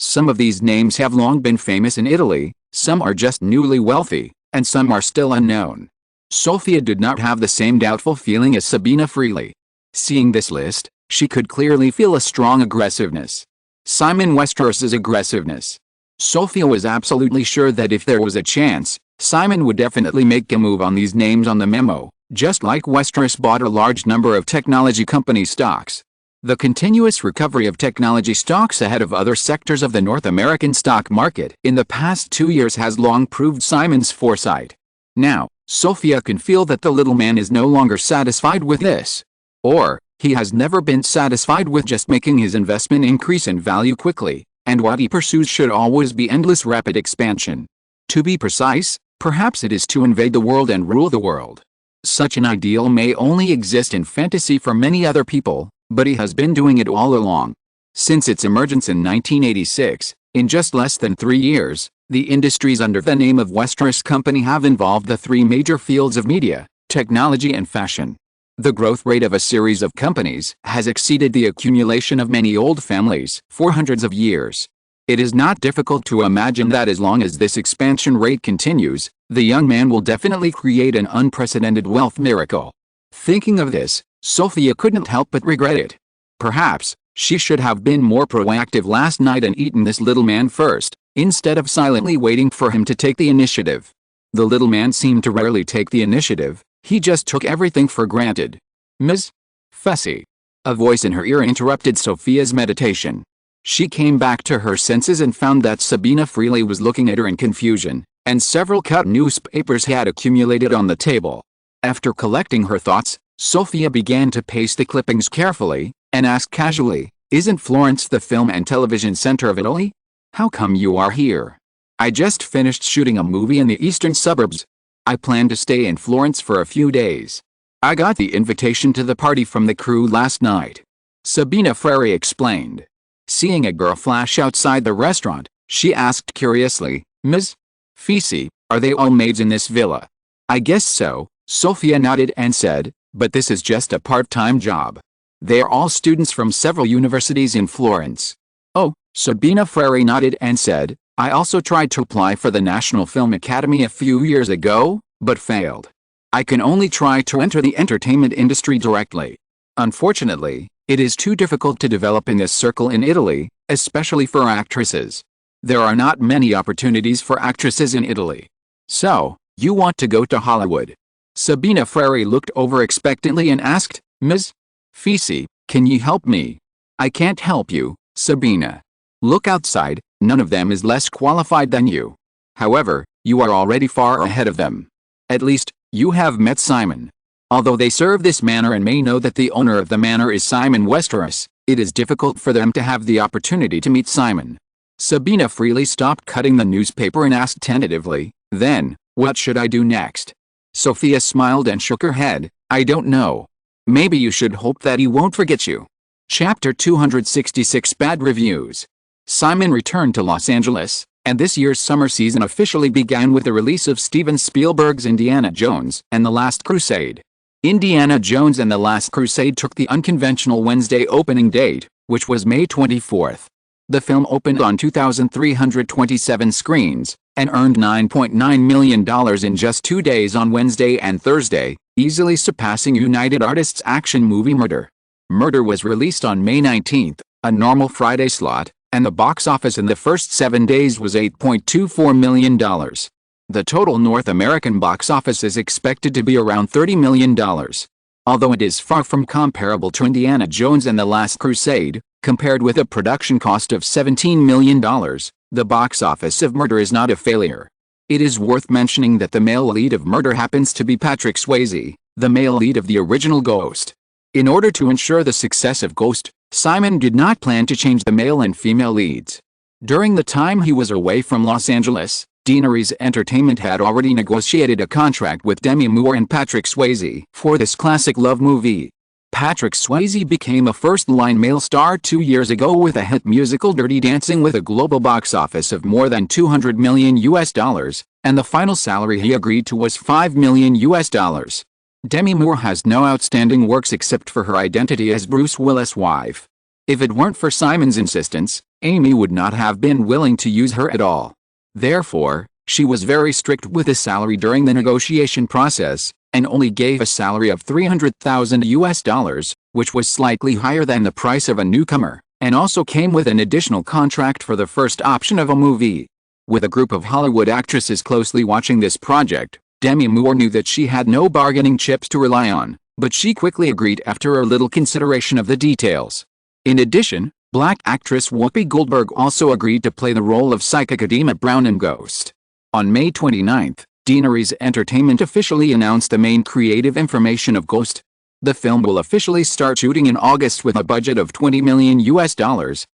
A: Some of these names have long been famous in Italy, some are just newly wealthy, and some are still unknown. Sophia did not have the same doubtful feeling as Sabina freely. Seeing this list, she could clearly feel a strong aggressiveness. Simon Westeros's aggressiveness. Sophia was absolutely sure that if there was a chance, Simon would definitely make a move on these names on the memo, just like Westeros bought a large number of technology company stocks. The continuous recovery of technology stocks ahead of other sectors of the North American stock market in the past 2 years has long proved Simon's foresight. Now, Sophia can feel that the little man is no longer satisfied with this. Or, he has never been satisfied with just making his investment increase in value quickly, and what he pursues should always be endless rapid expansion. To be precise, perhaps it is to invade the world and rule the world. Such an ideal may only exist in fantasy for many other people, but he has been doing it all along. Since its emergence in 1986, in just less than 3 years, the industries under the name of Westeros Company have involved the 3 major fields of media, technology and fashion. The growth rate of a series of companies has exceeded the accumulation of many old families for hundreds of years. It is not difficult to imagine that as long as this expansion rate continues, the young man will definitely create an unprecedented wealth miracle. Thinking of this, Sophia couldn't help but regret it. Perhaps, she should have been more proactive last night and eaten this little man first, instead of silently waiting for him to take the initiative. The little man seemed to rarely take the initiative, he just took everything for granted. "Ms. Fessy." A voice in her ear interrupted Sophia's meditation. She came back to her senses and found that Sabina freely was looking at her in confusion, and several cut newspapers had accumulated on the table. After collecting her thoughts, Sophia began to paste the clippings carefully, and asked casually, "Isn't Florence the film and television center of Italy? How come you are here?" "I just finished shooting a movie in the eastern suburbs. I plan to stay in Florence for a few days. I got the invitation to the party from the crew last night," Sabina Frere explained. Seeing a girl flash outside the restaurant, she asked curiously, "Ms. Fessy, are they all maids in this villa?" "I guess so," Sophia nodded and said, "but this is just a part-time job. They are all students from several universities in Florence." "Oh," Sabina Frere nodded and said, "I also tried to apply for the National Film Academy a few years ago, but failed. I can only try to enter the entertainment industry directly. Unfortunately, It is too difficult to develop in this circle in Italy, especially for actresses. There are not many opportunities for actresses in Italy. So, you want to go to Hollywood. Sabina Freri looked over expectantly and asked, Ms. Fisi, can you help me? I can't help you, Sabina. Look outside, none of them is less qualified than you. However, you are already far ahead of them. At least, you have met Simon. Although they serve this manor and may know that the owner of the manor is Simon Westeros, it is difficult for them to have the opportunity to meet Simon. Sabina freely stopped cutting the newspaper and asked tentatively, then, what should I do next? Sophia smiled and shook her head, I don't know. Maybe you should hope that he won't forget you. Chapter 266 Bad Reviews. Simon returned to Los Angeles, and this year's summer season officially began with the release of Steven Spielberg's Indiana Jones and the Last Crusade. Indiana Jones and the Last Crusade took the unconventional Wednesday opening date, which was May 24th. The film opened on 2,327 screens, and earned $9.9 million in just 2 days on Wednesday and Thursday, easily surpassing United Artists' action movie Murder. Murder was released on May 19th, a normal Friday slot, and the box office in the first 7 days was $8.24 million. The total North American box office is expected to be around $30 million. Although it is far from comparable to Indiana Jones and the Last Crusade, compared with a production cost of $17 million, the box office of Murder is not a failure. It is worth mentioning that the male lead of Murder happens to be Patrick Swayze, the male lead of the original Ghost. In order to ensure the success of Ghost, Simon did not plan to change the male and female leads. During the time he was away from Los Angeles, Deaneries Entertainment had already negotiated a contract with Demi Moore and Patrick Swayze for this classic love movie. Patrick Swayze became a first-line male star 2 years ago with a hit musical Dirty Dancing with a global box office of more than $200 million, and the final salary he agreed to was $5 million. Demi Moore has no outstanding works except for her identity as Bruce Willis' wife. If it weren't for Simon's insistence, Amy would not have been willing to use her at all. Therefore, she was very strict with the salary during the negotiation process, and only gave a salary of $300,000, which was slightly higher than the price of a newcomer, and also came with an additional contract for the first option of a movie. With a group of Hollywood actresses closely watching this project, Demi Moore knew that she had no bargaining chips to rely on, but she quickly agreed after a little consideration of the details. In addition, black actress Whoopi Goldberg also agreed to play the role of psychic Adema Brown in Ghost. On May 29th, Deaneries Entertainment officially announced the main creative information of Ghost. The film will officially start shooting in August with a budget of $20 million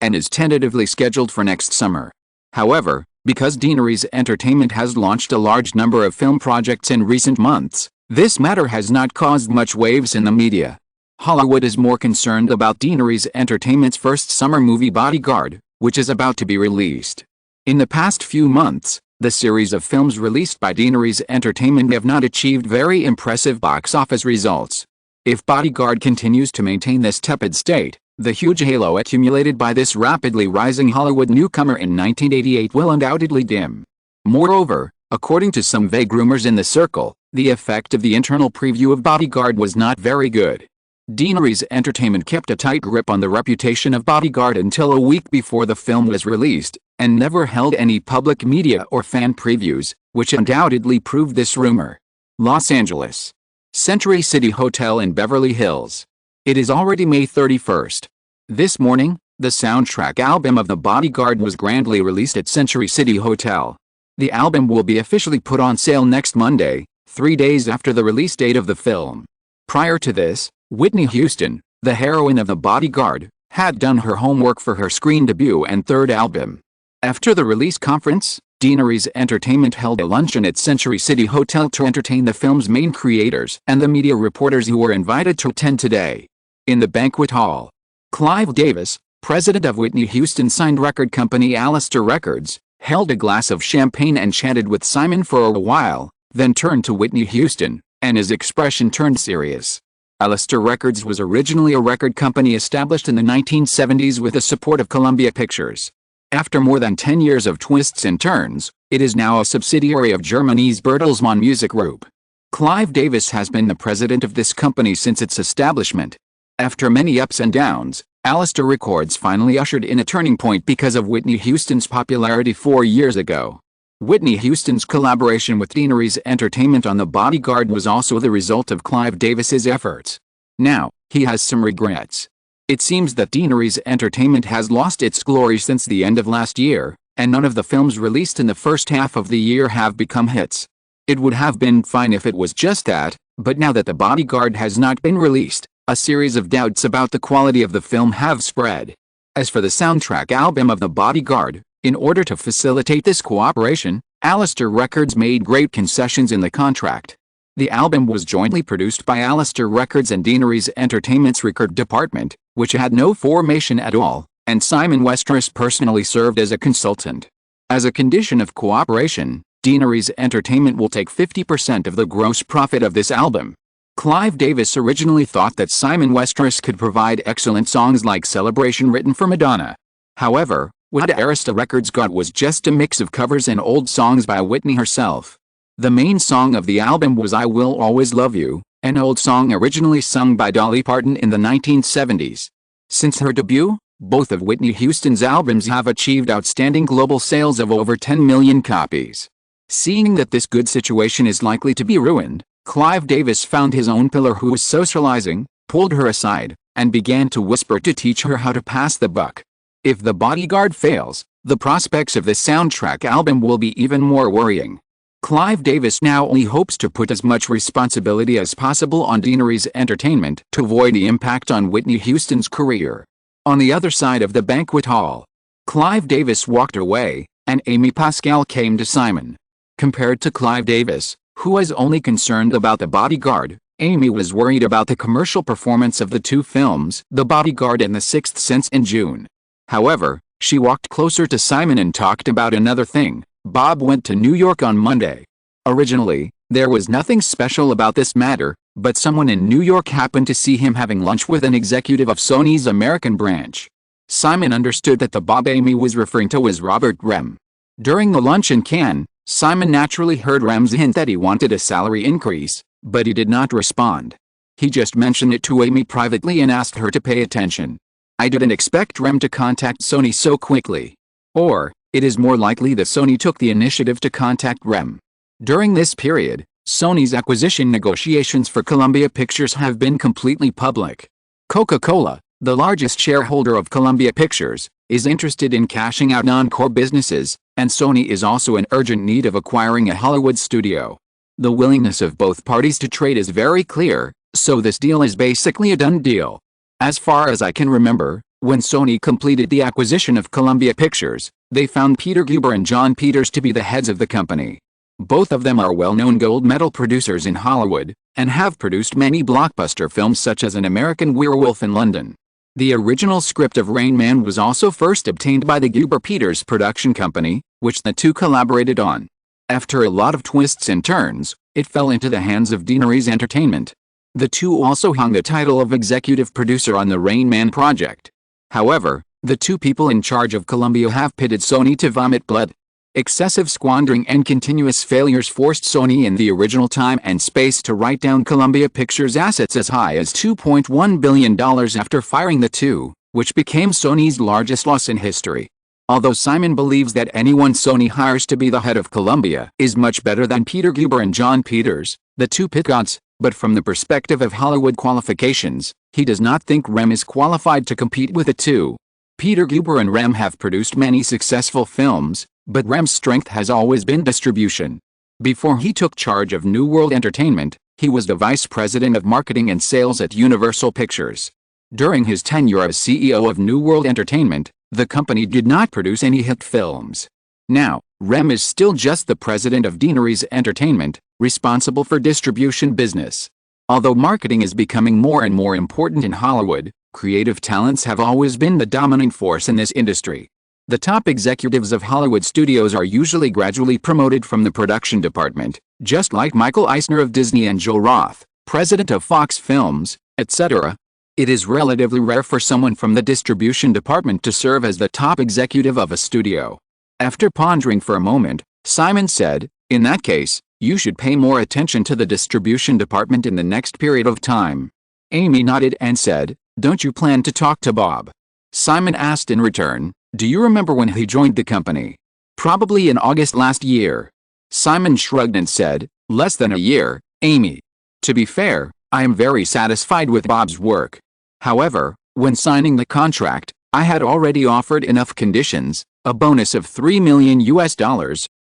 A: and is tentatively scheduled for next summer. However, because Deaneries Entertainment has launched a large number of film projects in recent months, this matter has not caused much waves in the media. Hollywood is more concerned about Deaneries Entertainment's first summer movie Bodyguard, which is about to be released. In the past few months, the series of films released by Deaneries Entertainment have not achieved very impressive box office results. If Bodyguard continues to maintain this tepid state, the huge halo accumulated by this rapidly rising Hollywood newcomer in 1988 will undoubtedly dim. Moreover, according to some vague rumors in the circle, the effect of the internal preview of Bodyguard was not very good. Deaneries Entertainment kept a tight grip on the reputation of Bodyguard until a week before the film was released, and never held any public media or fan previews, which undoubtedly proved this rumor. Los Angeles. Century City Hotel in Beverly Hills. It is already May 31st. This morning, the soundtrack album of The Bodyguard was grandly released at Century City Hotel. The album will be officially put on sale next Monday, 3 days after the release date of the film. Prior to this, Whitney Houston, the heroine of The Bodyguard, had done her homework for her screen debut and third album. After the release conference, Deaneries Entertainment held a luncheon at Century City Hotel to entertain the film's main creators and the media reporters who were invited to attend today. In the banquet hall, Clive Davis, president of Whitney Houston signed record company Alistair Records, held a glass of champagne and chatted with Simon for a while, then turned to Whitney Houston, and his expression turned serious. Alistair Records was originally a record company established in the 1970s with the support of Columbia Pictures. After more than 10 years of twists and turns, it is now a subsidiary of Germany's Bertelsmann Music Group. Clive Davis has been the president of this company since its establishment. After many ups and downs, Alistair Records finally ushered in a turning point because of Whitney Houston's popularity 4 years ago. Whitney Houston's collaboration with Deaneries Entertainment on The Bodyguard was also the result of Clive Davis's efforts. Now, he has some regrets. It seems that Deaneries Entertainment has lost its glory since the end of last year, and none of the films released in the first half of the year have become hits. It would have been fine if it was just that, but now that The Bodyguard has not been released, a series of doubts about the quality of the film have spread. As for the soundtrack album of The Bodyguard, in order to facilitate this cooperation, Alistair Records made great concessions in the contract. The album was jointly produced by Alistair Records and Deaneries Entertainment's record department, which had no formation at all, and Simon Westeros personally served as a consultant. As a condition of cooperation, Deaneries Entertainment will take 50% of the gross profit of this album. Clive Davis originally thought that Simon Westeros could provide excellent songs like Celebration written for Madonna. However, what Arista Records got was just a mix of covers and old songs by Whitney herself. The main song of the album was I Will Always Love You, an old song originally sung by Dolly Parton in the 1970s. Since her debut, both of Whitney Houston's albums have achieved outstanding global sales of over 10 million copies. Seeing that this good situation is likely to be ruined, Clive Davis found his own pillar who was socializing, pulled her aside, and began to whisper to teach her how to pass the buck. If The Bodyguard fails, the prospects of this soundtrack album will be even more worrying. Clive Davis now only hopes to put as much responsibility as possible on Deaneries Entertainment to avoid the impact on Whitney Houston's career. On the other side of the banquet hall, Clive Davis walked away, and Amy Pascal came to Simon. Compared to Clive Davis, who was only concerned about The Bodyguard, Amy was worried about the commercial performance of the two films, The Bodyguard and The Sixth Sense, in June. However, she walked closer to Simon and talked about another thing. Bob went to New York on Monday. Originally, there was nothing special about this matter, but someone in New York happened to see him having lunch with an executive of Sony's American branch. Simon understood that the Bob Amy was referring to was Robert Rem. During the lunch in Cannes, Simon naturally heard Rem's hint that he wanted a salary increase, but he did not respond. He just mentioned it to Amy privately and asked her to pay attention. I didn't expect Rem to contact Sony so quickly. Or, it is more likely that Sony took the initiative to contact Rem. During this period, Sony's acquisition negotiations for Columbia Pictures have been completely public. Coca-Cola, the largest shareholder of Columbia Pictures, is interested in cashing out non-core businesses, and Sony is also in urgent need of acquiring a Hollywood studio. The willingness of both parties to trade is very clear, so this deal is basically a done deal. As far as I can remember, when Sony completed the acquisition of Columbia Pictures, they found Peter Guber and John Peters to be the heads of the company. Both of them are well-known gold medal producers in Hollywood, and have produced many blockbuster films such as An American Werewolf in London. The original script of Rain Man was also first obtained by the Guber-Peters production company, which the two collaborated on. After a lot of twists and turns, it fell into the hands of Deaneries Entertainment. The two also hung the title of executive producer on the Rain Man project. However, the two people in charge of Columbia have pitted Sony to vomit blood. Excessive squandering and continuous failures forced Sony in the original time and space to write down Columbia Pictures' assets as high as $2.1 billion after firing the two, which became Sony's largest loss in history. Although Simon believes that anyone Sony hires to be the head of Columbia is much better than Peter Guber and John Peters, the two pit gods, but from the perspective of Hollywood qualifications, he does not think Rem is qualified to compete with the two. Peter Guber and Rem have produced many successful films, but Rem's strength has always been distribution. Before he took charge of New World Entertainment, he was the vice president of marketing and sales at Universal Pictures. During his tenure as CEO of New World Entertainment, the company did not produce any hit films. Now, Rem is still just the president of Deaneries Entertainment, responsible for distribution business. Although marketing is becoming more and more important in Hollywood, creative talents have always been the dominant force in this industry. The top executives of Hollywood studios are usually gradually promoted from the production department, just like Michael Eisner of Disney and Joe Roth, president of Fox Films, etc. It is relatively rare for someone from the distribution department to serve as the top executive of a studio. After pondering for a moment, Simon said, "In that case, you should pay more attention to the distribution department in the next period of time." Amy nodded and said, Don't you plan to talk to Bob? Simon asked in return. Do you remember when he joined the company? Probably in August last year. Simon shrugged and said, less than a year, Amy. To be fair, I am very satisfied with Bob's work. However, when signing the contract, I had already offered enough conditions, a bonus of $3 million,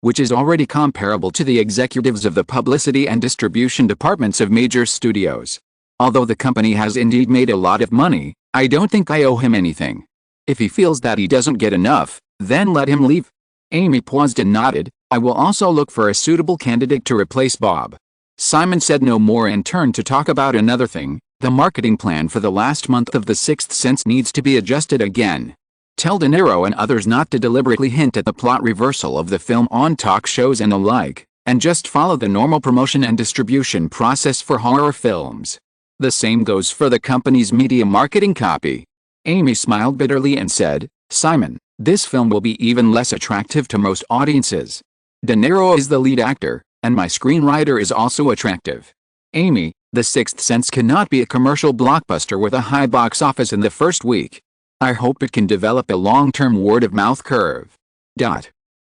A: which is already comparable to the executives of the publicity and distribution departments of major studios. Although the company has indeed made a lot of money, I don't think I owe him anything. If he feels that he doesn't get enough, then let him leave. Amy paused and nodded. I will also look for a suitable candidate to replace Bob. Simon said no more and turned to talk about another thing. The marketing plan for the last month of The Sixth Sense needs to be adjusted again. Tell De Niro and others not to deliberately hint at the plot reversal of the film on talk shows and the like, and just follow the normal promotion and distribution process for horror films. The same goes for the company's media marketing copy. Amy smiled bitterly and said, Simon, this film will be even less attractive to most audiences. De Niro is the lead actor, and my screenwriter is also attractive. Amy, The Sixth Sense cannot be a commercial blockbuster with a high box office in the first week. I hope it can develop a long-term word-of-mouth curve.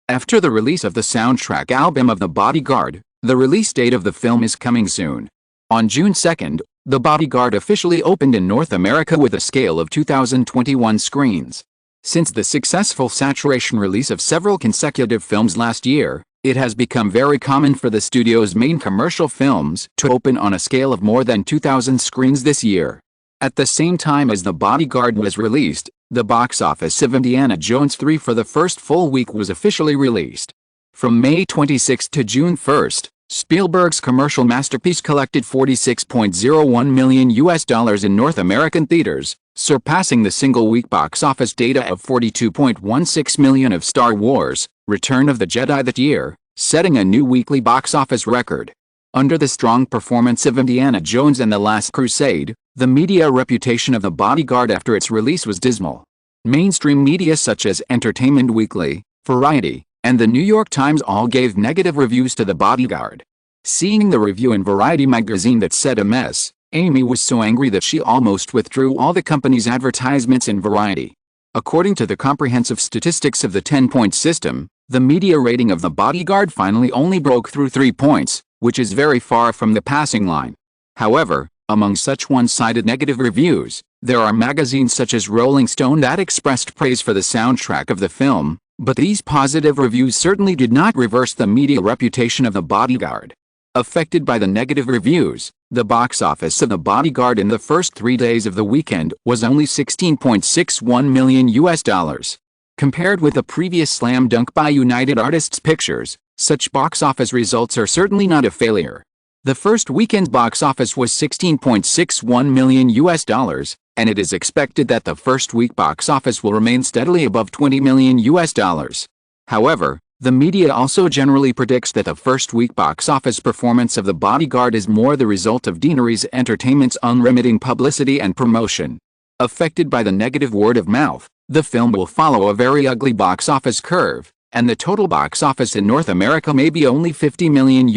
A: After the release of the soundtrack album of The Bodyguard, the release date of the film is coming soon. On June 2nd, The Bodyguard officially opened in North America with a scale of 2,021 screens. Since the successful saturation release of several consecutive films last year, it has become very common for the studio's main commercial films to open on a scale of more than 2,000 screens this year. At the same time as The Bodyguard was released, the box office of Indiana Jones 3 for the first full week was officially released. From May 26 to June 1, Spielberg's commercial masterpiece collected $46.01 million in North American theaters, surpassing the single-week box office data of $42.16 million of Star Wars: Return of the Jedi that year, setting a new weekly box office record. Under the strong performance of Indiana Jones and the Last Crusade, the media reputation of The Bodyguard after its release was dismal. Mainstream media such as Entertainment Weekly, Variety, and the New York Times all gave negative reviews to The Bodyguard. Seeing the review in Variety magazine that said a mess, Amy was so angry that she almost withdrew all the company's advertisements in Variety. According to the comprehensive statistics of the 10-point system, the media rating of The Bodyguard finally only broke through 3 points, which is very far from the passing line. However, among such one-sided negative reviews, there are magazines such as Rolling Stone that expressed praise for the soundtrack of the film, but these positive reviews certainly did not reverse the media reputation of The Bodyguard. Affected by the negative reviews, the box office of The Bodyguard in the first 3 days of the weekend was only $16.61 million. Compared with the previous slam dunk by United Artists Pictures, such box office results are certainly not a failure. The first weekend's box office was $16.61 million, and it is expected that the first week box office will remain steadily above $20 million. However, the media also generally predicts that the first week box office performance of The Bodyguard is more the result of Deaneries Entertainment's unremitting publicity and promotion. Affected by the negative word of mouth, the film will follow a very ugly box office curve, and the total box office in North America may be only $50 million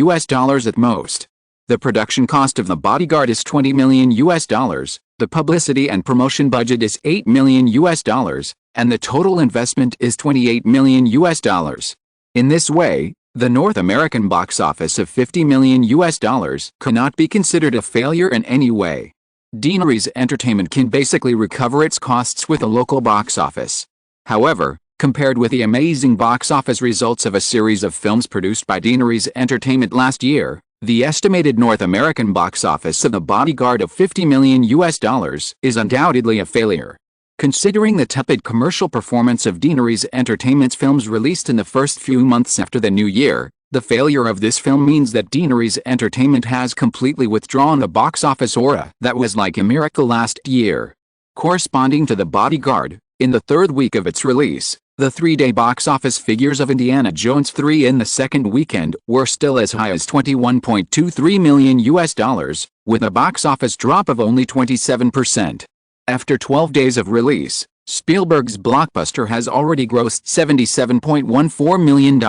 A: at most. The production cost of The Bodyguard is $20 million, the publicity and promotion budget is $8 million, and the total investment is $28 million. In this way, the North American box office of $50 million cannot be considered a failure in any way. Deaneries Entertainment can basically recover its costs with a local box office. However, compared with the amazing box office results of a series of films produced by Deaneries Entertainment last year, the estimated North American box office of The Bodyguard of $50 million is undoubtedly a failure. Considering the tepid commercial performance of Deaneries Entertainment's films released in the first few months after the new year, the failure of this film means that Deaneries Entertainment has completely withdrawn the box office aura that was like a miracle last year. Corresponding to The Bodyguard, in the third week of its release, the 3-day box office figures of Indiana Jones 3 in the second weekend were still as high as $21.23 million, with a box office drop of only 27%. After 12 days of release, Spielberg's blockbuster has already grossed $77.14 million.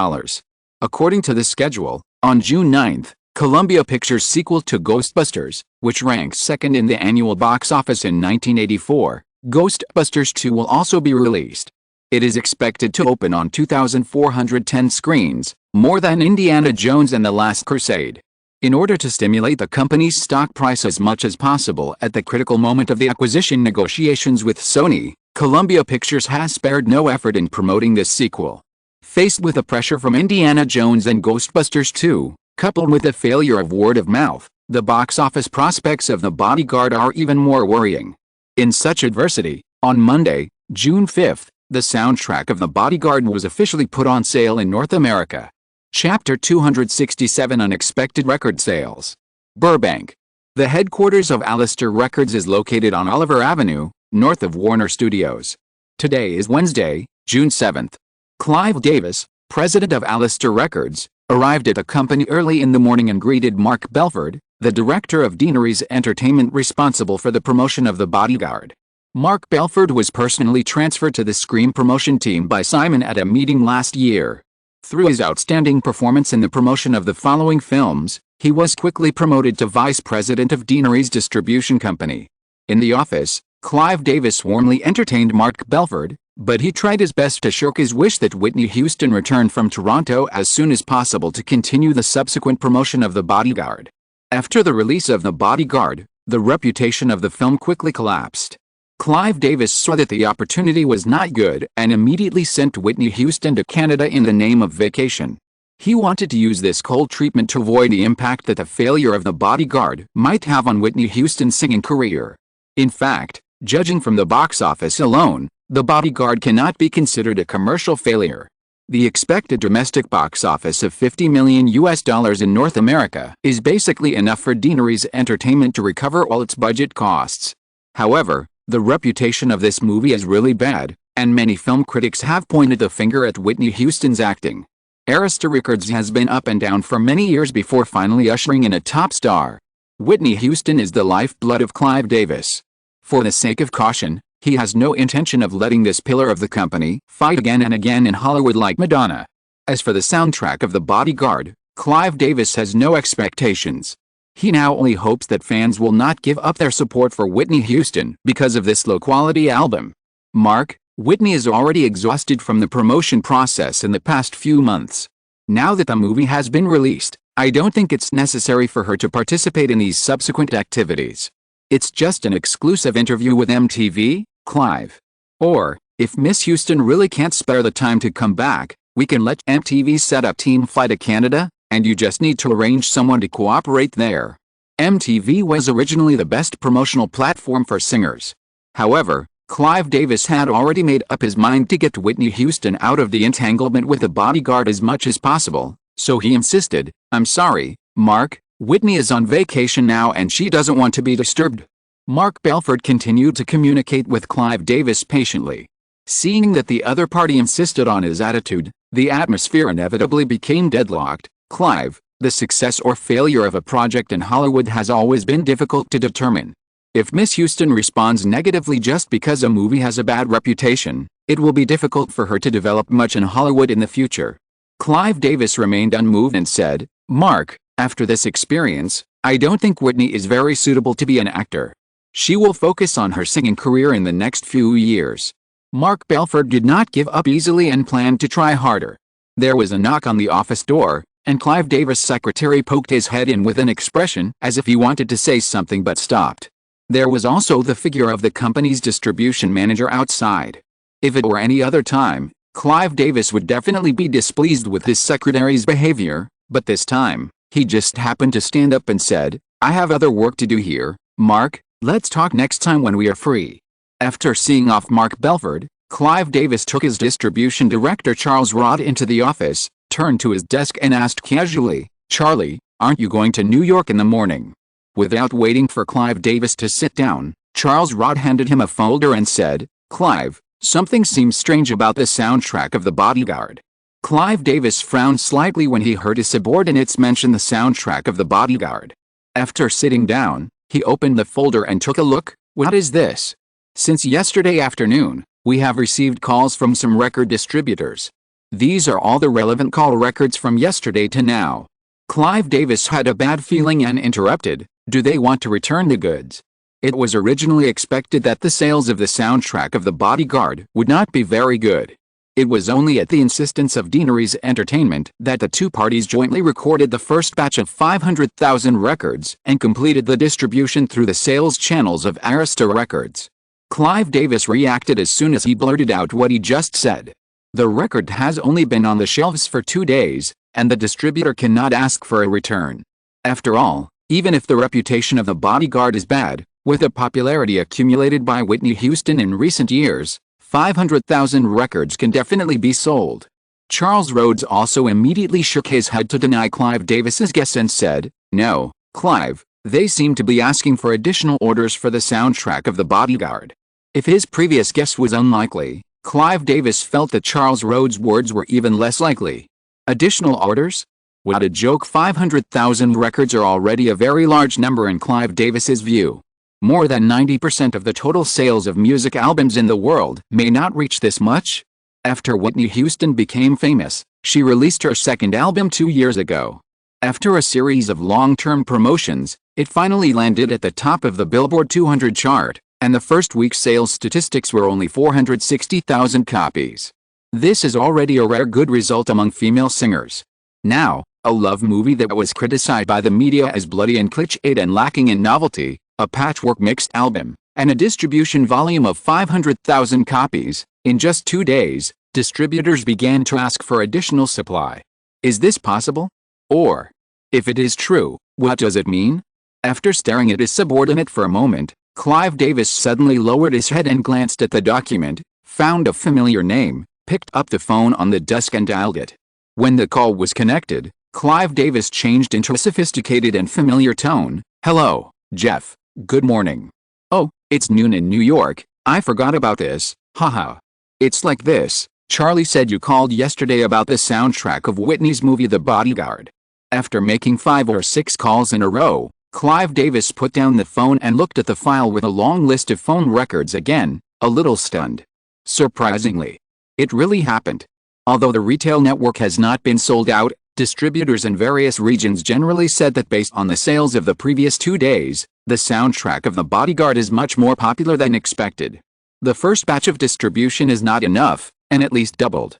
A: According to the schedule, on June 9, Columbia Pictures' sequel to Ghostbusters, which ranks second in the annual box office in 1984, Ghostbusters 2 will also be released. It is expected to open on 2,410 screens, more than Indiana Jones and the Last Crusade. In order to stimulate the company's stock price as much as possible at the critical moment of the acquisition negotiations with Sony, Columbia Pictures has spared no effort in promoting this sequel. Faced with the pressure from Indiana Jones and Ghostbusters 2, coupled with the failure of word of mouth, the box office prospects of The Bodyguard are even more worrying. In such adversity, on Monday, June 5th, the soundtrack of The Bodyguard was officially put on sale in North America. Chapter 267 Unexpected Record Sales. Burbank. The headquarters of Alistair Records is located on Oliver Avenue, north of Warner Studios. Today is Wednesday, June 7th. Clive Davis, president of Alistair Records, arrived at the company early in the morning and greeted Mark Belford, the director of Deanery's Entertainment responsible for the promotion of The Bodyguard. Mark Belford was personally transferred to the Scream promotion team by Simon at a meeting last year. Through his outstanding performance in the promotion of the following films, he was quickly promoted to vice president of Deanery's distribution company. In the office, Clive Davis warmly entertained Mark Belford, but he tried his best to shirk his wish that Whitney Houston return from Toronto as soon as possible to continue the subsequent promotion of The Bodyguard. After the release of The Bodyguard, the reputation of the film quickly collapsed. Clive Davis saw that the opportunity was not good and immediately sent Whitney Houston to Canada in the name of vacation. He wanted to use this cold treatment to avoid the impact that the failure of The Bodyguard might have on Whitney Houston's singing career. In fact, judging from the box office alone, The Bodyguard cannot be considered a commercial failure. The expected domestic box office of $50 million in North America is basically enough for Deanery's Entertainment to recover all its budget costs. However, the reputation of this movie is really bad, and many film critics have pointed the finger at Whitney Houston's acting. Arista Records has been up and down for many years before finally ushering in a top star. Whitney Houston is the lifeblood of Clive Davis. For the sake of caution, he has no intention of letting this pillar of the company fight again and again in Hollywood like Madonna. As for the soundtrack of The Bodyguard, Clive Davis has no expectations. He now only hopes that fans will not give up their support for Whitney Houston because of this low-quality album. Mark, Whitney is already exhausted from the promotion process in the past few months. Now that the movie has been released, I don't think it's necessary for her to participate in these subsequent activities. It's just an exclusive interview with MTV, Clive. Or, if Miss Houston really can't spare the time to come back, we can let MTV set up Team Fly to Canada, and you just need to arrange someone to cooperate there. MTV was originally the best promotional platform for singers. However, Clive Davis had already made up his mind to get Whitney Houston out of the entanglement with The Bodyguard as much as possible, so he insisted, "I'm sorry, Mark, Whitney is on vacation now and she doesn't want to be disturbed." Mark Belford continued to communicate with Clive Davis patiently. Seeing that the other party insisted on his attitude, the atmosphere inevitably became deadlocked. Clive, the success or failure of a project in Hollywood has always been difficult to determine. If Miss Houston responds negatively just because a movie has a bad reputation, it will be difficult for her to develop much in Hollywood in the future. Clive Davis remained unmoved and said, "Mark, after this experience, I don't think Whitney is very suitable to be an actor. She will focus on her singing career in the next few years." Mark Belford did not give up easily and planned to try harder. There was a knock on the office door, and Clive Davis' secretary poked his head in with an expression as if he wanted to say something but stopped. There was also the figure of the company's distribution manager outside. If it were any other time, Clive Davis would definitely be displeased with his secretary's behavior, but this time, he just happened to stand up and said, "I have other work to do here, Mark, let's talk next time when we are free." After seeing off Mark Belford, Clive Davis took his distribution director Charles Rodd into the office, turned to his desk and asked casually, "Charlie, aren't you going to New York in the morning?" Without waiting for Clive Davis to sit down, Charles Rodd handed him a folder and said, "Clive, something seems strange about the soundtrack of The Bodyguard." Clive Davis frowned slightly when he heard his subordinates mention the soundtrack of The Bodyguard. After sitting down, he opened the folder and took a look. "What is this?" "Since yesterday afternoon, we have received calls from some record distributors. These are all the relevant call records from yesterday to now." Clive Davis had a bad feeling and interrupted, "Do they want to return the goods?" It was originally expected that the sales of the soundtrack of The Bodyguard would not be very good. It was only at the insistence of Deaneries Entertainment that the two parties jointly recorded the first batch of 500,000 records and completed the distribution through the sales channels of Arista Records. Clive Davis reacted as soon as he blurted out what he just said. "The record has only been on the shelves for 2 days, and the distributor cannot ask for a return. After all, even if the reputation of The Bodyguard is bad, with the popularity accumulated by Whitney Houston in recent years, 500,000 records can definitely be sold." Charles Rhodes also immediately shook his head to deny Clive Davis's guess and said, "No, Clive, they seem to be asking for additional orders for the soundtrack of The Bodyguard." If his previous guess was unlikely, Clive Davis felt that Charles Rhodes' words were even less likely. Additional orders? What a joke. 500,000 records are already a very large number in Clive Davis's view. More than 90% of the total sales of music albums in the world may not reach this much. After Whitney Houston became famous, she released her second album 2 years ago. After a series of long-term promotions, it finally landed at the top of the Billboard 200 chart, and the first week's sales statistics were only 460,000 copies. This is already a rare good result among female singers. Now, a love movie that was criticized by the media as bloody and cliched and lacking in novelty, a patchwork mixed album, and a distribution volume of 500,000 copies. In just 2 days, distributors began to ask for additional supply. Is this possible? Or, if it is true, what does it mean? After staring at his subordinate for a moment, Clive Davis suddenly lowered his head and glanced at the document, found a familiar name, picked up the phone on the desk and dialed it. When the call was connected, Clive Davis changed into a sophisticated and familiar tone. "Hello, Jeff. Good morning. Oh, it's noon in New York. I forgot about this. Haha. It's like this. Charlie said you called yesterday about the soundtrack of Whitney's movie The Bodyguard." After making 5 or 6 calls in a row, Clive Davis put down the phone and looked at the file with a long list of phone records again, a little stunned. Surprisingly, it really happened. Although the retail network has not been sold out, distributors in various regions generally said that based on the sales of the previous 2 days, the soundtrack of The Bodyguard is much more popular than expected. The first batch of distribution is not enough, and at least doubled.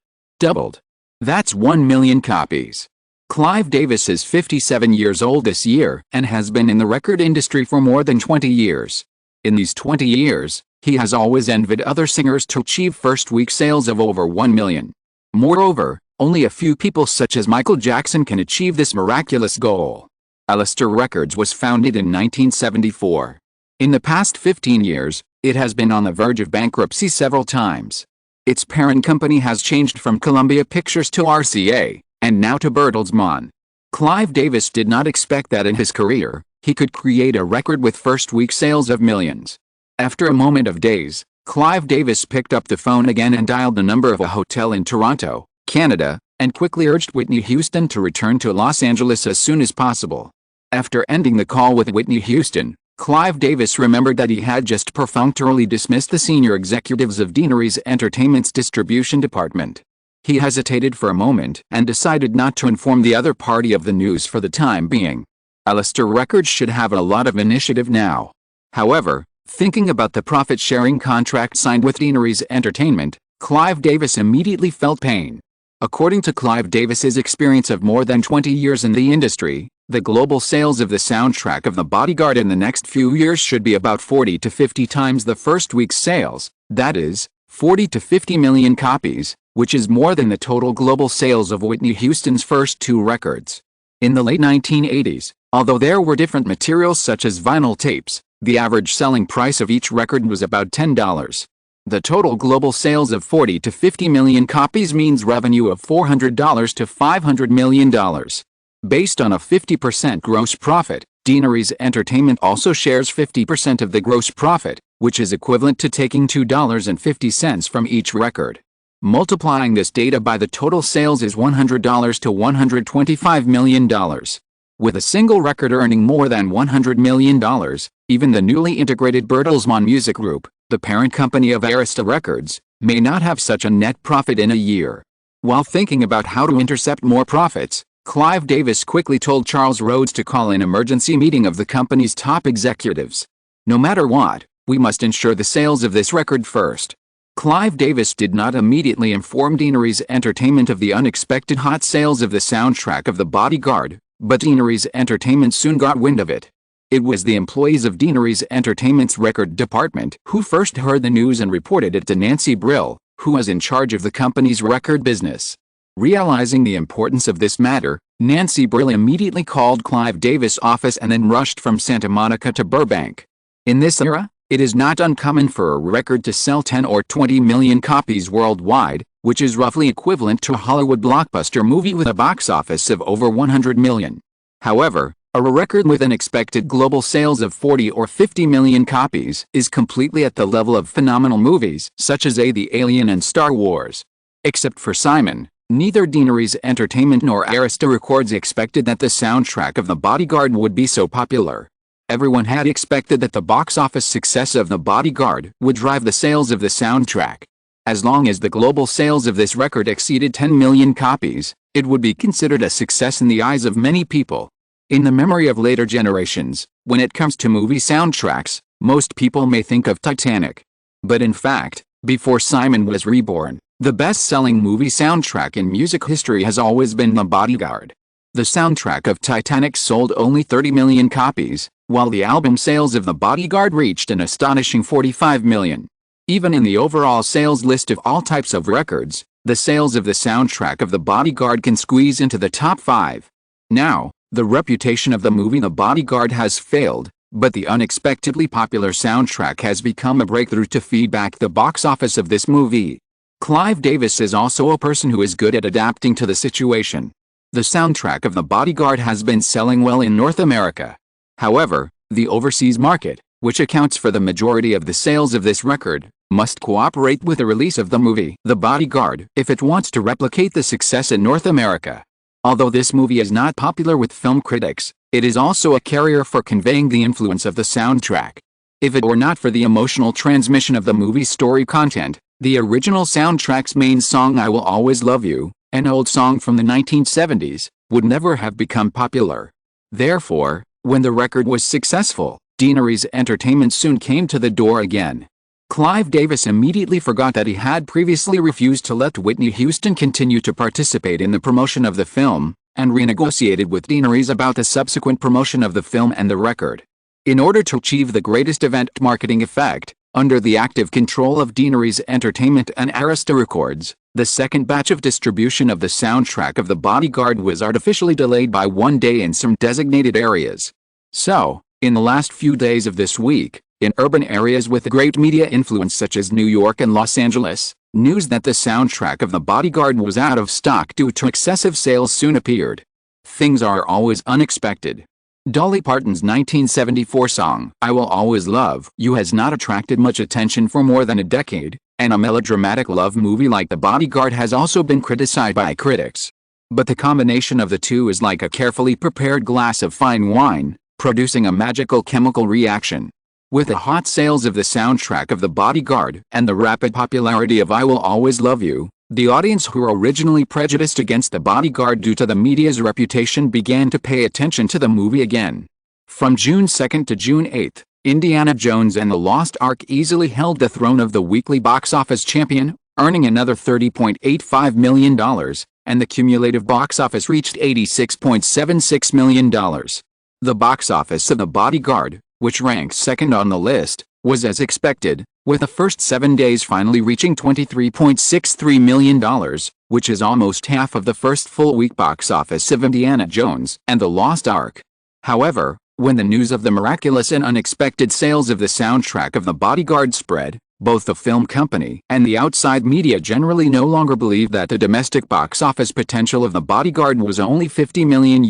A: That's 1 million copies. Clive Davis is 57 years old this year and has been in the record industry for more than 20 years. In these 20 years, he has always envied other singers to achieve first-week sales of over 1 million. Moreover, only a few people such as Michael Jackson can achieve this miraculous goal. Arista Records was founded in 1974. In the past 15 years, it has been on the verge of bankruptcy several times. Its parent company has changed from Columbia Pictures to RCA, and now to Bertelsmann. Clive Davis did not expect that in his career, he could create a record with first-week sales of millions. After a moment of daze, Clive Davis picked up the phone again and dialed the number of a hotel in Toronto, Canada, and quickly urged Whitney Houston to return to Los Angeles as soon as possible. After ending the call with Whitney Houston, Clive Davis remembered that he had just perfunctorily dismissed the senior executives of Deaneries Entertainment's distribution department. He hesitated for a moment and decided not to inform the other party of the news for the time being. Arista Records should have a lot of initiative now. However, thinking about the profit-sharing contract signed with Deaneries Entertainment, Clive Davis immediately felt pain. According to Clive Davis's experience of more than 20 years in the industry, the global sales of the soundtrack of The Bodyguard in the next few years should be about 40 to 50 times the first week's sales, that is, 40 to 50 million copies, which is more than the total global sales of Whitney Houston's first 2 records. In the late 1980s, although there were different materials such as vinyl tapes, the average selling price of each record was about $10. The total global sales of 40 to 50 million copies means revenue of $400 to $500 million. Based on a 50% gross profit, Deaneries Entertainment also shares 50% of the gross profit, which is equivalent to taking $2.50 from each record. Multiplying this data by the total sales is $100 to $125 million. With a single record earning more than $100 million, even the newly integrated Bertelsmann Music Group, the parent company of Arista Records, may not have such a net profit in a year. While thinking about how to intercept more profits, Clive Davis quickly told Charles Rhodes to call an emergency meeting of the company's top executives. No matter what, we must ensure the sales of this record first. Clive Davis did not immediately inform Deaneries Entertainment of the unexpected hot sales of the soundtrack of The Bodyguard, but Deaneries Entertainment soon got wind of it. It was the employees of Deaneries Entertainment's record department who first heard the news and reported it to Nancy Brill, who was in charge of the company's record business. Realizing the importance of this matter, Nancy Brill immediately called Clive Davis' office and then rushed from Santa Monica to Burbank. In this era, it is not uncommon for a record to sell 10 or 20 million copies worldwide, which is roughly equivalent to a Hollywood blockbuster movie with a box office of over 100 million. However, a record with an expected global sales of 40 or 50 million copies is completely at the level of phenomenal movies such as The Alien and Star Wars. Except for Simon, neither Deaneries Entertainment nor Arista Records expected that the soundtrack of The Bodyguard would be so popular. Everyone had expected that the box office success of The Bodyguard would drive the sales of the soundtrack. As long as the global sales of this record exceeded 10 million copies, it would be considered a success in the eyes of many people. In the memory of later generations, when it comes to movie soundtracks, most people may think of Titanic. But in fact, before Simon was reborn, the best-selling movie soundtrack in music history has always been The Bodyguard. The soundtrack of Titanic sold only 30 million copies, while the album sales of The Bodyguard reached an astonishing 45 million. Even in the overall sales list of all types of records, the sales of the soundtrack of The Bodyguard can squeeze into the top 5. Now, the reputation of the movie The Bodyguard has failed, but the unexpectedly popular soundtrack has become a breakthrough to feed back the box office of this movie. Clive Davis is also a person who is good at adapting to the situation. The soundtrack of The Bodyguard has been selling well in North America. However, the overseas market, which accounts for the majority of the sales of this record, must cooperate with the release of the movie The Bodyguard if it wants to replicate the success in North America. Although this movie is not popular with film critics, it is also a carrier for conveying the influence of the soundtrack. If it were not for the emotional transmission of the movie's story content, the original soundtrack's main song I Will Always Love You, an old song from the 1970s, would never have become popular. Therefore, when the record was successful, Deaneries Entertainment soon came to the door again. Clive Davis immediately forgot that he had previously refused to let Whitney Houston continue to participate in the promotion of the film, and renegotiated with Deaneries about the subsequent promotion of the film and the record. In order to achieve the greatest event marketing effect, under the active control of Deaneries Entertainment and Arista Records, the second batch of distribution of the soundtrack of The Bodyguard was artificially delayed by 1 day in some designated areas. So, in the last few days of this week, in urban areas with great media influence such as New York and Los Angeles, news that the soundtrack of The Bodyguard was out of stock due to excessive sales soon appeared. Things are always unexpected. Dolly Parton's 1974 song, I Will Always Love You, has not attracted much attention for more than a decade, and a melodramatic love movie like The Bodyguard has also been criticized by critics. But the combination of the two is like a carefully prepared glass of fine wine, producing a magical chemical reaction. With the hot sales of the soundtrack of The Bodyguard and the rapid popularity of I Will Always Love You, the audience who were originally prejudiced against The Bodyguard due to the media's reputation began to pay attention to the movie again. From June 2 to June 8, Indiana Jones and the Lost Ark easily held the throne of the weekly box office champion, earning another $30.85 million, and the cumulative box office reached $86.76 million. The box office of The Bodyguard, which ranks second on the list, was as expected, with the first 7 days finally reaching $23.63 million, which is almost half of the first full week box office of Indiana Jones and the Lost Ark. However, when the news of the miraculous and unexpected sales of the soundtrack of The Bodyguard spread, both the film company and the outside media generally no longer believed that the domestic box office potential of The Bodyguard was only $50 million.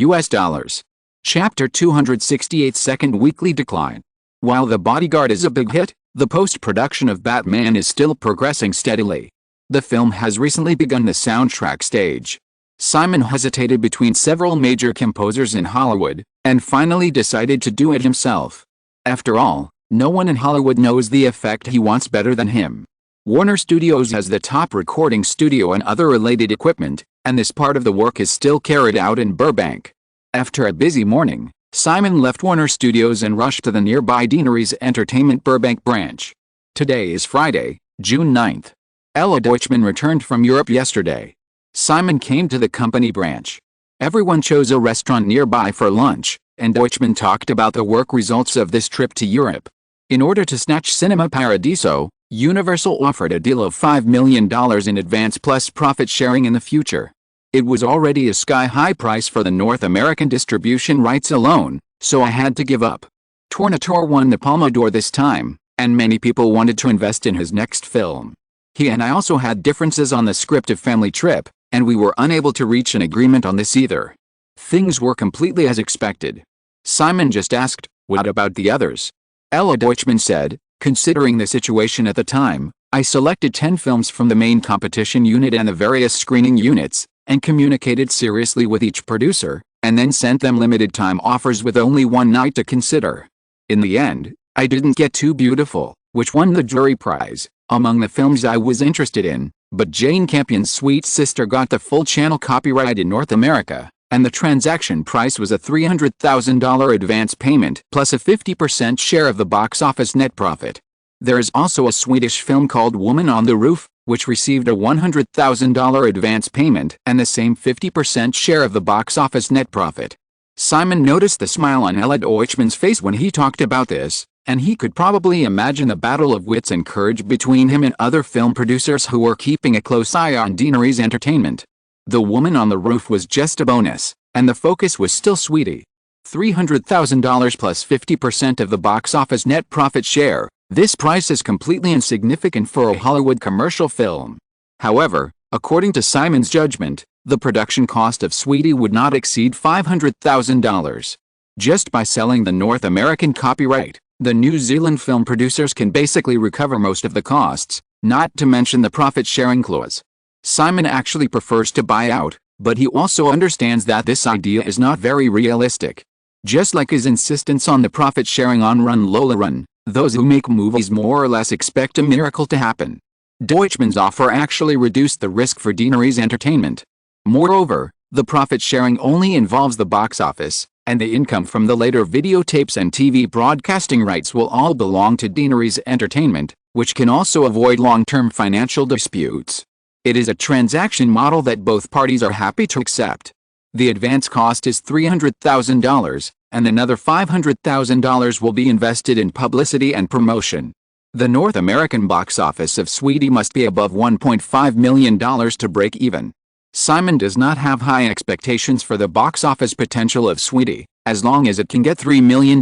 A: Chapter 268 Second Weekly Decline. While The Bodyguard is a big hit, the post-production of Batman is still progressing steadily. The film has recently begun the soundtrack stage. Simon hesitated between several major composers in Hollywood, and finally decided to do it himself. After all, no one in Hollywood knows the effect he wants better than him. Warner Studios has the top recording studio and other related equipment, and this part of the work is still carried out in Burbank. After a busy morning, Simon left Warner Studios and rushed to the nearby Deaneries Entertainment Burbank branch. Today is Friday, June 9th. Ella Deutschman returned from Europe yesterday. Simon came to the company branch. Everyone chose a restaurant nearby for lunch, and Deutschman talked about the work results of this trip to Europe. In order to snatch Cinema Paradiso, Universal offered a deal of $5 million in advance plus profit sharing in the future. It was already a sky-high price for the North American distribution rights alone, so I had to give up. Tornatore won the Palme d'Or this time, and many people wanted to invest in his next film. He and I also had differences on the script of Family Trip, and we were unable to reach an agreement on this either. Things were completely as expected. Simon just asked, "What about the others?" Ella Deutschman said, "Considering the situation at the time, I selected 10 films from the main competition unit and the various screening units, and communicated seriously with each producer, and then sent them limited-time offers with only one night to consider. In the end, I didn't get Too Beautiful, which won the jury prize, among the films I was interested in, but Jane Campion's Sweet Sister got the full channel copyright in North America, and the transaction price was a $300,000 advance payment plus a 50% share of the box office net profit. There is also a Swedish film called Woman on the Roof, which received a $100,000 advance payment and the same 50% share of the box office net profit." Simon noticed the smile on Ella Deutschman's face when he talked about this, and he could probably imagine the battle of wits and courage between him and other film producers who were keeping a close eye on Deaneries Entertainment. The Woman on the Roof was just a bonus, and the focus was still Sweetie. $300,000 plus 50% of the box office net profit share. This price is completely insignificant for a Hollywood commercial film. However, according to Simon's judgment, the production cost of Sweetie would not exceed $500,000. Just by selling the North American copyright, the New Zealand film producers can basically recover most of the costs, not to mention the profit-sharing clause. Simon actually prefers to buy out, but he also understands that this idea is not very realistic. Just like his insistence on the profit-sharing on Lola Run, those who make movies more or less expect a miracle to happen. Deutschman's offer actually reduced the risk for Deaneries Entertainment. Moreover, the profit-sharing only involves the box office, and the income from the later videotapes and TV broadcasting rights will all belong to Deaneries Entertainment, which can also avoid long-term financial disputes. It is a transaction model that both parties are happy to accept. The advance cost is $300,000, and another $500,000 will be invested in publicity and promotion. The North American box office of Sweetie must be above $1.5 million to break even. Simon does not have high expectations for the box office potential of Sweetie. As long as it can get $3 million,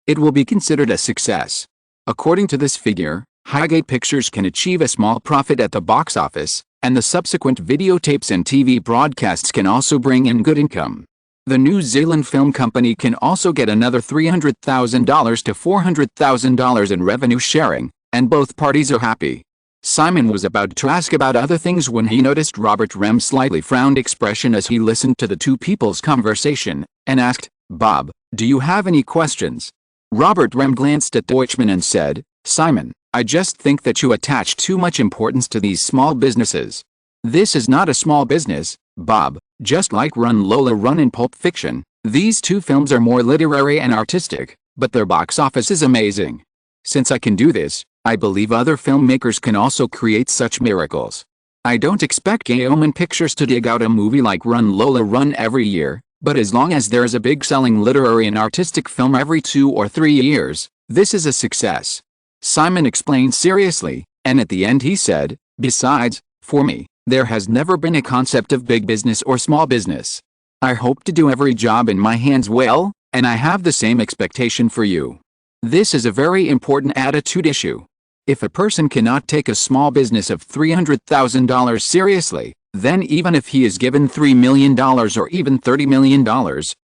A: it will be considered a success. According to this figure, Highgate Pictures can achieve a small profit at the box office, and the subsequent videotapes and TV broadcasts can also bring in good income. The New Zealand Film Company can also get another $300,000 to $400,000 in revenue sharing, and both parties are happy. Simon was about to ask about other things when he noticed Robert Rem's slightly frowned expression as he listened to the two people's conversation, and asked, "Bob, do you have any questions?" Robert Rem glanced at Deutschman and said, "Simon, I just think that you attach too much importance to these small businesses. This is not a small business, Bob. Just like Lola Run and Pulp Fiction, these two films are more literary and artistic, but their box office is amazing. Since I can do this, I believe other filmmakers can also create such miracles. I don't expect Gaoman Pictures to dig out a movie like Lola Run every year, but as long as there is a big selling literary and artistic film every 2 or 3 years, this is a success." Simon explained seriously, and at the end he said, "Besides, for me, there has never been a concept of big business or small business. I hope to do every job in my hands well, and I have the same expectation for you. This is a very important attitude issue. If a person cannot take a small business of $300,000 seriously, then even if he is given $3 million or even $30 million,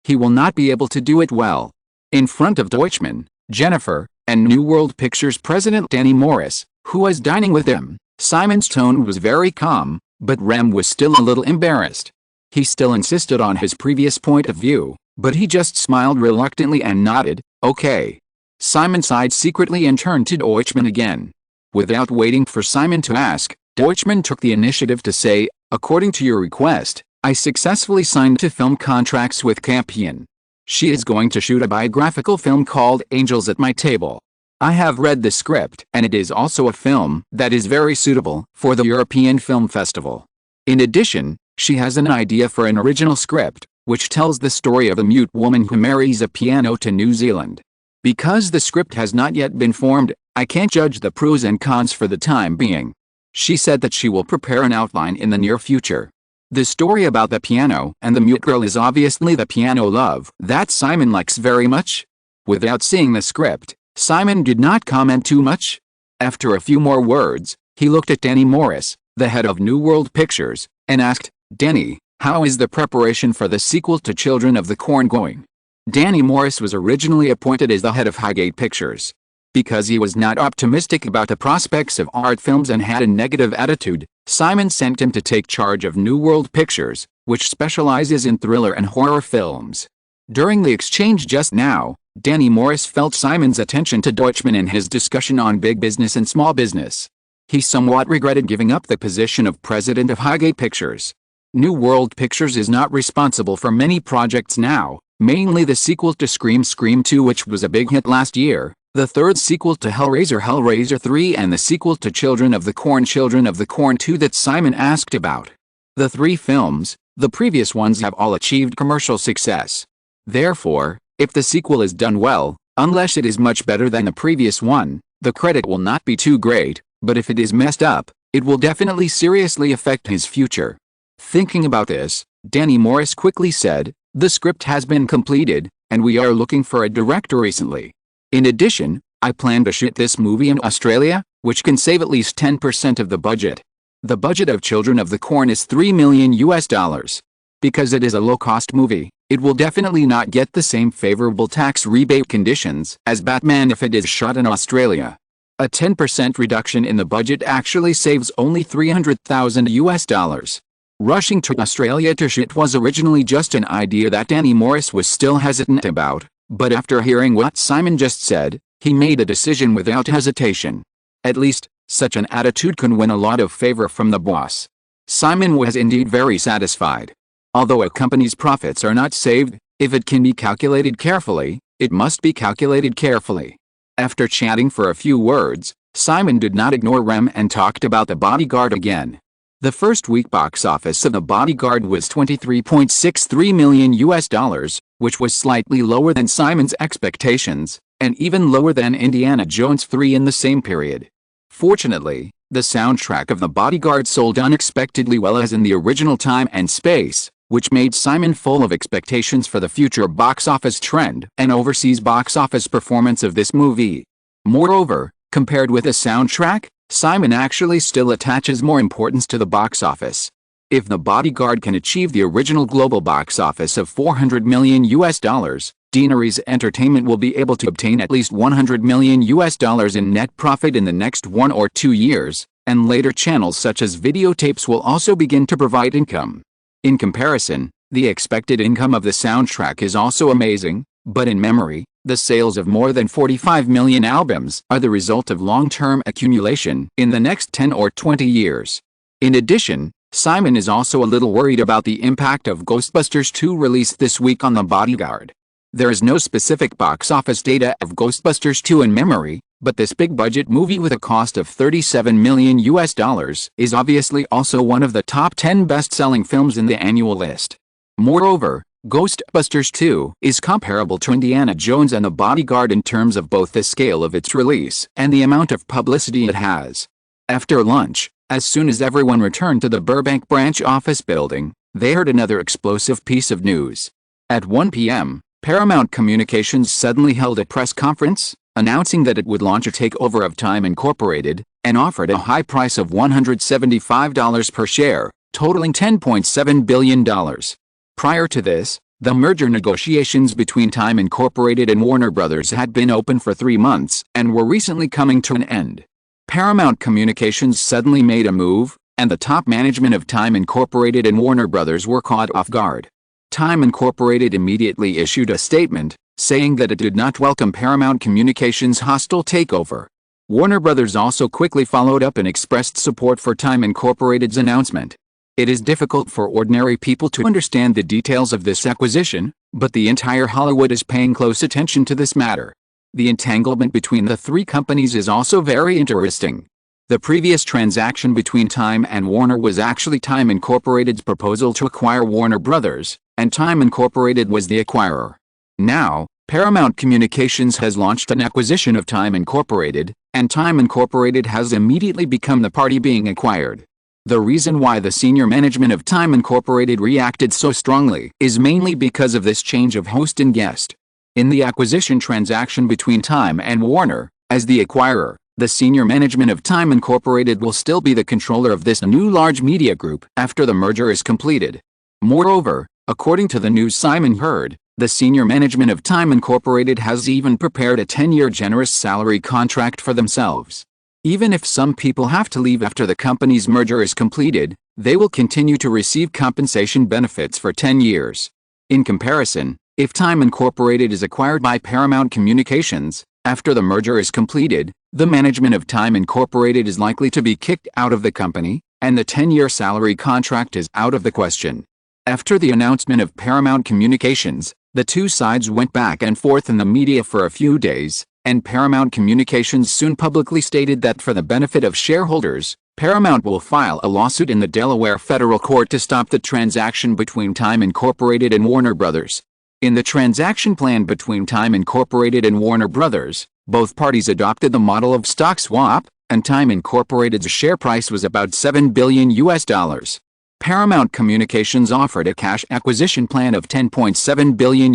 A: he will not be able to do it well." In front of Deutschman, Jennifer, and New World Pictures president Danny Morris, who was dining with him, Simon's tone was very calm, but Rem was still a little embarrassed. He still insisted on his previous point of view, but he just smiled reluctantly and nodded, "Okay." Simon sighed secretly and turned to Deutschman again. Without waiting for Simon to ask, Deutschman took the initiative to say, "According to your request, I successfully signed 2 film contracts with Campion. She is going to shoot a biographical film called Angels at My Table. I have read the script, and it is also a film that is very suitable for the European Film Festival. In addition, she has an idea for an original script, which tells the story of a mute woman who marries a piano to New Zealand. Because the script has not yet been formed, I can't judge the pros and cons for the time being. She said that she will prepare an outline in the near future. The story about the piano and the mute girl is obviously the piano love that Simon likes very much." Without seeing the script, Simon did not comment too much. After a few more words, he looked at Danny Morris, the head of New World Pictures, and asked, "Danny, how is the preparation for the sequel to Children of the Corn going?" Danny Morris was originally appointed as the head of Highgate Pictures. Because he was not optimistic about the prospects of art films and had a negative attitude, Simon sent him to take charge of New World Pictures, which specializes in thriller and horror films. During the exchange just now, Danny Morris felt Simon's attention to Deutschman in his discussion on big business and small business. He somewhat regretted giving up the position of president of Highgate Pictures. New World Pictures is not responsible for many projects now, mainly the sequel to Scream 2, which was a big hit last year, the third sequel to Hellraiser 3, and the sequel to Children of the Corn 2 that Simon asked about. The 3 films, the previous ones, have all achieved commercial success. Therefore, if the sequel is done well, unless it is much better than the previous one, the credit will not be too great, but if it is messed up, it will definitely seriously affect his future. Thinking about this, Danny Morris quickly said, "The script has been completed, and we are looking for a director recently. In addition, I plan to shoot this movie in Australia, which can save at least 10% of the budget. The budget of Children of the Corn is $3 million. Because it is a low-cost movie, it will definitely not get the same favorable tax rebate conditions as Batman if it is shot in Australia. A 10% reduction in the budget actually saves only $300,000. Rushing to Australia to shoot was originally just an idea that Danny Morris was still hesitant about. But after hearing what Simon just said, he made a decision without hesitation. At least, such an attitude can win a lot of favor from the boss. Simon was indeed very satisfied. Although a company's profits are not saved, if it can be calculated carefully, it must be calculated carefully. After chatting for a few words, Simon did not ignore Rem and talked about The Bodyguard again. The first week box office of The Bodyguard was $23.63 million, which was slightly lower than Simon's expectations, and even lower than Indiana Jones 3 in the same period. Fortunately, the soundtrack of The Bodyguard sold unexpectedly well as in the original time and space, which made Simon full of expectations for the future box office trend and overseas box office performance of this movie. Moreover, compared with the soundtrack, Simon actually still attaches more importance to the box office. If The Bodyguard can achieve the original global box office of $400 million, Deaneries Entertainment will be able to obtain at least $100 million in net profit in the next 1 or 2 years, and later channels such as videotapes will also begin to provide income. In comparison, the expected income of the soundtrack is also amazing, but in memory, the sales of more than 45 million albums are the result of long-term accumulation in the next 10 or 20 years. In addition, Simon is also a little worried about the impact of Ghostbusters 2 released this week on The Bodyguard. There is no specific box office data of Ghostbusters 2 in memory, but this big-budget movie with a cost of $37 million is obviously also one of the top 10 best-selling films in the annual list. Moreover, Ghostbusters 2 is comparable to Indiana Jones and The Bodyguard in terms of both the scale of its release and the amount of publicity it has. After lunch, as soon as everyone returned to the Burbank branch office building, they heard another explosive piece of news. At 1 p.m., Paramount Communications suddenly held a press conference, announcing that it would launch a takeover of Time Incorporated, and offered a high price of $175 per share, totaling $10.7 billion. Prior to this, the merger negotiations between Time Incorporated and Warner Bros. Had been open for 3 months and were recently coming to an end. Paramount Communications suddenly made a move, and the top management of Time Incorporated and Warner Bros. Were caught off guard. Time Incorporated immediately issued a statement, saying that it did not welcome Paramount Communications' hostile takeover. Warner Brothers also quickly followed up and expressed support for Time Incorporated's announcement. It is difficult for ordinary people to understand the details of this acquisition, but the entire Hollywood is paying close attention to this matter. The entanglement between the three companies is also very interesting. The previous transaction between Time and Warner was actually Time Incorporated's proposal to acquire Warner Brothers, and Time Incorporated was the acquirer. Now, Paramount Communications has launched an acquisition of Time Incorporated, and Time Incorporated has immediately become the party being acquired. The reason why the senior management of Time Incorporated reacted so strongly is mainly because of this change of host and guest. In the acquisition transaction between Time and Warner, as the acquirer, the senior management of Time Incorporated will still be the controller of this new large media group after the merger is completed. Moreover, according to the news Simon heard, the senior management of Time Incorporated has even prepared a 10-year generous salary contract for themselves. Even if some people have to leave after the company's merger is completed, they will continue to receive compensation benefits for 10 years. In comparison, if Time Incorporated is acquired by Paramount Communications, after the merger is completed, the management of Time Incorporated is likely to be kicked out of the company, and the 10-year salary contract is out of the question. After the announcement of Paramount Communications, the two sides went back and forth in the media for a few days, and Paramount Communications soon publicly stated that for the benefit of shareholders, Paramount will file a lawsuit in the Delaware federal court to stop the transaction between Time Incorporated and Warner Brothers. In the transaction plan between Time Incorporated and Warner Brothers, both parties adopted the model of stock swap, and Time Incorporated's share price was about $7 billion. Paramount Communications offered a cash acquisition plan of $10.7 billion.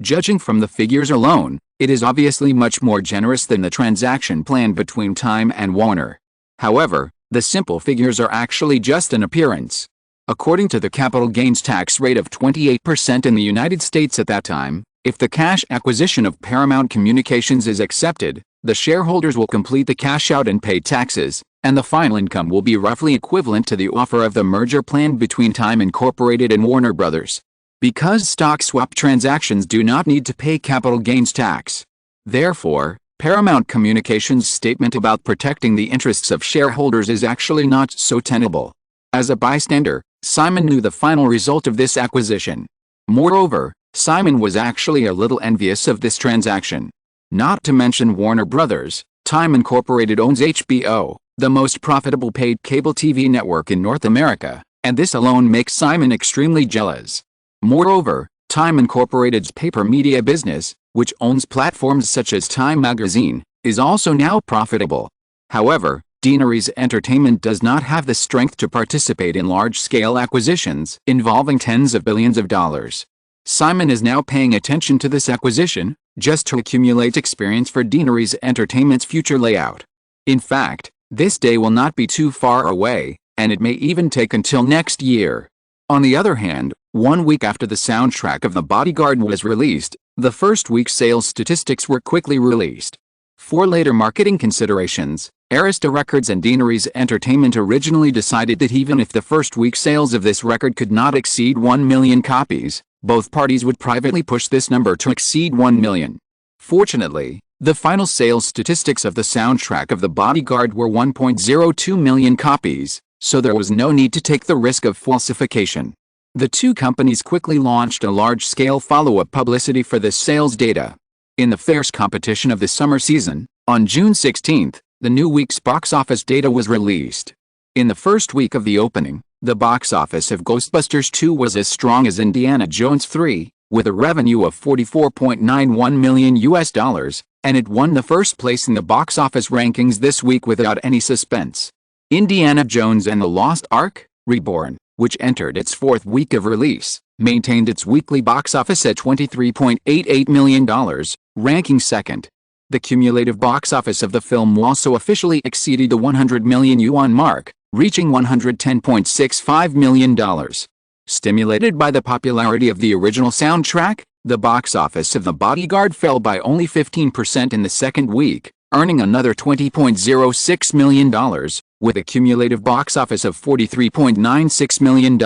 A: Judging from the figures alone, it is obviously much more generous than the transaction plan between Time and Warner. However, the simple figures are actually just an appearance. According to the capital gains tax rate of 28% in the United States at that time, if the cash acquisition of Paramount Communications is accepted, the shareholders will complete the cash out and pay taxes, and the final income will be roughly equivalent to the offer of the merger plan between Time Incorporated and Warner Brothers. Because stock swap transactions do not need to pay capital gains tax. Therefore, Paramount Communications' statement about protecting the interests of shareholders is actually not so tenable. As a bystander, Simon knew the final result of this acquisition. Moreover, Simon was actually a little envious of this transaction. Not to mention Warner Brothers, Time Incorporated owns HBO, the most profitable paid cable TV network in North America, and this alone makes Simon extremely jealous. Moreover, Time Incorporated's paper media business, which owns platforms such as Time Magazine, is also now profitable. However, Deaneries Entertainment does not have the strength to participate in large-scale acquisitions involving tens of billions of dollars. Simon is now paying attention to this acquisition, just to accumulate experience for Deaneries Entertainment's future layout. In fact, this day will not be too far away, and it may even take until next year. On the other hand, 1 week after the soundtrack of The Bodyguard was released, the first week's sales statistics were quickly released. For later marketing considerations, Arista Records and Deaneries Entertainment originally decided that even if the first week's sales of this record could not exceed 1 million copies, both parties would privately push this number to exceed 1 million. Fortunately, the final sales statistics of the soundtrack of The Bodyguard were 1.02 million copies, so there was no need to take the risk of falsification. The two companies quickly launched a large-scale follow-up publicity for this sales data. In the fierce competition of the summer season, on June 16, the new week's box office data was released. In the first week of the opening, the box office of Ghostbusters 2 was as strong as Indiana Jones 3, with a revenue of $44.91 million, and it won the first place in the box office rankings this week without any suspense. Indiana Jones and the Lost Ark, Reborn, which entered its fourth week of release, maintained its weekly box office at $23.88 million, ranking second. The cumulative box office of the film also officially exceeded the 100 million yuan mark, reaching $110.65 million. Stimulated by the popularity of the original soundtrack, the box office of The Bodyguard fell by only 15% in the second week, earning another $20.06 million, with a cumulative box office of $43.96 million.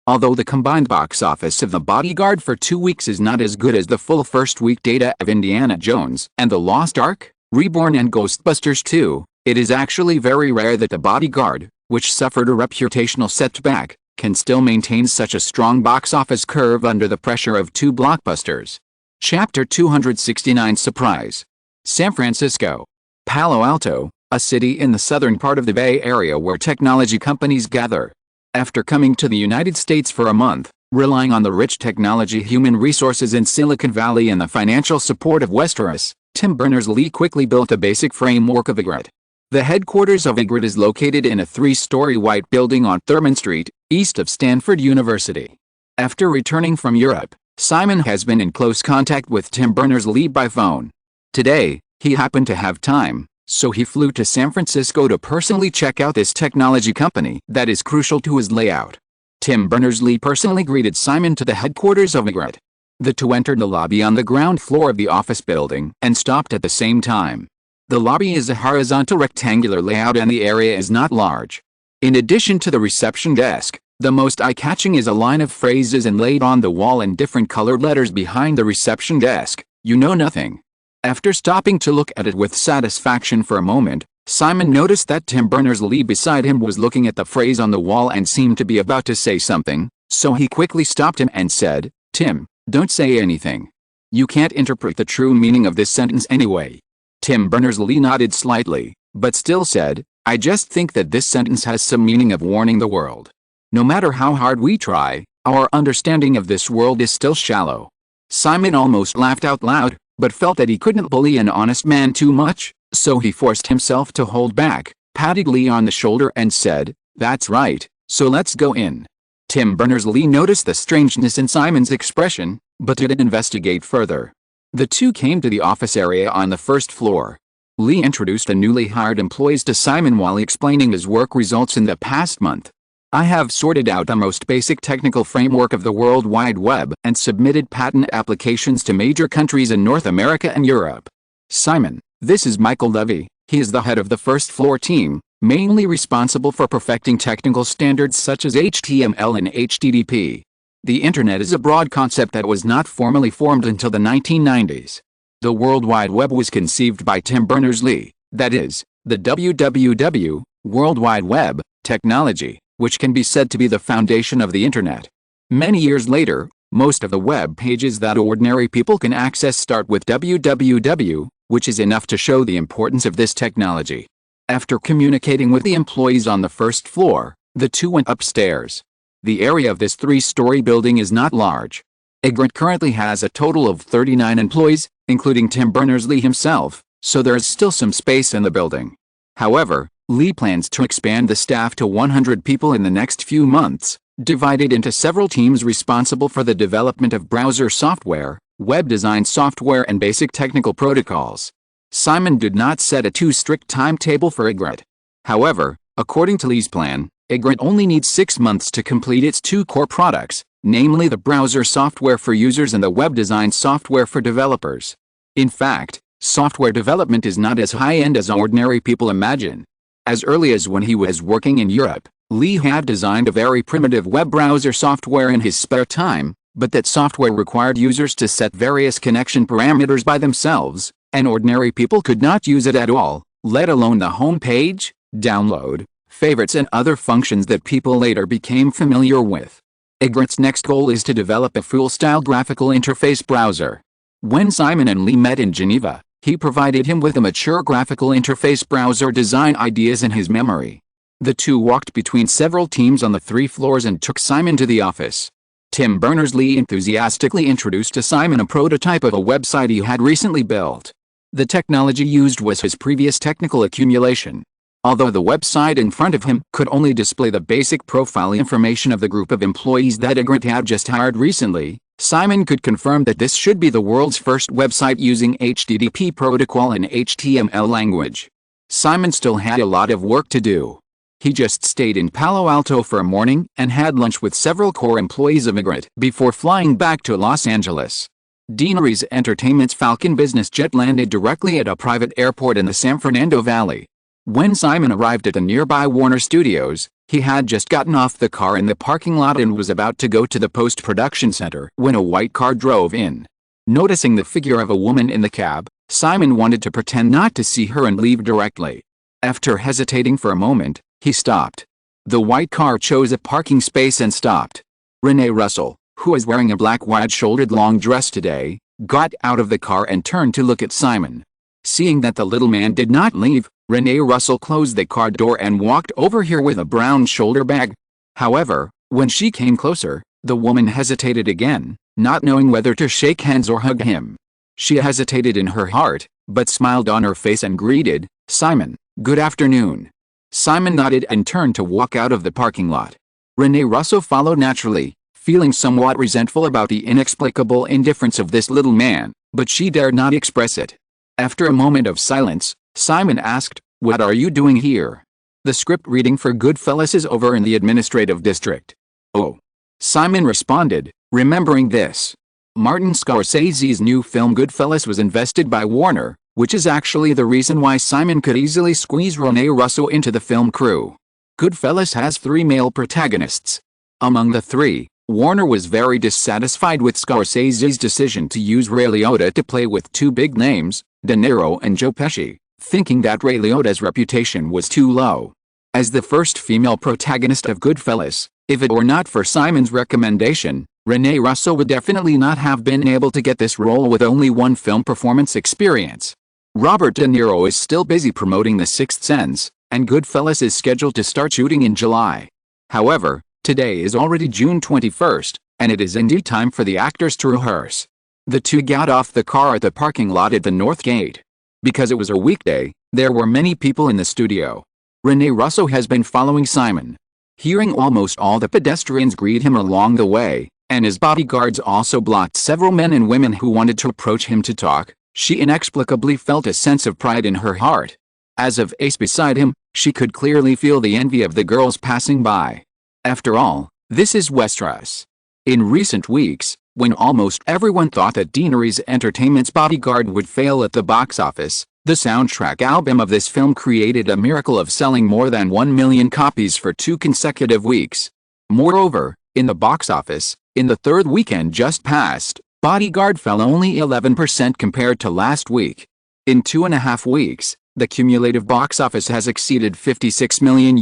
A: Although the combined box office of The Bodyguard for 2 weeks is not as good as the full first week data of Indiana Jones and the Lost Ark, Reborn and Ghostbusters 2, it is actually very rare that The Bodyguard, which suffered a reputational setback, can still maintain such a strong box office curve under the pressure of two blockbusters. Chapter 269 Surprise. San Francisco. Palo Alto, a city in the southern part of the Bay Area where technology companies gather. After coming to the United States for a month, relying on the rich technology human resources in Silicon Valley and the financial support of Westeros, Tim Berners-Lee quickly built a basic framework of Ygritte. The headquarters of Ygritte is located in a 3-story white building on Thurman Street, east of Stanford University. After returning from Europe, Simon has been in close contact with Tim Berners-Lee by phone. Today, he happened to have time, so he flew to San Francisco to personally check out this technology company that is crucial to his layout. Tim Berners-Lee personally greeted Simon to the headquarters of Ygritte. The two entered the lobby on the ground floor of the office building and stopped at the same time. The lobby is a horizontal rectangular layout and the area is not large. In addition to the reception desk, the most eye-catching is a line of phrases inlaid on the wall in different colored letters behind the reception desk: "You know nothing." After stopping to look at it with satisfaction for a moment, Simon noticed that Tim Berners-Lee beside him was looking at the phrase on the wall and seemed to be about to say something, so he quickly stopped him and said, "Tim, don't say anything. You can't interpret the true meaning of this sentence anyway." Tim Berners-Lee nodded slightly, but still said, "I just think that this sentence has some meaning of warning the world. No matter how hard we try, our understanding of this world is still shallow." Simon almost laughed out loud, but felt that he couldn't bully an honest man too much, so he forced himself to hold back, patted Lee on the shoulder and said, "That's right, so let's go in." Tim Berners-Lee noticed the strangeness in Simon's expression, but didn't investigate further. The two came to the office area on the first floor. Lee introduced the newly hired employees to Simon while explaining his work results in the past month. "I have sorted out the most basic technical framework of the World Wide Web and submitted patent applications to major countries in North America and Europe." "Simon, this is Michael Levy. He is the head of the first floor team, mainly responsible for perfecting technical standards such as HTML and HTTP. The Internet is a broad concept that was not formally formed until the 1990s. The World Wide Web was conceived by Tim Berners-Lee, that is, the WWW, World Wide Web, technology, which can be said to be the foundation of the Internet. Many years later, most of the web pages that ordinary people can access start with www, which is enough to show the importance of this technology. After communicating with the employees on the first floor, the two went upstairs. The area of this 3-story building is not large. Ygritte currently has a total of 39 employees, including Tim Berners-Lee himself, so there is still some space in the building. However, Lee plans to expand the staff to 100 people in the next few months, divided into several teams responsible for the development of browser software, web design software and basic technical protocols. Simon did not set a too strict timetable for Ygritte. However, according to Lee's plan, Ygritte only needs 6 months to complete its 2 core products, namely the browser software for users and the web design software for developers. In fact, software development is not as high-end as ordinary people imagine. As early as when he was working in Europe, Lee had designed a very primitive web browser software in his spare time, but that software required users to set various connection parameters by themselves, and ordinary people could not use it at all, let alone the home page, download, favorites and other functions that people later became familiar with. Ygritte's next goal is to develop a full-style graphical interface browser. When Simon and Lee met in Geneva, he provided him with a mature graphical interface browser design ideas in his memory. The two walked between several teams on the 3 floors and took Simon to the office. Tim Berners-Lee enthusiastically introduced to Simon a prototype of a website he had recently built. The technology used was his previous technical accumulation. Although the website in front of him could only display the basic profile information of the group of employees that Ygritte had just hired recently, Simon could confirm that this should be the world's first website using HTTP protocol and HTML language. Simon still had a lot of work to do. He just stayed in Palo Alto for a morning and had lunch with several core employees of Ygritte before flying back to Los Angeles. Deaneries Entertainment's Falcon business jet landed directly at a private airport in the San Fernando Valley. When Simon arrived at the nearby Warner Studios, he had just gotten off the car in the parking lot and was about to go to the post-production center when a white car drove in. Noticing the figure of a woman in the cab, Simon wanted to pretend not to see her and leave directly. After hesitating for a moment, he stopped. The white car chose a parking space and stopped. Renee Russell, who is wearing a black wide-shouldered long dress today, got out of the car and turned to look at Simon. Seeing that the little man did not leave, Renee Russell closed the car door and walked over here with a brown shoulder bag. However, when she came closer, the woman hesitated again, not knowing whether to shake hands or hug him. She hesitated in her heart, but smiled on her face and greeted, "Simon, good afternoon." Simon nodded and turned to walk out of the parking lot. Renee Russell followed naturally, feeling somewhat resentful about the inexplicable indifference of this little man, but she dared not express it. After a moment of silence, Simon asked, "What are you doing here?" "The script reading for Goodfellas is over in the administrative district." "Oh." Simon responded, remembering this. Martin Scorsese's new film Goodfellas was invested by Warner, which is actually the reason why Simon could easily squeeze Renee Russell into the film crew. Goodfellas has 3 male protagonists. Among the 3, Warner was very dissatisfied with Scorsese's decision to use Ray Liotta to play with 2 big names, De Niro and Joe Pesci, thinking that Ray Liotta's reputation was too low. As the first female protagonist of Goodfellas, if it were not for Simon's recommendation, Renee Russell would definitely not have been able to get this role with only 1 film performance experience. Robert De Niro is still busy promoting The Sixth Sense, and Goodfellas is scheduled to start shooting in July. However, today is already June 21st, and it is indeed time for the actors to rehearse. The two got off the car at the parking lot at the North Gate. Because it was a weekday, there were many people in the studio. Renee Russell has been following Simon. Hearing almost all the pedestrians greet him along the way, and his bodyguards also blocked several men and women who wanted to approach him to talk, she inexplicably felt a sense of pride in her heart. As of Ace beside him, she could clearly feel the envy of the girls passing by. After all, this is Westeros. In recent weeks, when almost everyone thought that Daenerys Entertainment's Bodyguard would fail at the box office, the soundtrack album of this film created a miracle of selling more than 1 million copies for 2 consecutive weeks. Moreover, in the box office, in the 3rd weekend just passed, Bodyguard fell only 11% compared to last week. In 2.5 weeks, the cumulative box office has exceeded $56 million.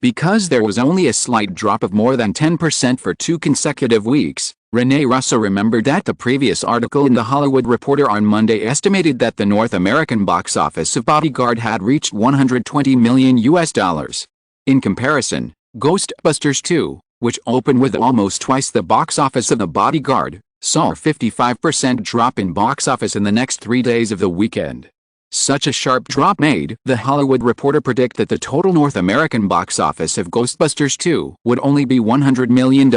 A: Because there was only a slight drop of more than 10% for 2 consecutive weeks, Renee Russell remembered that the previous article in The Hollywood Reporter on Monday estimated that the North American box office of Bodyguard had reached $120 million. In comparison, Ghostbusters 2, which opened with almost twice the box office of The Bodyguard, saw a 55% drop in box office in the next 3 days of the weekend. Such a sharp drop made The Hollywood Reporter predict that the total North American box office of Ghostbusters 2 would only be $100 million.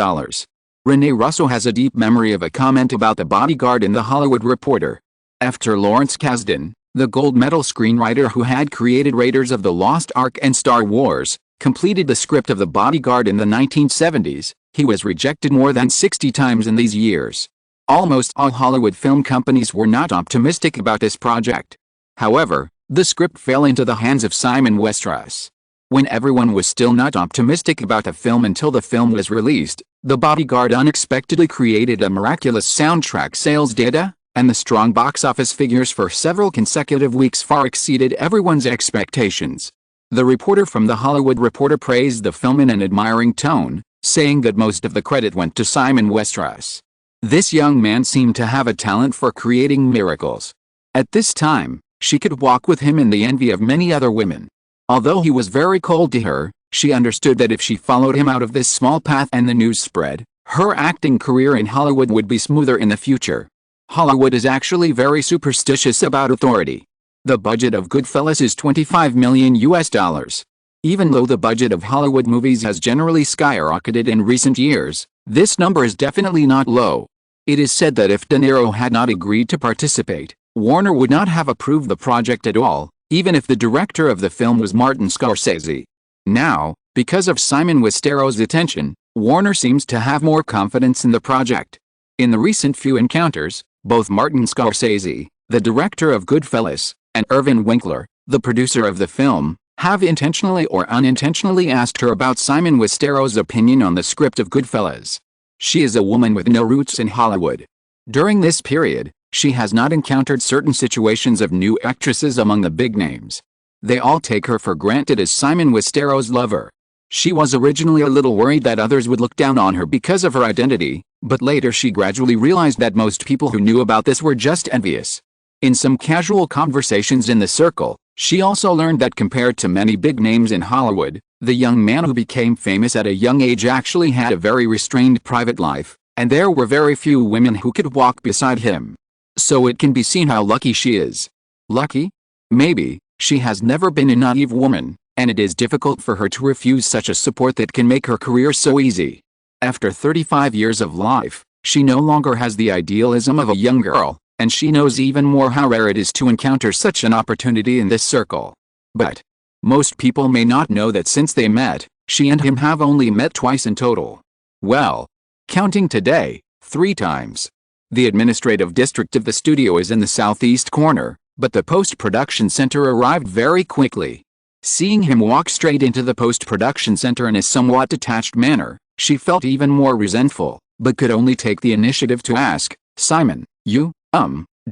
A: Renee Russell has a deep memory of a comment about The Bodyguard in The Hollywood Reporter. After Lawrence Kasdan, the gold medal screenwriter who had created Raiders of the Lost Ark and Star Wars, completed the script of The Bodyguard in the 1970s, he was rejected more than 60 times in these years. Almost all Hollywood film companies were not optimistic about this project. However, the script fell into the hands of Simon Westeros. When everyone was still not optimistic about the film until the film was released, The Bodyguard unexpectedly created a miraculous soundtrack sales data, and the strong box office figures for several consecutive weeks far exceeded everyone's expectations. The reporter from The Hollywood Reporter praised the film in an admiring tone, saying that most of the credit went to Simon Westeros. This young man seemed to have a talent for creating miracles. At this time, she could walk with him in the envy of many other women. Although he was very cold to her, she understood that if she followed him out of this small path and the news spread, her acting career in Hollywood would be smoother in the future. Hollywood is actually very superstitious about authority. The budget of Goodfellas is $25 million. Even though the budget of Hollywood movies has generally skyrocketed in recent years, this number is definitely not low. It is said that if De Niro had not agreed to participate, Warner would not have approved the project at all, even if the director of the film was Martin Scorsese. Now, because of Simon Westeros' attention, Warner seems to have more confidence in the project. In the recent few encounters, both Martin Scorsese, the director of Goodfellas, and Irvin Winkler, the producer of the film, have intentionally or unintentionally asked her about Simon Westeros' opinion on the script of Goodfellas. She is a woman with no roots in Hollywood. During this period, she has not encountered certain situations of new actresses among the big names. They all take her for granted as Simon Westeros' lover. She was originally a little worried that others would look down on her because of her identity, but later she gradually realized that most people who knew about this were just envious. In some casual conversations in the circle, she also learned that compared to many big names in Hollywood, the young man who became famous at a young age actually had a very restrained private life, and there were very few women who could walk beside him. So it can be seen how lucky she is. Lucky? Maybe. She has never been a naive woman, and it is difficult for her to refuse such a support that can make her career so easy. After 35 years of life, she no longer has the idealism of a young girl, and she knows even more how rare it is to encounter such an opportunity in this circle. But most people may not know that since they met, she and him have only met twice in total. Well, counting today, 3 times. The administrative district of the studio is in the southeast corner, but the post-production center arrived very quickly. Seeing him walk straight into the post-production center in a somewhat detached manner, she felt even more resentful, but could only take the initiative to ask, "Simon, do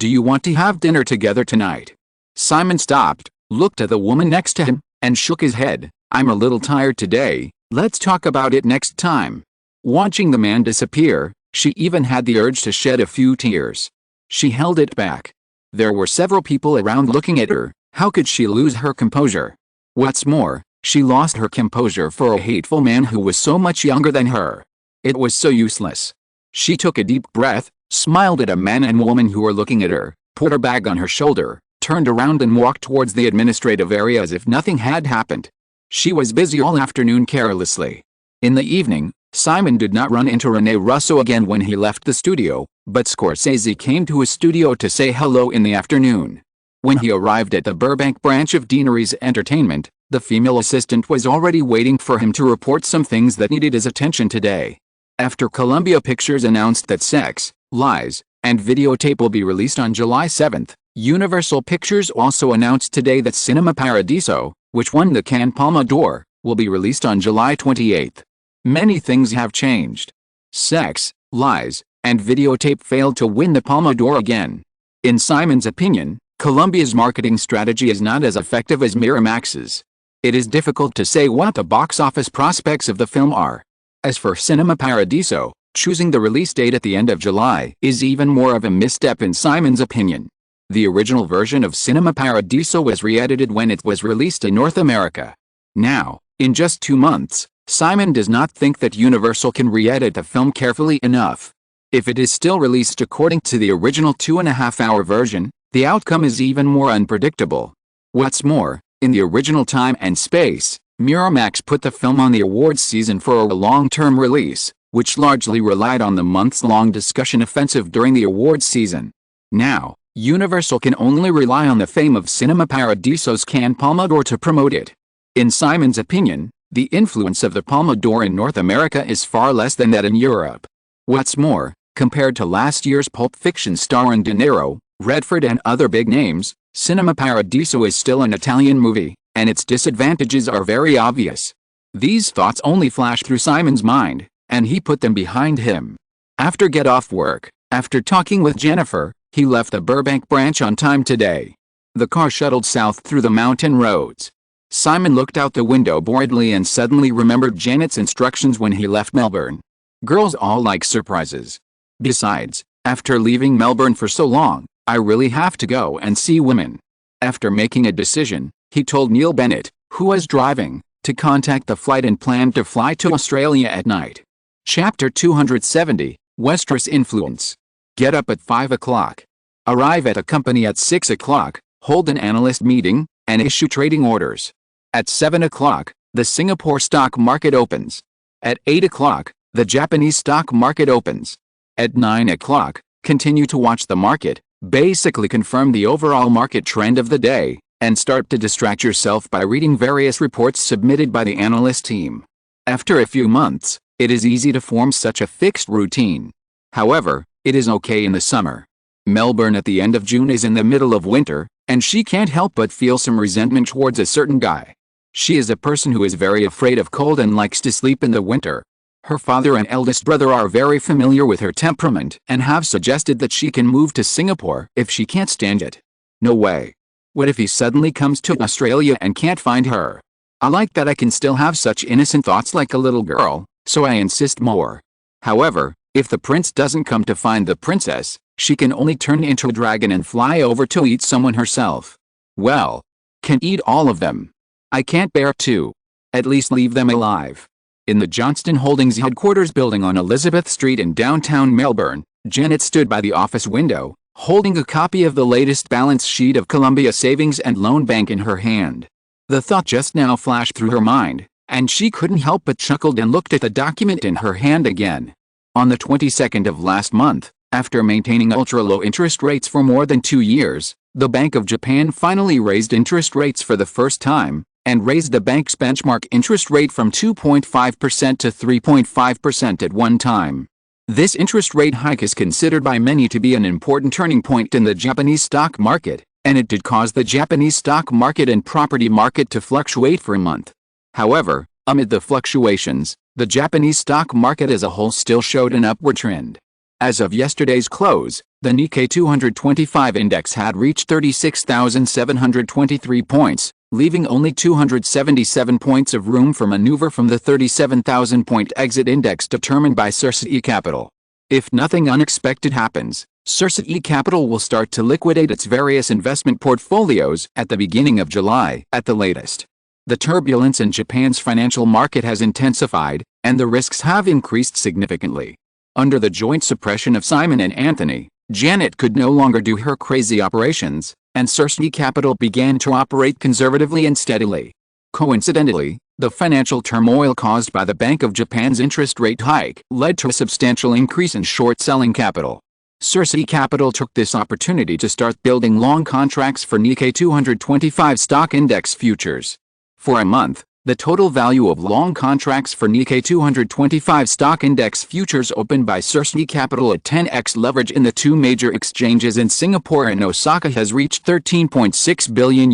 A: you want to have dinner together tonight?" Simon stopped, looked at the woman next to him, and shook his head. "I'm a little tired today, let's talk about it next time." Watching the man disappear, she even had the urge to shed a few tears. She held it back. There were several people around looking at her. How could she lose her composure? What's more, she lost her composure for a hateful man who was so much younger than her. It was so useless. She took a deep breath, smiled at a man and woman who were looking at her, put her bag on her shoulder, turned around and walked towards the administrative area as if nothing had happened. She was busy all afternoon carelessly. In the evening, Simon did not run into Rene Russo again when he left the studio, but Scorsese came to his studio to say hello in the afternoon. When he arrived at the Burbank branch of Deanery's Entertainment, the female assistant was already waiting for him to report some things that needed his attention today. After Columbia Pictures announced that Sex, Lies, and Videotape will be released on July 7th, Universal Pictures also announced today that Cinema Paradiso, which won the Cannes Palme d'Or, will be released on July 28th. Many things have changed. Sex, Lies, and Videotape failed to win the Palme d'Or again. In Simon's opinion, Columbia's marketing strategy is not as effective as Miramax's. It is difficult to say what the box office prospects of the film are. As for Cinema Paradiso, choosing the release date at the end of July is even more of a misstep in Simon's opinion. The original version of Cinema Paradiso was re-edited when it was released in North America. Now, in just 2 months, Simon does not think that Universal can re-edit the film carefully enough. If it is still released according to the original 2.5-hour version, the outcome is even more unpredictable. What's more, in the original time and space, Miramax put the film on the awards season for a long-term release, which largely relied on the months-long discussion offensive during the awards season. Now, Universal can only rely on the fame of Cinema Paradiso's Cannes Palme d'Or to promote it. In Simon's opinion, the influence of the Palme d'Or in North America is far less than that in Europe. What's more, compared to last year's Pulp Fiction starring De Niro, Redford and other big names, Cinema Paradiso is still an Italian movie, and its disadvantages are very obvious. These thoughts only flashed through Simon's mind, and he put them behind him. After get off work, after talking with Jennifer, he left the Burbank branch on time today. The car shuttled south through the mountain roads. Simon looked out the window boredly and suddenly remembered Janet's instructions when he left Melbourne. Girls all like surprises. Besides, after leaving Melbourne for so long, I really have to go and see women. After making a decision, he told Neil Bennett, who was driving, to contact the flight and planned to fly to Australia at night. Chapter 270, Westeros Influence. Get up at 5 o'clock. Arrive at a company at 6 o'clock, hold an analyst meeting, and issue trading orders. At 7 o'clock, the Singapore stock market opens. At 8 o'clock, the Japanese stock market opens. At 9 o'clock, continue to watch the market, basically confirm the overall market trend of the day, and start to distract yourself by reading various reports submitted by the analyst team. After a few months, it is easy to form such a fixed routine. However, it is okay in the summer. Melbourne at the end of June is in the middle of winter, and she can't help but feel some resentment towards a certain guy. She is a person who is very afraid of cold and likes to sleep in the winter. Her father and eldest brother are very familiar with her temperament and have suggested that she can move to Singapore if she can't stand it. No way. What if he suddenly comes to Australia and can't find her? I like that I can still have such innocent thoughts like a little girl, so I insist more. However, if the prince doesn't come to find the princess, she can only turn into a dragon and fly over to eat someone herself. Well, can eat all of them. I can't bear to. At least leave them alive. In the Johnston Holdings headquarters building on Elizabeth Street in downtown Melbourne, Janet stood by the office window, holding a copy of the latest balance sheet of Columbia Savings and Loan Bank in her hand. The thought just now flashed through her mind, and she couldn't help but chuckled and looked at the document in her hand again. On the 22nd of last month, after maintaining ultra-low interest rates for more than 2 years, the Bank of Japan finally raised interest rates for the first time, and raised the bank's benchmark interest rate from 2.5% to 3.5% at one time. This interest rate hike is considered by many to be an important turning point in the Japanese stock market, and it did cause the Japanese stock market and property market to fluctuate for a month. However, amid the fluctuations, the Japanese stock market as a whole still showed an upward trend. As of yesterday's close, the Nikkei 225 index had reached 36,723 points, leaving only 277 points of room for maneuver from the 37,000-point exit index determined by Sursei Capital. If nothing unexpected happens, Sursei Capital will start to liquidate its various investment portfolios at the beginning of July at the latest. The turbulence in Japan's financial market has intensified, and the risks have increased significantly. Under the joint suppression of Simon and Anthony, Janet could no longer do her crazy operations, and Sursei Capital began to operate conservatively and steadily. Coincidentally, the financial turmoil caused by the Bank of Japan's interest rate hike led to a substantial increase in short-selling capital. Sursei Capital took this opportunity to start building long contracts for Nikkei 225 stock index futures. For a month, the total value of long contracts for Nikkei 225 stock index futures opened by Sursei Capital at 10x leverage in the two major exchanges in Singapore and Osaka has reached $13.6 billion.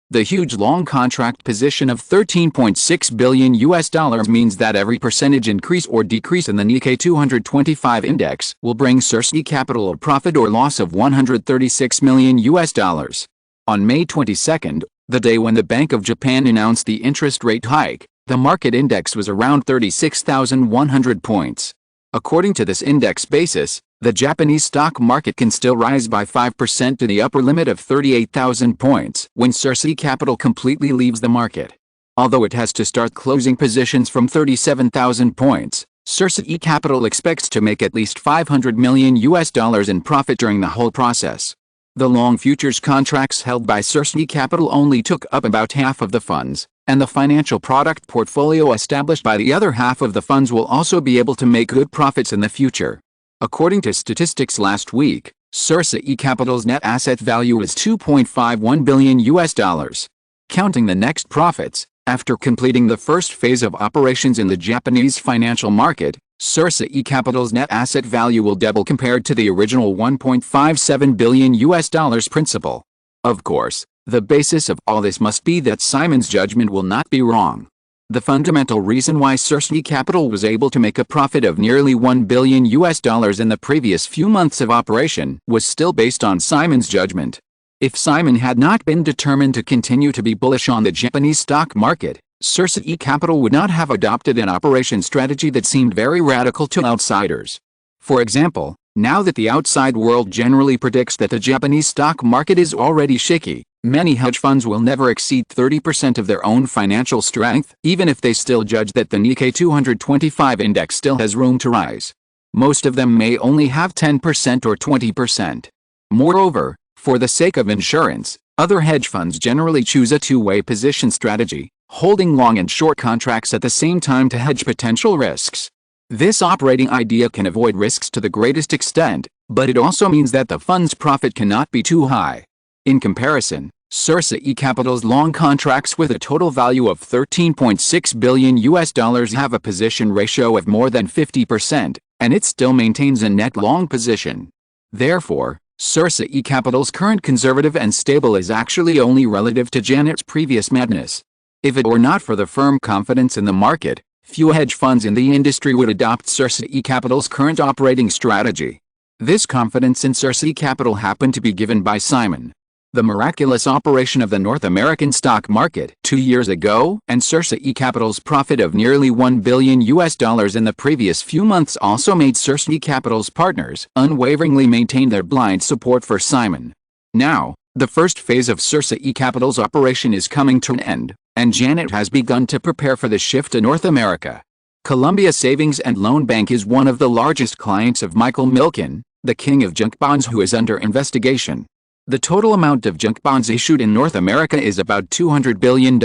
A: The huge long contract position of $13.6 billion means that every percentage increase or decrease in the Nikkei 225 index will bring Sursei Capital a profit or loss of $136 million. On May 22, the day when the Bank of Japan announced the interest rate hike, the market index was around 36,100 points. According to this index basis, the Japanese stock market can still rise by 5% to the upper limit of 38,000 points when Sursei Capital completely leaves the market. Although it has to start closing positions from 37,000 points, Sursei Capital expects to make at least $500 million in profit during the whole process. The long futures contracts held by Sursei Capital only took up about half of the funds, and the financial product portfolio established by the other half of the funds will also be able to make good profits in the future. According to statistics last week, Sursei Capital's net asset value is $2.51 billion. Counting the next profits, after completing the first phase of operations in the Japanese financial market, Sursei Capital's net asset value will double compared to the original $1.57 billion principal. Of course, the basis of all this must be that Simon's judgment will not be wrong. The fundamental reason why Sursei Capital was able to make a profit of nearly $1 billion in the previous few months of operation was still based on Simon's judgment. If Simon had not been determined to continue to be bullish on the Japanese stock market, Sursei Capital would not have adopted an operation strategy that seemed very radical to outsiders. For example, now that the outside world generally predicts that the Japanese stock market is already shaky, many hedge funds will never exceed 30% of their own financial strength, even if they still judge that the Nikkei 225 index still has room to rise. Most of them may only have 10% or 20%. Moreover, for the sake of insurance, other hedge funds generally choose a two-way position strategy, holding long and short contracts at the same time to hedge potential risks. This operating idea can avoid risks to the greatest extent, but it also means that the fund's profit cannot be too high. In comparison, Sursei Capital's long contracts with a total value of $13.6 billion have a position ratio of more than 50%, and it still maintains a net long position. Therefore, Sursei Capital's current conservative and stable is actually only relative to Janet's previous madness. If it were not for the firm confidence in the market, Few hedge funds in the industry would adopt Cersei Capital's current operating strategy. This confidence in Cersei Capital happened to be given by Simon. The miraculous operation of the North American stock market 2 years ago and Cersei Capital's profit of nearly $1 billion in the previous few months also made Cersei Capital's partners unwaveringly maintain their blind support for Simon. Now, the first phase of Cersei Capital's operation is coming to an end, and Janet has begun to prepare for the shift to North America. Columbia Savings and Loan Bank is one of the largest clients of Michael Milken, the king of junk bonds, who is under investigation. The total amount of junk bonds issued in North America is about $200 billion.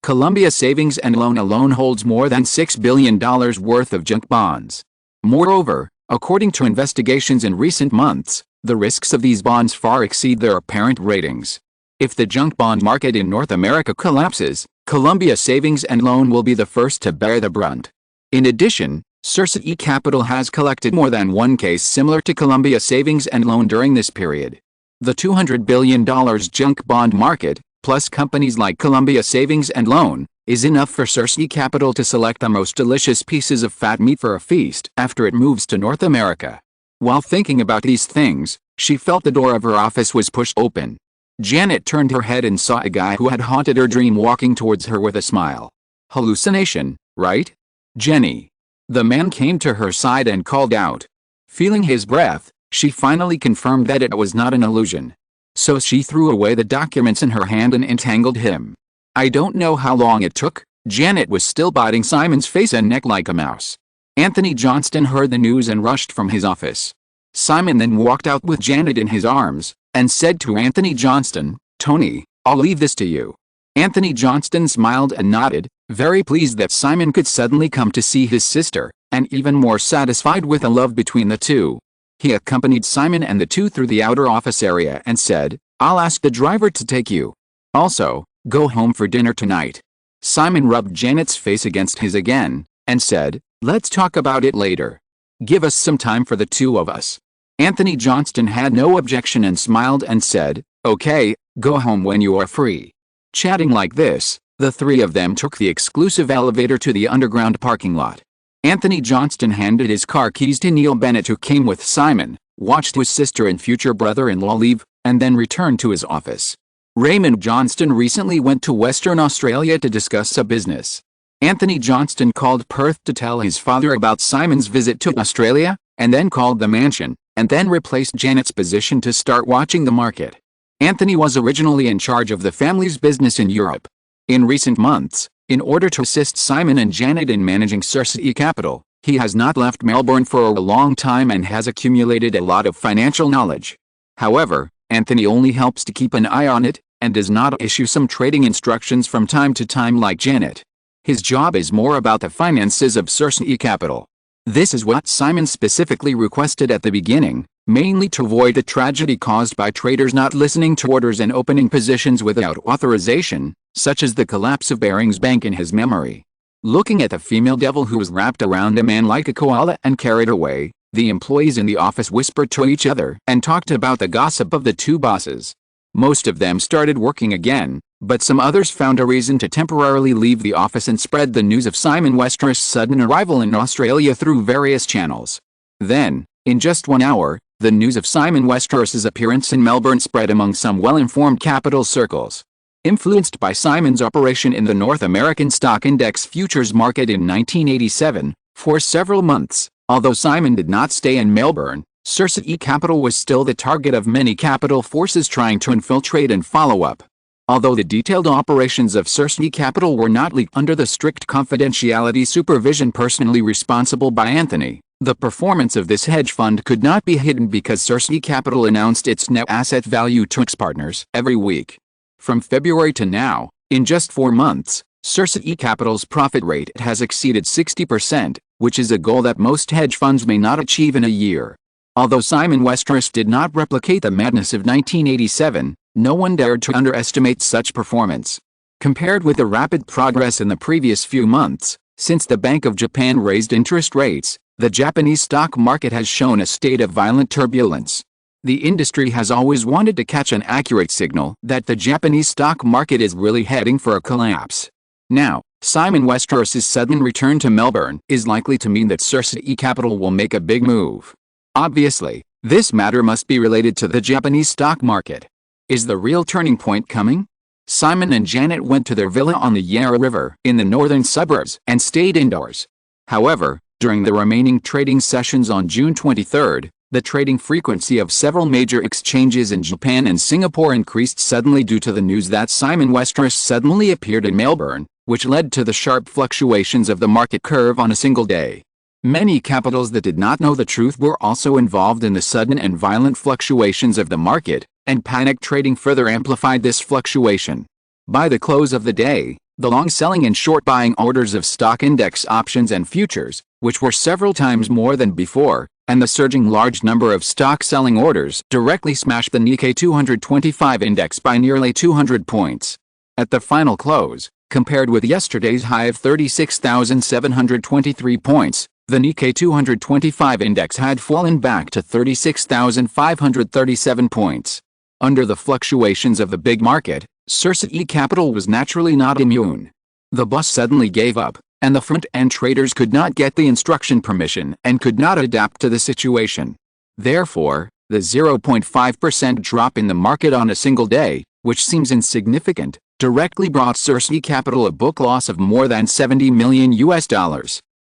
A: Columbia Savings and Loan alone holds more than $6 billion worth of junk bonds. Moreover, according to investigations in recent months, the risks of these bonds far exceed their apparent ratings. If the junk bond market in North America collapses, Columbia Savings and Loan will be the first to bear the brunt. In addition, Cersei Capital has collected more than one case similar to Columbia Savings and Loan during this period. The $200 billion junk bond market, plus companies like Columbia Savings and Loan, is enough for Cersei Capital to select the most delicious pieces of fat meat for a feast after it moves to North America. While thinking about these things, she felt the door of her office was pushed open. Janet turned her head and saw a guy who had haunted her dream walking towards her with a smile. Hallucination, right? Jenny. The man came to her side and called out. Feeling his breath, she finally confirmed that it was not an illusion. So she threw away the documents in her hand and entangled him. I don't know how long it took. Janet was still biting Simon's face and neck like a mouse. Anthony Johnston heard the news and rushed from his office. Simon then walked out with Janet in his arms, and said to Anthony Johnston, "Tony, I'll leave this to you." Anthony Johnston smiled and nodded, very pleased that Simon could suddenly come to see his sister, and even more satisfied with the love between the two. He accompanied Simon and the two through the outer office area and said, "I'll ask the driver to take you. Also, go home for dinner tonight." Simon rubbed Janet's face against his again, and said, "Let's talk about it later. Give us some time for the two of us." Anthony Johnston had no objection and smiled and said, "Okay, go home when you are free." Chatting like this, the three of them took the exclusive elevator to the underground parking lot. Anthony Johnston handed his car keys to Neil Bennett, who came with Simon, watched his sister and future brother-in-law leave, and then returned to his office. Raymond Johnston recently went to Western Australia to discuss a business. Anthony Johnston called Perth to tell his father about Simon's visit to Australia, and then called the mansion, and then replaced Janet's position to start watching the market. Anthony was originally in charge of the family's business in Europe. In recent months, in order to assist Simon and Janet in managing Cersei Capital, he has not left Melbourne for a long time and has accumulated a lot of financial knowledge. However, Anthony only helps to keep an eye on it, and does not issue some trading instructions from time to time like Janet. His job is more about the finances of Cersei Capital. This is what Simon specifically requested at the beginning, mainly to avoid the tragedy caused by traders not listening to orders and opening positions without authorization, such as the collapse of Barings Bank in his memory. Looking at the female devil who was wrapped around a man like a koala and carried away, the employees in the office whispered to each other and talked about the gossip of the two bosses. Most of them started working again, but some others found a reason to temporarily leave the office and spread the news of Simon Westeros' sudden arrival in Australia through various channels. Then, in just 1 hour, the news of Simon Westeros' appearance in Melbourne spread among some well-informed capital circles. Influenced by Simon's operation in the North American Stock Index futures market in 1987, for several months, although Simon did not stay in Melbourne, Cersei Capital was still the target of many capital forces trying to infiltrate and follow up. Although the detailed operations of Cersei Capital were not leaked under the strict confidentiality supervision personally responsible by Anthony, the performance of this hedge fund could not be hidden because Cersei Capital announced its net asset value to its partners every week. From February to now, in just 4 months, Cersei Capital's profit rate has exceeded 60%, which is a goal that most hedge funds may not achieve in a year. Although Simon Westeros did not replicate the madness of 1987, no one dared to underestimate such performance. Compared with the rapid progress in the previous few months, since the Bank of Japan raised interest rates, the Japanese stock market has shown a state of violent turbulence. The industry has always wanted to catch an accurate signal that the Japanese stock market is really heading for a collapse. Now, Simon Westeros's sudden return to Melbourne is likely to mean that Cersei Capital will make a big move. Obviously, this matter must be related to the Japanese stock market. Is the real turning point coming? Simon and Janet went to their villa on the Yarra River in the northern suburbs and stayed indoors. However, during the remaining trading sessions on June 23, the trading frequency of several major exchanges in Japan and Singapore increased suddenly due to the news that Simon Westeros suddenly appeared in Melbourne, which led to the sharp fluctuations of the market curve on a single day. Many capitals that did not know the truth were also involved in the sudden and violent fluctuations of the market, and panic trading further amplified this fluctuation. By the close of the day, the long-selling and short-buying orders of stock index options and futures, which were several times more than before, and the surging large number of stock-selling orders directly smashed the Nikkei 225 index by nearly 200 points. At the final close, compared with yesterday's high of 36,723 points, the Nikkei 225 index had fallen back to 36,537 points. Under the fluctuations of the big market, Cersei Capital was naturally not immune. The bus suddenly gave up, and the front-end traders could not get the instruction permission and could not adapt to the situation. Therefore, the 0.5% drop in the market on a single day, which seems insignificant, directly brought Cersei Capital a book loss of more than $70 million.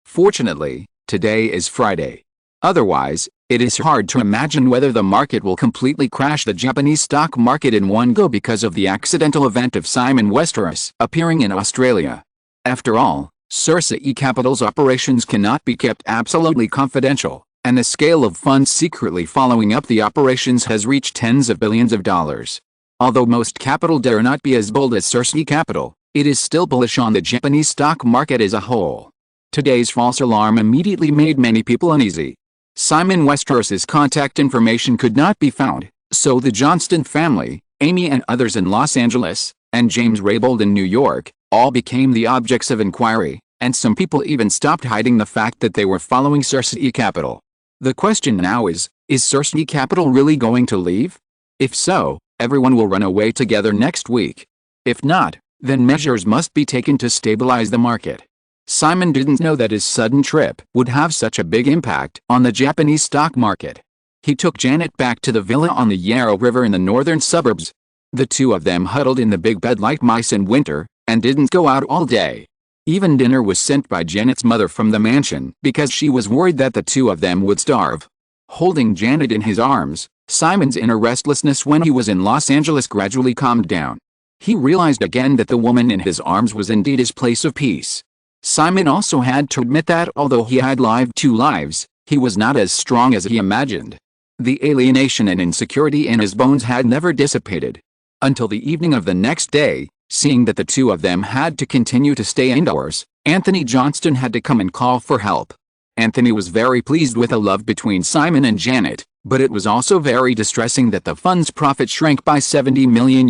A: Fortunately, today is Friday. Otherwise, it is hard to imagine whether the market will completely crash the Japanese stock market in one go because of the accidental event of Simon Westeros appearing in Australia. After all, Cersei Capital's operations cannot be kept absolutely confidential, and the scale of funds secretly following up the operations has reached tens of billions of dollars. Although most capital dare not be as bold as Cersei Capital, it is still bullish on the Japanese stock market as a whole. Today's false alarm immediately made many people uneasy. Simon Westeros's contact information could not be found, so the Johnston family, Amy and others in Los Angeles, and James Raybould in New York, all became the objects of inquiry, and some people even stopped hiding the fact that they were following Cersei Capital. The question now is Cersei Capital really going to leave? If so, everyone will run away together next week. If not, then measures must be taken to stabilize the market. Simon didn't know that his sudden trip would have such a big impact on the Japanese stock market. He took Janet back to the villa on the Yarra River in the northern suburbs. The two of them huddled in the big bed like mice in winter, and didn't go out all day. Even dinner was sent by Janet's mother from the mansion because she was worried that the two of them would starve. Holding Janet in his arms, Simon's inner restlessness when he was in Los Angeles gradually calmed down. He realized again that the woman in his arms was indeed his place of peace. Simon also had to admit that although he had lived two lives, he was not as strong as he imagined. The alienation and insecurity in his bones had never dissipated. Until the evening of the next day, seeing that the two of them had to continue to stay indoors, Anthony Johnston had to come and call for help. Anthony was very pleased with the love between Simon and Janet, but it was also very distressing that the fund's profit shrank by $70 million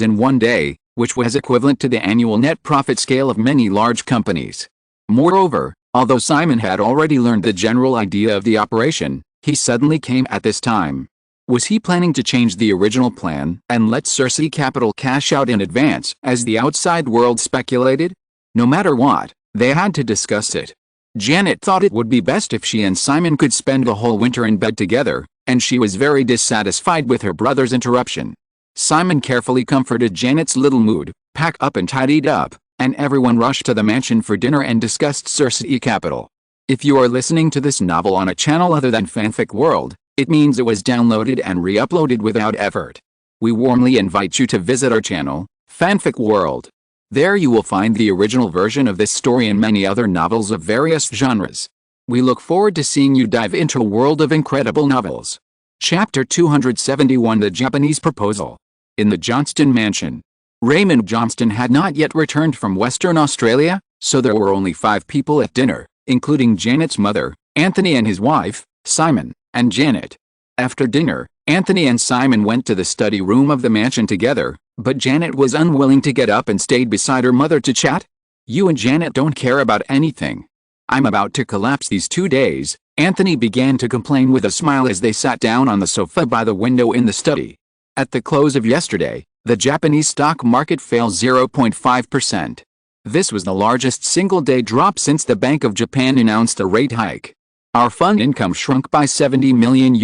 A: in one day, which was equivalent to the annual net profit scale of many large companies. Moreover, although Simon had already learned the general idea of the operation, he suddenly came at this time. Was he planning to change the original plan and let Cersei Capital cash out in advance, as the outside world speculated? No matter what, they had to discuss it. Janet thought it would be best if she and Simon could spend the whole winter in bed together, and she was very dissatisfied with her brother's interruption. Simon carefully comforted Janet's little mood, packed up and tidied up, and everyone rushed to the mansion for dinner and discussed Cersei Capital. If you are listening to this novel on a channel other than Fanfic World, it means it was downloaded and re-uploaded without effort. We warmly invite you to visit our channel, Fanfic World. There you will find the original version of this story and many other novels of various genres. We look forward to seeing you dive into a world of incredible novels. Chapter 271: The Japanese Proposal. In the Johnston mansion. Raymond Johnston had not yet returned from Western Australia, so there were only 5 people at dinner, including Janet's mother, Anthony and his wife, Simon, and Janet. After dinner, Anthony and Simon went to the study room of the mansion together, but Janet was unwilling to get up and stayed beside her mother to chat. "You and Janet don't care about anything. I'm about to collapse these 2 days," Anthony began to complain with a smile as they sat down on the sofa by the window in the study. At the close of yesterday, the Japanese stock market fell 0.5%. This was the largest single-day drop since the Bank of Japan announced a rate hike. Our fund income shrunk by $70 million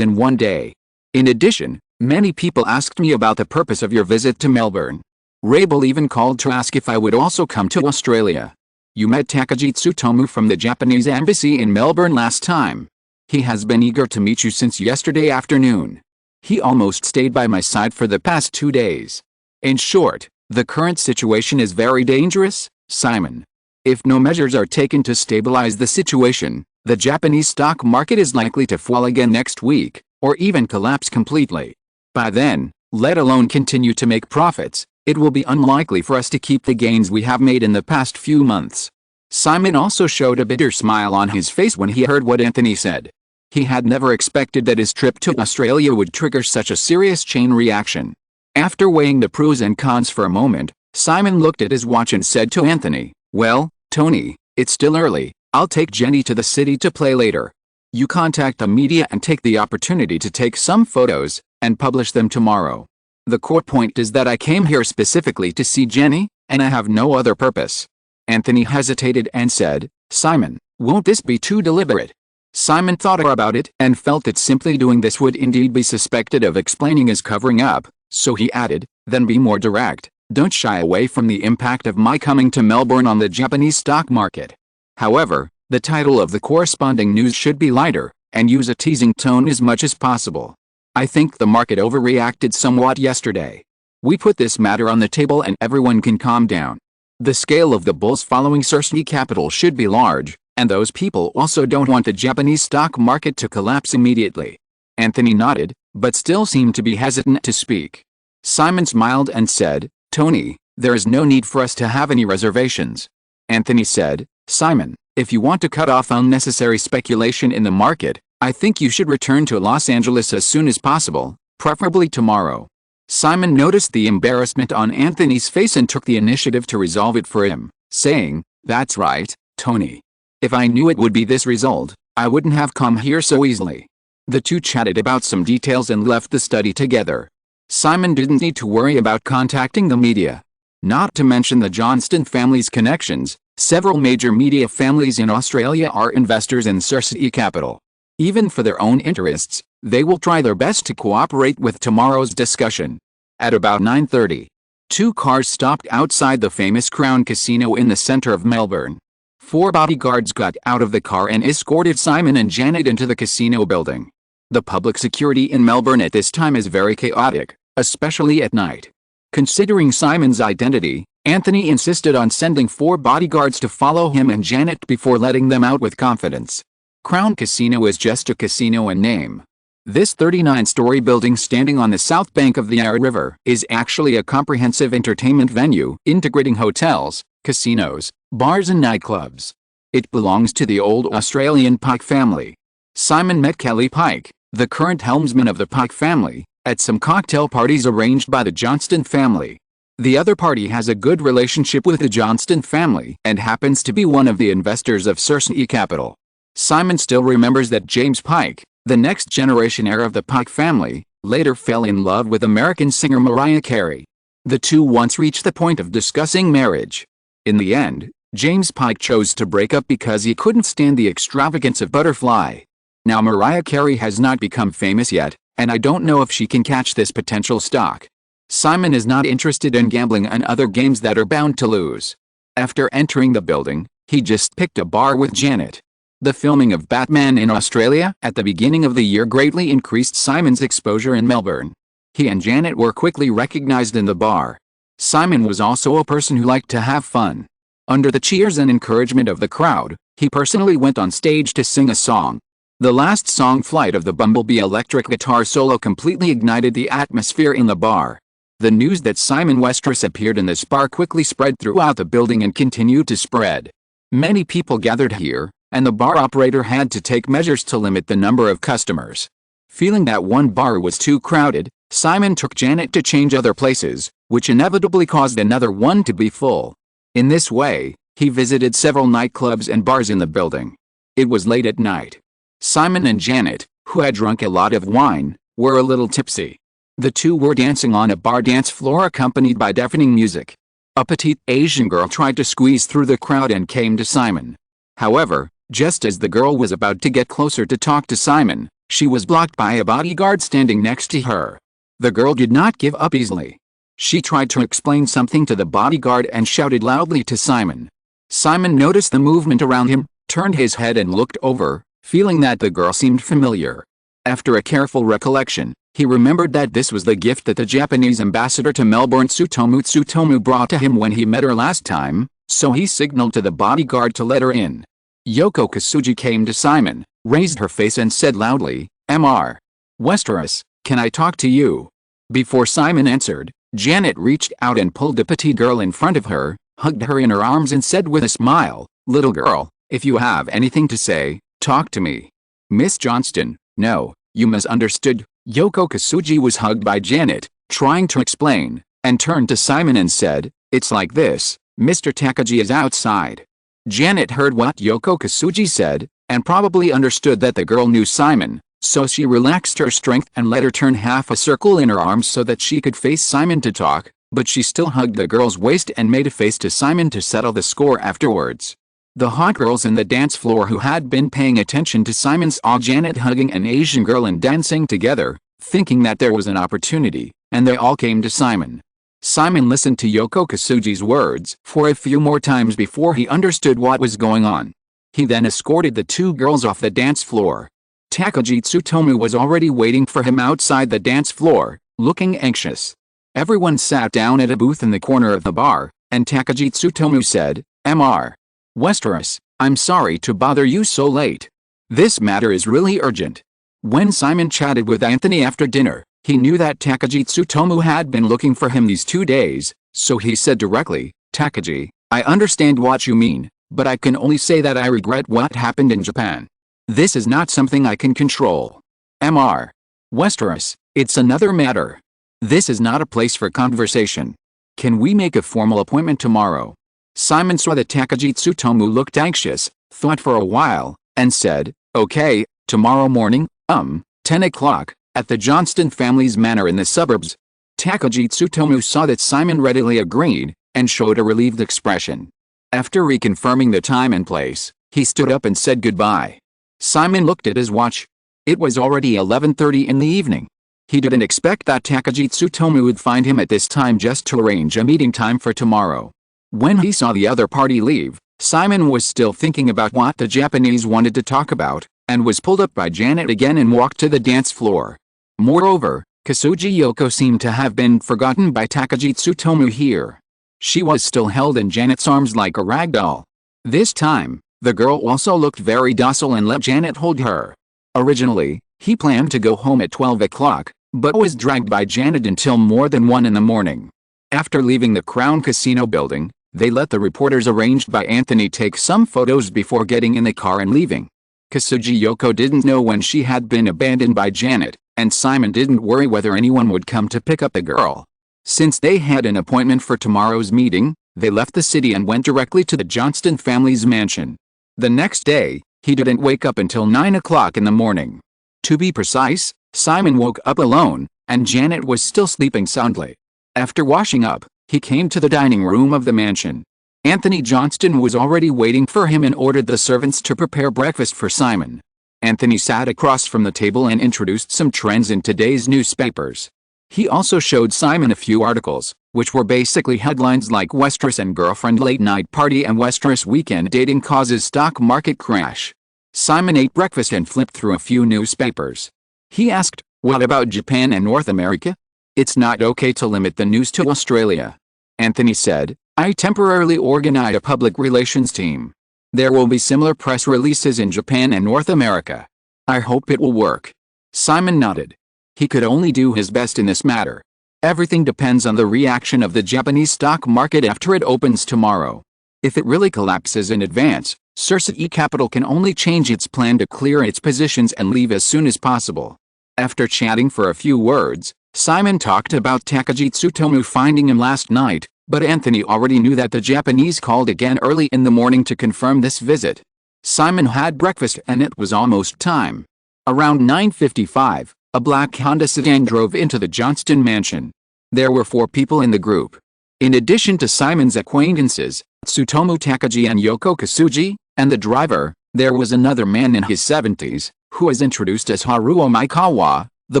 A: in one day. In addition, many people asked me about the purpose of your visit to Melbourne. Rabel even called to ask if I would also come to Australia. You met Takagi Tsutomu from the Japanese embassy in Melbourne last time. He has been eager to meet you since yesterday afternoon. He almost stayed by my side for the past 2 days. In short, the current situation is very dangerous, Simon. If no measures are taken to stabilize the situation, the Japanese stock market is likely to fall again next week, or even collapse completely. By then, let alone continue to make profits, it will be unlikely for us to keep the gains we have made in the past few months. Simon also showed a bitter smile on his face when he heard what Anthony said. He had never expected that his trip to Australia would trigger such a serious chain reaction. After weighing the pros and cons for a moment, Simon looked at his watch and said to Anthony, "Well, Tony, it's still early. I'll take Jenny to the city to play later. You contact the media and take the opportunity to take some photos, and publish them tomorrow. The core point is that I came here specifically to see Jenny, and I have no other purpose." Anthony hesitated and said, "Simon, won't this be too deliberate?" Simon thought about it and felt that simply doing this would indeed be suspected of explaining his covering up. So he added, "Then be more direct. Don't shy away from the impact of my coming to Melbourne on the Japanese stock market." However, the title of the corresponding news should be lighter, and use a teasing tone as much as possible. "I think the market overreacted somewhat yesterday. We put this matter on the table and everyone can calm down. The scale of the bulls following Cersei Capital should be large, and those people also don't want the Japanese stock market to collapse immediately." Anthony nodded, but still seemed to be hesitant to speak. Simon smiled and said, "Tony, there is no need for us to have any reservations." Anthony said, "Simon, if you want to cut off unnecessary speculation in the market, I think you should return to Los Angeles as soon as possible, preferably tomorrow." Simon noticed the embarrassment on Anthony's face and took the initiative to resolve it for him, saying, "That's right, Tony. If I knew it would be this result, I wouldn't have come here so easily." The two chatted about some details and left the study together. Simon didn't need to worry about contacting the media. Not to mention the Johnston family's connections, several major media families in Australia are investors in Cersei Capital. Even for their own interests, they will try their best to cooperate with tomorrow's discussion. At about 9:30, two cars stopped outside the famous Crown Casino in the center of Melbourne. 4 bodyguards got out of the car and escorted Simon and Janet into the casino building. The public security in Melbourne at this time is very chaotic, especially at night. Considering Simon's identity, Anthony insisted on sending 4 bodyguards to follow him and Janet before letting them out with confidence. Crown Casino is just a casino in name. This 39-story building standing on the south bank of the Yarra River is actually a comprehensive entertainment venue, integrating hotels, casinos, bars and nightclubs. It belongs to the old Australian Pike family. Simon met Kelly Pike, the current helmsman of the Pike family, at some cocktail parties arranged by the Johnston family. The other party has a good relationship with the Johnston family and happens to be one of the investors of Cersei Capital. Simon still remembers that James Pike, the next generation heir of the Pike family, later fell in love with American singer Mariah Carey. The two once reached the point of discussing marriage. In the end, James Pike chose to break up because he couldn't stand the extravagance of Butterfly. Now Mariah Carey has not become famous yet, and I don't know if she can catch this potential stock. Simon is not interested in gambling and other games that are bound to lose. After entering the building, he just picked a bar with Janet. The filming of Batman in Australia at the beginning of the year greatly increased Simon's exposure in Melbourne. He and Janet were quickly recognized in the bar. Simon was also a person who liked to have fun. Under the cheers and encouragement of the crowd, he personally went on stage to sing a song. The last song, Flight of the Bumblebee electric guitar solo, completely ignited the atmosphere in the bar. The news that Simon Westeros appeared in this bar quickly spread throughout the building and continued to spread. Many people gathered here, and the bar operator had to take measures to limit the number of customers. Feeling that one bar was too crowded, Simon took Janet to change other places, which inevitably caused another one to be full. In this way, he visited several nightclubs and bars in the building. It was late at night. Simon and Janet, who had drunk a lot of wine, were a little tipsy. The two were dancing on a bar dance floor accompanied by deafening music. A petite Asian girl tried to squeeze through the crowd and came to Simon. However, just as the girl was about to get closer to talk to Simon, she was blocked by a bodyguard standing next to her. The girl did not give up easily. She tried to explain something to the bodyguard and shouted loudly to Simon. Simon noticed the movement around him, turned his head and looked over, feeling that the girl seemed familiar. After a careful recollection, he remembered that this was the gift that the Japanese ambassador to Melbourne Tsutomu brought to him when he met her last time, so he signaled to the bodyguard to let her in. Yoko Kasuji came to Simon, raised her face and said loudly, "Mr. Westeros, can I talk to you?" Before Simon answered, Janet reached out and pulled the petite girl in front of her, hugged her in her arms and said with a smile, "Little girl, if you have anything to say, talk to me." "Miss Johnston, no, you misunderstood." Yoko Kasuji was hugged by Janet, trying to explain, and turned to Simon and said, "It's like this, Mr. Takagi is outside." Janet heard what Yoko Kasuji said, and probably understood that the girl knew Simon, so she relaxed her strength and let her turn half a circle in her arms so that she could face Simon to talk, but she still hugged the girl's waist and made a face to Simon to settle the score afterwards. The hot girls in the dance floor who had been paying attention to Simon saw Janet hugging an Asian girl and dancing together, thinking that there was an opportunity, and they all came to Simon. Simon listened to Yoko Kasuji's words for a few more times before he understood what was going on. He then escorted the two girls off the dance floor. Takagi Tsutomu was already waiting for him outside the dance floor, looking anxious. Everyone sat down at a booth in the corner of the bar, and Takagi Tsutomu said, "Mr. Westeros, I'm sorry to bother you so late. This matter is really urgent." When Simon chatted with Anthony after dinner, he knew that Takagi Tsutomu had been looking for him these 2 days, so he said directly, "Takagi, I understand what you mean, but I can only say that I regret what happened in Japan. This is not something I can control. Mr. Westeros, it's another matter. This is not a place for conversation. Can we make a formal appointment tomorrow?" Simon saw that Takagi Tsutomu looked anxious, thought for a while, and said, "Okay, tomorrow morning, 10 o'clock, at the Johnston family's manor in the suburbs." Takagi Tsutomu saw that Simon readily agreed, and showed a relieved expression. After reconfirming the time and place, he stood up and said goodbye. Simon looked at his watch. It was already 11:30 in the evening. He didn't expect that Takagi Tsutomu would find him at this time just to arrange a meeting time for tomorrow. When he saw the other party leave, Simon was still thinking about what the Japanese wanted to talk about, and was pulled up by Janet again and walked to the dance floor. Moreover, Kasuji Yoko seemed to have been forgotten by Takagi Tsutomu here. She was still held in Janet's arms like a rag doll. This time, the girl also looked very docile and let Janet hold her. Originally, he planned to go home at 12 o'clock, but was dragged by Janet until more than 1 in the morning. After leaving the Crown Casino building, they let the reporters arranged by Anthony take some photos before getting in the car and leaving. Kasuji Yoko didn't know when she had been abandoned by Janet, and Simon didn't worry whether anyone would come to pick up the girl. Since they had an appointment for tomorrow's meeting, they left the city and went directly to the Johnston family's mansion. The next day, he didn't wake up until 9 o'clock in the morning. To be precise, Simon woke up alone, and Janet was still sleeping soundly. After washing up, he came to the dining room of the mansion. Anthony Johnston was already waiting for him and ordered the servants to prepare breakfast for Simon. Anthony sat across from the table and introduced some trends in today's newspapers. He also showed Simon a few articles, which were basically headlines like "Westeros and Girlfriend Late Night Party" and "Westeros Weekend Dating Causes Stock Market Crash." Simon ate breakfast and flipped through a few newspapers. He asked, "What about Japan and North America? It's not okay to limit the news to Australia." Anthony said, "I temporarily organized a public relations team. There will be similar press releases in Japan and North America. I hope it will work." Simon nodded. He could only do his best in this matter. Everything depends on the reaction of the Japanese stock market after it opens tomorrow. If it really collapses in advance, Cersei Capital can only change its plan to clear its positions and leave as soon as possible. After chatting for a few words, Simon talked about Takagi Tsutomu finding him last night, but Anthony already knew that the Japanese called again early in the morning to confirm this visit. Simon had breakfast and it was almost time. Around 9:55, a black Honda sedan drove into the Johnston mansion. There were 4 people in the group. In addition to Simon's acquaintances, Tsutomu Takagi and Yoko Kasuji, and the driver, there was another man in his 70s, who was introduced as Haruo Maekawa, the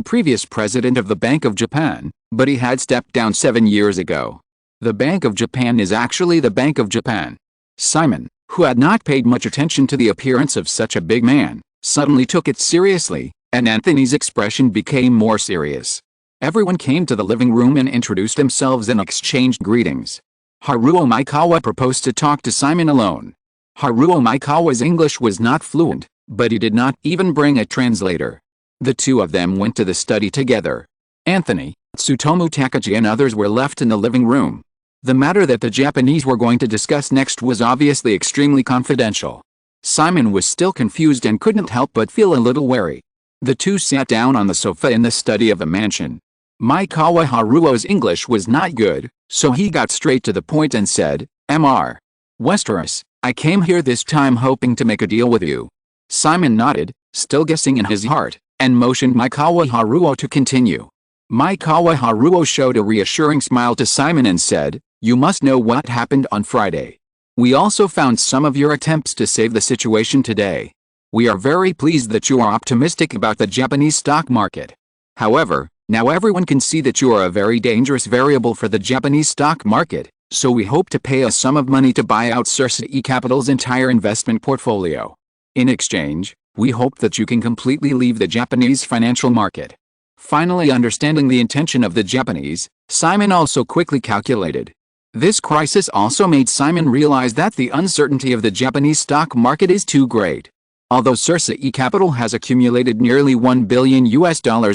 A: previous president of the Bank of Japan, but he had stepped down 7 years ago. The Bank of Japan is actually the Bank of Japan. Simon, who had not paid much attention to the appearance of such a big man, suddenly took it seriously, and Anthony's expression became more serious. Everyone came to the living room and introduced themselves and exchanged greetings. Haruo Maekawa proposed to talk to Simon alone. Haruo Maekawa's English was not fluent, but he did not even bring a translator. The two of them went to the study together. Anthony, Tsutomu Takagi and others were left in the living room. The matter that the Japanese were going to discuss next was obviously extremely confidential. Simon was still confused and couldn't help but feel a little wary. The two sat down on the sofa in the study of the mansion. Maekawa Haruo's English was not good, so he got straight to the point and said, "Mr. Westeros, I came here this time hoping to make a deal with you." Simon nodded, still guessing in his heart, and motioned Maekawa Haruo to continue. Maekawa Haruo showed a reassuring smile to Simon and said, "You must know what happened on Friday. We also found some of your attempts to save the situation today. We are very pleased that you are optimistic about the Japanese stock market. However, now everyone can see that you are a very dangerous variable for the Japanese stock market, so we hope to pay a sum of money to buy out Cersei Capital's entire investment portfolio. In exchange, we hope that you can completely leave the Japanese financial market." Finally understanding the intention of the Japanese, Simon also quickly calculated. This crisis also made Simon realize that the uncertainty of the Japanese stock market is too great. Although Cersei Capital has accumulated nearly $1 billion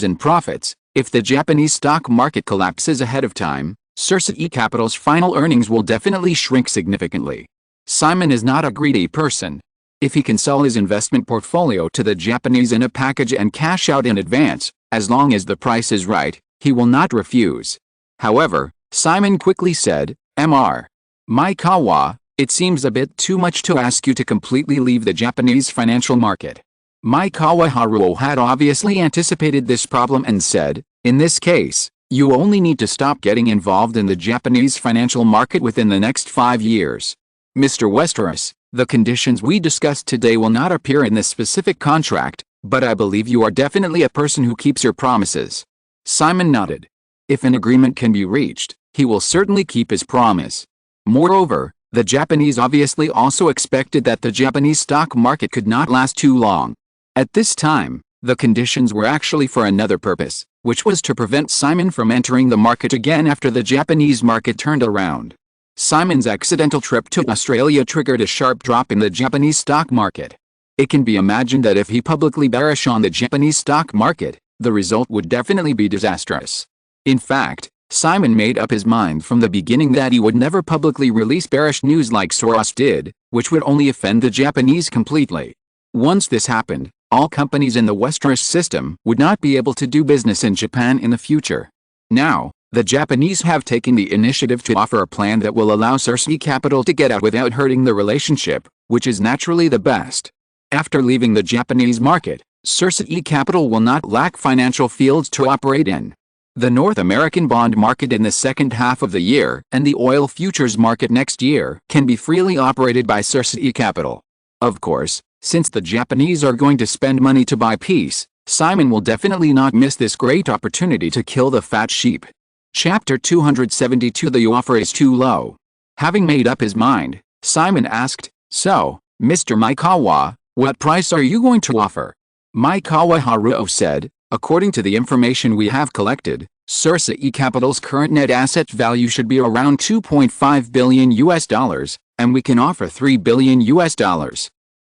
A: in profits, if the Japanese stock market collapses ahead of time, Cersei Capital's final earnings will definitely shrink significantly. Simon is not a greedy person. If he can sell his investment portfolio to the Japanese in a package and cash out in advance, as long as the price is right, he will not refuse. However, Simon quickly said, "Mr. Maekawa, it seems a bit too much to ask you to completely leave the Japanese financial market." Maekawa Haruo had obviously anticipated this problem and said, "In this case, you only need to stop getting involved in the Japanese financial market within the next 5 years. Mr. Westeros, the conditions we discussed today will not appear in this specific contract, but I believe you are definitely a person who keeps your promises." Simon nodded. If an agreement can be reached, he will certainly keep his promise. Moreover, the Japanese obviously also expected that the Japanese stock market could not last too long. At this time, the conditions were actually for another purpose, which was to prevent Simon from entering the market again after the Japanese market turned around. Simon's accidental trip to Australia triggered a sharp drop in the Japanese stock market. It can be imagined that if he publicly bearish on the Japanese stock market, the result would definitely be disastrous. In fact, Simon made up his mind from the beginning that he would never publicly release bearish news like Soros did, which would only offend the Japanese completely. Once this happened, all companies in the Westeros system would not be able to do business in Japan in the future. Now, the Japanese have taken the initiative to offer a plan that will allow Cersei Capital to get out without hurting the relationship, which is naturally the best. After leaving the Japanese market, Cersei Capital will not lack financial fields to operate in. The North American bond market in the second half of the year and the oil futures market next year can be freely operated by Cersei Capital. Of course, since the Japanese are going to spend money to buy peace, Simon will definitely not miss this great opportunity to kill the fat sheep. Chapter 272. The offer is too low. Having made up his mind, Simon asked, "So, Mr. Maekawa, what price are you going to offer?" Maekawa Haruo said, "According to the information we have collected, Cersei Capital's current net asset value should be around $2.5 billion, and we can offer $3 billion.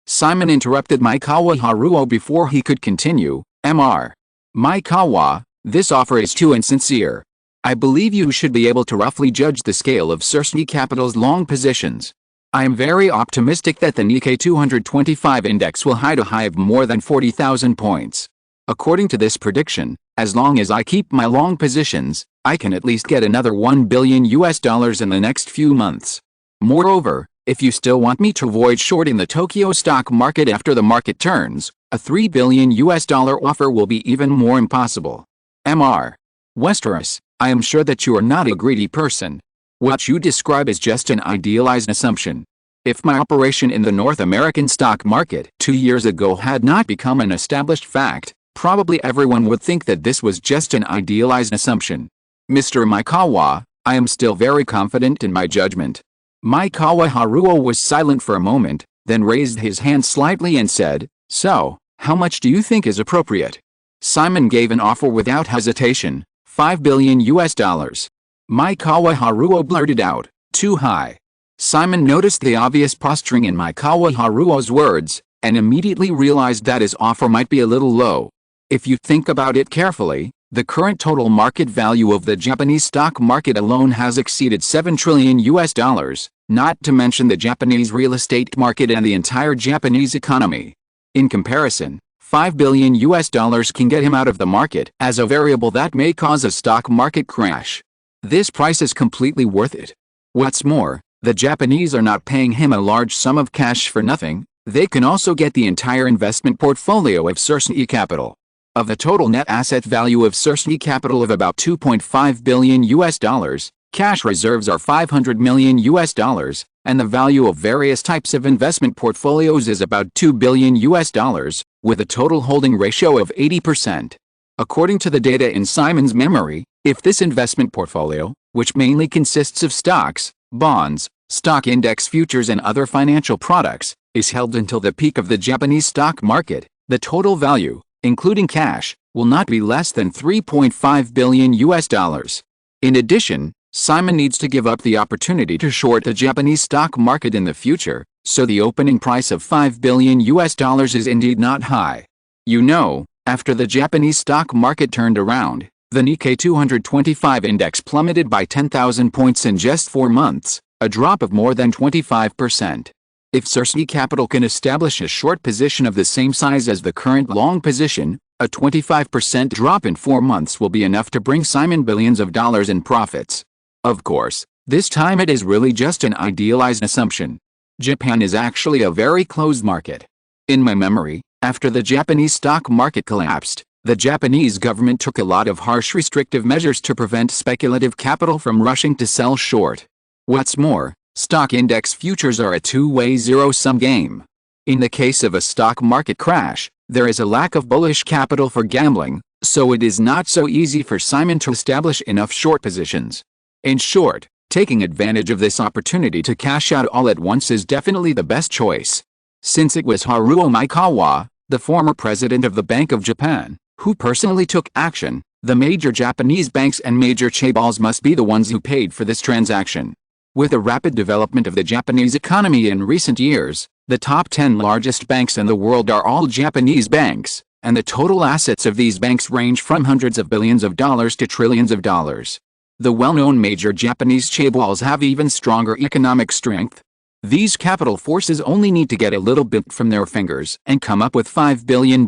A: Simon interrupted Maekawa Haruo before he could continue, "Mr. Maekawa, this offer is too insincere. I believe you should be able to roughly judge the scale of Cersei Capital's long positions. I am very optimistic that the Nikkei 225 index will hit a high of more than 40,000 points. According to this prediction, as long as I keep my long positions, I can at least get another $1 billion in the next few months. Moreover, if you still want me to avoid shorting the Tokyo stock market after the market turns, a $3 billion offer will be even more impossible. Mr. Westeros, I am sure that you are not a greedy person. What you describe is just an idealized assumption. If my operation in the North American stock market 2 years ago had not become an established fact, probably everyone would think that this was just an idealized assumption. Mr. Maikawa, I am still very confident in my judgment. Maikawa Haruo was silent for a moment, then raised his hand slightly and said, "So, how much do you think is appropriate?" Simon gave an offer without hesitation, $5 billion. Maikawa Haruo blurted out, "Too high." Simon noticed the obvious posturing in Maikawa Haruo's words, and immediately realized that his offer might be a little low. If you think about it carefully, the current total market value of the Japanese stock market alone has exceeded $7 trillion, not to mention the Japanese real estate market and the entire Japanese economy. In comparison, $5 billion can get him out of the market as a variable that may cause a stock market crash. This price is completely worth it. What's more, the Japanese are not paying him a large sum of cash for nothing. They can also get the entire investment portfolio of SYNOPSIS Capital. Of the total net asset value of SYNOPSIS Capital of about $2.5 billion, cash reserves are $500 million, and the value of various types of investment portfolios is about $2 billion, with a total holding ratio of 80%. According to the data in Simon's memory, if this investment portfolio, which mainly consists of stocks, bonds, stock index futures and other financial products, is held until the peak of the Japanese stock market, the total value, including cash, will not be less than $3.5 billion. In addition, Simon needs to give up the opportunity to short the Japanese stock market in the future, so the opening price of $5 billion is indeed not high. You know, after the Japanese stock market turned around, the Nikkei 225 index plummeted by 10,000 points in just 4 months, a drop of more than 25%. If SYNOPSIS Capital can establish a short position of the same size as the current long position, a 25% drop in 4 months will be enough to bring Simon billions of dollars in profits. Of course, this time it is really just an idealized assumption. Japan is actually a very closed market. In my memory, after the Japanese stock market collapsed, the Japanese government took a lot of harsh restrictive measures to prevent speculative capital from rushing to sell short. What's more, stock index futures are a two-way zero-sum game. In the case of a stock market crash, there is a lack of bullish capital for gambling, so it is not so easy for Simon to establish enough short positions. In short, taking advantage of this opportunity to cash out all at once is definitely the best choice. Since it was Haruo Maikawa, the former president of the Bank of Japan, who personally took action, the major Japanese banks and major chaebols must be the ones who paid for this transaction. With the rapid development of the Japanese economy in recent years, the top 10 largest banks in the world are all Japanese banks, and the total assets of these banks range from hundreds of billions of dollars to trillions of dollars. The well-known major Japanese chaebols have even stronger economic strength. These capital forces only need to get a little bit from their fingers and come up with $5 billion.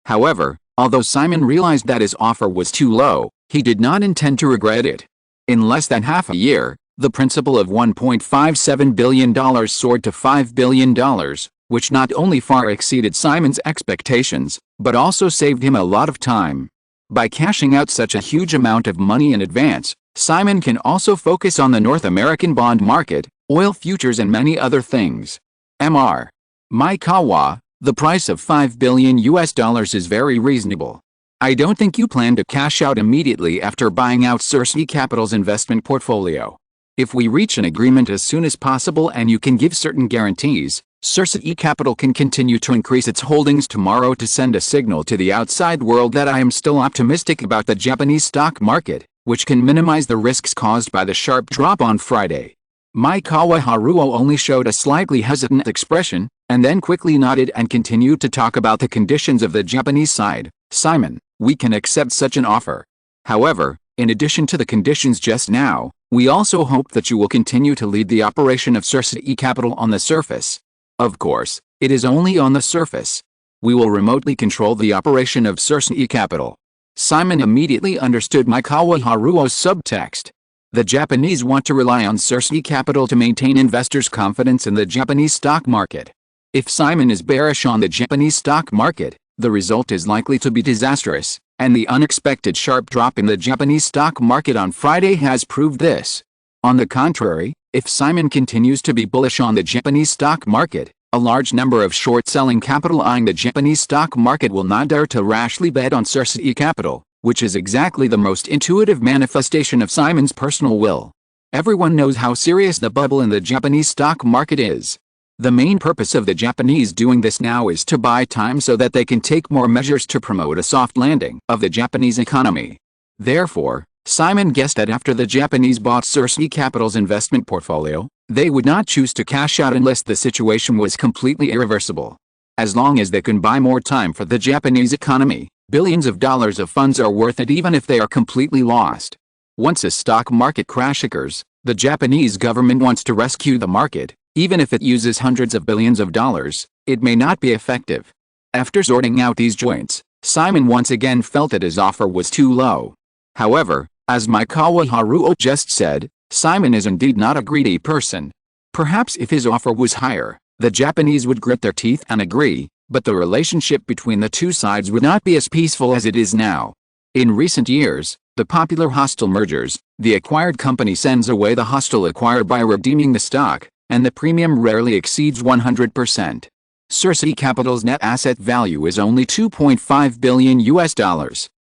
A: However, although Simon realized that his offer was too low, he did not intend to regret it. In less than half a year, the principal of $1.57 billion soared to $5 billion, which not only far exceeded Simon's expectations, but also saved him a lot of time. By cashing out such a huge amount of money in advance, Simon can also focus on the North American bond market, oil futures and many other things. Mr. Maikawa, the price of $5 billion is very reasonable. I don't think you plan to cash out immediately after buying out SYNOPSIS Capital's investment portfolio. If we reach an agreement as soon as possible and you can give certain guarantees, SYNOPSIS Capital can continue to increase its holdings tomorrow to send a signal to the outside world that I am still optimistic about the Japanese stock market, which can minimize the risks caused by the sharp drop on Friday. Maikawa Haruo only showed a slightly hesitant expression, and then quickly nodded and continued to talk about the conditions of the Japanese side. Simon, we can accept such an offer. However, in addition to the conditions just now, we also hope that you will continue to lead the operation of SYNOPSIS Capital on the surface. Of course, it is only on the surface. We will remotely control the operation of SYNOPSIS Capital. Simon immediately understood Maikawa Haruo's subtext. The Japanese want to rely on SYNOPSIS Capital to maintain investors' confidence in the Japanese stock market. If Simon is bearish on the Japanese stock market, the result is likely to be disastrous, and the unexpected sharp drop in the Japanese stock market on Friday has proved this. On the contrary, if Simon continues to be bullish on the Japanese stock market, a large number of short-selling capital eyeing the Japanese stock market will not dare to rashly bet on Cersei Capital, which is exactly the most intuitive manifestation of Simon's personal will. Everyone knows how serious the bubble in the Japanese stock market is. The main purpose of the Japanese doing this now is to buy time so that they can take more measures to promote a soft landing of the Japanese economy. Therefore, Simon guessed that after the Japanese bought Cersei Capital's investment portfolio, they would not choose to cash out unless the situation was completely irreversible. As long as they can buy more time for the Japanese economy, billions of dollars of funds are worth it even if they are completely lost. Once a stock market crash occurs, the Japanese government wants to rescue the market. Even if it uses hundreds of billions of dollars, it may not be effective. After sorting out these joints, Simon once again felt that his offer was too low. However, as Maekawa Haruo just said, Simon is indeed not a greedy person. Perhaps if his offer was higher, the Japanese would grit their teeth and agree, but the relationship between the two sides would not be as peaceful as it is now. In recent years, the popular hostile mergers, the acquired company sends away the hostile acquired by redeeming the stock, and the premium rarely exceeds 100%. Cersei Capital's net asset value is only $2.5 billion.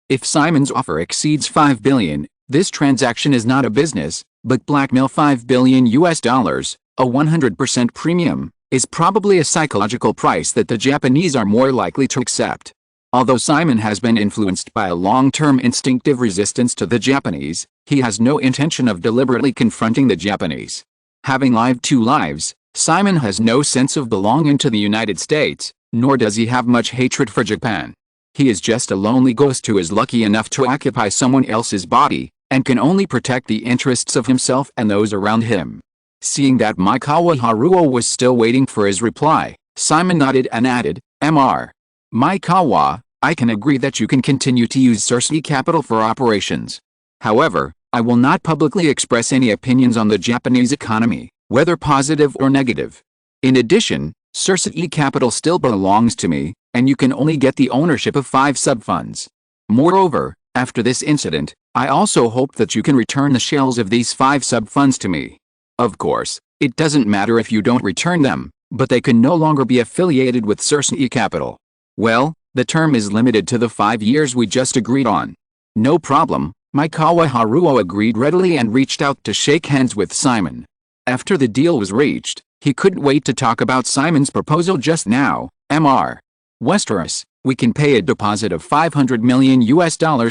A: If Simon's offer exceeds $5 billion, this transaction is not a business, but blackmail. $5 billion, a 100% premium, is probably a psychological price that the Japanese are more likely to accept. Although Simon has been influenced by a long-term instinctive resistance to the Japanese, he has no intention of deliberately confronting the Japanese. Having lived two lives, Simon has no sense of belonging to the United States, nor does he have much hatred for Japan. He is just a lonely ghost who is lucky enough to occupy someone else's body, and can only protect the interests of himself and those around him. Seeing that Maekawa Haruo was still waiting for his reply, Simon nodded and added, "Mr. Maekawa, I can agree that you can continue to use Cersei Capital for operations. However, I will not publicly express any opinions on the Japanese economy, whether positive or negative. In addition, Cersei Capital still belongs to me, and you can only get the ownership of 5 sub-funds. Moreover, after this incident, I also hope that you can return the shares of these 5 sub-funds to me. Of course, it doesn't matter if you don't return them, but they can no longer be affiliated with Cersei Capital. Well, the term is limited to the 5 years we just agreed on." "No problem," Maekawa Haruo agreed readily and reached out to shake hands with Simon. After the deal was reached, he couldn't wait to talk about Simon's proposal just now. "Mr. Westeros, we can pay a deposit of $500 million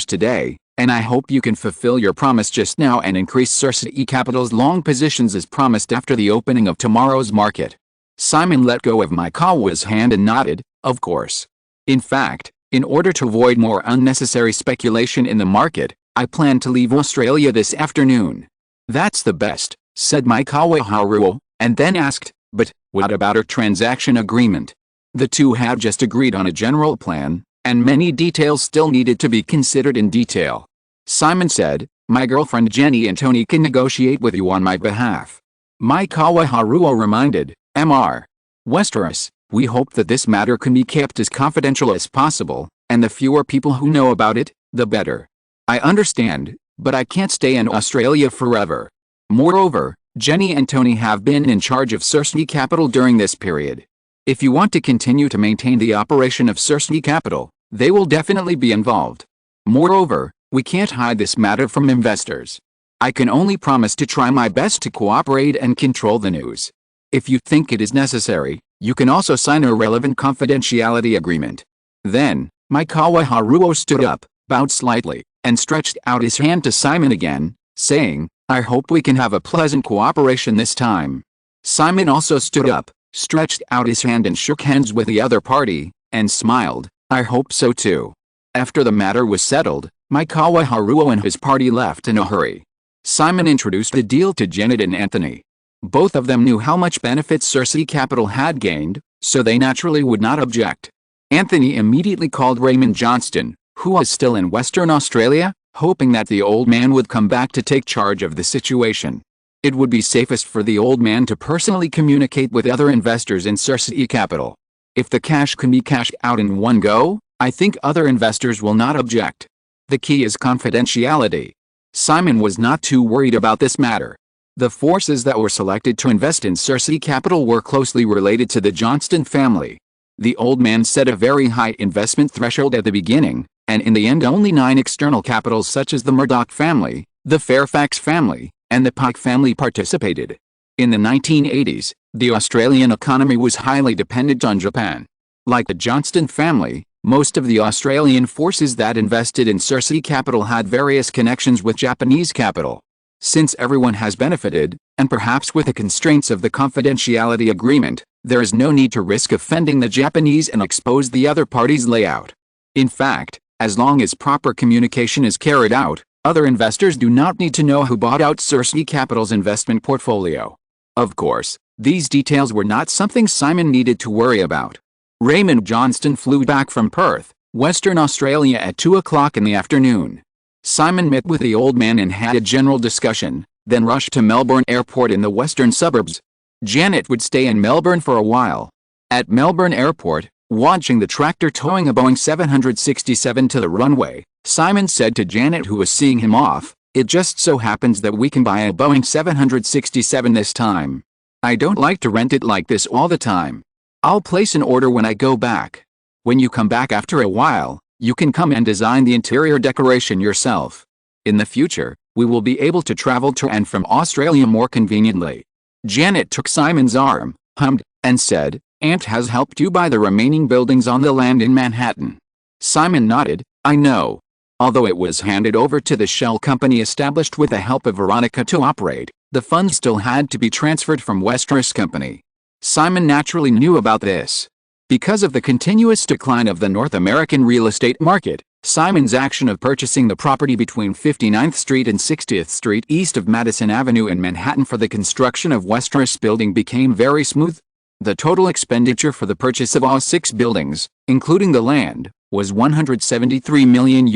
A: today, and I hope you can fulfill your promise just now and increase Cersei Capital's long positions as promised after the opening of tomorrow's market." Simon let go of Maekawa's hand and nodded, "Of course. In fact, in order to avoid more unnecessary speculation in the market, I plan to leave Australia this afternoon." "That's the best," said Maekawa Haruo, and then asked, "But what about our transaction agreement?" The two had just agreed on a general plan, and many details still needed to be considered in detail. Simon said, "My girlfriend Jenny and Tony can negotiate with you on my behalf." Maekawa Haruo reminded, "Mr. Westeros, we hope that this matter can be kept as confidential as possible, and the fewer people who know about it, the better. I understand, but I can't stay in Australia forever. Moreover, Jenny and Tony have been in charge of Cersei Capital during this period. If you want to continue to maintain the operation of Cersei Capital, they will definitely be involved. Moreover, we can't hide this matter from investors. I can only promise to try my best to cooperate and control the news. If you think it is necessary, you can also sign a relevant confidentiality agreement." Then, Maekawa Haruo stood up, bowed slightly, and stretched out his hand to Simon again, saying, "I hope we can have a pleasant cooperation this time." Simon also stood up, stretched out his hand and shook hands with the other party, and smiled, "I hope so too." After the matter was settled, Maekawa Haruo and his party left in a hurry. Simon introduced the deal to Janet and Anthony. Both of them knew how much benefit Cersei Capital had gained, so they naturally would not object. Anthony immediately called Raymond Johnston, who was still in Western Australia, hoping that the old man would come back to take charge of the situation. It would be safest for the old man to personally communicate with other investors in Cersei Capital. If the cash can be cashed out in one go, I think other investors will not object. The key is confidentiality. Simon was not too worried about this matter. The forces that were selected to invest in Cersei Capital were closely related to the Johnston family. The old man set a very high investment threshold at the beginning, and in the end only 9 external capitals such as the Murdoch family, the Fairfax family, and the Pike family participated. In the 1980s, the Australian economy was highly dependent on Japan. Like the Johnston family, most of the Australian forces that invested in Cersei Capital had various connections with Japanese capital. Since everyone has benefited, and perhaps with the constraints of the confidentiality agreement, there is no need to risk offending the Japanese and expose the other party's layout. In fact, as long as proper communication is carried out, other investors do not need to know who bought out Cersei Capital's investment portfolio. Of course, these details were not something Simon needed to worry about. Raymond Johnston flew back from Perth, Western Australia at 2 o'clock in the afternoon. Simon met with the old man and had a general discussion, then rushed to Melbourne Airport in the western suburbs. Janet would stay in Melbourne for a while. At Melbourne Airport, watching the tractor towing a Boeing 767 to the runway, Simon said to Janet, who was seeing him off, "It just so happens that we can buy a Boeing 767 this time. I don't like to rent it like this all the time. I'll place an order when I go back. When you come back after a while, you can come and design the interior decoration yourself. In the future, we will be able to travel to and from Australia more conveniently." Janet took Simon's arm, hummed, and said, "Aunt has helped you buy the remaining buildings on the land in Manhattan." Simon nodded, "I know. Although it was handed over to the shell company established with the help of Veronica to operate, the funds still had to be transferred from Westeros Company." Simon naturally knew about this. Because of the continuous decline of the North American real estate market, Simon's action of purchasing the property between 59th Street and 60th Street east of Madison Avenue in Manhattan for the construction of Westeros Building became very smooth. The total expenditure for the purchase of all 6 buildings, including the land, was $173 million,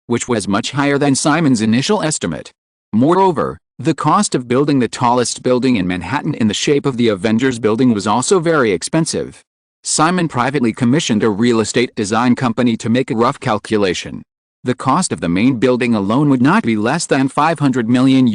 A: which was much higher than Simon's initial estimate. Moreover, the cost of building the tallest building in Manhattan in the shape of the Avengers Building was also very expensive. Simon privately commissioned a real estate design company to make a rough calculation. The cost of the main building alone would not be less than $500 million.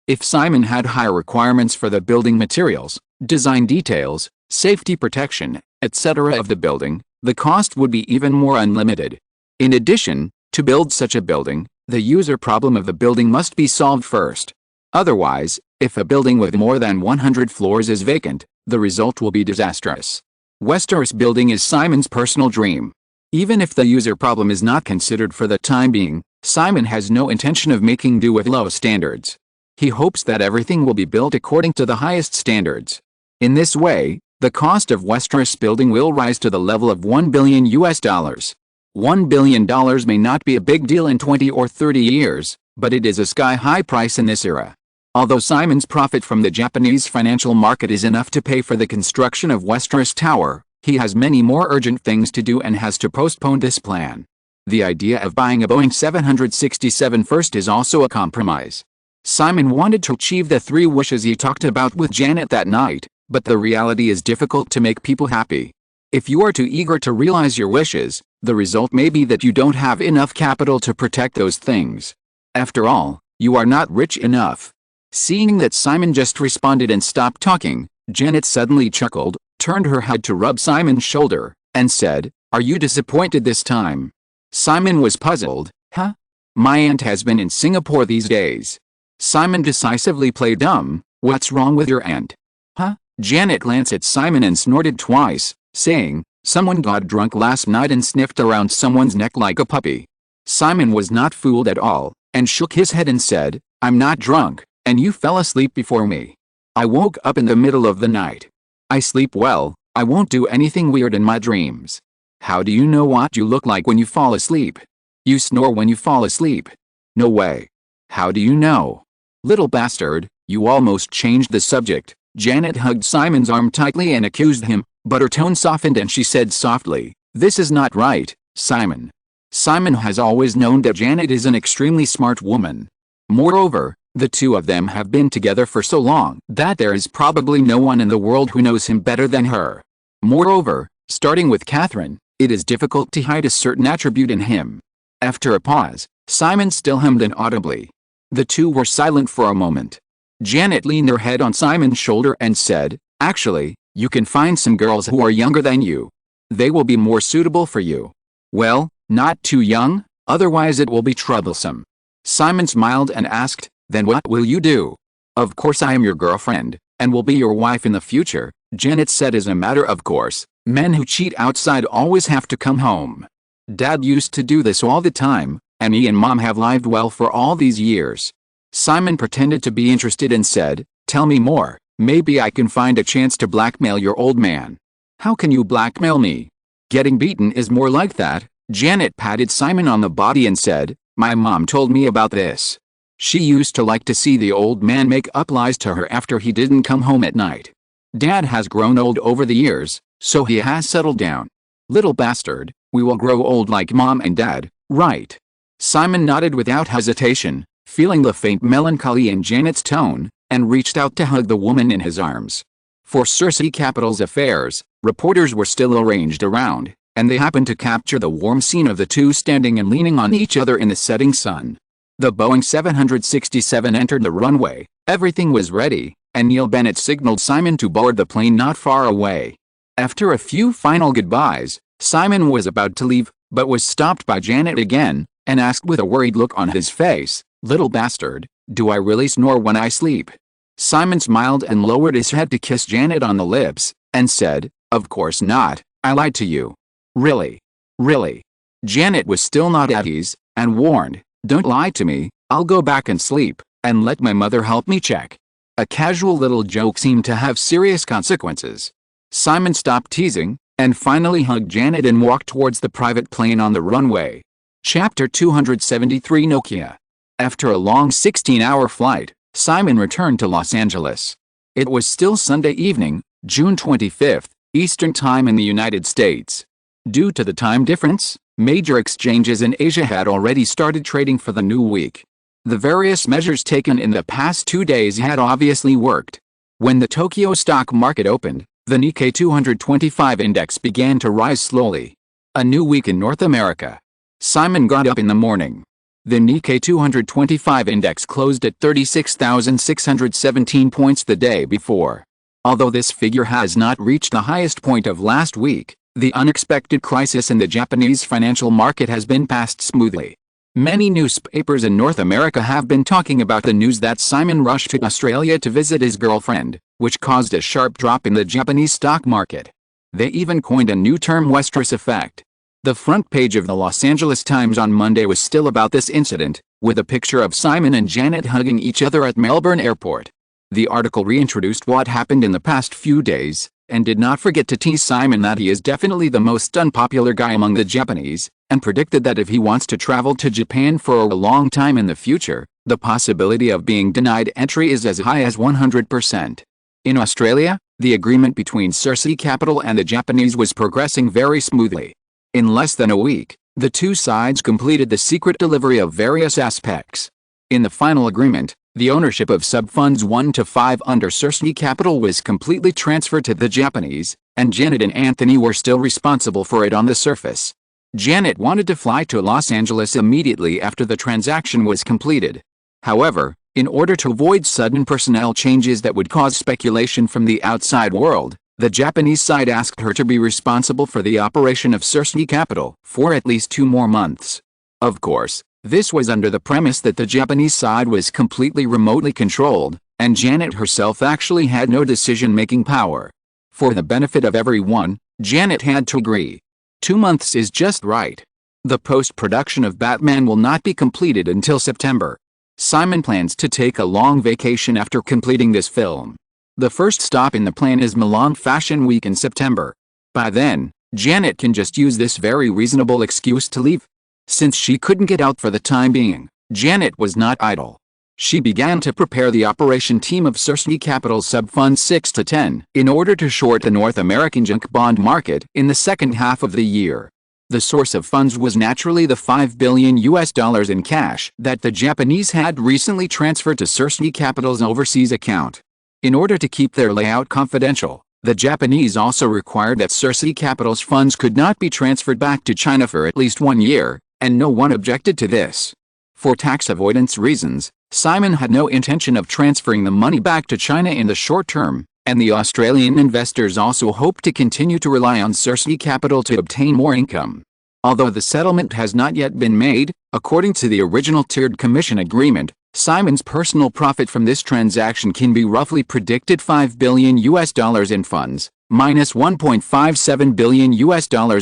A: If Simon had higher requirements for the building materials, design details, safety protection, etc. of the building, the cost would be even more unlimited. In addition, to build such a building, the user problem of the building must be solved first. Otherwise, if a building with more than 100 floors is vacant, the result will be disastrous. Westeros Building is Simon's personal dream. Even if the user problem is not considered for the time being, Simon has no intention of making do with low standards. He hopes that everything will be built according to the highest standards. In this way, the cost of Westeros Building will rise to the level of $1 billion. $1 billion may not be a big deal in 20 or 30 years, but it is a sky-high price in this era. Although Simon's profit from the Japanese financial market is enough to pay for the construction of Westeros Tower, he has many more urgent things to do and has to postpone this plan. The idea of buying a Boeing 767 first is also a compromise. Simon wanted to achieve the 3 wishes he talked about with Janet that night, but the reality is difficult to make people happy. If you are too eager to realize your wishes, the result may be that you don't have enough capital to protect those things. After all, you are not rich enough. Seeing that Simon just responded and stopped talking, Janet suddenly chuckled, turned her head to rub Simon's shoulder, and said, "Are you disappointed this time?" Simon was puzzled. "Huh? My aunt has been in Singapore these days." Simon decisively played dumb. "What's wrong with your aunt?" "Huh?" Janet glanced at Simon and snorted twice, saying, "Someone got drunk last night and sniffed around someone's neck like a puppy." Simon was not fooled at all, and shook his head and said, "I'm not drunk, and you fell asleep before me. I woke up in the middle of the night. I sleep well, I won't do anything weird in my dreams." "How do you know what you look like when you fall asleep?" "You snore when you fall asleep." "No way." "How do you know?" "Little bastard, you almost changed the subject." Janet hugged Simon's arm tightly and accused him, but her tone softened and she said softly, "This is not right, Simon." Simon has always known that Janet is an extremely smart woman. Moreover, the two of them have been together for so long that there is probably no one in the world who knows him better than her. Moreover, starting with Kathryn, it is difficult to hide a certain attribute in him. After a pause, Simon still hummed inaudibly. The two were silent for a moment. Janet leaned her head on Simon's shoulder and said, "Actually, you can find some girls who are younger than you. They will be more suitable for you." "Well, not too young, otherwise it will be troublesome." Simon smiled and asked, "Then what will you do?" "Of course I am your girlfriend, and will be your wife in the future," Janet said as a matter of course. "Men who cheat outside always have to come home. Dad used to do this all the time, and me and Mom have lived well for all these years." Simon pretended to be interested and said, "Tell me more, maybe I can find a chance to blackmail your old man." "How can you blackmail me?" "Getting beaten is more like that." Janet patted Simon on the body and said, "My mom told me about this. She used to like to see the old man make up lies to her after he didn't come home at night. Dad has grown old over the years, so he has settled down. Little bastard, we will grow old like Mom and Dad, right?" Simon nodded without hesitation, feeling the faint melancholy in Janet's tone, and reached out to hug the woman in his arms. For Cersei Capital's affairs, reporters were still arranged around, and they happened to capture the warm scene of the two standing and leaning on each other in the setting sun. The Boeing 767 entered the runway, everything was ready, and Neil Bennett signaled Simon to board the plane not far away. After a few final goodbyes, Simon was about to leave, but was stopped by Janet again, and asked with a worried look on his face, "Little bastard, do I really snore when I sleep?" Simon smiled and lowered his head to kiss Janet on the lips, and said, "Of course not, I lied to you." "Really? Really?" Janet was still not at ease, and warned, "Don't lie to me, I'll go back and sleep, and let my mother help me check." A casual little joke seemed to have serious consequences. Simon stopped teasing, and finally hugged Janet and walked towards the private plane on the runway. Chapter 273 Nokia. After a long 16-hour flight, Simon returned to Los Angeles. It was still Sunday evening, June 25th, Eastern Time in the United States. Due to the time difference, major exchanges in Asia had already started trading for the new week. The various measures taken in the past 2 days had obviously worked. When the Tokyo stock market opened, the Nikkei 225 index began to rise slowly. A new week in North America. Simon got up in the morning. The Nikkei 225 index closed at 36,617 points the day before. Although this figure has not reached the highest point of last week, the unexpected crisis in the Japanese financial market has been passed smoothly. Many newspapers in North America have been talking about the news that Simon rushed to Australia to visit his girlfriend, which caused a sharp drop in the Japanese stock market. They even coined a new term, Westeros effect. The front page of the Los Angeles Times on Monday was still about this incident, with a picture of Simon and Janet hugging each other at Melbourne Airport. The article reintroduced what happened in the past few days, and did not forget to tease Simon that he is definitely the most unpopular guy among the Japanese, and predicted that if he wants to travel to Japan for a long time in the future, the possibility of being denied entry is as high as 100%. In Australia, the agreement between Cersei Capital and the Japanese was progressing very smoothly. In less than a week, the two sides completed the secret delivery of various aspects. In the final agreement, the ownership of sub-funds 1 to 5 under Cersei Capital was completely transferred to the Japanese, and Janet and Anthony were still responsible for it on the surface. Janet wanted to fly to Los Angeles immediately after the transaction was completed. However, in order to avoid sudden personnel changes that would cause speculation from the outside world, the Japanese side asked her to be responsible for the operation of Cersei Capital for at least 2 more months. Of course, this was under the premise that the Japanese side was completely remotely controlled, and Janet herself actually had no decision-making power. For the benefit of everyone, Janet had to agree. 2 months is just right. The post-production of Batman will not be completed until September. Simon plans to take a long vacation after completing this film. The first stop in the plan is Milan Fashion Week in September. By then, Janet can just use this very reasonable excuse to leave. Since she couldn't get out for the time being, Janet was not idle. She began to prepare the operation team of Cersei Capital sub-funds 6 to 10 in order to short the North American junk bond market in the second half of the year. The source of funds was naturally the $5 billion in cash that the Japanese had recently transferred to Cersei Capital's overseas account. In order to keep their layout confidential, the Japanese also required that Cersei Capital's funds could not be transferred back to China for at least 1 year, and no one objected to this. For tax avoidance reasons, Simon had no intention of transferring the money back to China in the short term, and the Australian investors also hoped to continue to rely on Cersei Capital to obtain more income. Although the settlement has not yet been made, according to the original tiered commission agreement, Simon's personal profit from this transaction can be roughly predicted $5 billion in funds, minus $1.57 billion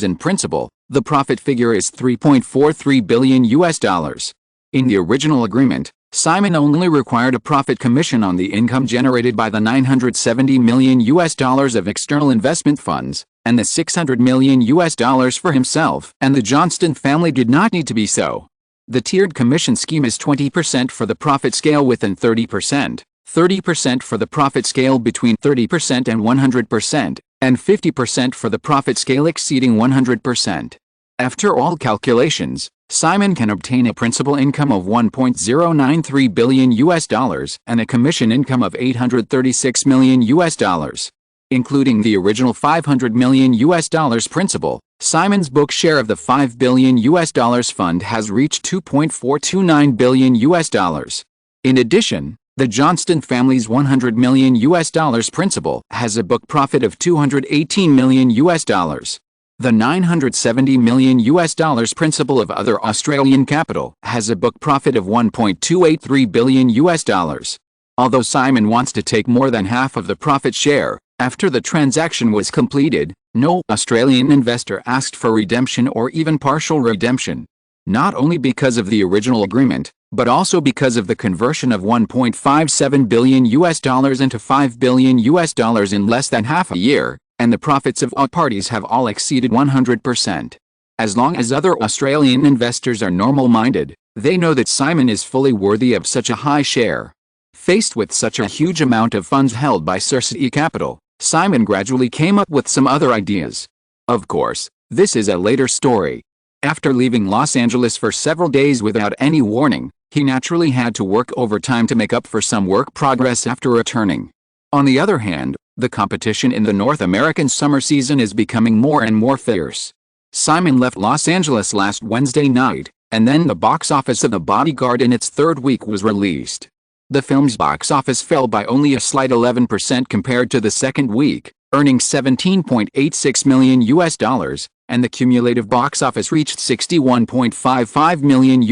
A: in principal. The profit figure is $3.43 billion. In the original agreement, Simon only required a profit commission on the income generated by the $970 million of external investment funds, and the $600 million for himself and the Johnston family did not need to be so. The tiered commission scheme is 20% for the profit scale within 30%, 30% for the profit scale between 30% and 100%, and 50% for the profit scale exceeding 100%. After all calculations, Simon can obtain a principal income of $1.093 billion and a commission income of $836 million. Including the original $500 million principal, Simon's book share of the $5 billion fund has reached $2.429 billion. In addition, the Johnston family's $100 million principal has a book profit of $218 million. The $970 million principal of other Australian capital has a book profit of $1.283 billion. Although Simon wants to take more than half of the profit share, after the transaction was completed, no Australian investor asked for redemption or even partial redemption. Not only because of the original agreement, but also because of the conversion of $1.57 billion into $5 billion in less than half a year, and the profits of all parties have all exceeded 100%. As long as other Australian investors are normal-minded, they know that Simon is fully worthy of such a high share. Faced with such a huge amount of funds held by Cersei Capital, Simon gradually came up with some other ideas. Of course, this is a later story. After leaving Los Angeles for several days without any warning, he naturally had to work overtime to make up for some work progress after returning. On the other hand, the competition in the North American summer season is becoming more and more fierce. Simon left Los Angeles last Wednesday night, and then the box office of The Bodyguard in its third week was released. The film's box office fell by only a slight 11% compared to the second week, earning $17.86 million, and the cumulative box office reached $61.55 million.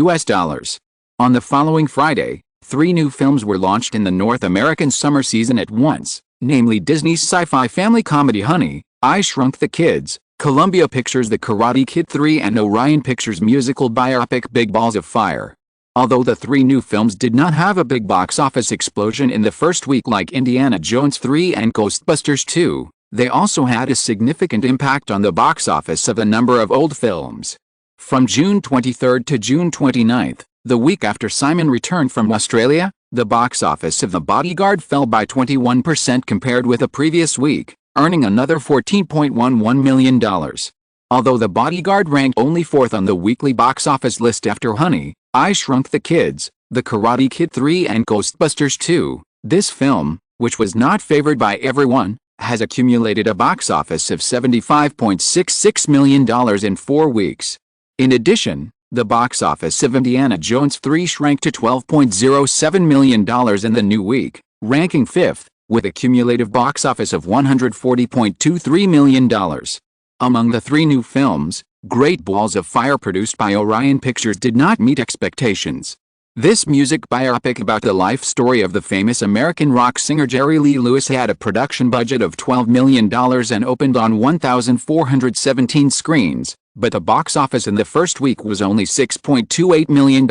A: On the following Friday, 3 new films were launched in the North American summer season at once, namely Disney's sci-fi family comedy Honey, I Shrunk the Kids, Columbia Pictures' The Karate Kid 3 and Orion Pictures' musical biopic Big Balls of Fire. Although the 3 new films did not have a big box office explosion in the first week like Indiana Jones 3 and Ghostbusters 2, they also had a significant impact on the box office of a number of old films. From June 23 to June 29, the week after Simon returned from Australia, the box office of The Bodyguard fell by 21% compared with the previous week, earning another $14.11 million. Although The Bodyguard ranked only 4th on the weekly box office list after Honey, I Shrunk the Kids, The Karate Kid 3 and Ghostbusters 2, this film, which was not favored by everyone, has accumulated a box office of $75.66 million in 4 weeks. In addition, the box office of Indiana Jones 3 shrank to $12.07 million in the new week, ranking 5th, with a cumulative box office of $140.23 million. Among the 3 new films, Great Balls of Fire produced by Orion Pictures did not meet expectations. This music biopic about the life story of the famous American rock singer Jerry Lee Lewis had a production budget of $12 million and opened on 1,417 screens, but the box office in the first week was only $6.28 million,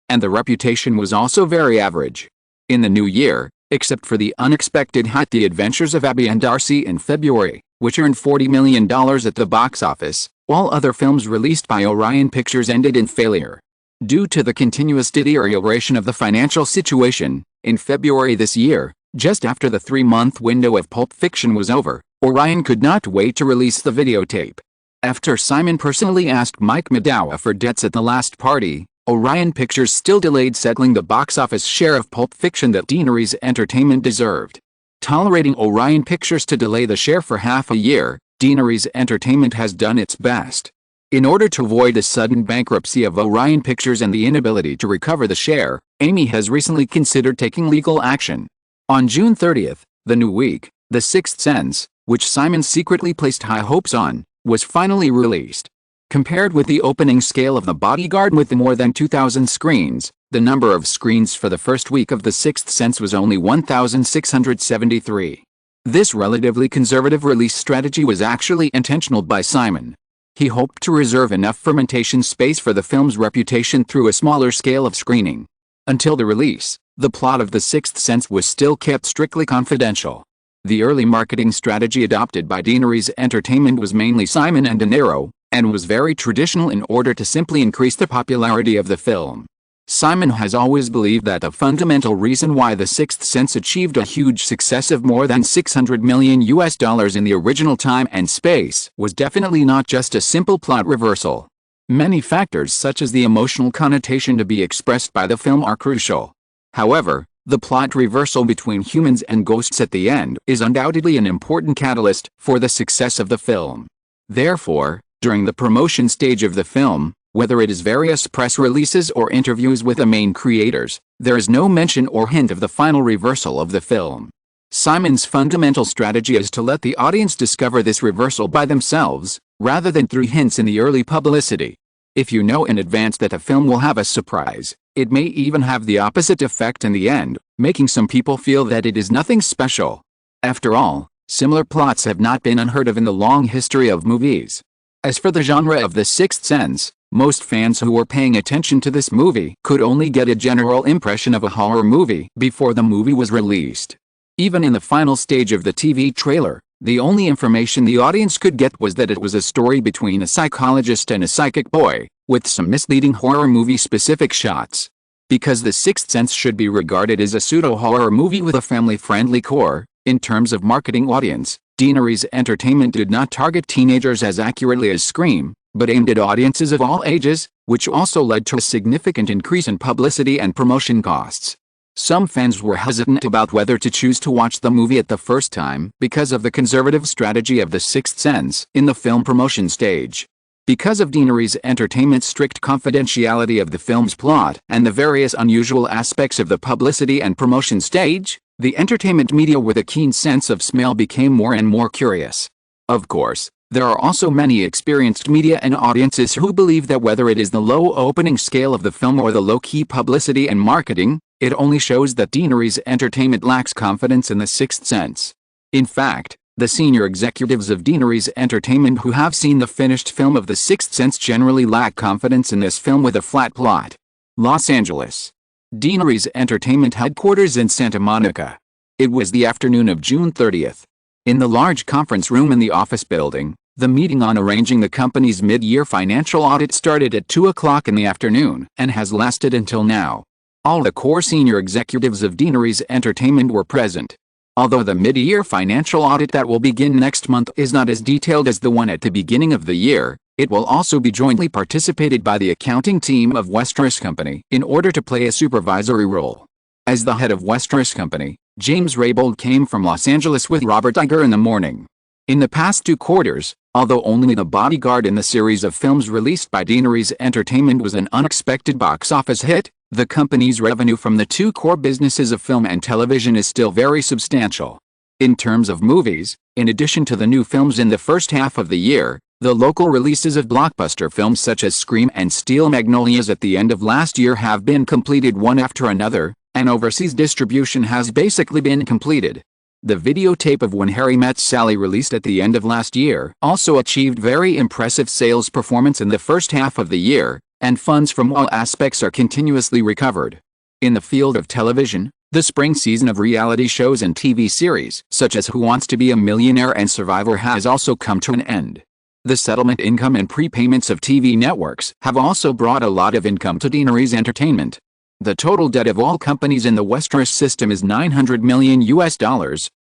A: and the reputation was also very average. In the new year, except for the unexpected hit The Adventures of Abby and Darcy in February, which earned $40 million at the box office, all other films released by Orion Pictures ended in failure. Due to the continuous deterioration of the financial situation, in February this year, just after the 3-month window of Pulp Fiction was over, Orion could not wait to release the videotape. After Simon personally asked Mike Madawa for debts at the last party, Orion Pictures still delayed settling the box office share of Pulp Fiction that Deaneries Entertainment deserved. Tolerating Orion Pictures to delay the share for half a year, Deaneries Entertainment has done its best. In order to avoid the sudden bankruptcy of Orion Pictures and the inability to recover the share, Amy has recently considered taking legal action. On June 30th, the new week, The Sixth Sense, which Simon secretly placed high hopes on, was finally released. Compared with the opening scale of The Bodyguard with more than 2,000 screens, the number of screens for the first week of The Sixth Sense was only 1,673. This relatively conservative release strategy was actually intentional by Simon. He hoped to reserve enough fermentation space for the film's reputation through a smaller scale of screening. Until the release, the plot of The Sixth Sense was still kept strictly confidential. The early marketing strategy adopted by Deaneries Entertainment was mainly Simon and De Niro, and was very traditional in order to simply increase the popularity of the film. Simon has always believed that the fundamental reason why The Sixth Sense achieved a huge success of more than $600 million in the original time and space was definitely not just a simple plot reversal. Many factors such as the emotional connotation to be expressed by the film are crucial. However, the plot reversal between humans and ghosts at the end is undoubtedly an important catalyst for the success of the film. Therefore, during the promotion stage of the film, whether it is various press releases or interviews with the main creators, there is no mention or hint of the final reversal of the film. Simon's fundamental strategy is to let the audience discover this reversal by themselves, rather than through hints in the early publicity. If you know in advance that a film will have a surprise, it may even have the opposite effect in the end, making some people feel that it is nothing special. After all, similar plots have not been unheard of in the long history of movies. As for the genre of The Sixth Sense, most fans who were paying attention to this movie could only get a general impression of a horror movie before the movie was released. Even in the final stage of the TV trailer, the only information the audience could get was that it was a story between a psychologist and a psychic boy, with some misleading horror movie-specific shots. Because The Sixth Sense should be regarded as a pseudo-horror movie with a family-friendly core, in terms of marketing audience, Deaneries Entertainment did not target teenagers as accurately as Scream, but aimed at audiences of all ages, which also led to a significant increase in publicity and promotion costs. Some fans were hesitant about whether to choose to watch the movie at the first time because of the conservative strategy of The Sixth Sense in the film promotion stage. Because of Deaneries Entertainment's strict confidentiality of the film's plot and the various unusual aspects of the publicity and promotion stage, the entertainment media with a keen sense of smell became more and more curious. Of course, there are also many experienced media and audiences who believe that whether it is the low opening scale of the film or the low-key publicity and marketing, it only shows that Deaneries Entertainment lacks confidence in The Sixth Sense. In fact, the senior executives of Deaneries Entertainment who have seen the finished film of The Sixth Sense generally lack confidence in this film with a flat plot. Los Angeles. Deaneries Entertainment headquarters in Santa Monica. It was the afternoon of June 30th. In the large conference room in the office building, the meeting on arranging the company's mid-year financial audit started at 2 o'clock in the afternoon and has lasted until now. All the core senior executives of Deaneries Entertainment were present. Although the mid-year financial audit that will begin next month is not as detailed as the one at the beginning of the year, it will also be jointly participated by the accounting team of Westeros Company in order to play a supervisory role. As the head of Westeros Company, James Raybould came from Los Angeles with Robert Iger in the morning. In the past 2 quarters, although only The Bodyguard in the series of films released by Deaneries Entertainment was an unexpected box office hit, the company's revenue from the 2 core businesses of film and television is still very substantial. In terms of movies, in addition to the new films in the first half of the year, the local releases of blockbuster films such as Scream and Steel Magnolias at the end of last year have been completed one after another, and overseas distribution has basically been completed. The videotape of When Harry Met Sally, released at the end of last year, also achieved very impressive sales performance in the first half of the year, and funds from all aspects are continuously recovered. In the field of television, the spring season of reality shows and TV series, such as Who Wants to Be a Millionaire and Survivor, has also come to an end. The settlement income and prepayments of TV networks have also brought a lot of income to Deaneries Entertainment. The total debt of all companies in the Westeros system is $900 million,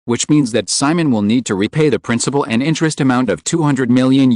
A: which means that Simon will need to repay the principal and interest amount of $200 million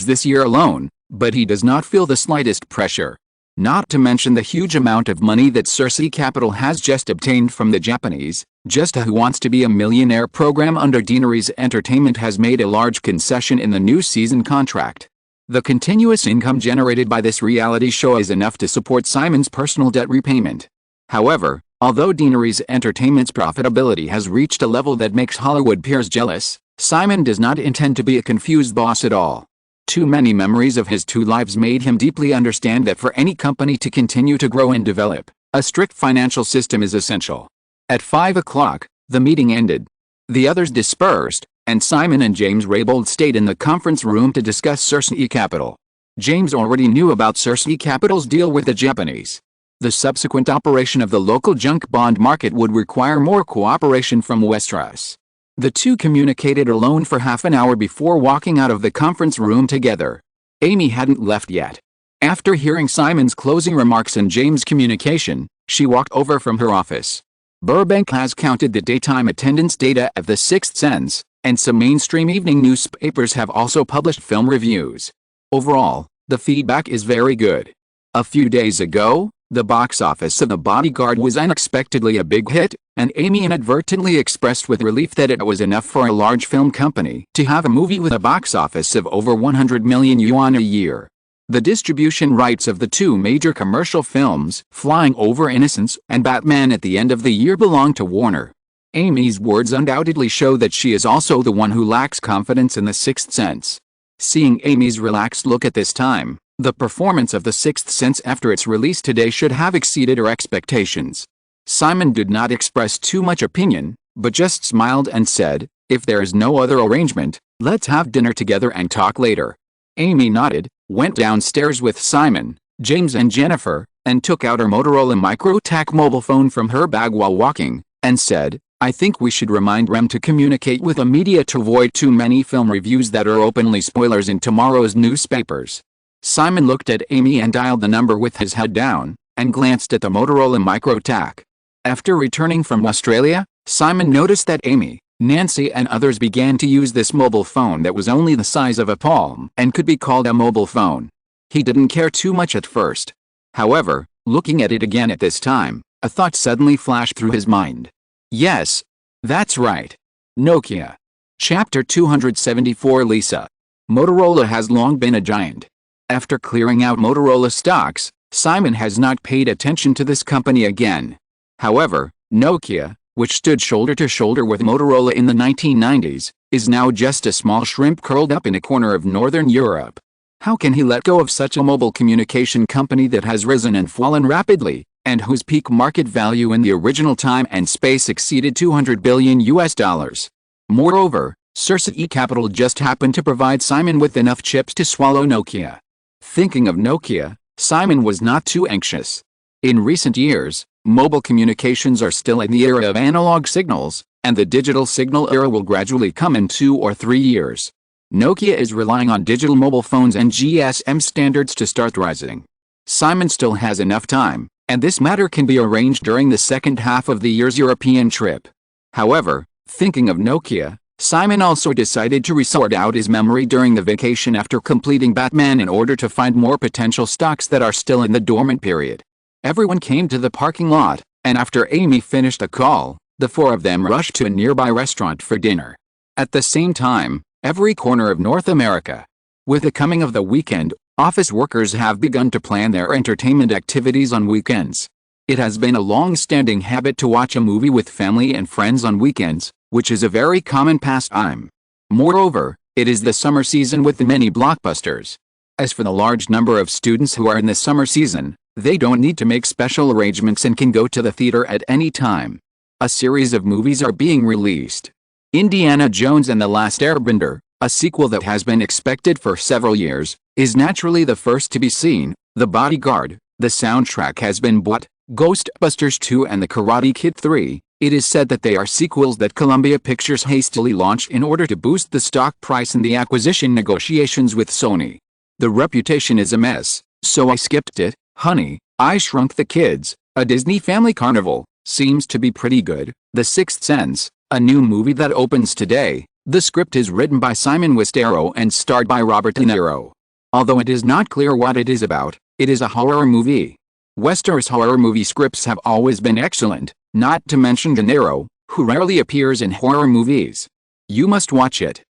A: this year alone, but he does not feel the slightest pressure. Not to mention the huge amount of money that Cersei Capital has just obtained from the Japanese. Just Who Wants to Be a Millionaire program under Deaneries Entertainment has made a large concession in the new season contract. The continuous income generated by this reality show is enough to support Simon's personal debt repayment. However, although Deanery's Entertainment's profitability has reached a level that makes Hollywood peers jealous, Simon does not intend to be a confused boss at all. Too many memories of his two lives made him deeply understand that for any company to continue to grow and develop, a strict financial system is essential. At 5 o'clock, the meeting ended. The others dispersed, and Simon and James Raybould stayed in the conference room to discuss Cersei Capital. James already knew about Cersei Capital's deal with the Japanese. The subsequent operation of the local junk bond market would require more cooperation from Westeros. The two communicated alone for half an hour before walking out of the conference room together. Amy hadn't left yet. After hearing Simon's closing remarks and James' communication, she walked over from her office. Burbank has counted the daytime attendance data of The Sixth Sense, and some mainstream evening newspapers have also published film reviews. Overall, the feedback is very good. A few days ago, the box office of The Bodyguard was unexpectedly a big hit, and Amy inadvertently expressed with relief that it was enough for a large film company to have a movie with a box office of over 100 million yuan a year. The distribution rights of the two major commercial films, Flying Over Innocence and Batman at the End of the Year, belong to Warner. Amy's words undoubtedly show that she is also the one who lacks confidence in The Sixth Sense. Seeing Amy's relaxed look at this time, the performance of The Sixth Sense after its release today should have exceeded her expectations. Simon did not express too much opinion, but just smiled and said, "If there is no other arrangement, let's have dinner together and talk later." Amy nodded, went downstairs with Simon, James and Jennifer, and took out her Motorola Micro-Tac mobile phone from her bag while walking, and said, "I think we should remind Rem to communicate with the media to avoid too many film reviews that are openly spoilers in tomorrow's newspapers." Simon looked at Amy and dialed the number with his head down, and glanced at the Motorola Micro-Tac. After returning from Australia, Simon noticed that Amy, Nancy and others began to use this mobile phone that was only the size of a palm and could be called a mobile phone. He didn't care too much at first. However, looking at it again at this time, a thought suddenly flashed through his mind. Yes, that's right. Nokia. Chapter 274. Lisa. Motorola has long been a giant. After clearing out Motorola stocks, Simon has not paid attention to this company again. However, Nokia, which stood shoulder to shoulder with Motorola in the 1990s, is now just a small shrimp curled up in a corner of Northern Europe. How can he let go of such a mobile communication company that has risen and fallen rapidly, and whose peak market value in the original time and space exceeded $200 billion? Moreover, Cersei Capital just happened to provide Simon with enough chips to swallow Nokia. Thinking of Nokia, Simon was not too anxious. In recent years, mobile communications are still in the era of analog signals, and the digital signal era will gradually come in 2 or 3 years. Nokia is relying on digital mobile phones and GSM standards to start rising. Simon still has enough time, and this matter can be arranged during the second half of the year's European trip. However, thinking of Nokia, Simon also decided to resort out his memory during the vacation after completing Batman in order to find more potential stocks that are still in the dormant period. Everyone came to the parking lot, and after Amy finished the call, the four of them rushed to a nearby restaurant for dinner. At the same time, every corner of North America. With the coming of the weekend, office workers have begun to plan their entertainment activities on weekends. It has been a long-standing habit to watch a movie with family and friends on weekends, which is a very common pastime. Moreover, it is the summer season with the many blockbusters. As for the large number of students who are in the summer season, they don't need to make special arrangements and can go to the theater at any time. A series of movies are being released. Indiana Jones and the Last Airbender, a sequel that has been expected for several years, is naturally the first to be seen. The Bodyguard, the soundtrack has been bought. Ghostbusters 2 and The Karate Kid 3, it is said that they are sequels that Columbia Pictures hastily launched in order to boost the stock price in the acquisition negotiations with Sony. The reputation is a mess, so I skipped it. Honey, I Shrunk the Kids, a Disney Family Carnival, seems to be pretty good. The Sixth Sense, a new movie that opens today. The script is written by Simon Westeros and starred by Robert De Niro. Although it is not clear what it is about, it is a horror movie. Westeros horror movie scripts have always been excellent, not to mention De Niro, who rarely appears in horror movies. You must watch it.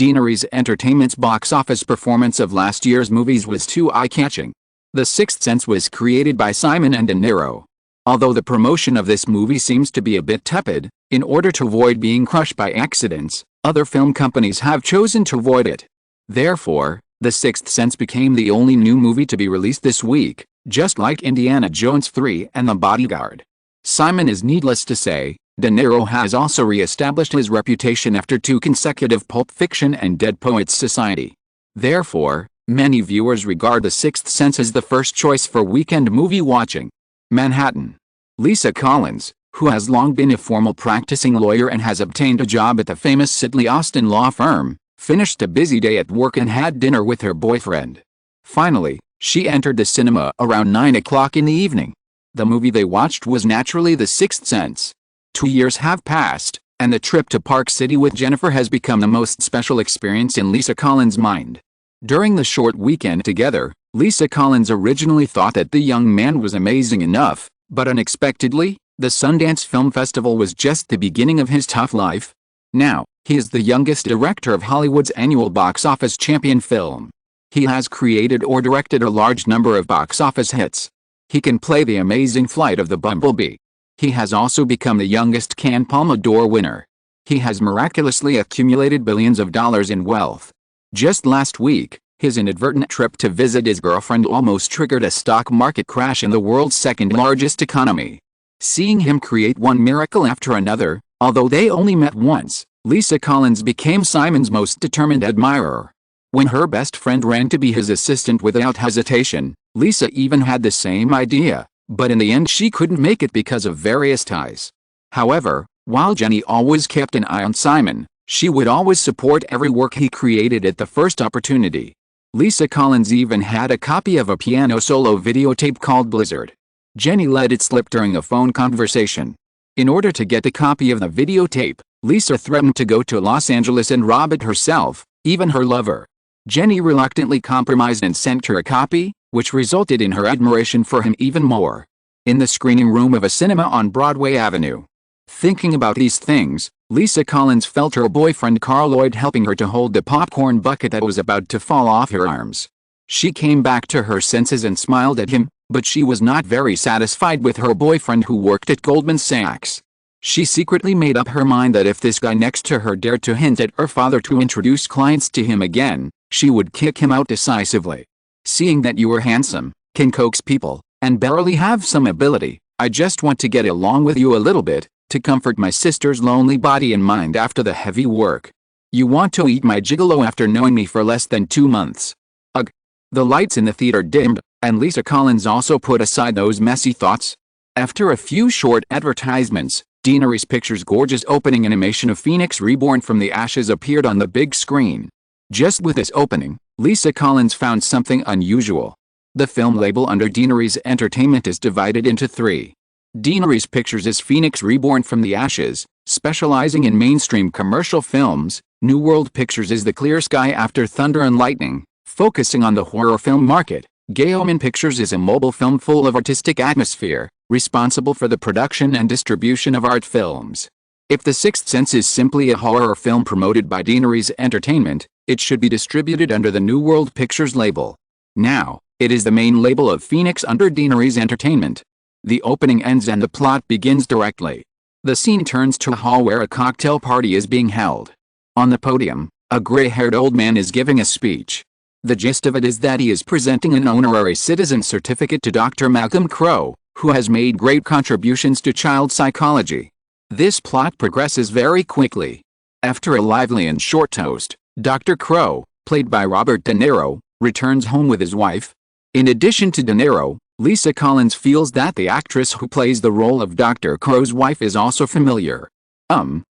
A: Deaneries Entertainment's box office performance of last year's movies was too eye-catching. The Sixth Sense was created by Simon and De Niro. Although the promotion of this movie seems to be a bit tepid, in order to avoid being crushed by accidents, other film companies have chosen to avoid it. Therefore, The Sixth Sense became the only new movie to be released this week, just like Indiana Jones 3 and The Bodyguard. Simon is needless to say. De Niro has also re-established his reputation after 2 consecutive Pulp Fiction and Dead Poets Society. Therefore, many viewers regard The Sixth Sense as the first choice for weekend movie watching. Manhattan. Lisa Collins, who has long been a formal practicing lawyer and has obtained a job at the famous Sidley Austin law firm, finished a busy day at work and had dinner with her boyfriend. Finally, she entered the cinema around 9 o'clock in the evening. The movie they watched was naturally The Sixth Sense. 2 years have passed, and the trip to Park City with Jennifer has become the most special experience in Lisa Collins' mind. During the short weekend together, Lisa Collins originally thought that the young man was amazing enough, but unexpectedly, the Sundance Film Festival was just the beginning of his tough life. Now, he is the youngest director of Hollywood's annual box office champion film. He has created or directed a large number of box office hits. He can play the amazing flight of the Bumblebee. He has also become the youngest Cannes Palme d'Or winner. He has miraculously accumulated billions of dollars in wealth. Just last week, his inadvertent trip to visit his girlfriend almost triggered a stock market crash in the world's second-largest economy. Seeing him create one miracle after another, although they only met once, Lisa Collins became Simon's most determined admirer. When her best friend ran to be his assistant without hesitation, Lisa even had the same idea. But in the end she couldn't make it because of various ties. However, while Jenny always kept an eye on Simon, she would always support every work he created at the first opportunity. Lisa Collins even had a copy of a piano solo videotape called Blizzard. Jenny let it slip during a phone conversation. In order to get a copy of the videotape, Lisa threatened to go to Los Angeles and rob it herself, even her lover. Jenny reluctantly compromised and sent her a copy, which resulted in her admiration for him even more. In the screening room of a cinema on Broadway Avenue. Thinking about these things, Lisa Collins felt her boyfriend Carl Lloyd helping her to hold the popcorn bucket that was about to fall off her arms. She came back to her senses and smiled at him, but she was not very satisfied with her boyfriend who worked at Goldman Sachs. She secretly made up her mind that if this guy next to her dared to hint at her father to introduce clients to him again, she would kick him out decisively. Seeing that you are handsome, can coax people, and barely have some ability, I just want to get along with you a little bit, to comfort my sister's lonely body and mind after the heavy work. You want to eat my gigolo after knowing me for less than 2 months. Ugh. The lights in the theater dimmed, and Lisa Collins also put aside those messy thoughts. After a few short advertisements, Deaneries Pictures' gorgeous opening animation of Phoenix Reborn from the Ashes appeared on the big screen. Just with this opening, Lisa Collins found something unusual. The film label under Deaneries Entertainment is divided into 3. Deaneries Pictures is Phoenix Reborn from the Ashes, specializing in mainstream commercial films. New World Pictures is The Clear Sky After Thunder and Lightning, focusing on the horror film market. Gay Omen Pictures is a mobile film full of artistic atmosphere, responsible for the production and distribution of art films. If The Sixth Sense is simply a horror film promoted by Deaneries Entertainment, it should be distributed under the New World Pictures label. Now, it is the main label of Phoenix under Deaneries Entertainment. The opening ends and the plot begins directly. The scene turns to a hall where a cocktail party is being held. On the podium, a gray-haired old man is giving a speech. The gist of it is that he is presenting an honorary citizen certificate to Dr. Malcolm Crowe, who has made great contributions to child psychology. This plot progresses very quickly. After a lively and short toast, Dr. Crowe, played by Robert De Niro, returns home with his wife. In addition to De Niro, Lisa Collins feels that the actress who plays the role of Dr. Crowe's wife is also familiar.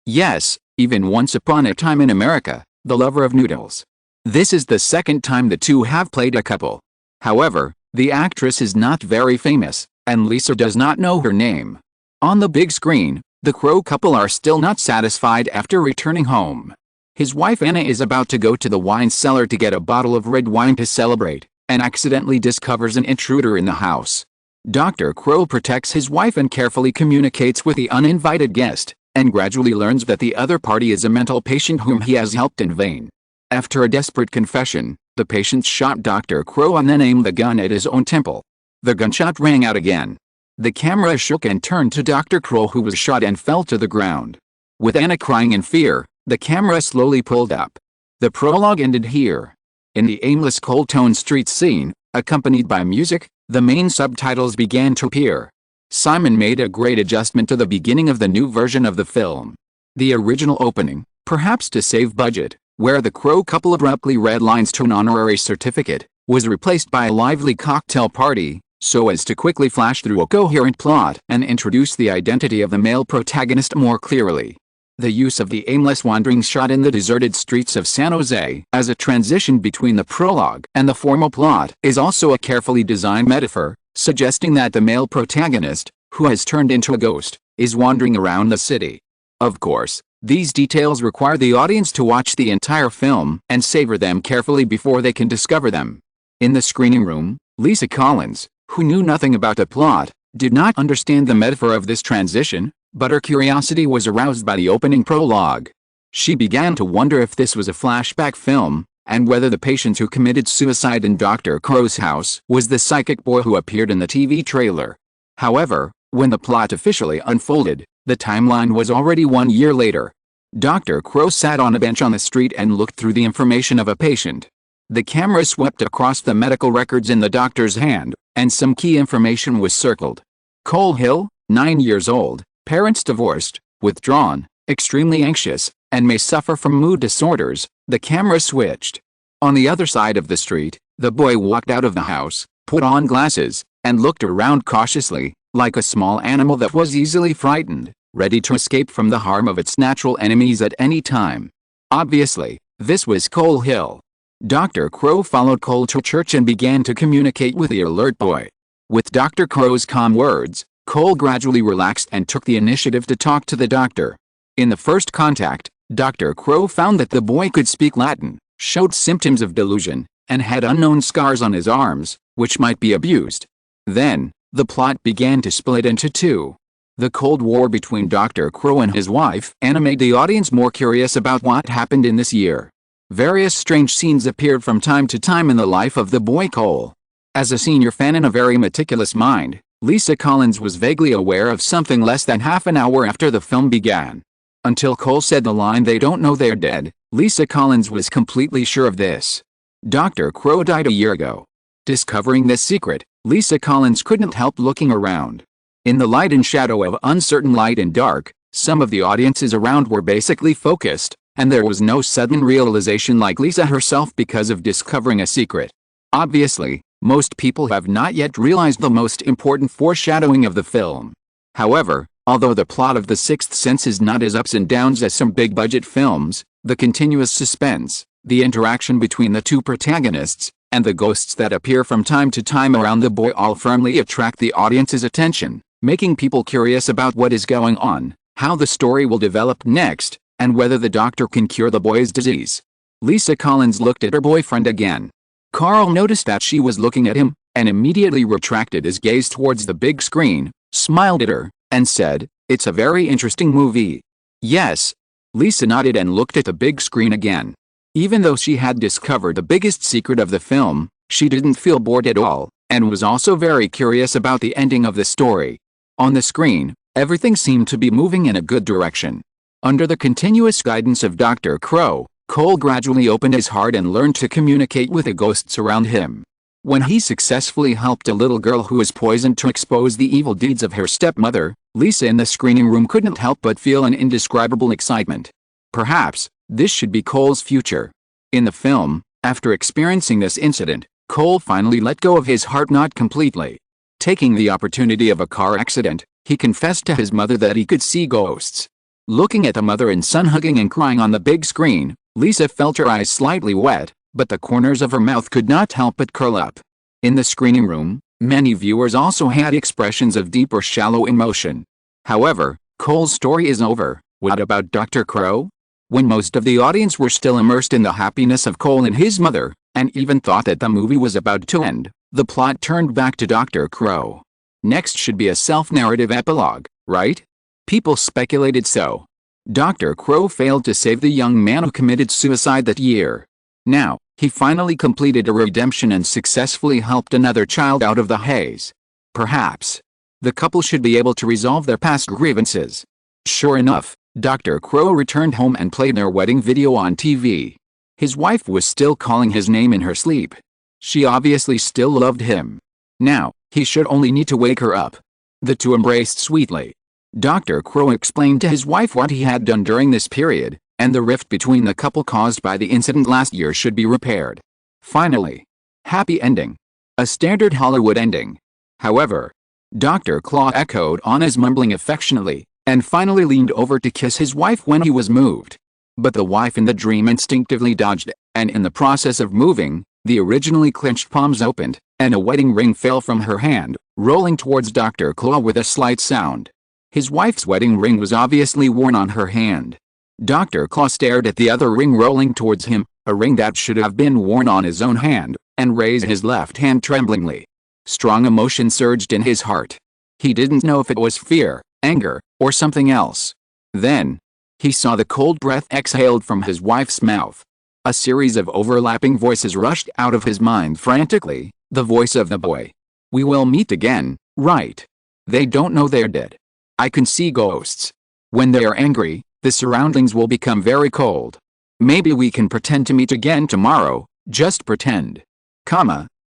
A: Yes, even Once Upon a Time in America, The Lover of Noodles. This is the second time the two have played a couple. However, the actress is not very famous, and Lisa does not know her name. On the big screen, the Crowe couple are still not satisfied after returning home. His wife Anna is about to go to the wine cellar to get a bottle of red wine to celebrate, and accidentally discovers an intruder in the house. Dr. Crowe protects his wife and carefully communicates with the uninvited guest, and gradually learns that the other party is a mental patient whom he has helped in vain. After a desperate confession, the patient shot Dr. Crow and then aimed the gun at his own temple. The gunshot rang out again. The camera shook and turned to Dr. Crow, who was shot and fell to the ground. With Anna crying in fear, the camera slowly pulled up. The prologue ended here. In the aimless cold-toned street scene, accompanied by music, the main subtitles began to appear. Simon made a great adjustment to the beginning of the new version of the film. The original opening, perhaps to save budget, where the Crow couple abruptly read lines to an honorary certificate, was replaced by a lively cocktail party, so as to quickly flash through a coherent plot and introduce the identity of the male protagonist more clearly. The use of the aimless wandering shot in the deserted streets of San Jose as a transition between the prologue and the formal plot is also a carefully designed metaphor, suggesting that the male protagonist, who has turned into a ghost, is wandering around the city. Of course, these details require the audience to watch the entire film and savor them carefully before they can discover them. In the screening room, Lisa Collins, who knew nothing about the plot, did not understand the metaphor of this transition, but her curiosity was aroused by the opening prologue. She began to wonder if this was a flashback film, and whether the patient who committed suicide in Dr. Crow's house was the psychic boy who appeared in the TV trailer. However, when the plot officially unfolded, the timeline was already 1 year later. Dr. Crow sat on a bench on the street and looked through the information of a patient. The camera swept across the medical records in the doctor's hand, and some key information was circled. Cole Hill, 9 years old, parents divorced, withdrawn, extremely anxious, and may suffer from mood disorders. The camera switched. On the other side of the street, the boy walked out of the house, put on glasses, and looked around cautiously, like a small animal that was easily frightened, ready to escape from the harm of its natural enemies at any time. Obviously, this was Cole Hill. Dr. Crow followed Cole to church and began to communicate with the alert boy. With Dr. Crow's calm words, Cole gradually relaxed and took the initiative to talk to the doctor. In the first contact, Dr. Crow found that the boy could speak Latin, showed symptoms of delusion, and had unknown scars on his arms, which might be abused. Then, the plot began to split into two. The Cold War between Dr. Crow and his wife Anna made the audience more curious about what happened in this year. Various strange scenes appeared from time to time in the life of the boy Cole. As a senior fan and a very meticulous mind, Lisa Collins was vaguely aware of something less than half an hour after the film began. Until Cole said the line, "They don't know they're dead," Lisa Collins was completely sure of this. Dr. Crow died a year ago. Discovering this secret, Lisa Collins couldn't help looking around. In the light and shadow of uncertain light and dark, some of the audiences around were basically focused, and there was no sudden realization like Lisa herself because of discovering a secret. Obviously, most people have not yet realized the most important foreshadowing of the film. However, although the plot of The Sixth Sense is not as ups and downs as some big-budget films, the continuous suspense, the interaction between the two protagonists, and the ghosts that appear from time to time around the boy all firmly attract the audience's attention, making people curious about what is going on, how the story will develop next, and whether the doctor can cure the boy's disease. Lisa Collins looked at her boyfriend again. Carl noticed that she was looking at him, and immediately retracted his gaze towards the big screen, smiled at her, and said, "It's a very interesting movie." "Yes." Lisa nodded and looked at the big screen again. Even though she had discovered the biggest secret of the film, she didn't feel bored at all, and was also very curious about the ending of the story. On the screen, everything seemed to be moving in a good direction. Under the continuous guidance of Dr. Crow, Cole gradually opened his heart and learned to communicate with the ghosts around him. When he successfully helped a little girl who was poisoned to expose the evil deeds of her stepmother, Lisa in the screening room couldn't help but feel an indescribable excitement. Perhaps, this should be Cole's future. In the film, after experiencing this incident, Cole finally let go of his heart, not completely. Taking the opportunity of a car accident, he confessed to his mother that he could see ghosts. Looking at the mother and son hugging and crying on the big screen, Lisa felt her eyes slightly wet, but the corners of her mouth could not help but curl up. In the screening room, many viewers also had expressions of deep or shallow emotion. However, Cole's story is over. What about Dr. Crow? When most of the audience were still immersed in the happiness of Cole and his mother, and even thought that the movie was about to end, the plot turned back to Dr. Crow. Next should be a self-narrative epilogue, right? People speculated so. Dr. Crow failed to save the young man who committed suicide that year. Now, he finally completed a redemption and successfully helped another child out of the haze. Perhaps the couple should be able to resolve their past grievances. Sure enough, Dr. Crow returned home and played their wedding video on TV. His wife was still calling his name in her sleep. She obviously still loved him. Now, he should only need to wake her up. The two embraced sweetly. Dr. Crow explained to his wife what he had done during this period, and the rift between the couple caused by the incident last year should be repaired. Finally. Happy ending. A standard Hollywood ending. However, Dr. Claw echoed on his mumbling affectionately, and finally leaned over to kiss his wife when he was moved. But the wife in the dream instinctively dodged, and in the process of moving, the originally clenched palms opened, and a wedding ring fell from her hand, rolling towards Dr. Claw with a slight sound. His wife's wedding ring was obviously worn on her hand. Dr. Claw stared at the other ring rolling towards him, a ring that should have been worn on his own hand, and raised his left hand tremblingly. Strong emotion surged in his heart. He didn't know if it was fear, anger, or something else. Then, he saw the cold breath exhaled from his wife's mouth. A series of overlapping voices rushed out of his mind frantically, the voice of the boy. We will meet again, right? They don't know they're dead. I can see ghosts. When they are angry, the surroundings will become very cold. Maybe we can pretend to meet again tomorrow, just pretend.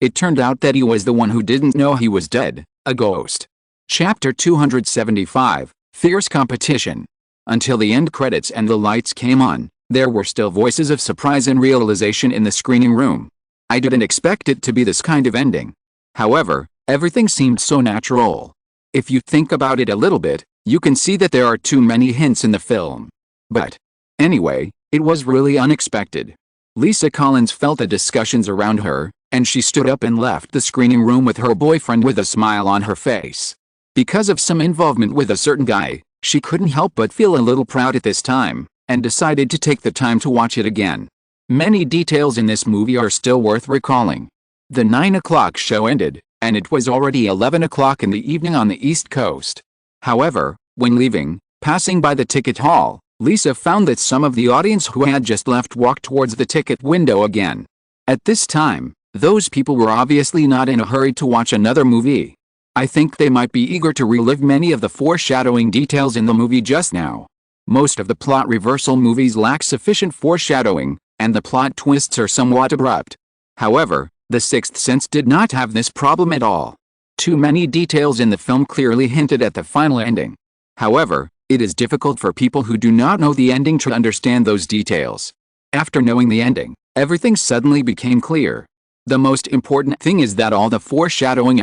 A: It turned out that he was the one who didn't know he was dead, a ghost. Chapter 275, Fierce Competition. Until the end credits and the lights came on, there were still voices of surprise and realization in the screening room. I didn't expect it to be this kind of ending. However, everything seemed so natural. If you think about it a little bit, you can see that there are too many hints in the film. But anyway, it was really unexpected. Lisa Collins felt the discussions around her, and she stood up and left the screening room with her boyfriend with a smile on her face. Because of some involvement with a certain guy, she couldn't help but feel a little proud at this time, and decided to take the time to watch it again. Many details in this movie are still worth recalling. The 9 o'clock show ended, and it was already 11 o'clock in the evening on the East Coast. However, when leaving, passing by the ticket hall, Lisa found that some of the audience who had just left walked towards the ticket window again. At this time, those people were obviously not in a hurry to watch another movie. I think they might be eager to relive many of the foreshadowing details in the movie just now. Most of the plot reversal movies lack sufficient foreshadowing, and the plot twists are somewhat abrupt. However, The Sixth Sense did not have this problem at all. Too many details in the film clearly hinted at the final ending. However, it is difficult for people who do not know the ending to understand those details. After knowing the ending, everything suddenly became clear. The most important thing is that all the foreshadowing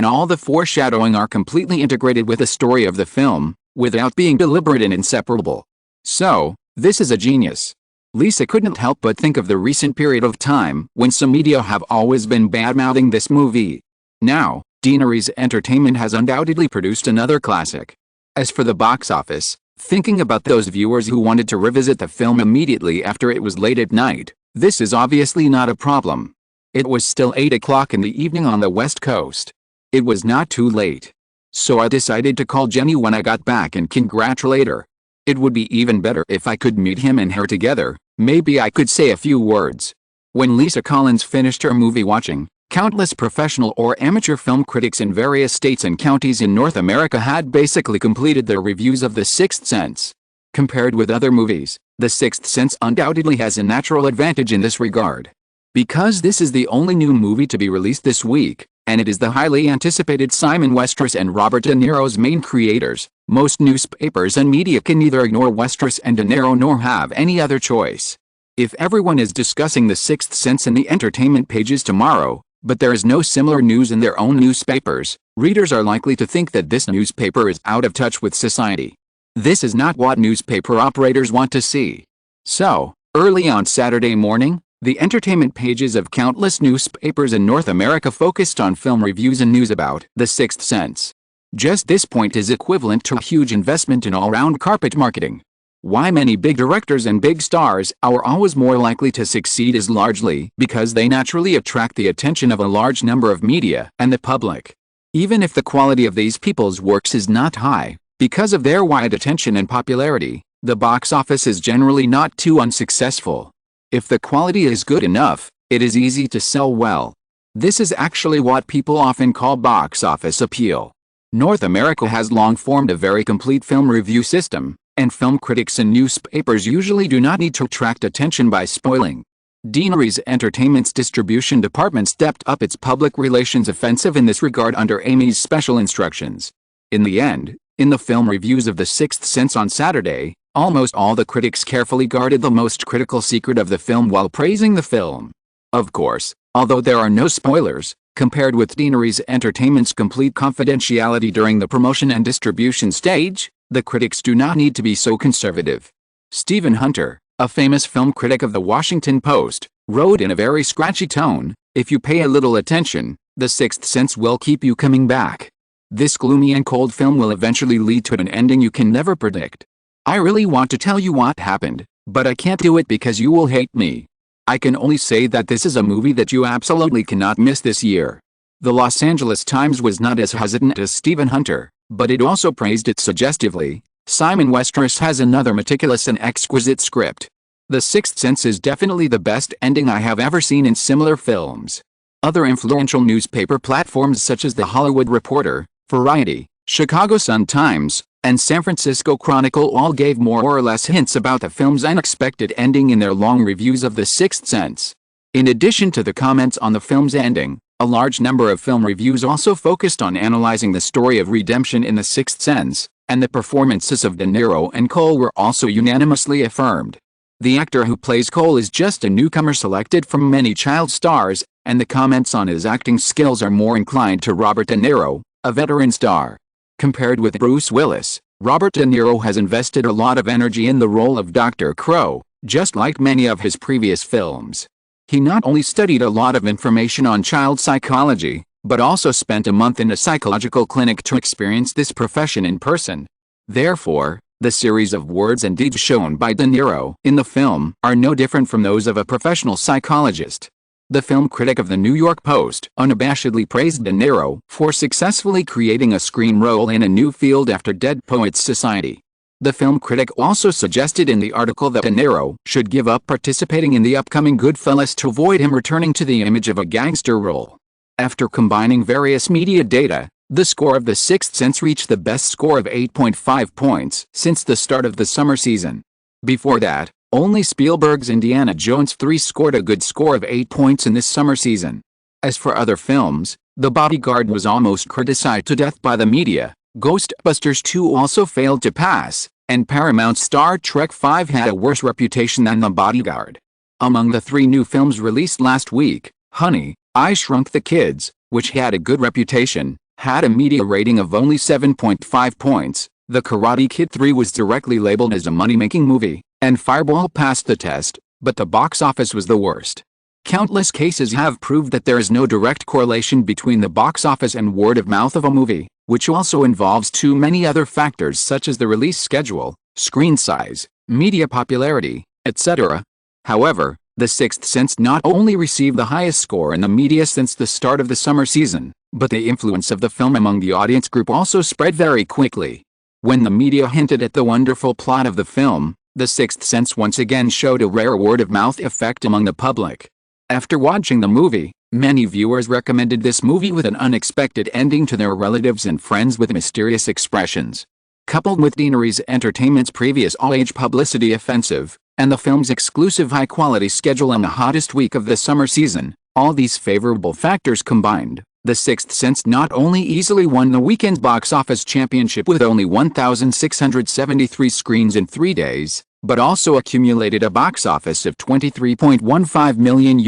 A: are completely integrated with the story of the film, without being deliberate and inseparable. So, this is a genius. Lisa couldn't help but think of the recent period of time when some media have always been bad-mouthing this movie. Now, Deaneries Entertainment has undoubtedly produced another classic. As for the box office, thinking about those viewers who wanted to revisit the film immediately after it was late at night, this is obviously not a problem. It was still 8 o'clock in the evening on the West Coast. It was not too late. So I decided to call Jenny when I got back and congratulate her. It would be even better if I could meet him and her together. Maybe I could say a few words. When Lisa Collins finished her movie watching, countless professional or amateur film critics in various states and counties in North America had basically completed their reviews of The Sixth Sense. Compared with other movies, The Sixth Sense undoubtedly has a natural advantage in this regard. Because this is the only new movie to be released this week, and it is the highly anticipated Simon Westeros and Robert De Niro's main creators, most newspapers and media can neither ignore Westeros and De Niro nor have any other choice. If everyone is discussing The Sixth Sense in the entertainment pages tomorrow, but there is no similar news in their own newspapers, readers are likely to think that this newspaper is out of touch with society. This is not what newspaper operators want to see. So, early on Saturday morning, the entertainment pages of countless newspapers in North America focused on film reviews and news about The Sixth Sense. Just this point is equivalent to a huge investment in all-round carpet marketing. Why many big directors and big stars are always more likely to succeed is largely because they naturally attract the attention of a large number of media and the public. Even if the quality of these people's works is not high, because of their wide attention and popularity, the box office is generally not too unsuccessful. If the quality is good enough, It is easy to sell well. This is actually what people often call box office appeal. North America has long formed a very complete film review system, and film critics and newspapers usually do not need to attract attention by spoiling. Deaneries Entertainment's distribution department stepped up its public relations offensive in this regard under Amy's special instructions. In the end, in the film reviews of The Sixth Sense on Saturday, almost all the critics carefully guarded the most critical secret of the film while praising the film. Of course, although there are no spoilers, compared with Deaneries Entertainment's complete confidentiality during the promotion and distribution stage, the critics do not need to be so conservative. Stephen Hunter, a famous film critic of The Washington Post, wrote in a very scratchy tone, "If you pay a little attention, The Sixth Sense will keep you coming back. This gloomy and cold film will eventually lead to an ending you can never predict. I really want to tell you what happened, but I can't do it because you will hate me. I can only say that this is a movie that you absolutely cannot miss this year." The Los Angeles Times was not as hesitant as Stephen Hunter, but it also praised it suggestively. "Simon Westeros has another meticulous and exquisite script. The Sixth Sense is definitely the best ending I have ever seen in similar films." Other influential newspaper platforms such as The Hollywood Reporter, Variety, Chicago Sun-Times, and San Francisco Chronicle all gave more or less hints about the film's unexpected ending in their long reviews of The Sixth Sense. In addition to the comments on the film's ending, a large number of film reviews also focused on analyzing the story of redemption in The Sixth Sense, and the performances of De Niro and Cole were also unanimously affirmed. The actor who plays Cole is just a newcomer selected from many child stars, and the comments on his acting skills are more inclined to Robert De Niro, a veteran star. Compared with Bruce Willis, Robert De Niro has invested a lot of energy in the role of Dr. Crow, just like many of his previous films. He not only studied a lot of information on child psychology, but also spent a month in a psychological clinic to experience this profession in person. Therefore, the series of words and deeds shown by De Niro in the film are no different from those of a professional psychologist. The film critic of the New York Post unabashedly praised De Niro for successfully creating a screen role in a new field after Dead Poets Society. The film critic also suggested in the article that De Niro should give up participating in the upcoming Goodfellas to avoid him returning to the image of a gangster role. After combining various media data, the score of The Sixth Sense reached the best score of 8.5 points since the start of the summer season. Before that, only Spielberg's Indiana Jones 3 scored a good score of 8 points in this summer season. As for other films, The Bodyguard was almost criticized to death by the media, Ghostbusters 2 also failed to pass, and Paramount's Star Trek V had a worse reputation than The Bodyguard. Among the 3 new films released last week, Honey, I Shrunk the Kids, which had a good reputation, had a media rating of only 7.5 points, The Karate Kid 3 was directly labeled as a money-making movie, and Fireball passed the test, but the box office was the worst. Countless cases have proved that there is no direct correlation between the box office and word of mouth of a movie, which also involves too many other factors such as the release schedule, screen size, media popularity, etc. However, The Sixth Sense not only received the highest score in the media since the start of the summer season, but the influence of the film among the audience group also spread very quickly. When the media hinted at the wonderful plot of the film, The Sixth Sense once again showed a rare word-of-mouth effect among the public. After watching the movie, many viewers recommended this movie with an unexpected ending to their relatives and friends with mysterious expressions. Coupled with Deaneries Entertainment's previous all-age publicity offensive, and the film's exclusive high-quality schedule in the hottest week of the summer season, all these favorable factors combined, The Sixth Sense not only easily won the weekend's box office championship with only 1,673 screens in 3 days, but also accumulated a box office of $23.15 million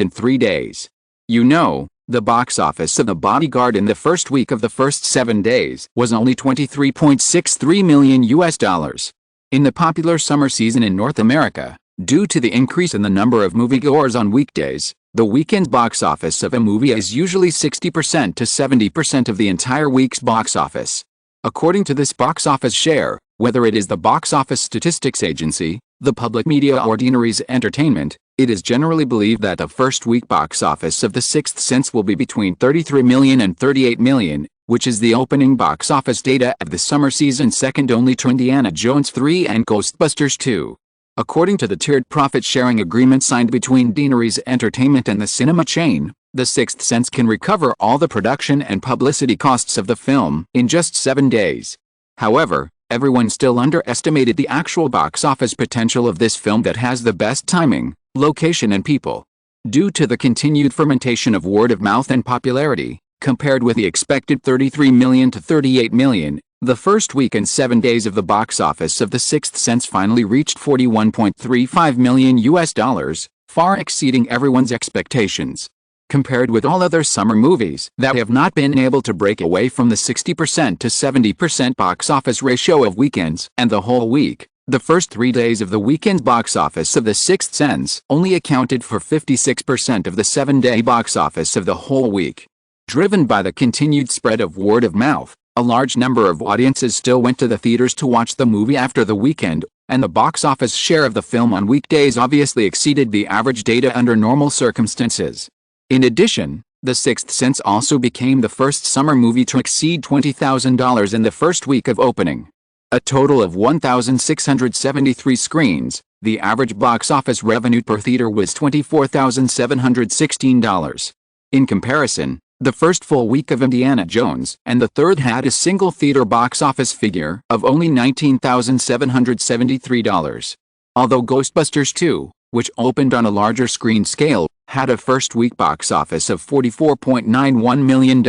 A: in 3 days. You know, the box office of The Bodyguard in the first week of the first 7 days was only $23.63 million. In the popular summer season in North America, due to the increase in the number of moviegoers on weekdays, the weekend box office of a movie is usually 60% to 70% of the entire week's box office. According to this box office share, whether it is the Box Office Statistics Agency, the public media or Deaneries Entertainment, it is generally believed that the first week box office of The Sixth Sense will be between 33 million and 38 million, which is the opening box office data of the summer season, second only to Indiana Jones 3 and Ghostbusters 2. According to the tiered profit-sharing agreement signed between Deaneries Entertainment and the cinema chain, The Sixth Sense can recover all the production and publicity costs of the film in just 7 days. However, everyone still underestimated the actual box office potential of this film that has the best timing, location and people. Due to the continued fermentation of word of mouth and popularity, compared with the expected 33 million to 38 million, the first week and 7 days of the box office of The Sixth Sense finally reached $41.35 million, far exceeding everyone's expectations. Compared with all other summer movies that have not been able to break away from the 60% to 70% box office ratio of weekends and the whole week, the first 3 days of the weekend box office of The Sixth Sense only accounted for 56% of the 7-day box office of the whole week. Driven by the continued spread of word of mouth, a large number of audiences still went to the theaters to watch the movie after the weekend, and the box office share of the film on weekdays obviously exceeded the average data under normal circumstances. In addition, The Sixth Sense also became the first summer movie to exceed $20,000 in the first week of opening. A total of 1,673 screens, the average box office revenue per theater was $24,716. In comparison, the first full week of Indiana Jones and the Third had a single theater box office figure of only $19,773. Although Ghostbusters 2, which opened on a larger screen scale, had a first-week box office of $44.91 million,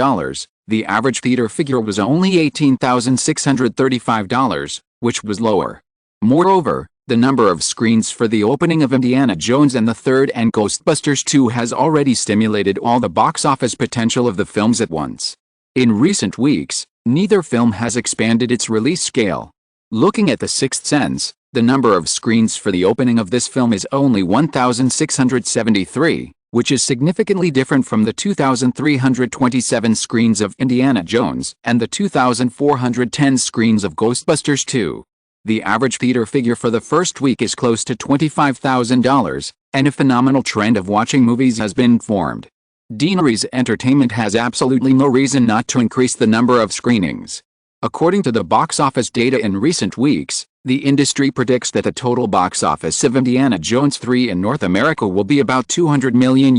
A: the average theater figure was only $18,635, which was lower. Moreover, the number of screens for the opening of Indiana Jones and the Third and Ghostbusters 2 has already stimulated all the box office potential of the films at once. In recent weeks, neither film has expanded its release scale. Looking at The Sixth Sense, the number of screens for the opening of this film is only 1,673, which is significantly different from the 2,327 screens of Indiana Jones and the 2,410 screens of Ghostbusters 2. The average theater figure for the first week is close to $25,000, and a phenomenal trend of watching movies has been formed. Deaneries Entertainment has absolutely no reason not to increase the number of screenings. According to the box office data in recent weeks, the industry predicts that the total box office of Indiana Jones 3 in North America will be about $200 million.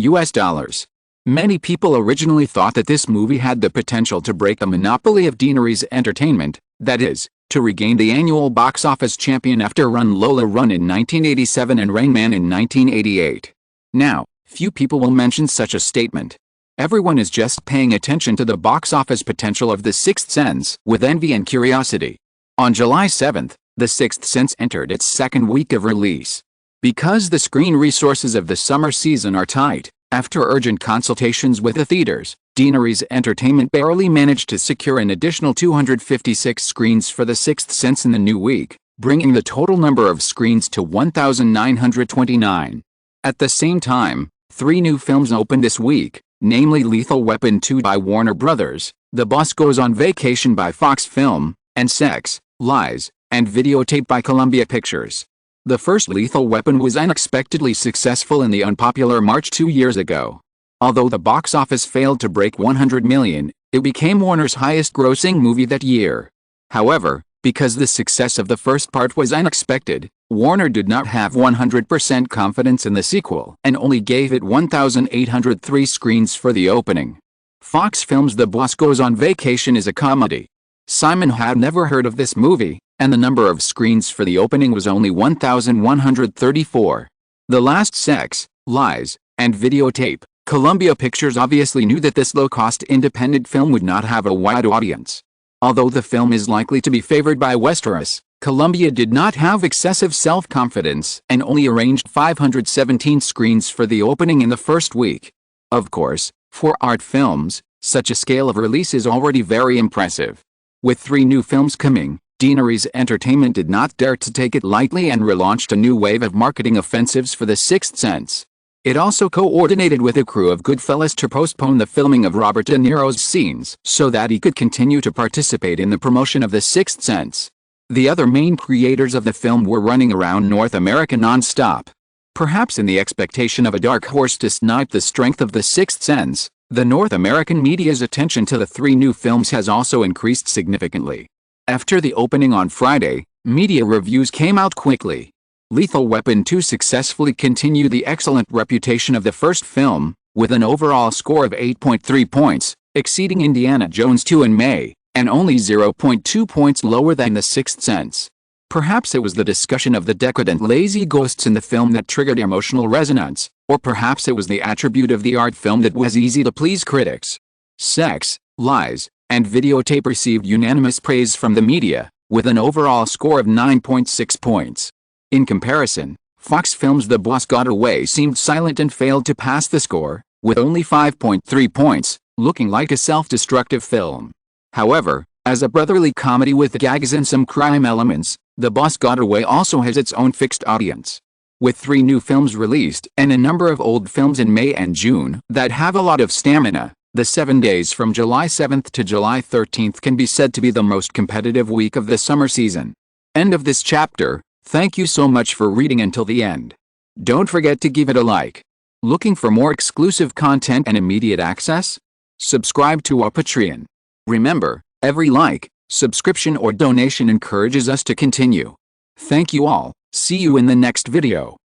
A: Many people originally thought that this movie had the potential to break the monopoly of Deaneries Entertainment, that is, to regain the annual box office champion after Lola Run in 1987 and Rain Man in 1988. Now, few people will mention such a statement. Everyone is just paying attention to the box office potential of The Sixth Sense with envy and curiosity. On July 7th, The Sixth Sense entered its second week of release. Because the screen resources of the summer season are tight, after urgent consultations with the theaters, Deaneries Entertainment barely managed to secure an additional 256 screens for The Sixth Sense in the new week, bringing the total number of screens to 1,929. At the same time, 3 new films opened this week, namely Lethal Weapon 2 by Warner Bros., The Boss Goes on Vacation by Fox Film, and Sex, Lies, and Videotape by Columbia Pictures. The first Lethal Weapon was unexpectedly successful in the unpopular March 2 years ago. Although the box office failed to break $100 million, it became Warner's highest-grossing movie that year. However, because the success of the first part was unexpected, Warner did not have 100% confidence in the sequel and only gave it 1,803 screens for the opening. Fox Films' The Boss Goes on Vacation is a comedy. Simon had never heard of this movie, and the number of screens for the opening was only 1,134. The last Sex, Lies, and Videotape, Columbia Pictures obviously knew that this low-cost independent film would not have a wide audience. Although the film is likely to be favored by Westeros, Columbia did not have excessive self-confidence and only arranged 517 screens for the opening in the first week. Of course, for art films, such a scale of release is already very impressive. With 3 new films coming, Deaneries Entertainment did not dare to take it lightly and relaunched a new wave of marketing offensives for The Sixth Sense. It also coordinated with a crew of Goodfellas to postpone the filming of Robert De Niro's scenes so that he could continue to participate in the promotion of The Sixth Sense. The other main creators of the film were running around North America non-stop. Perhaps in the expectation of a dark horse to snipe the strength of The Sixth Sense, the North American media's attention to the 3 new films has also increased significantly. After the opening on Friday, media reviews came out quickly. Lethal Weapon 2 successfully continued the excellent reputation of the first film, with an overall score of 8.3 points, exceeding Indiana Jones 2 in May, and only 0.2 points lower than The Sixth Sense. Perhaps it was the discussion of the decadent lazy ghosts in the film that triggered emotional resonance, or perhaps it was the attribute of the art film that was easy to please critics. Sex, Lies, and Videotape received unanimous praise from the media, with an overall score of 9.6 points. In comparison, Fox Films' The Boss Got Away seemed silent and failed to pass the score, with only 5.3 points, looking like a self-destructive film. However, as a brotherly comedy with gags and some crime elements, The Boss Got Away also has its own fixed audience. With 3 new films released and a number of old films in May and June that have a lot of stamina, the 7 days from July 7th to July 13th can be said to be the most competitive week of the summer season. End of this chapter. Thank you so much for reading until the end. Don't forget to give it a like. Looking for more exclusive content and immediate access? Subscribe to our Patreon. Remember, every like, subscription or donation encourages us to continue. Thank you all. See you in the next video.